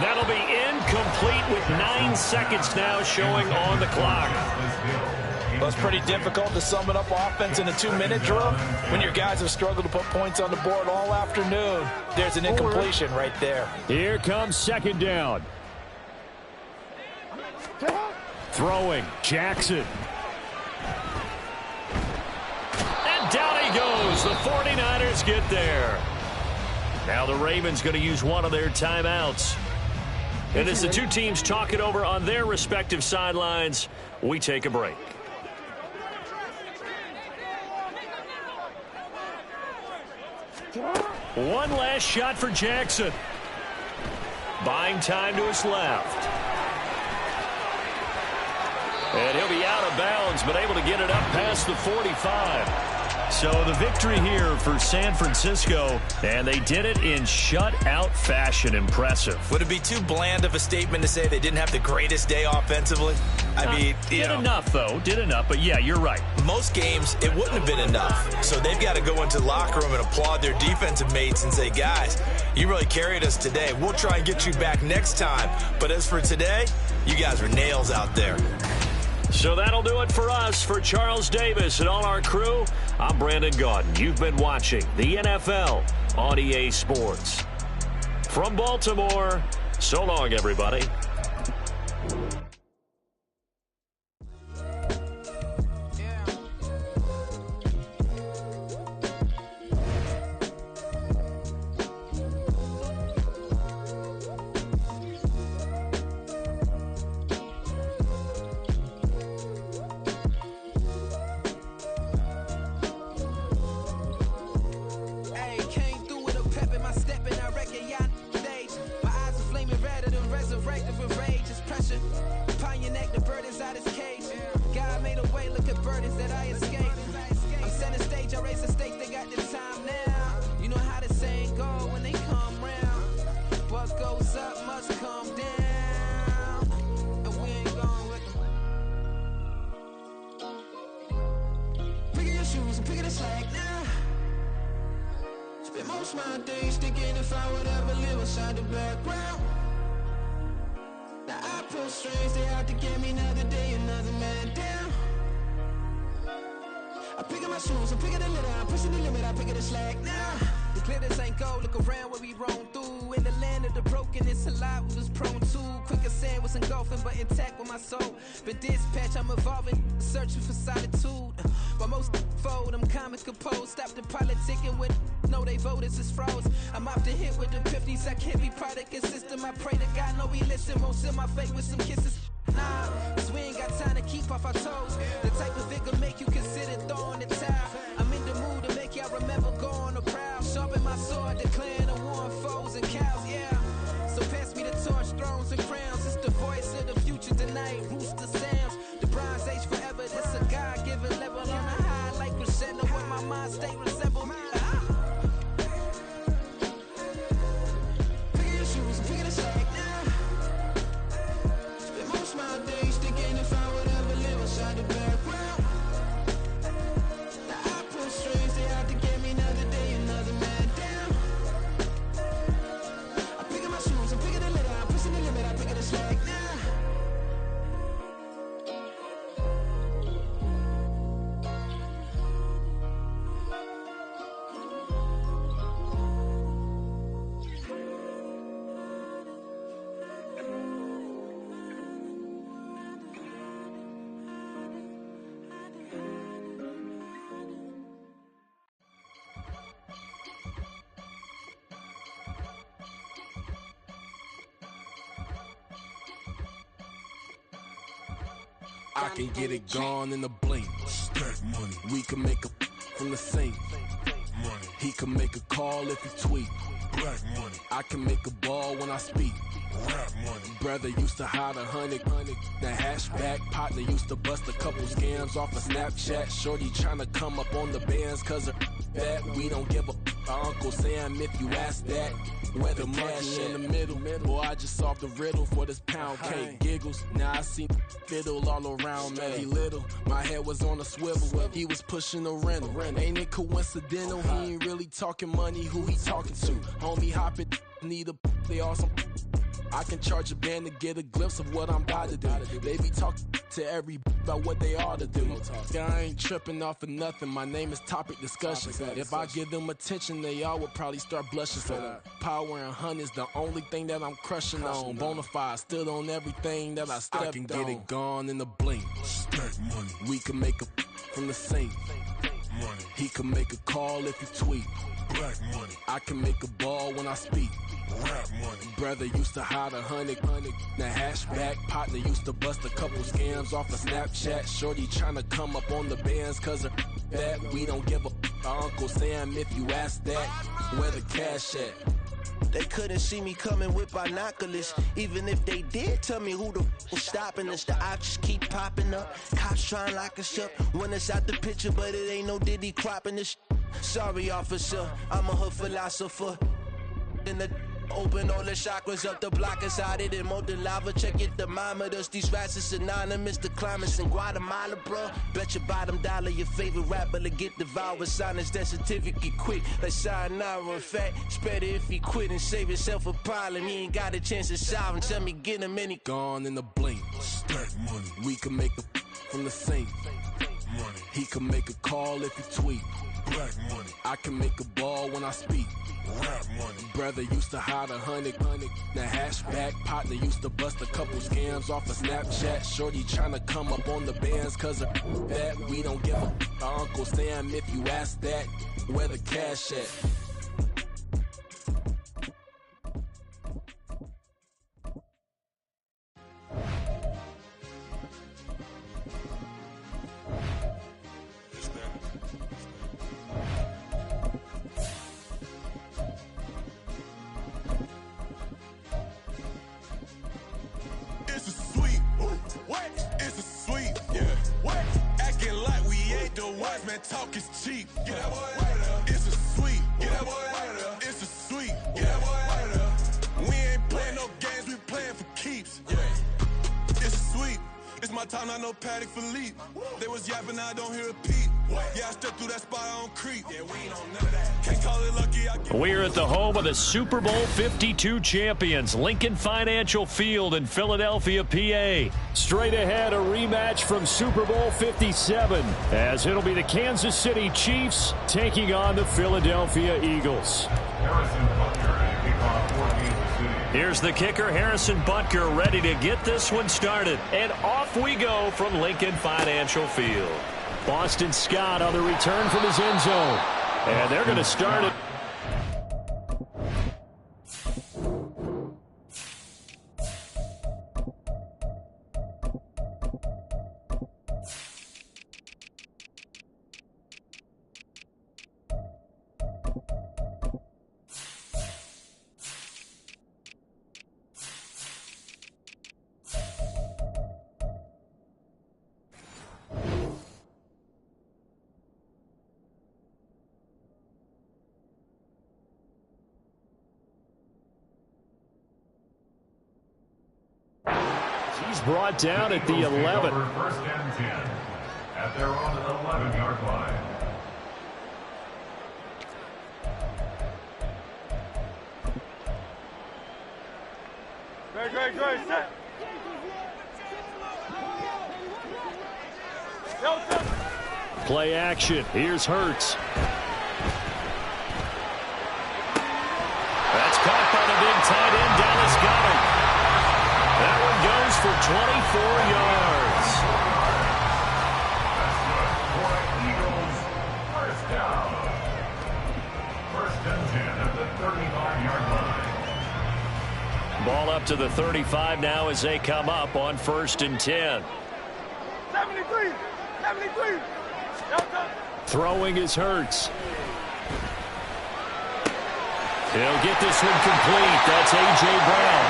That'll be incomplete with 9 seconds now showing on the clock. Well, it's pretty difficult to sum it up offense in a 2-minute drill when your guys have struggled to put points on the board all afternoon. There's an incompletion right there. Here comes 2nd down. Throwing, Jackson. And down he goes. The 49ers get there. Now the Ravens going to use one of their timeouts. And as the two teams talk it over on their respective sidelines, we take a break. One last shot for Jackson. Buying time to his left. And he'll be out of bounds, but able to get it up past the 45. So the victory here for San Francisco, and they did it in shutout fashion. Impressive. Would it be too bland of a statement to say they didn't have the greatest day offensively? I mean, did enough, though. Did enough, but yeah, you're right. Most games, it wouldn't have been enough. So they've got to go into the locker room and applaud their defensive mates and say, guys, you really carried us today. We'll try and get you back next time. But as for today, you guys are nails out there. So that'll do it for us. For Charles Davis and all our crew, I'm Brandon Gaudin. You've been watching the NFL on EA Sports. From Baltimore, so long, everybody. most my days thinking if I would ever live inside the background. Now I pull strings, they out to get me another day, another man down. I pick up my shoes, I'm picking the litter, I'm pushing the limit, I pick it a slack now. The glitters ain't gold, look around where we roam through. In the land of the broken, it's a lot we was prone to. Quicker sand was engulfing, but intact with my soul. But dispatch, I'm evolving, searching for solitude. While most fold, I'm comic composed. Stop the politicking when know they voters is froze. I'm off the hit with the 50s, I can't be product and system. I pray to God, know he listen, won't seal my fate with some kisses. Nah, cause we ain't got time to keep off our toes. The type of vigor make you consider throwing the towel. I'm in the mood to make y'all remember going to proud. Sharpen my sword, declaring the war on foes and cows, yeah. So pass me the torch, thrones and crowns. It's the voice of the future tonight, rooster sounds. The Bronze Age forever, this a God-given level. On a high like crescendo, where my mind state resemble. Pick your shoes and pick it a slack now. Spend most my days thinking if I would ever live inside the background. Now I pull strings, they out to get me another day, another man down. I pick up my shoes, I'm picking the litter, I'm pushing the limit, I pick it a slack now. I can get it gone in a blink. Stack money. We can make a from the sink. Money. He can make a call if he tweet. Black money. I can make a ball when I speak. Rap money. Brother used to hide 100. The hashback partner used to bust a couple scams off of Snapchat. Shorty tryna come up on the bands cause of that. We don't give a Uncle Sam if you ask that. Where the cash in the middle. Boy, I just solved the riddle for this pound cake. Giggles, now I see fiddle all around me. Little, my head was on a swivel. He was pushing a rental. Ain't it coincidental? He ain't really talking money. Who he talking to? Homie hopping, need a they awesome. I can charge a band to get a glimpse of what I'm about to do. They be talking to every about what they ought to do. I ain't tripping off of nothing. My name is Topic Discussion. If I give them attention, they all would probably start blushing. So power and hunt is the only thing that I'm crushing on. Bonafide stood on everything that I stepped on. I can get it gone in a blink. Stack money. We can make a from the sink. Money. He can make a call if he tweet. Black money. I can make a ball when I speak. Rap money. Brother used to hide 100. The hashback partner used to bust a couple scams off of Snapchat. Shorty tryna come up on the bands cause of that. We don't give a Uncle Sam if you ask that. Where the cash at? They couldn't see me coming with binoculars. Even if they did, tell me who the was stopping us. The options keep popping up. Cops trying to lock us up. When it's out the picture, but it ain't no Diddy cropping this. Sorry, officer, I'm a hood philosopher. In the open all the chakras up the block inside it and molten lava. Check your thermometers. These rats is synonymous. The climates in Guatemala, bro. Bet your bottom dollar your favorite rapper to get devoured. Sign his death certificate quick. Like sayonara. In fact, it's better if he quit and save himself a problem. He ain't got a chance to solve him. Tell me get him any gone in a blink. Stack money. We can make a from the sink. Money. He can make a call if he tweet. Black money. I can make a ball when I speak. Rap money. Brother used to hide 100. The hashback partner used to bust a couple scams off of Snapchat. Shorty tryna come up on the bands cause of that. We don't give a Uncle Sam if you ask that. Where the cash at? Man, talk is cheap. Get that boy out of there. It's a sweet. Get that boy out of there. It's a sweet. Get that boy out of there. We ain't playing no games, we playing for keeps. Yeah. It's sweet. It's my time, not no Patek Philippe. They was yapping, I don't hear a peep. Yeah, I stepped through that spot, I don't creep. Yeah, we ain't on none of that. Can't call it lucky. We're at the home of the Super Bowl 52 champions, Lincoln Financial Field in Philadelphia, PA. Straight ahead, a rematch from Super Bowl 57, as it'll be the Kansas City Chiefs taking on the Philadelphia Eagles. Here's the kicker, Harrison Butker, ready to get this one started. And off we go from Lincoln Financial Field. Boston Scott on the return from his end zone. And they're going to start it. Brought down at the 11. First and 10 at their own 11-yard line. Great, set. Play action. Here's Hurts. That's caught by the big tight end, Dallas Goedert. That one goes for 24 yards. Eagles, first down. First and 10 at the 35-yard line. Ball up to the 35 now as they come up on 1st and 10. 73. Throwing is Hurts. He'll get this one complete. That's A.J. Brown.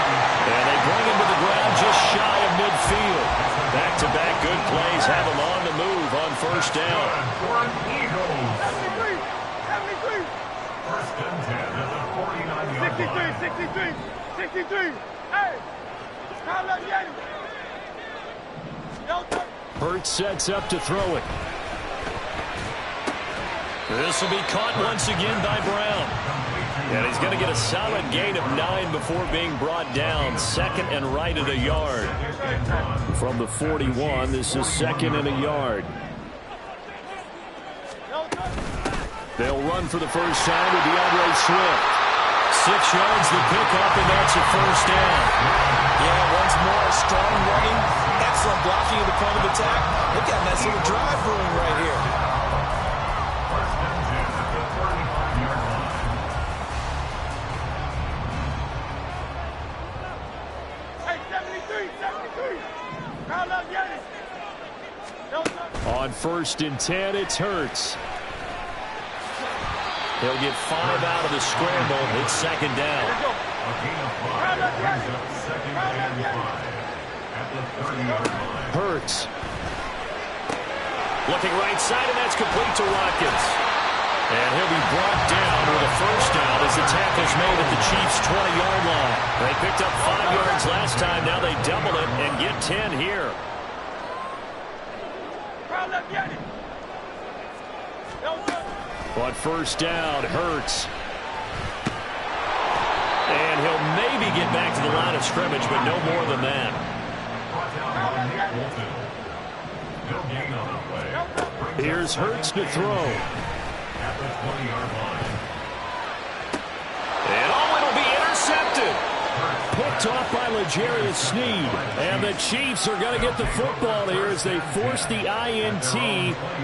And they bring him to the ground just shy of midfield. Back-to-back good plays have him on the move on 1st down. 73. First and 10 at the 49-yard line. 63. Hey, now let's get him. Hurts sets up to throw it. This will be caught once again by Brown. And he's going to get a solid gain of 9 before being brought down. 2nd and right at a yard. From the 41, this is 2nd and a yard. They'll run for the first time with DeAndre Swift. 6 yards the pickup, and that's a first down. Yeah, once more, strong running, excellent blocking at the point of attack. Look at that little drive brewing right here. First and 10 at the 35-yard line. On 1st and 10, it's Hurts. He'll get 5 out of the scramble. It's 2nd down. A gain of 5 brings up 2nd and 5 at the 30-yard line. Hurts. Looking right side, and that's complete to Watkins. And he'll be brought down with a first down as the tackle's made at the Chiefs' 20-yard line. They picked up 5 yards last time. Now they double it and get 10 here. On 1st down, Hurts. And he'll maybe get back to the line of scrimmage, but no more than that. Here's Hurts to throw. At the 20-yard line. And it'll be intercepted. Picked off by L'Jarius Sneed. And the Chiefs are going to get the football here as they force the INT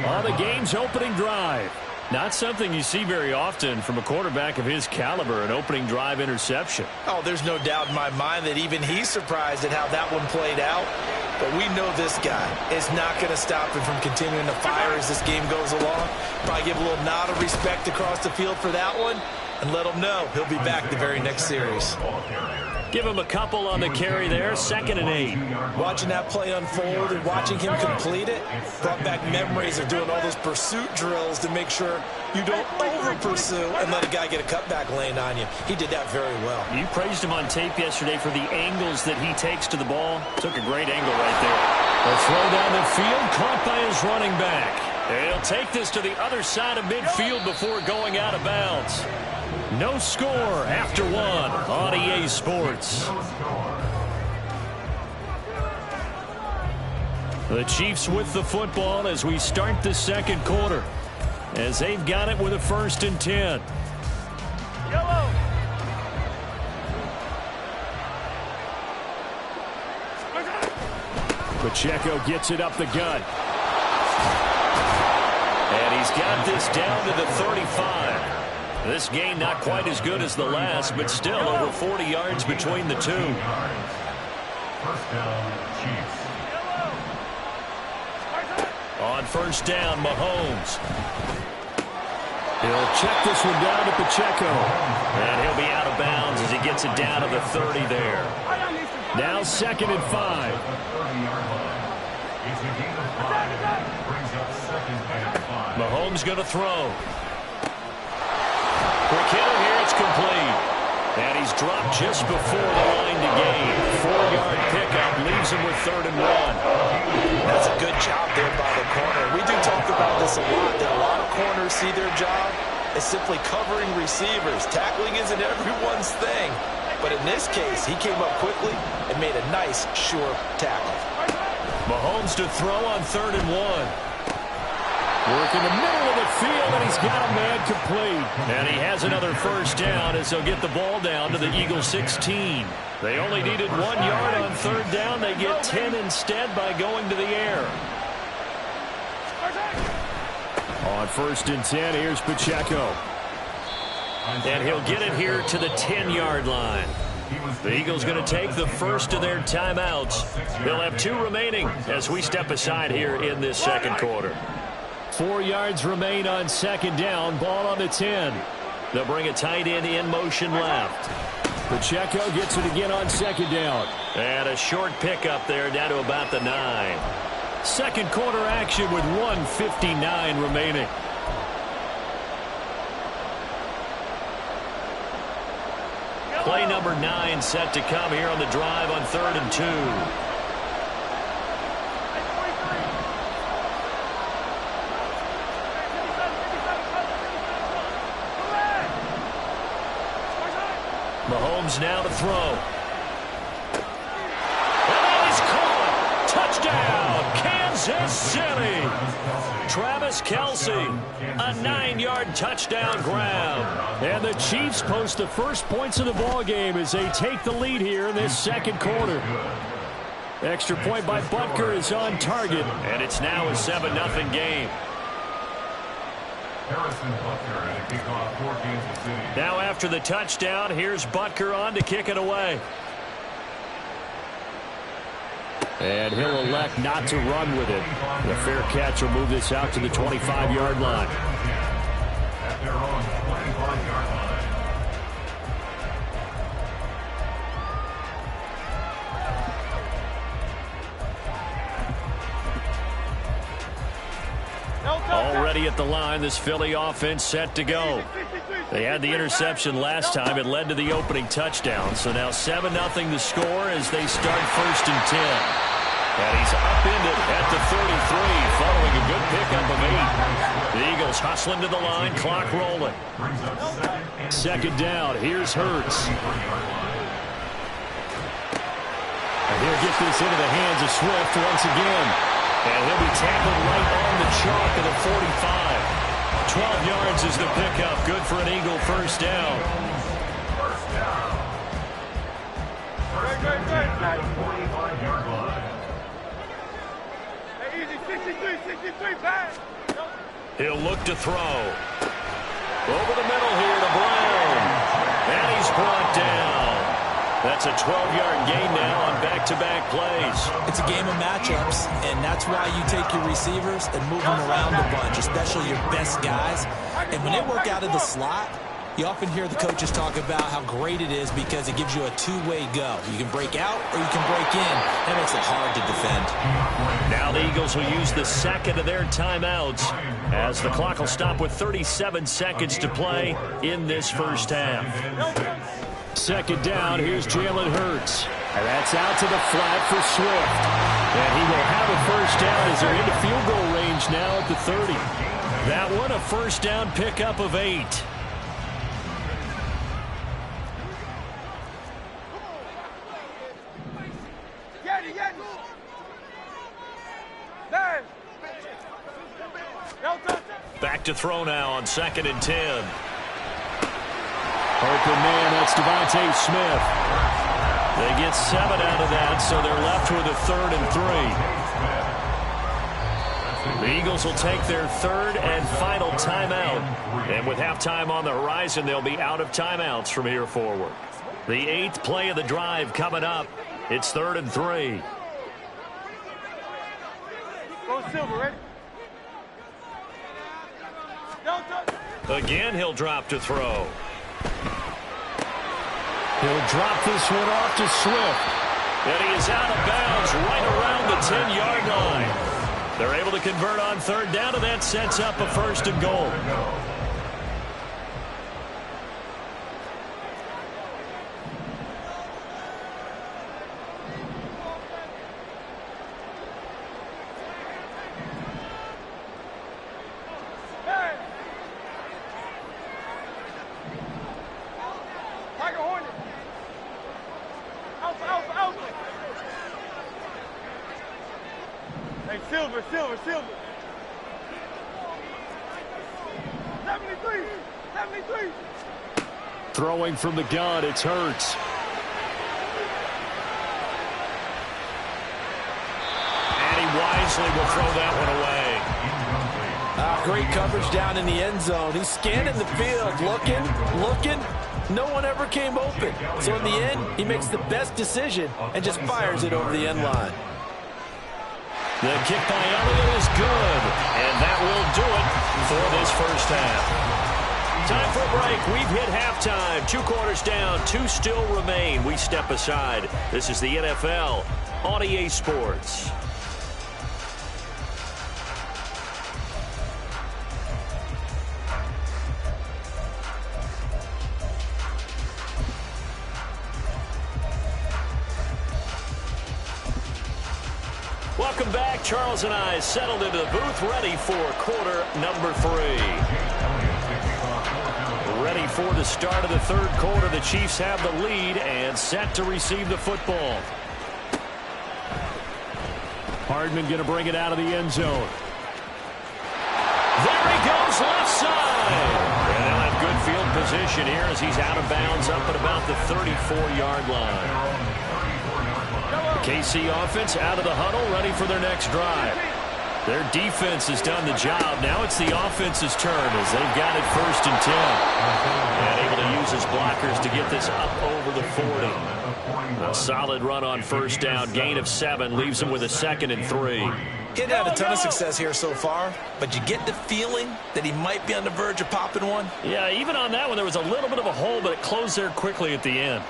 on the game's opening drive. Not something you see very often from a quarterback of his caliber, an opening drive interception. Oh, there's no doubt in my mind that even he's surprised at how that one played out. But we know this guy is not going to stop him from continuing to fire as this game goes along. Probably give a little nod of respect across the field for that one and let him know he'll be back the very next series. Give him a couple on the carry there, 2nd and 8. Watching that play unfold and watching him complete it brought back memories of doing all those pursuit drills to make sure you don't over-pursue and let a guy get a cutback lane on you. He did that very well. You praised him on tape yesterday for the angles that he takes to the ball. Took a great angle right there. A throw down the field, caught by his running back. He'll take this to the other side of midfield before going out of bounds. No score after one on EA Sports. The Chiefs with the football as we start the second quarter, as they've got it with a 1st and 10. Pacheco gets it up the gut. And he's got this down to the 35. This gain not quite as good as the last, but still over 40 yards between the two. First down, Chiefs. On first down, Mahomes. He'll check this one down to Pacheco. And he'll be out of bounds as he gets it down to the 30 there. Now 2nd and 5. Mahomes going to throw. Quick hitter here, it's complete. And he's dropped just before the line to gain. 4-yard pickup leaves him with 3rd and 1. That's a good job there by the corner. We do talk about this a lot, that a lot of corners see their job as simply covering receivers. Tackling isn't everyone's thing. But in this case, he came up quickly and made a nice, sure tackle. Mahomes to throw on 3rd and 1. Work in the middle of the field, and he's got a man complete. And he has another first down as he'll get the ball down to the Eagles 16. They only needed 1 yard on 3rd down. They get 10 instead by going to the air. On 1st and 10, here's Pacheco. And he'll get it here to the 10-yard line. The Eagles going to take the first of their timeouts. They'll have 2 remaining as we step aside here in this second quarter. 4 yards remain on 2nd down. Ball on the 10. They'll bring a tight end in motion left. Pacheco gets it again on 2nd down. And a short pickup there down to about the 9. Second quarter action with 1:59 remaining. Play number 9 set to come here on the drive on 3rd and 2. Mahomes now to throw. And he's caught. Touchdown, Kansas City. Travis Kelce, a 9-yard touchdown grab. And the Chiefs post the first points of the ball game as they take the lead here in this second quarter. Extra point by Butker is on target, and it's now a 7-0 game. Now after the touchdown, here's Butker on to kick it away. And he'll elect not to run with it. The fair catch will move this out to the 25-yard line. At their own 25-yard line. Already at the line, this Philly offense set to go. They had the interception last time. It led to the opening touchdown. So now 7-0 the score as they start 1st and 10. And he's upended at the 33 following a good pickup of 8. The Eagles hustling to the line, clock rolling. 2nd down, here's Hurts. And he'll get this into the hands of Swift once again. And he'll be tackled right on the chalk of the 45. 12 yards is the pickup. Good for an Eagle first down. He'll look to throw. Over the middle here to Brown. And he's brought down. That's a 12-yard gain now on back-to-back plays. It's a game of matchups, and that's why you take your receivers and move them around a bunch, especially your best guys. And when they work out of the slot, you often hear the coaches talk about how great it is because it gives you a two-way go. You can break out or you can break in. That makes it hard to defend. Now the Eagles will use the second of their timeouts as the clock will stop with 37 seconds to play in this first half. 2nd down, here's Jalen Hurts. And that's out to the flat for Swift. And he will have a first down as they're into field goal range Coverage now at the 30. That one a first down pickup of 8. Back to throw now on 2nd and 10. Open man, that's Devontae Smith. They get 7 out of that, so they're left with a 3rd and 3. The Eagles will take their 3rd and final timeout. And with halftime on the horizon, they'll be out of timeouts from here forward. The 8th play of the drive coming up. It's 3rd and 3. Go Silver, ready? Again, he'll drop to throw. He'll drop this one off to Swift. And he is out of bounds right around the 10-yard line. They're able to convert on 3rd down, and that sets up a 1st and goal. Silver. 73. Throwing from the gun, it's Hurts. And he wisely will throw that one away. Great coverage down in the end zone. He's scanning the field, looking. No one ever came open. So in the end, he makes the best decision and just fires it over the end line. The kick by Elliott is good, and that will do it for this first half. Time for a break. We've hit halftime. 2 quarters down, 2 still remain. We step aside. This is the NFL on EA Sports. Welcome back. Charles and I settled into the booth, ready for quarter number 3. Ready for the start of the 3rd quarter. The Chiefs have the lead and set to receive the football. Hardman going to bring it out of the end zone. There he goes, left side. And they'll have good field position here as he's out of bounds up at about the 34-yard line. KC offense out of the huddle, ready for their next drive. Their defense has done the job. Now it's the offense's turn as they've got it 1st and 10. And able to use his blockers to get this up over the 40. A solid run on 1st down. Gain of 7 leaves him with a 2nd and 3. He hadn't had a ton of success here so far, but you get the feeling that he might be on the verge of popping one. Yeah, even on that one, there was a little bit of a hole, but it closed there quickly at the end.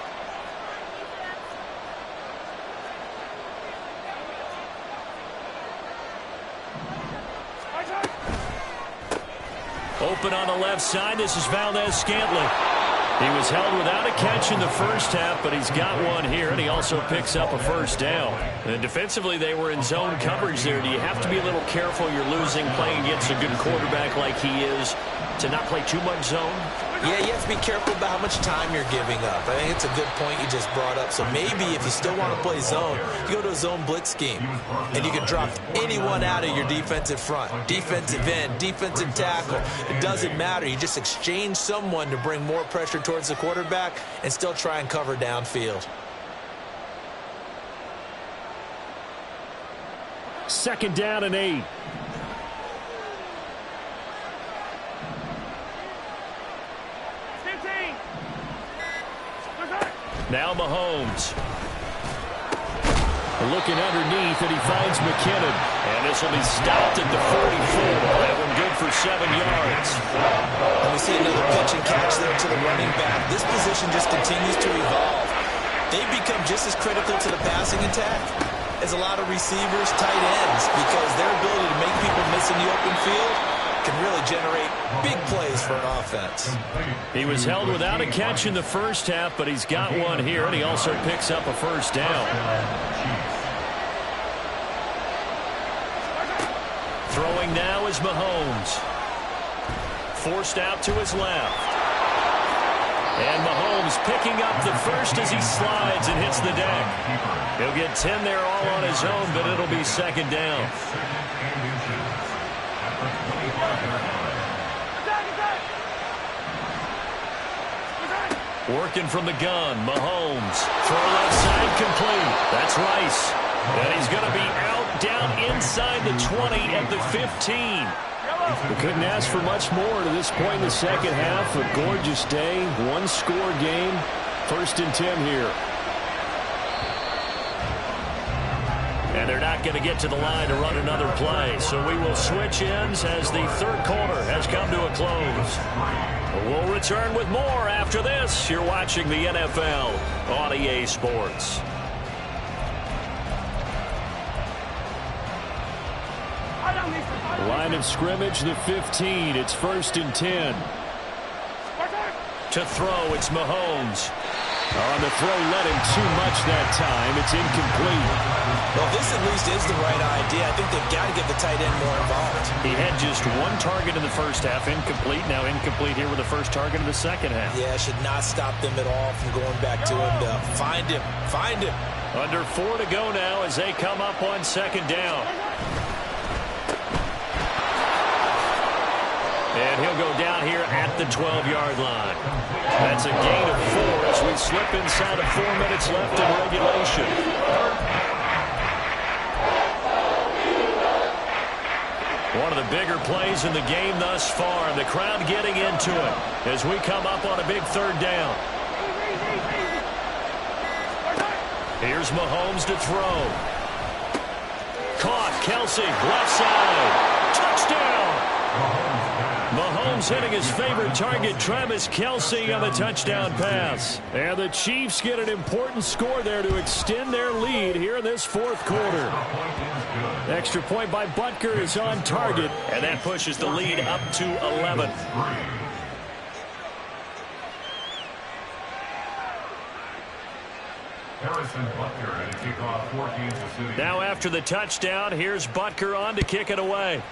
Open on the left side. This is Valdez-Scantling. He was held without a catch in the first half, but he's got one here, and he also picks up a 1st down. And defensively, they were in zone coverage there. Do you have to be a little careful? You're losing, playing against a good quarterback like he is, to not play too much zone? Yeah, you have to be careful about how much time you're giving up. I think it's a good point you just brought up. So maybe if you still want to play zone, you go to a zone blitz scheme. And you can drop anyone out of your defensive front. Defensive end, defensive tackle. It doesn't matter. You just exchange someone to bring more pressure towards the quarterback and still try and cover downfield. 2nd down and 8. Now Mahomes. Looking underneath, and he finds McKinnon. And this will be stopped at the 44. That one good for 7 yards. And we see another pitch and catch there to the running back. This position just continues to evolve. They become just as critical to the passing attack as a lot of receivers, tight ends, because their ability to make people miss in the open field can really generate big plays for an offense. He was held without a catch in the first half, but he's got one here, and he also picks up a 1st down. Throwing now is Mahomes. Forced out to his left. And Mahomes picking up the first as he slides and hits the deck. He'll get 10 there all on his own, but it'll be second down. Working from the gun, Mahomes. Throw left side complete. That's Rice. And he's going to be out down inside the 20 at the 15. We couldn't ask for much more to this point in the second half. A gorgeous day, one-score game. 1st and 10 here. And they're not going to get to the line to run another play. So we will switch ends as the third quarter has come to a close. We'll return with more after this. You're watching the NFL on EA Sports. Line of scrimmage, the 15. It's 1st and 10. To throw, it's Mahomes. On the throw, let him too much that time. It's incomplete. Well, this at least is the right idea. I think they've got to get the tight end more involved. He had just one target in the first half, incomplete. Now incomplete here with the first target in the second half. Yeah, should not stop them at all from going back to him to find him. Find him. Under 4 to go now as they come up on second down. And he'll go down here at the 12-yard line. That's a gain of 4 as we slip inside of 4 minutes left in regulation. One of the bigger plays in the game thus far, and the crowd getting into it as we come up on a big third down. Here's Mahomes to throw. Caught, Kelce, left side. Touchdown! Mahomes hitting his favorite target, Travis Kelce, on the touchdown pass. And the Chiefs get an important score there to extend their lead here in this fourth quarter. Extra point by Butker is on target. And that pushes the lead up to 11. Now after the touchdown, here's Butker on to kick it away.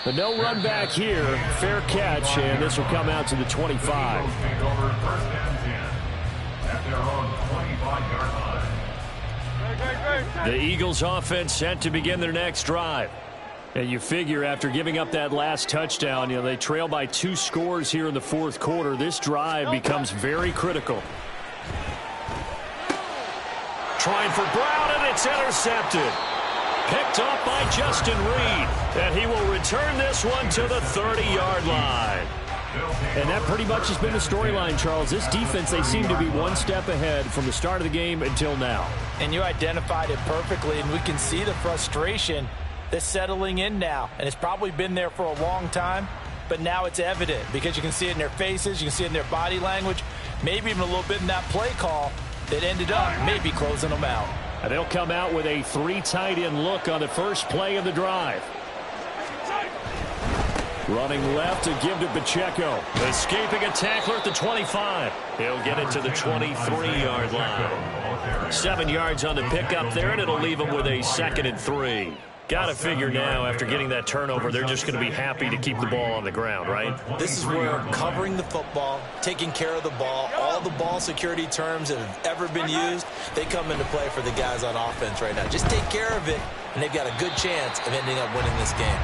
But no run back here. Fair catch, and this will come out to the 25. The Eagles offense set to begin their next drive. And you figure after giving up that last touchdown, they trail by 2 scores here in the fourth quarter. This drive becomes very critical. Trying for Brown, and it's intercepted. Picked up by Justin Reed, and he will return this one to the 30-yard line. And that pretty much has been the storyline, Charles. This defense, they seem to be one step ahead from the start of the game until now. And you identified it perfectly, and we can see the frustration that's settling in now. And it's probably been there for a long time, but now it's evident because you can see it in their faces, you can see it in their body language, maybe even a little bit in that play call that ended up maybe closing them out. And they'll come out with a 3 tight end look on the first play of the drive. Running left to give to Pacheco. Escaping a tackler at the 25. He'll get it to the 23-yard line. 7 yards on the pickup there, and it'll leave him with a 2nd and 3. Got to figure now, after getting that turnover, they're just going to be happy to keep the ball on the ground, right? This is where covering the football, taking care of the ball, all the ball security terms that have ever been used, they come into play for the guys on offense right now. Just take care of it, and they've got a good chance of ending up winning this game.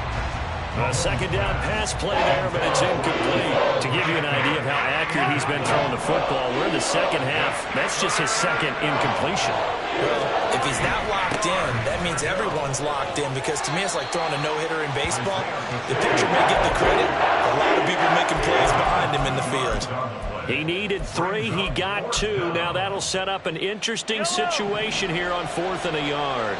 A second down pass play there, but it's incomplete. To give you an idea of how accurate he's been throwing the football, we're in the second half. That's just his 2nd incompletion. Well, if he's not locked in, that means everyone's locked in, because to me it's like throwing a no-hitter in baseball. The pitcher may get the credit, a lot of people making plays behind him in the field. He needed 3, he got 2. Now that'll set up an interesting situation here on 4th and a yard.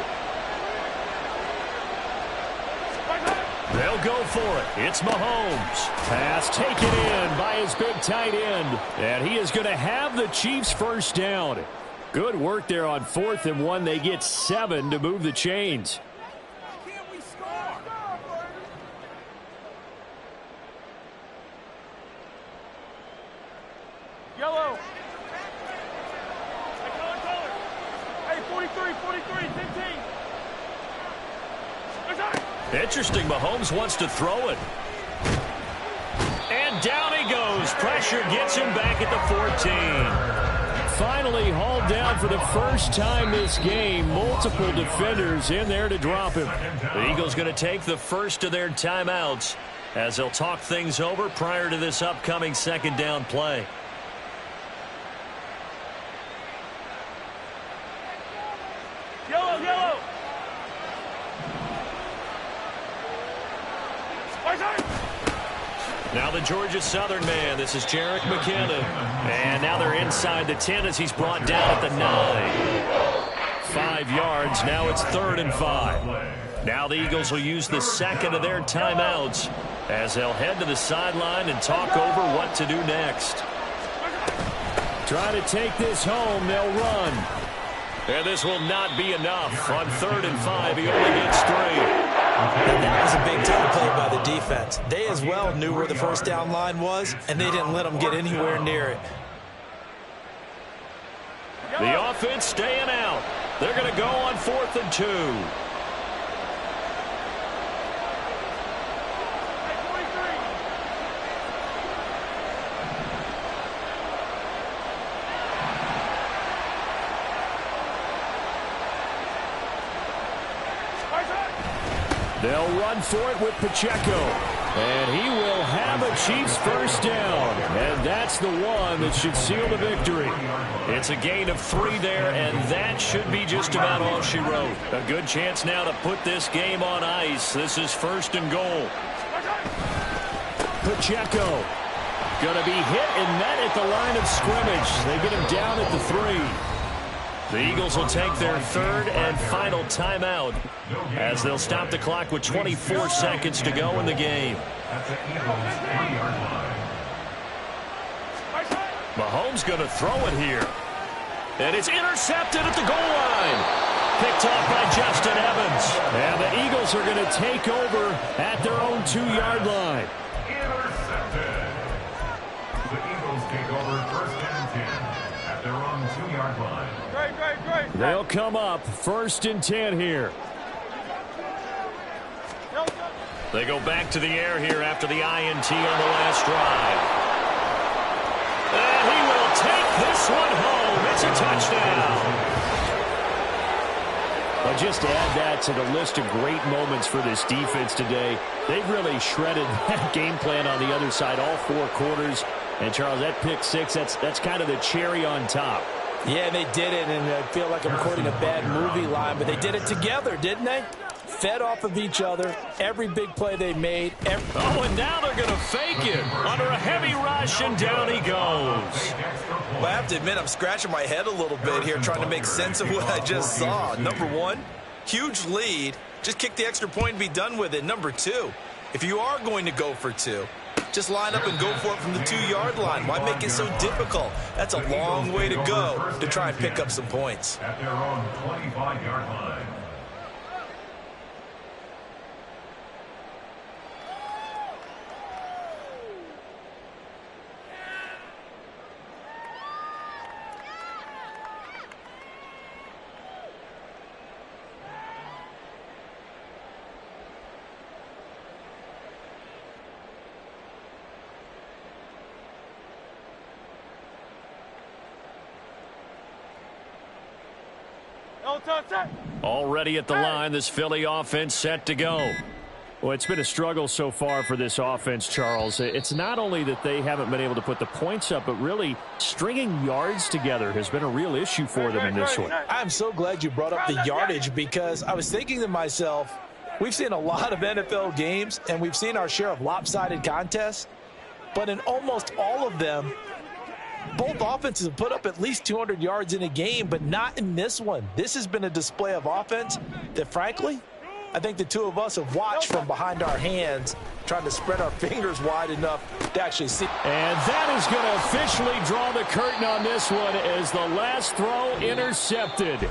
They'll go for it. It's Mahomes. Pass taken in by his big tight end. And he is going to have the Chiefs first down. Good work there on 4th and 1. They get 7 to move the chains. Yellow. Hey, 43, 15. Interesting. Mahomes wants to throw it. And down he goes. Pressure gets him back at the 14. Finally hauled down for the first time this game. Multiple defenders in there to drop him. The Eagles going to take the first of their timeouts as they'll talk things over prior to this upcoming second down play. Yellow, yellow. Now the Georgia Southern man. This is Jerick McKinnon. And now they're inside the 10 as he's brought down at the 9. 5 yards. Now it's 3rd and 5. Now the Eagles will use the second of their timeouts as they'll head to the sideline and talk over what to do next. Try to take this home. They'll run. And this will not be enough. On 3rd and 5, he only gets 3. And that was a big-time play by the defense. They as well knew where the first down line was, and they didn't let them get anywhere near it. The offense staying out. They're going to go on 4th and 2. They'll run for it with Pacheco. And he will have a Chiefs first down. And that's the one that should seal the victory. It's a gain of 3 there, and that should be just about all she wrote. A good chance now to put this game on ice. This is 1st and goal. Pacheco going to be hit and met at the line of scrimmage. They get him down at the 3. The Eagles will take their 3rd and final timeout as they'll stop the clock with 24 seconds to go in the game. Mahomes going to throw it here. And it's intercepted at the goal line. Picked off by Justin Evans. And the Eagles are going to take over at their own 2-yard line. Intercepted. The Eagles take over 1st and 10 at their own 2-yard line. Great. They'll come up 1st and 10 here. They go back to the air here after the INT on the last drive. And he will take this one home. It's a touchdown. But just to add that to the list of great moments for this defense today, they've really shredded that game plan on the other side all 4 quarters. And, Charles, that pick 6, that's kind of the cherry on top. Yeah, they did it, and I feel like I'm quoting a bad movie line, but they did it together, didn't they? Fed off of each other, every big play they made. Oh, and now they're going to fake it under a heavy rush, and down he goes. Well, I have to admit, I'm scratching my head a little bit here trying to make sense of what I just saw. Number 1, huge lead. Just kick the extra point and be done with it. Number 2, if you are going to go for 2, just line up and go for it from the 2-yard line. Why make it so difficult? That's a long way to go to try and pick up some points. At their own 25-yard line. Already at the line, this Philly offense set to go. Well, it's been a struggle so far for this offense, Charles. It's not only that they haven't been able to put the points up, but really stringing yards together has been a real issue for them in this one. I'm so glad you brought up the yardage because I was thinking to myself, we've seen a lot of NFL games, and we've seen our share of lopsided contests, but in almost all of them, both offenses have put up at least 200 yards in a game, but not in this one. This has been a display of offense that, frankly, I think the two of us have watched from behind our hands, trying to spread our fingers wide enough to actually see. And that is going to officially draw the curtain on this one as the last throw intercepted.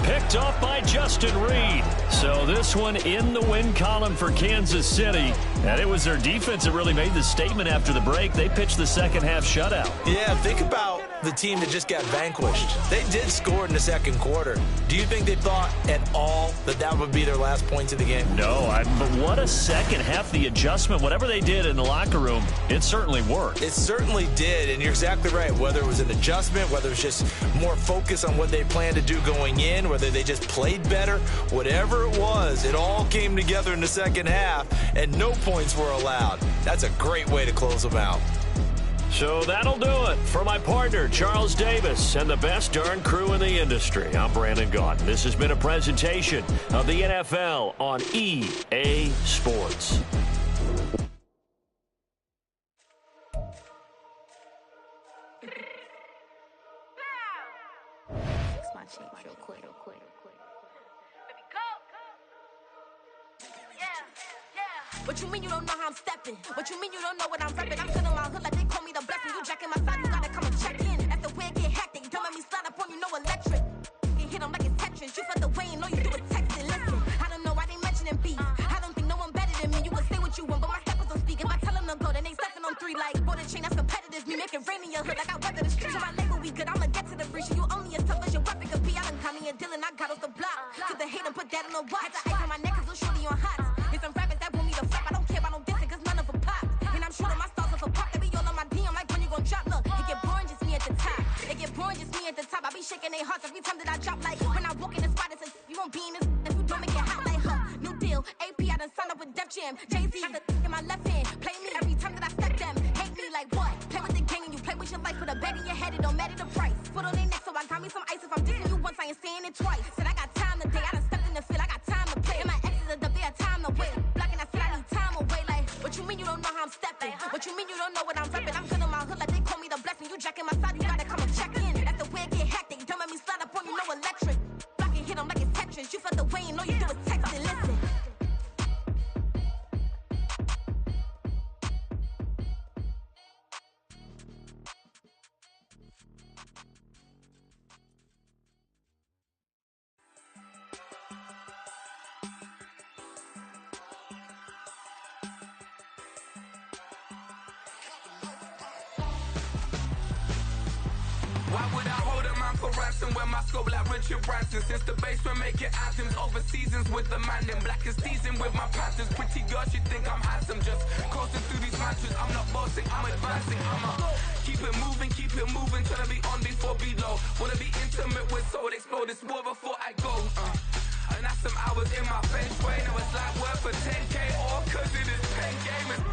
Picked off by Justin Reed. So this one in the win column for Kansas City. And it was their defense that really made the statement after the break. They pitched the second half shutout. Yeah, think about the team that just got vanquished. They did score in the second quarter. Do you think they thought at all that would be their last points of the game? No, but what a second half. The adjustment, whatever they did in the locker room, it certainly worked. It certainly did, and you're exactly right. Whether it was an adjustment, whether it was just more focus on what they planned to do going in, whether they just played better, whatever it was, it all came together in the second half, and no points were allowed. That's a great way to close them out. So that'll do it. For my partner, Charles Davis, and the best darn crew in the industry, I'm Brandon Gaudin. This has been a presentation of the NFL on EA Sports. What you mean you don't know how I'm stepping? What you mean you don't know what I'm repping? I'm feeling my hood like they call me the blessing. You jacking my side, you gotta come and check in. After where it get hectic, don't make me slide up on you, no electric. You hit them like it's Tetris. You felt the way and all you do is text it. Listen, I don't know why they mentioning beef. I don't think no one better than me. You would say what you want, but my steppers don't speak. If I tell them to go, then they stepping on 3 like border chain. That's competitive. Me making rain in your hood like I weather the streets. So my label we good. I'ma get to the breach. You only as tough as your weapon could be. I done caught me a Dylan. I got off the block. Cause the hate and put that on the watch. Had the ice on my neck cause little shorty on hot. There's some rappers that want me to flap. I don't care about no dissing cause none of them pop. And I'm shooting my stars off a pop. They be all on my DM like when you gon' drop. Look, it get boring just me at the top. It get boring just me at the top. I be shaking their hearts every time that I drop. Like when I walk in the spot, it says you won't be in this if you don't make it hot. Like new deal. AP I done signed up with Def Jam. Jay-Z got the in my left hand. Play me every time that I step them. Hate me like what? Play with the gang and you play with your life. Put a bet in your head, it don't matter the price. Put on their neck so I got me some ice. If I'm dissing you once, I ain't saying it twice. Said I got time today. I done stepped in the field. I got time to play. And my exes are up there, time to wait. Blocking, I said I need time away. Like what you mean you don't know how I'm stepping? What you mean you don't know what I'm repping? I'm feeling my hood like they call me the blessing. You jacking my side, you gotta come and check in. That's the way it get hectic. Don't make me slide up on you, no electric. Blocking, hit them like it's Tetris. You felt the way and all you do is text it. Listen. Why would I hold a man for ransom when my scope like Richard Branson? Since the basement making anthems over seasons with the man in black is teasing with my Panthers. Pretty girl, she think I'm handsome. Just coasting through these mantras. I'm not bossing, I'm advancing. I'ma keep it moving, trying to be on before below. Wanna be intimate with soul, explode this war before I go. And that's some hours in my bench way. Now it's like work for 10K all cause it is pen gaming.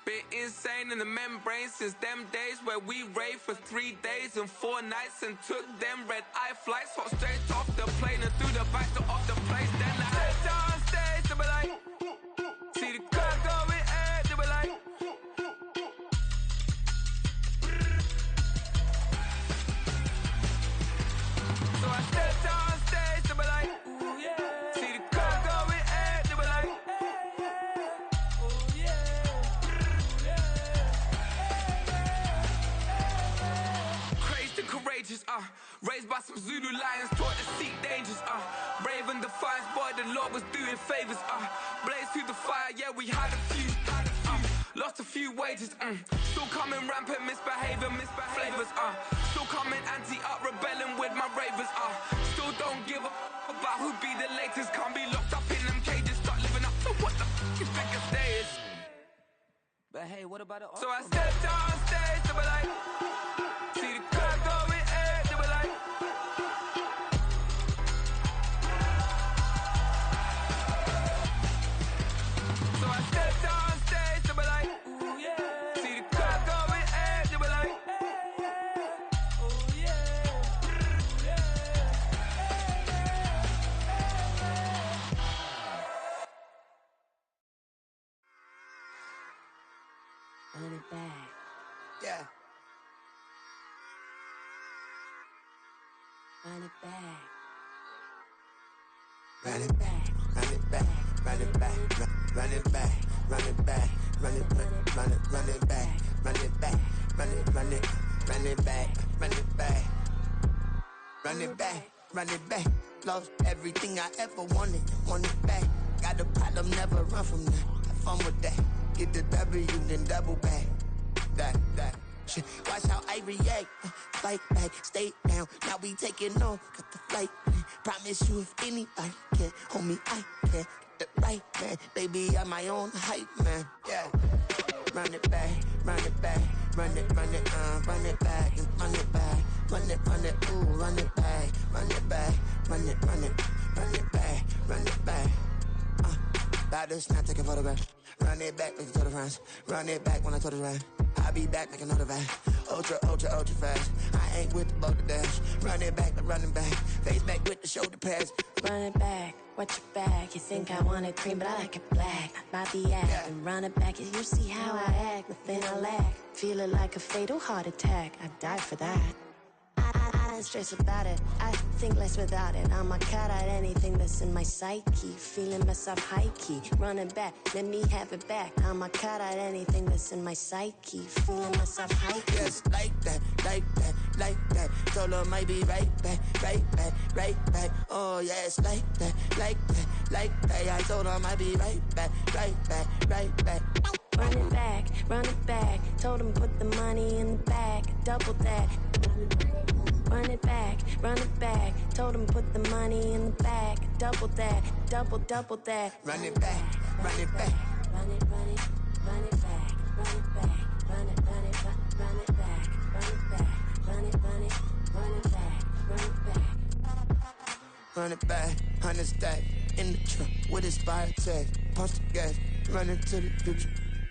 Been insane in the membrane since them days where we raved for 3 days and 4 nights and took them red eye flights, hot straight off the plane and through the back door of the place. Then I stepped on stage, they were like, see the crowd going ahead, they were like, so I stepped on stage, they were like, ooh yeah, see the crowd going ahead, they were like, ooh yeah. Courageous, raised by some Zulu lions, taught to seek dangers, brave and defiant, boy, the Lord was doing favors, blaze through the fire, yeah, we had a few, lost a few wages, still coming rampant, misbehavior, flavors, still coming anti-up, rebelling with my ravers, still don't give a about who be the latest, can't be locked up in them cages, start living up to what the you think a day is. But hey, what about it? So I stepped on stage, they were like, see the crowd going ahead, they were like, so I stepped on stage, they were like, ooh yeah, see the crowd going ahead, they were like, ooh yeah, Run it back. Yeah. Run it back. Run it back, run it back, run it back, run it back, run it back, run it back, run it back, run it back, run it back, run it back, run it back, run it back. Lost everything I ever wanted, want it back. Got a problem, never run from that. Have fun with that. Get the W, then double back. that. Shit, watch how I react. Fight back, stay down. Now we taking on, got the flight. Promise you if anybody can, homie, I can. Get it right, man. Baby, I'm my own hype, man. Yeah. Run it back, run it back. Run it back, and run it back. Run it, ooh, run it back. Run it back, run it back, run it back. About to snap, take a photograph. Run it back, make it to the friends. Run it back when I told it right. I'll be back, make another back. Ultra fast. I ain't with the boat to dash. Run it back, but running back. Face back with the shoulder pads. Run it back, watch your back. You think I want it cream, but I like it black. My the act, and run it back. You see how I act, nothing I lack. Feel it like a fatal heart attack. I'd die for that. I don't stress about it, I think less without it. I'ma cut out anything that's in my psyche. Feeling myself high-key, running back, let me have it back. I'ma cut out anything that's in my psyche. Feeling myself high-key. Yes, like that. Solo might be right back. Oh yes, like that. I told her I might be right back. Run it back, told him put the money in the bag, double that. Run it back, told him put the money in the bag, double that, double that. Run it back. Run it back, run it back, run it back, run it back, run it back, run it back, run it back, 100 stack in the truck with his fire tag. Punch the gas, running to the future.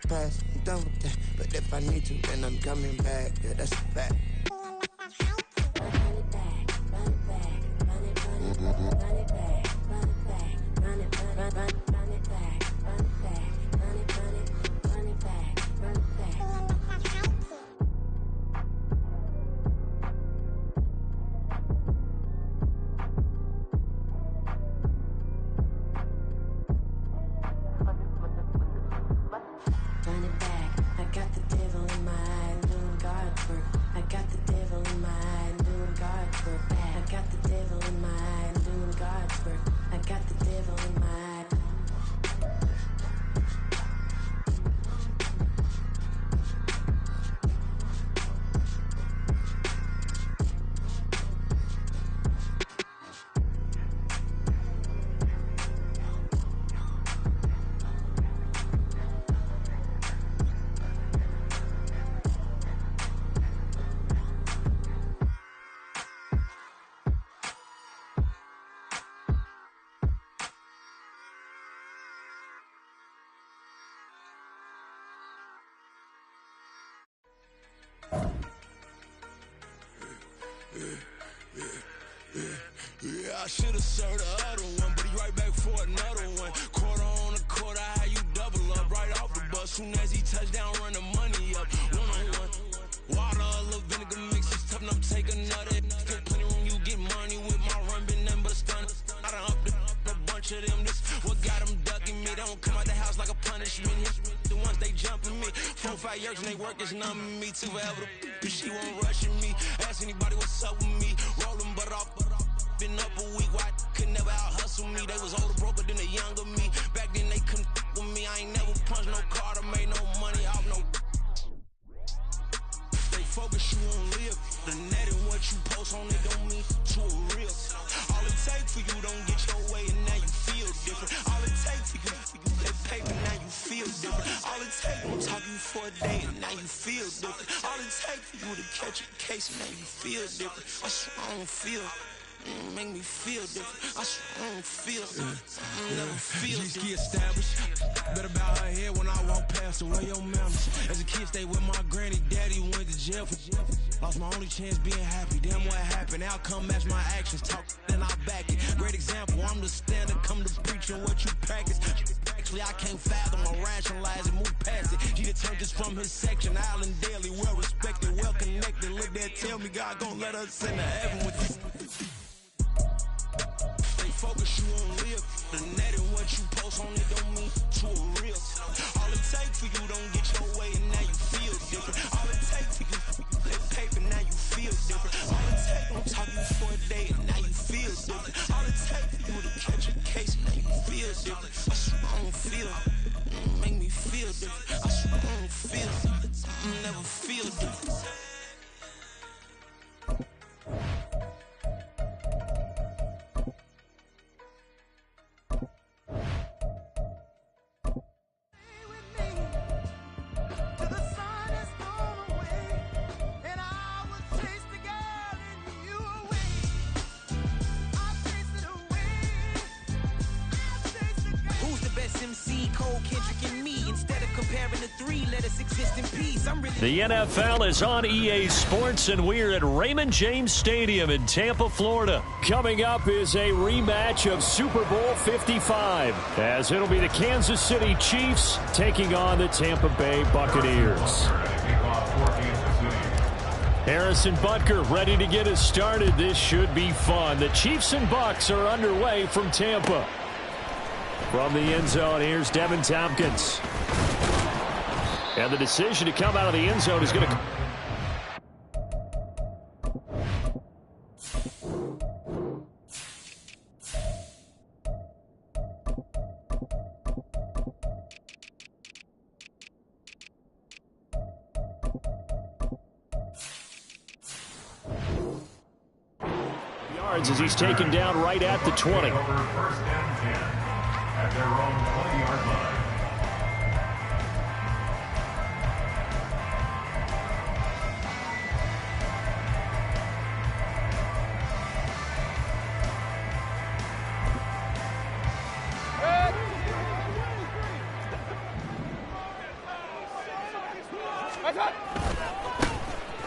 Past, I'm done with that. But if I need to, then I'm coming back. Yeah, that's a fact. Yeah, I should've served the other one, but he right back for another one. Quarter on the quarter, how you double up right off the bus. Soon as he touch down, run the money up. One-on-one. Water, a little vinegar mix, it's tough enough to take another. Still plenty room, you get money with my run, been nothing but a stun. I done upped a bunch of them. This what got them ducking me. They don't come out the house like a punishment. The ones they jumping me. 4 or 5 years and they work is numbing me. Too forever, she won't rushing me. Ask anybody what's up with me. Rolling butt off. Been up a week, why could never out hustle me? They was older, broker than the younger me. Back then they couldn't with me. I ain't never punched no card or made no money off no. Stay focused, you won't live. The net and what you post on it don't mean to a real. All it takes for you don't get your way and now you feel different. All it takes for you that paper, now you feel different. All it takes, I'm talking for a day and now you feel different. All it takes for you to catch a case and now you feel different. I swear I don't feel. Make me feel different. I swear I don't feel. I never feel different. G-Ski established. Better bow her head when I walk past her. Where your manners? As a kid, stayed with my granny. Daddy went to jail for lost my only chance being happy. Damn, what happened? Outcome match my actions. Talk, then I back it. Great example. I'm the standard. Come to preaching what you practice. Actually, I can't fathom or rationalize and move past it. G turned just from his section. Island Daily, well respected, well connected. Look there, tell me God gon' let us into heaven with this. Focus, you won't live. The net and what you post on it don't mean to a real. All it takes for you don't get your way and now you feel different. All it takes for you that paper, now you feel different. All it takes, I'm talking for a day and now you feel different. All it takes for you to catch a case and now you feel different. I swear I don't feel. Make me feel different. I swear I don't feel. something, never feel a difference. The NFL is on EA Sports, and we're at Raymond James Stadium in Tampa, Florida. Coming up is a rematch of Super Bowl 55, as it'll be the Kansas City Chiefs taking on the Tampa Bay Buccaneers. Harrison Butker ready to get us started. This should be fun. The Chiefs and Bucs are underway from Tampa. From the end zone, here's Devin Tompkins. And the decision to come out of the end zone is going to... yards as he's taken down right at the 20. First down 10 at their own 20-yard line.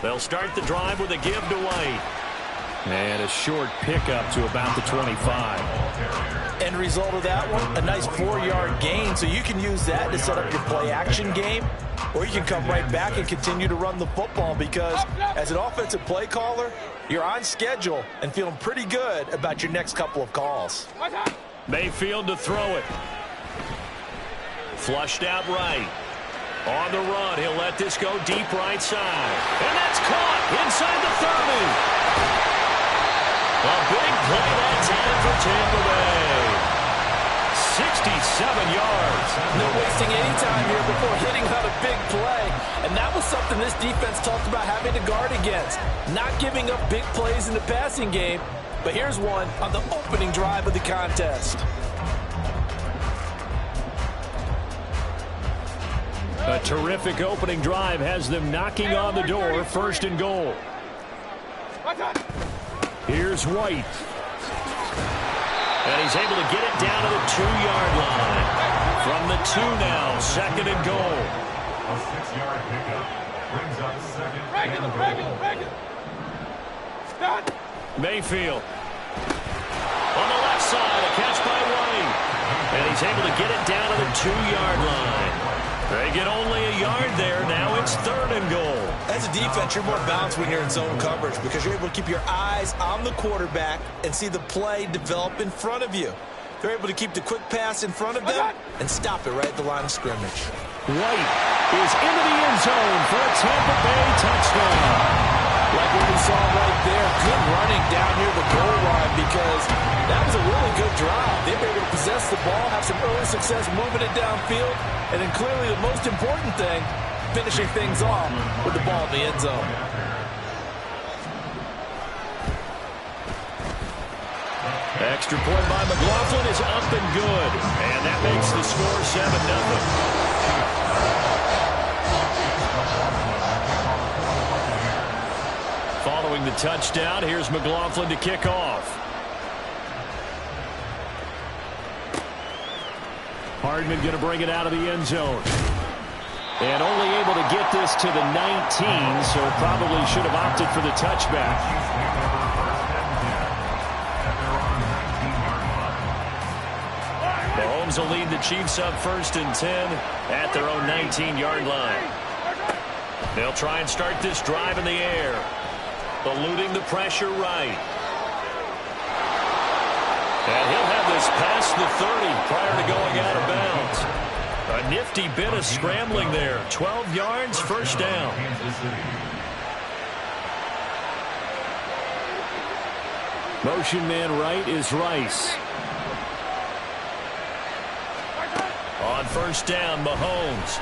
They'll start the drive with a give to White. And a short pickup to about the 25. End result of that one, a nice 4-yard gain. So you can use that to set up your play-action game, or you can come right back and continue to run the football because as an offensive play caller, you're on schedule and feeling pretty good about your next couple of calls. Mayfield to throw it. Flushed out right. On the run, he'll let this go deep right side. And that's caught inside the 30. A big play that time for Tampa Bay. 67 yards. No wasting any time here before hitting on a big play. And that was something this defense talked about having to guard against. Not giving up big plays in the passing game. But here's one on the opening drive of the contest. A terrific opening drive has them knocking on the door, first and goal. Here's White. And he's able to get it down to the 2-yard line. From the 2 now, second and goal. A 6-yard pickup brings up second and goal. Mayfield. On the left side, a catch by White. And he's able to get it down to the 2-yard line. They get only a yard there. Now it's third and goal. As a defense, you're more balanced when you're in zone coverage because you're able to keep your eyes on the quarterback and see the play develop in front of you. They're able to keep the quick pass in front of them and stop it right at the line of scrimmage. White is into the end zone for a Tampa Bay touchdown. Like what we saw right there, good running down near the goal line because that was a really good drive. They were able to possess the ball, have some early success moving it downfield, and then clearly the most important thing, finishing things off with the ball in the end zone. Extra point by McLaughlin is up and good, and that makes the score 7-0. Following the touchdown, here's McLaughlin to kick off. Hardman going to bring it out of the end zone. And only able to get this to the 19, so probably should have opted for the touchback. Mahomes will lead the Chiefs up first and 10 at their own 19-yard line. They'll try and start this drive in the air. Eluding the pressure right. And he'll have this past the 30 prior to going out of bounds. A nifty bit of scrambling there. 12 yards, first down. Motion man right is Rice. On first down, Mahomes.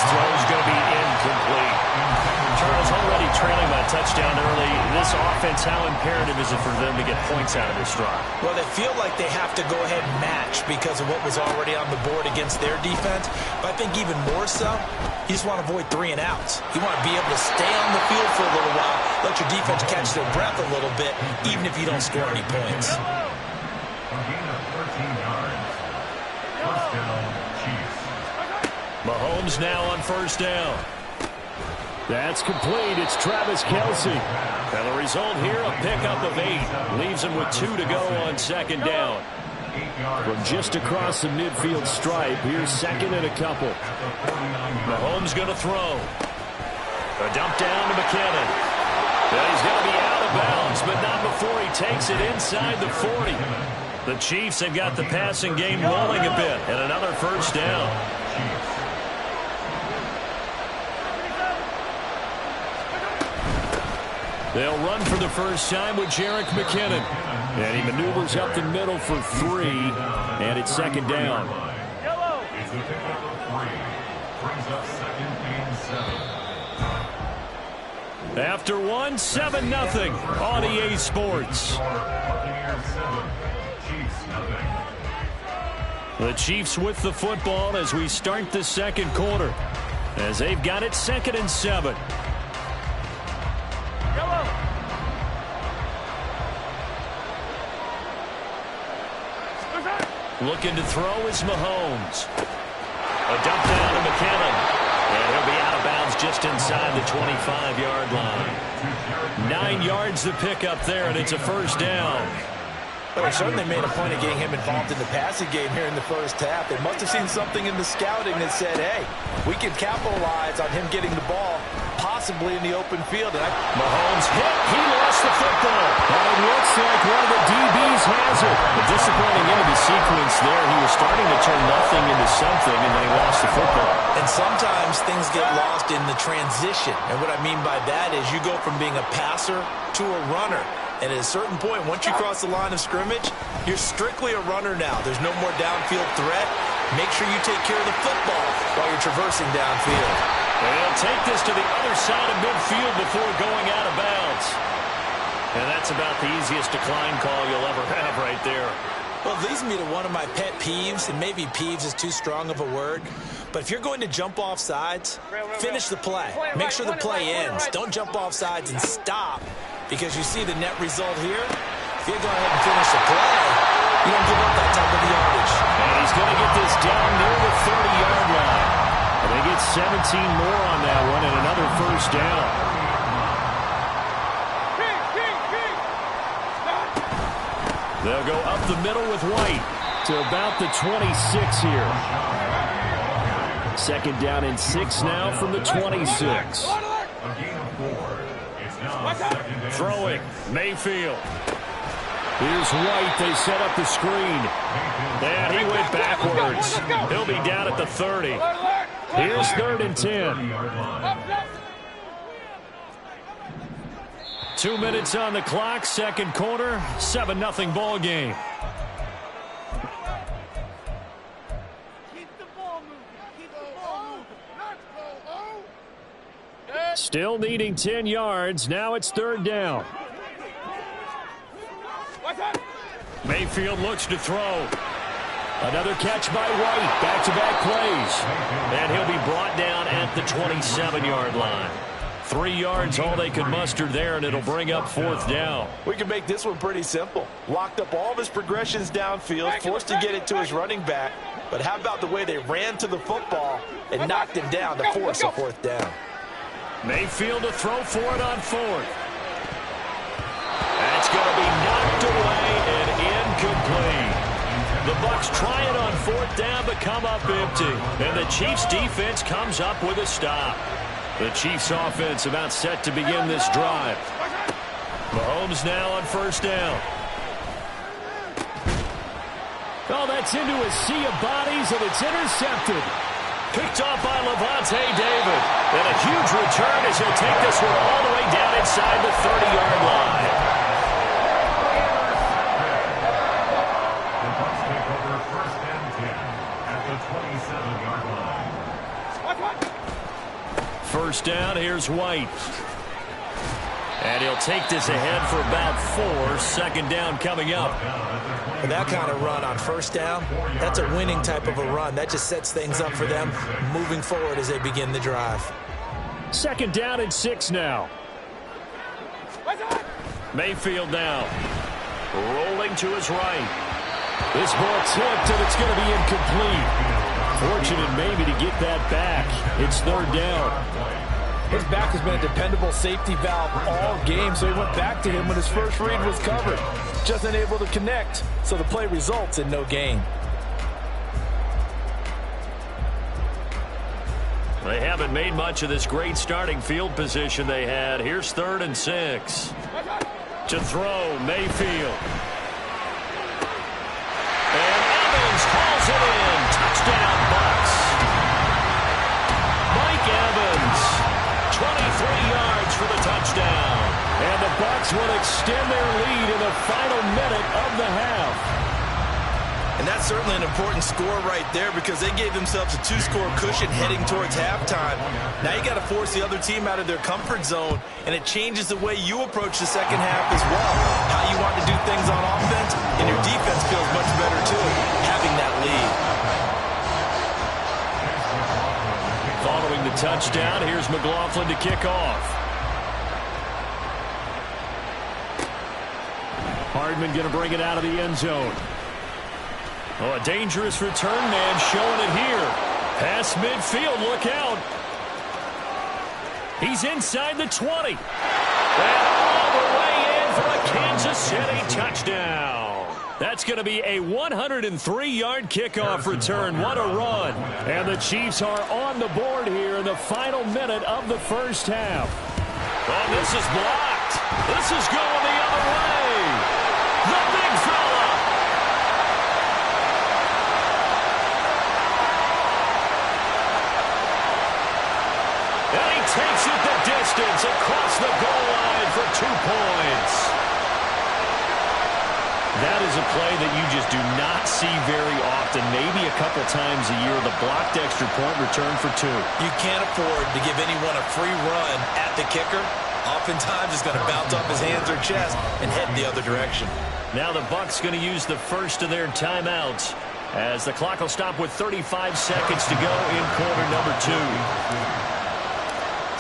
His throw is going to be incomplete. Charles, already trailing by a touchdown early. This offense, how imperative is it for them to get points out of this drive? Well, they feel like they have to go ahead and match because of what was already on the board against their defense. But I think even more so, you just want to avoid 3 and outs. You want to be able to stay on the field for a little while, let your defense catch their breath a little bit, even if you don't score any points. Mahomes now on first down. That's complete. It's Travis Kelce. And the result here, a pickup of 8. Leaves him with 2 to go on second down. From just across the midfield stripe, here's second and a couple. Mahomes going to throw. A dump down to McKinnon. And he's going to be out of bounds, but not before he takes it inside the 40. The Chiefs have got the passing game rolling a bit, and another first down. They'll run for the first time with Jerick McKinnon. And he maneuvers up the middle for 3, and it's second down. It's the pickup of 3. Brings up second and 7. After 1, 7-0 on EA Sports. The Chiefs with the football as we start the second quarter, as they've got it 2nd and 7. Looking to throw is Mahomes. A dump down to McKinnon. And he'll be out of bounds just inside the 25-yard line. 9 yards to pick up there, and it's a first down. Well, they certainly made a point of getting him involved in the passing game here in the first half. They must have seen something in the scouting that said, hey, we can capitalize on him getting the ball, possibly in the open field. And Mahomes hit. He lost the football. And it looks like one of the DBs has it. A disappointing end of the sequence there. He was starting to turn nothing into something, and then he lost the football. And sometimes things get lost in the transition. And what I mean by that is you go from being a passer to a runner. And at a certain point, once you cross the line of scrimmage, you're strictly a runner now. There's no more downfield threat. Make sure you take care of the football while you're traversing downfield. And he'll take this to the other side of midfield before going out of bounds. And that's about the easiest decline call you'll ever have right there. Well, it leads me to one of my pet peeves, and maybe peeves is too strong of a word, but if you're going to jump off sides, finish the play. Make sure the play ends. Don't jump off sides and stop, because you see the net result here. If you go ahead and finish the play, you don't give up that type of yardage. And he's going to get this down near the 30-yard line. And they get 17 more on that one and another first down. They'll go up the middle with White to about the 26 here. Second down and 6 now from the 26. Throwing, Mayfield. Here's White. They set up the screen. And he went backwards. He'll be down at the 30. Here's 3rd and 10. 2 minutes on the clock, second quarter, 7-0 ball game. Still needing 10 yards. Now it's 3rd down. Mayfield looks to throw. Another catch by White. Back-to-back plays. And he'll be brought down at the 27-yard line. 3 yards, all they could muster there, and it'll bring up 4th down. We can make this one pretty simple. Locked up all of his progressions downfield, forced to get it to his running back. But how about the way they ran to the football and knocked him down to force a 4th down? Mayfield to throw for it on 4th. That's going to be knocked away and incomplete. The Bucs try it on 4th down, but come up empty. And the Chiefs' defense comes up with a stop. The Chiefs' offense about set to begin this drive. Mahomes now on 1st down. Oh, that's into a sea of bodies, and it's intercepted. Picked off by Levante David. And a huge return as he'll take this one all the way down inside the 30-yard line. The Bucs take over 1st and 10 at the 27-yard line. first down. Here's White. And he'll take this ahead for about 4. Second down coming up. And that kind of run on first down, that's a winning type of a run. That just sets things up for them moving forward as they begin the drive. Second down and 6 now. Mayfield now. Rolling to his right. This ball tipped, and it's going to be incomplete. Fortunate maybe to get that back. It's third down. His back has been a dependable safety valve all game, so he went back to him when his first read was covered. Just unable to connect, so the play results in no gain. They haven't made much of this great starting field position they had. Here's 3rd and 6. To throw, Mayfield. And Evans hauls it in. Touchdown, Bucs. Mike Evans, 23 yards for the touchdown. And the Bucs will extend their lead in the final minute of the half. And that's certainly an important score right there because they gave themselves a 2-score cushion heading towards halftime. Now you got to force the other team out of their comfort zone, and it changes the way you approach the second half as well. How you want to do things on offense, and your defense feels much better too, having that lead. Following the touchdown, here's McLaughlin to kick off. Hardman going to bring it out of the end zone. Oh, a dangerous return man showing it here. Past midfield, look out. He's inside the 20. And all the way in for a Kansas City touchdown. That's going to be a 103-yard kickoff return. What a run. And the Chiefs are on the board here in the final minute of the first half. Oh, this is blocked. This is going the other way. The big fella. And he takes it the distance across the goal line for 2 points. That is a play that you just do not see very often. Maybe a couple times a year, the blocked extra point return for 2. You can't afford to give anyone a free run at the kicker. Oftentimes, it's going to bounce off his hands or chest and head the other direction. Now the Bucs going to use the first of their timeouts as the clock will stop with 35 seconds to go in quarter number 2.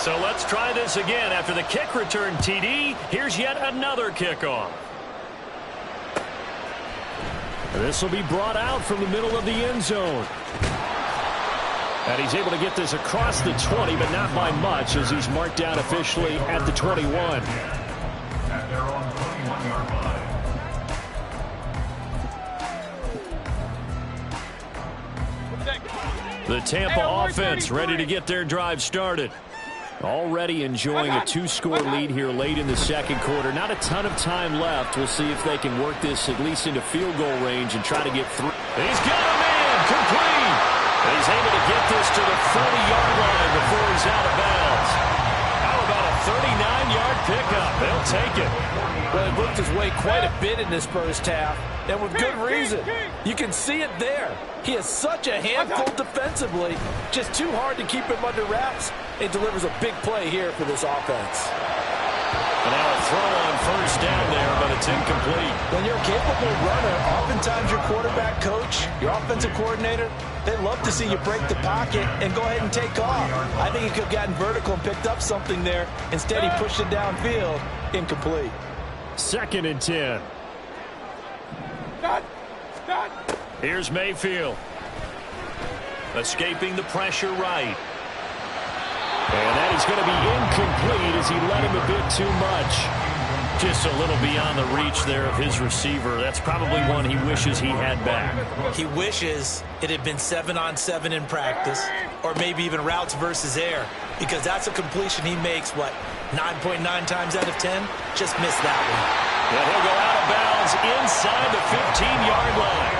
So let's try this again. After the kick return TD, here's yet another kickoff. This will be brought out from the middle of the end zone. And he's able to get this across the 20, but not by much as he's marked down officially at the 21. At their own 21-yard line. The Tampa offense ready to get their drive started. Already enjoying a 2-score lead here late in the second quarter. Not a ton of time left. We'll see if they can work this at least into field goal range and try to get through. He's got him in, complete. And he's able to get this to the 40-yard line before he's out of bounds. How about a 39-yard pickup? They'll take it. Well, he worked his way quite a bit in this first half, and with good reason. You can see it there. He is such a handful defensively, just too hard to keep him under wraps. It delivers a big play here for this offense. And now a throw on first down there, but it's incomplete. When you're a capable runner, oftentimes your quarterback coach, your offensive coordinator, they love to see you break the pocket and go ahead and take off. I think he could have gotten vertical and picked up something there. Instead, he pushed it downfield. Incomplete. 2nd and 10. Here's Mayfield. Escaping the pressure right. And that is going to be incomplete as he let him a bit too much. Just a little beyond the reach there of his receiver. That's probably one he wishes he had back. He wishes it had been 7-on-7 in practice, or maybe even routes versus air, because that's a completion he makes, 9.9 times out of 10? Just missed that one. And he'll go out of bounds inside the 15-yard line.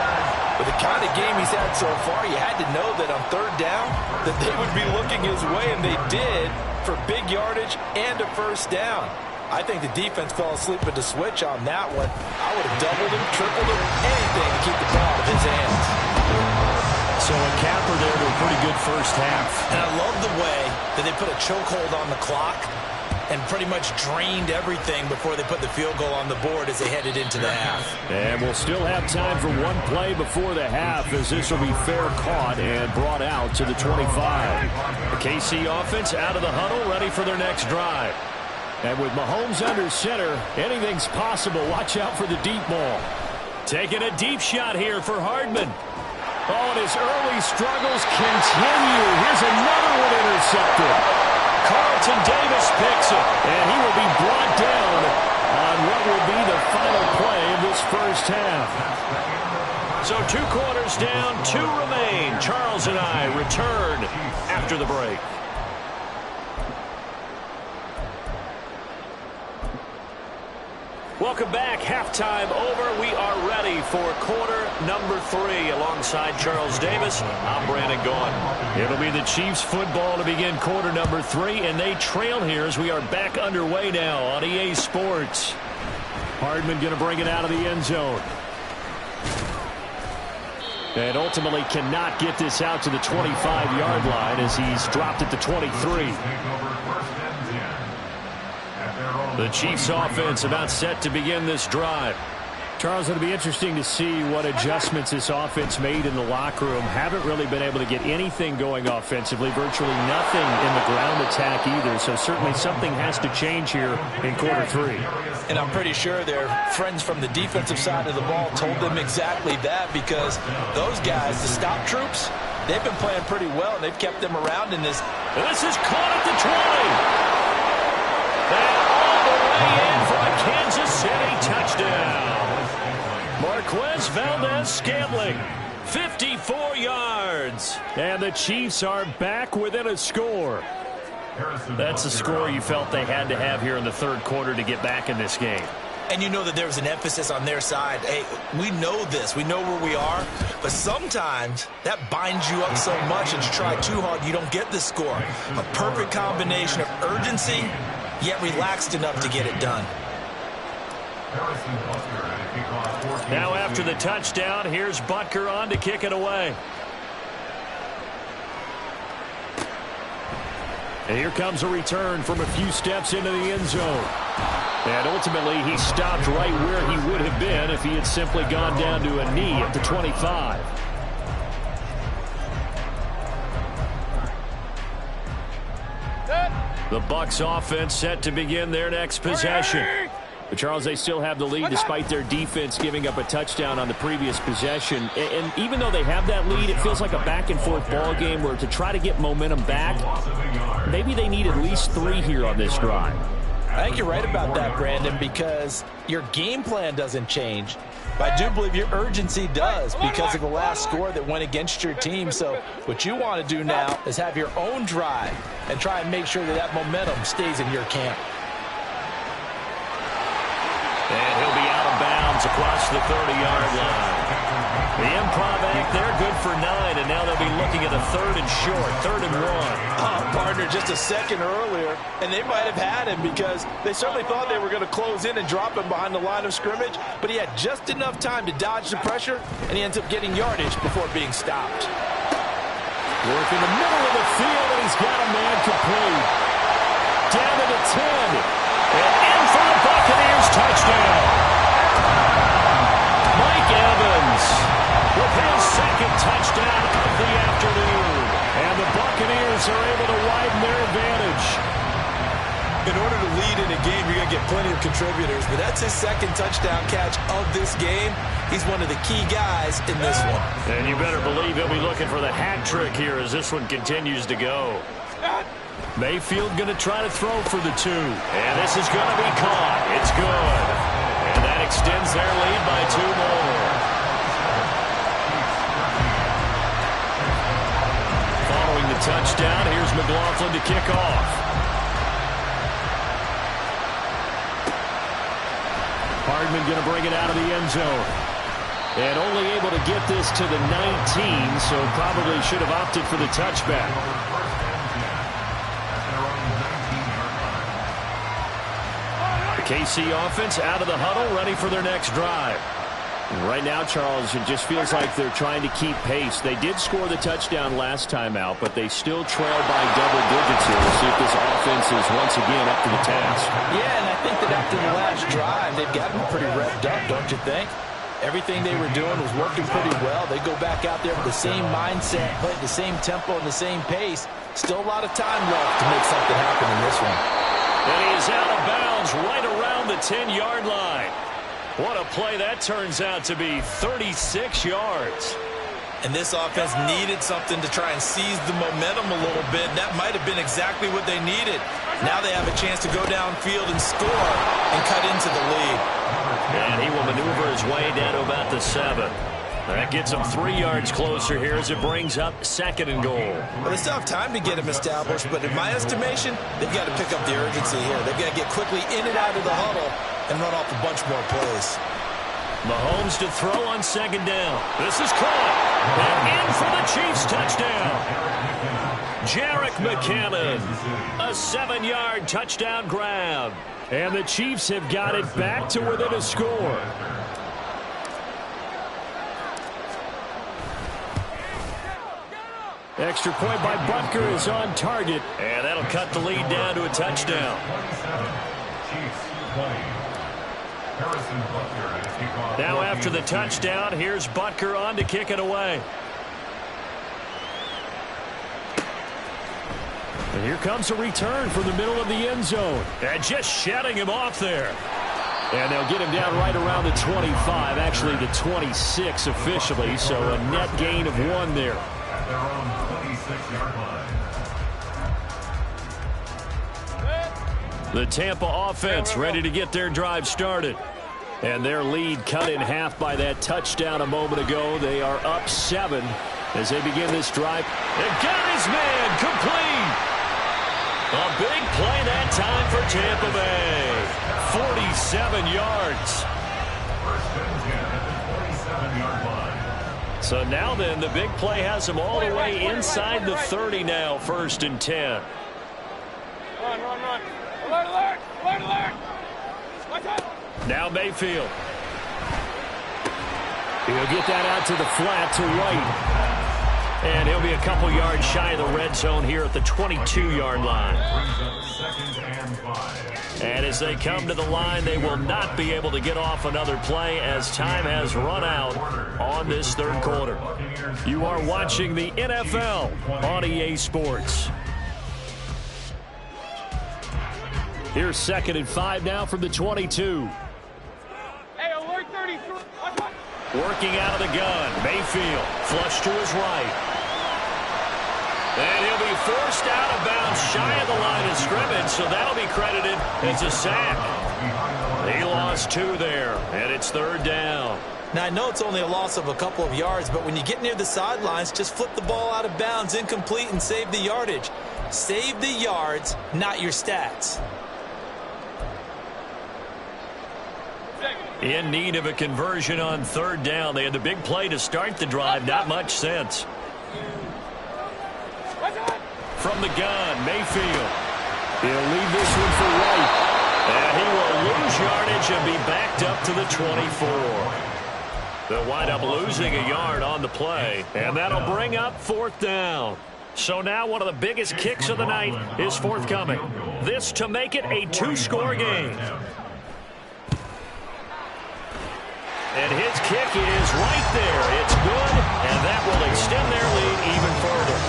With the kind of game he's had so far, you had to know that on third down that they would be looking his way, and they did, for big yardage and a first down. I think the defense fell asleep at the switch on that one. I would have doubled him, tripled him, anything to keep the ball out of his hands. So a capper there to a pretty good first half. And I love the way that they put a chokehold on the clock and pretty much drained everything before they put the field goal on the board as they headed into the half. And we'll still have time for one play before the half, as this will be fair caught and brought out to the 25. The KC offense out of the huddle, ready for their next drive. And with Mahomes under center, anything's possible. Watch out for the deep ball. Taking a deep shot here for Hardman. Oh, and his early struggles continue. Here's another one intercepted. Carlton Davis picks it, and he will be brought down on what will be the final play of this first half. So 2 quarters down, 2 remain. Charles and I return after the break. Welcome back. Halftime over. We are ready for quarter number 3. Alongside Charles Davis, I'm Brandon Gaudin. It'll be the Chiefs football to begin quarter number 3, and they trail here as we are back underway now on EA Sports. Hardman going to bring it out of the end zone. And ultimately cannot get this out to the 25-yard line as he's dropped at the 23. The Chiefs offense about set to begin this drive. Charles, it'll be interesting to see what adjustments this offense made in the locker room. Haven't really been able to get anything going offensively, virtually nothing in the ground attack either. So certainly something has to change here in quarter 3. And I'm pretty sure their friends from the defensive side of the ball told them exactly that, because those guys, the stop troops, they've been playing pretty well, and they've kept them around in this. And this is caught at the 20. In for a Kansas City touchdown. Marquez Valdez-Scantling, 54 yards. And the Chiefs are back within a score. That's the score you felt they had to have here in the third quarter to get back in this game. And you know that there was an emphasis on their side. Hey, we know this. We know where we are. But sometimes that binds you up so much, and you try too hard, you don't get the score. A perfect combination of urgency, yet relaxed enough to get it done. Now after the touchdown, here's Butker on to kick it away. And here comes a return from a few steps into the end zone. And ultimately, he stopped right where he would have been if he had simply gone down to a knee at the 25. The Bucs offense set to begin their next possession. But Charles, they still have the lead despite their defense giving up a touchdown on the previous possession. And even though they have that lead, it feels like a back-and-forth ball game where to try to get momentum back, maybe they need at least 3 here on this drive. I think you're right about that, Brandon, because your game plan doesn't change. But I do believe your urgency does because of the last score that went against your team. So what you want to do now is have your own drive and try and make sure that that momentum stays in your camp. And he'll be out of bounds across the 30-yard line. The improv act there, good for 9, and now they'll be looking at a 3rd and short, 3rd and 1. Partner, just a second earlier, and they might have had him because they certainly thought they were going to close in and drop him behind the line of scrimmage, but he had just enough time to dodge the pressure, and he ends up getting yardage before being stopped. Work in the middle of the field, and he's got a man complete. Down to the 10. And in for the Buccaneers touchdown. Mike Evans with his 2nd touchdown of the afternoon. And the Buccaneers are able to widen their advantage. In order to lead in a game, you're going to get plenty of contributors, but that's his 2nd touchdown catch of this game. He's one of the key guys in this one. And you better believe he'll be looking for the hat trick here as this one continues to go. Mayfield going to try to throw for the 2. And this is going to be caught. It's good. And that extends their lead by 2 more. Following the touchdown, here's McLaughlin to kick off. Hardman going to bring it out of the end zone. And only able to get this to the 19, so probably should have opted for the touchback. The KC offense out of the huddle, ready for their next drive. Right now, Charles, it just feels like they're trying to keep pace. They did score the touchdown last time out, but they still trail by double digits here. We'll see if this offense is once again up to the task. Yeah, and I think that after the last drive, they've got them pretty revved up, don't you think? Everything they were doing was working pretty well. They go back out there with the same mindset, play the same tempo and the same pace. Still a lot of time left to make something happen in this one. And he's out of bounds right around the 10-yard line. What a play that turns out to be, 36 yards. And this offense needed something to try and seize the momentum a little bit. That might have been exactly what they needed. Now they have a chance to go downfield and score and cut into the lead. And he will maneuver his way down to about the 7. That gets him 3 yards closer here as it brings up 2nd and goal. Well, they still have time to get him established, but in my estimation, they've got to pick up the urgency here. They've got to get quickly in and out of the huddle and run off a bunch more plays. Mahomes to throw on 2nd down. This is caught. And in for the Chiefs touchdown. Jerick McKinnon. A 7-yard touchdown grab. And the Chiefs have got it back to within a score. Extra point by Butker is on target. And that'll cut the lead down to a touchdown. Now after the touchdown, here's Butker on to kick it away. And here comes a return from the middle of the end zone. And just shutting him off there. And they'll get him down right around the 25, actually the 26 officially, so a net gain of 1 there. At their own 26-yard line. The Tampa offense ready to get their drive started. And their lead cut in half by that touchdown a moment ago. They are up 7 as they begin this drive. And got his man complete. A big play that time for Tampa Bay. 47 yards. First and 10 at the 47-yard line. So now then, the big play has them all the way inside the 30 now, 1st and 10. Run. Alert. Watch out. Now Mayfield. He'll get that out to the flat to White. And he'll be a couple yards shy of the red zone here at the 22-yard line. And as they come to the line, they will not be able to get off another play as time has run out on this 3rd quarter. You are watching the NFL on EA Sports. Here's 2nd and 5 now from the 22. Hey, alert 33. Working out of the gun. Mayfield flush to his right. And he'll be forced out of bounds shy of the line of scrimmage, so that'll be credited as a sack. He lost 2 there, and it's 3rd down. Now, I know it's only a loss of a couple of yards, but when you get near the sidelines, just flip the ball out of bounds, incomplete, and save the yardage. Save the yards, not your stats. In need of a conversion on 3rd down. They had the big play to start the drive. Not much sense. From the gun, Mayfield. He'll leave this one for White. And he will lose yardage and be backed up to the 24. They'll wind up losing a yard on the play. And that'll bring up 4th down. So now one of the biggest kicks of the night is forthcoming. This to make it a 2-score game. And his kick is right there. It's good, and that will extend their lead even further.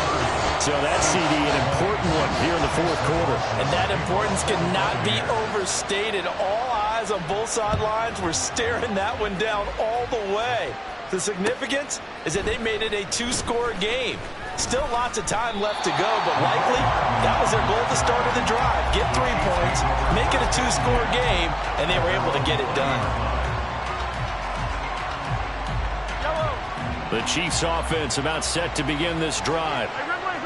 So that CD, an important one here in the 4th quarter. And that importance cannot be overstated. All eyes on both sidelines were staring that one down all the way. The significance is that they made it a 2-score game. Still lots of time left to go, but likely that was their goal at the start of the drive. Get 3 points, make it a 2-score game, and they were able to get it done. The Chiefs offense about set to begin this drive.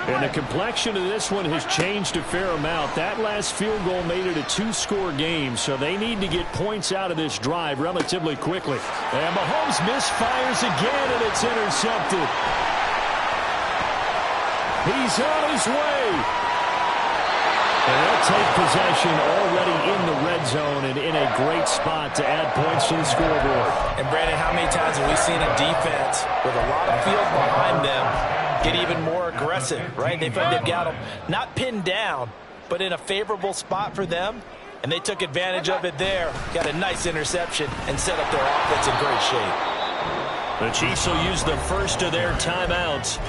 And the complexion of this one has changed a fair amount. That last field goal made it a 2-score game, so they need to get points out of this drive relatively quickly. And Mahomes misfires again, and it's intercepted. He's on his way. And they'll take possession already in the red zone and in a great spot to add points to the scoreboard. And, Brandon, how many times have we seen a defense with a lot of field behind them get even more aggressive, right? They've got them not pinned down, but in a favorable spot for them, and they took advantage of it there. Got a nice interception and set up their offense in great shape. The Chiefs will use the first of their timeouts.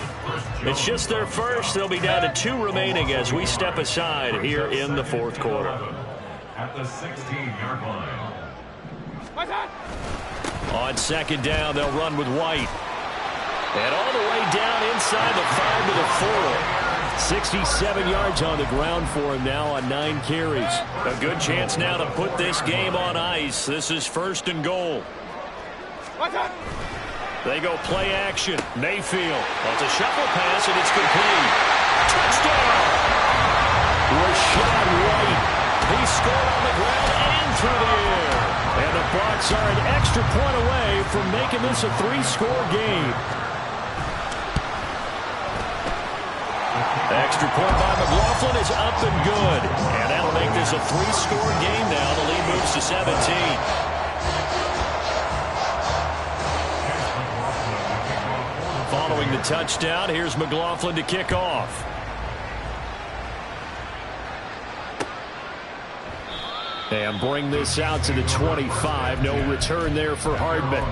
It's just their first. They'll be down to 2 remaining as we step aside here in the fourth quarter. At the 16-yard line. On second down, they'll run with White. And all the way down inside the 5 to the 4. 67 yards on the ground for him now on 9 carries. A good chance now to put this game on ice. This is first and goal. They go play action. Mayfield. Well, it's a shuffle pass, and it's complete. Touchdown! Rachaad White. He scored on the ground and through the air. And the Bucs are an extra point away from making this a 3-score game. Extra point by McLaughlin is up and good. And that'll make this a 3-score game now. The lead moves to 17. Following the touchdown, here's McLaughlin to kick off. And bring this out to the 25. No return there for Hardman.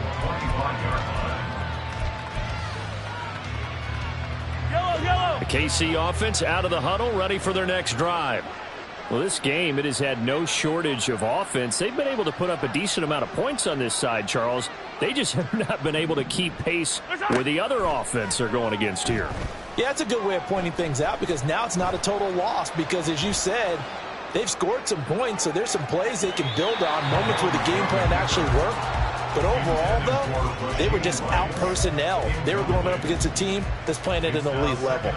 The KC offense out of the huddle, ready for their next drive. Well, this game, it has had no shortage of offense. They've been able to put up a decent amount of points on this side, Charles. They just have not been able to keep pace with the other offense they're going against here. Yeah, it's a good way of pointing things out because now it's not a total loss because, as you said, they've scored some points, so there's some plays they can build on, moments where the game plan actually worked. But overall, though, they were just out-personnel. They were going up against a team that's playing at an elite level.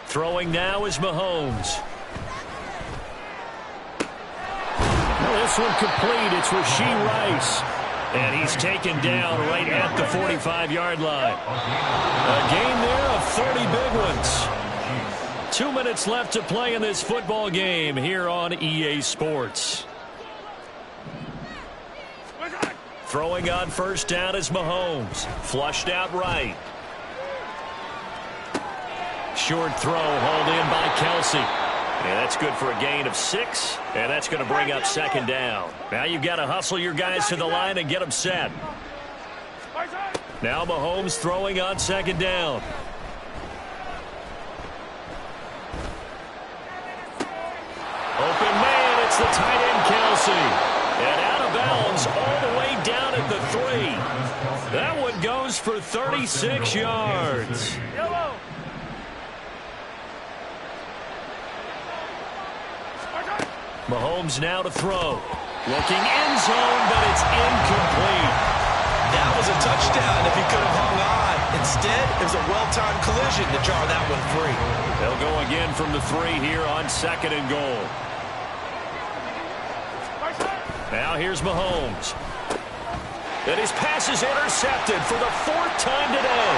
Throwing now is Mahomes. Well, this one complete. It's Rashee Rice. And he's taken down right at the 45-yard line. A game there of 30 big ones. 2 minutes left to play in this football game here on EA Sports. Throwing on first down is Mahomes. Flushed out right. Short throw hauled in by Kelsey. And that's good for a gain of 6. And that's going to bring up second down. Now you've got to hustle your guys to the line and get them set. Now Mahomes throwing on second down. Open man, it's the tight end Kelsey. And out of bounds all the way down at the 3. That one goes for 36 yards. Mahomes now to throw. Looking end zone, but it's incomplete. That was a touchdown if he could have hung on. Instead, it was a well-timed collision to jar that one free. They'll go again from the 3 here on second and goal. Now here's Mahomes. And his pass is intercepted for the 4th time today.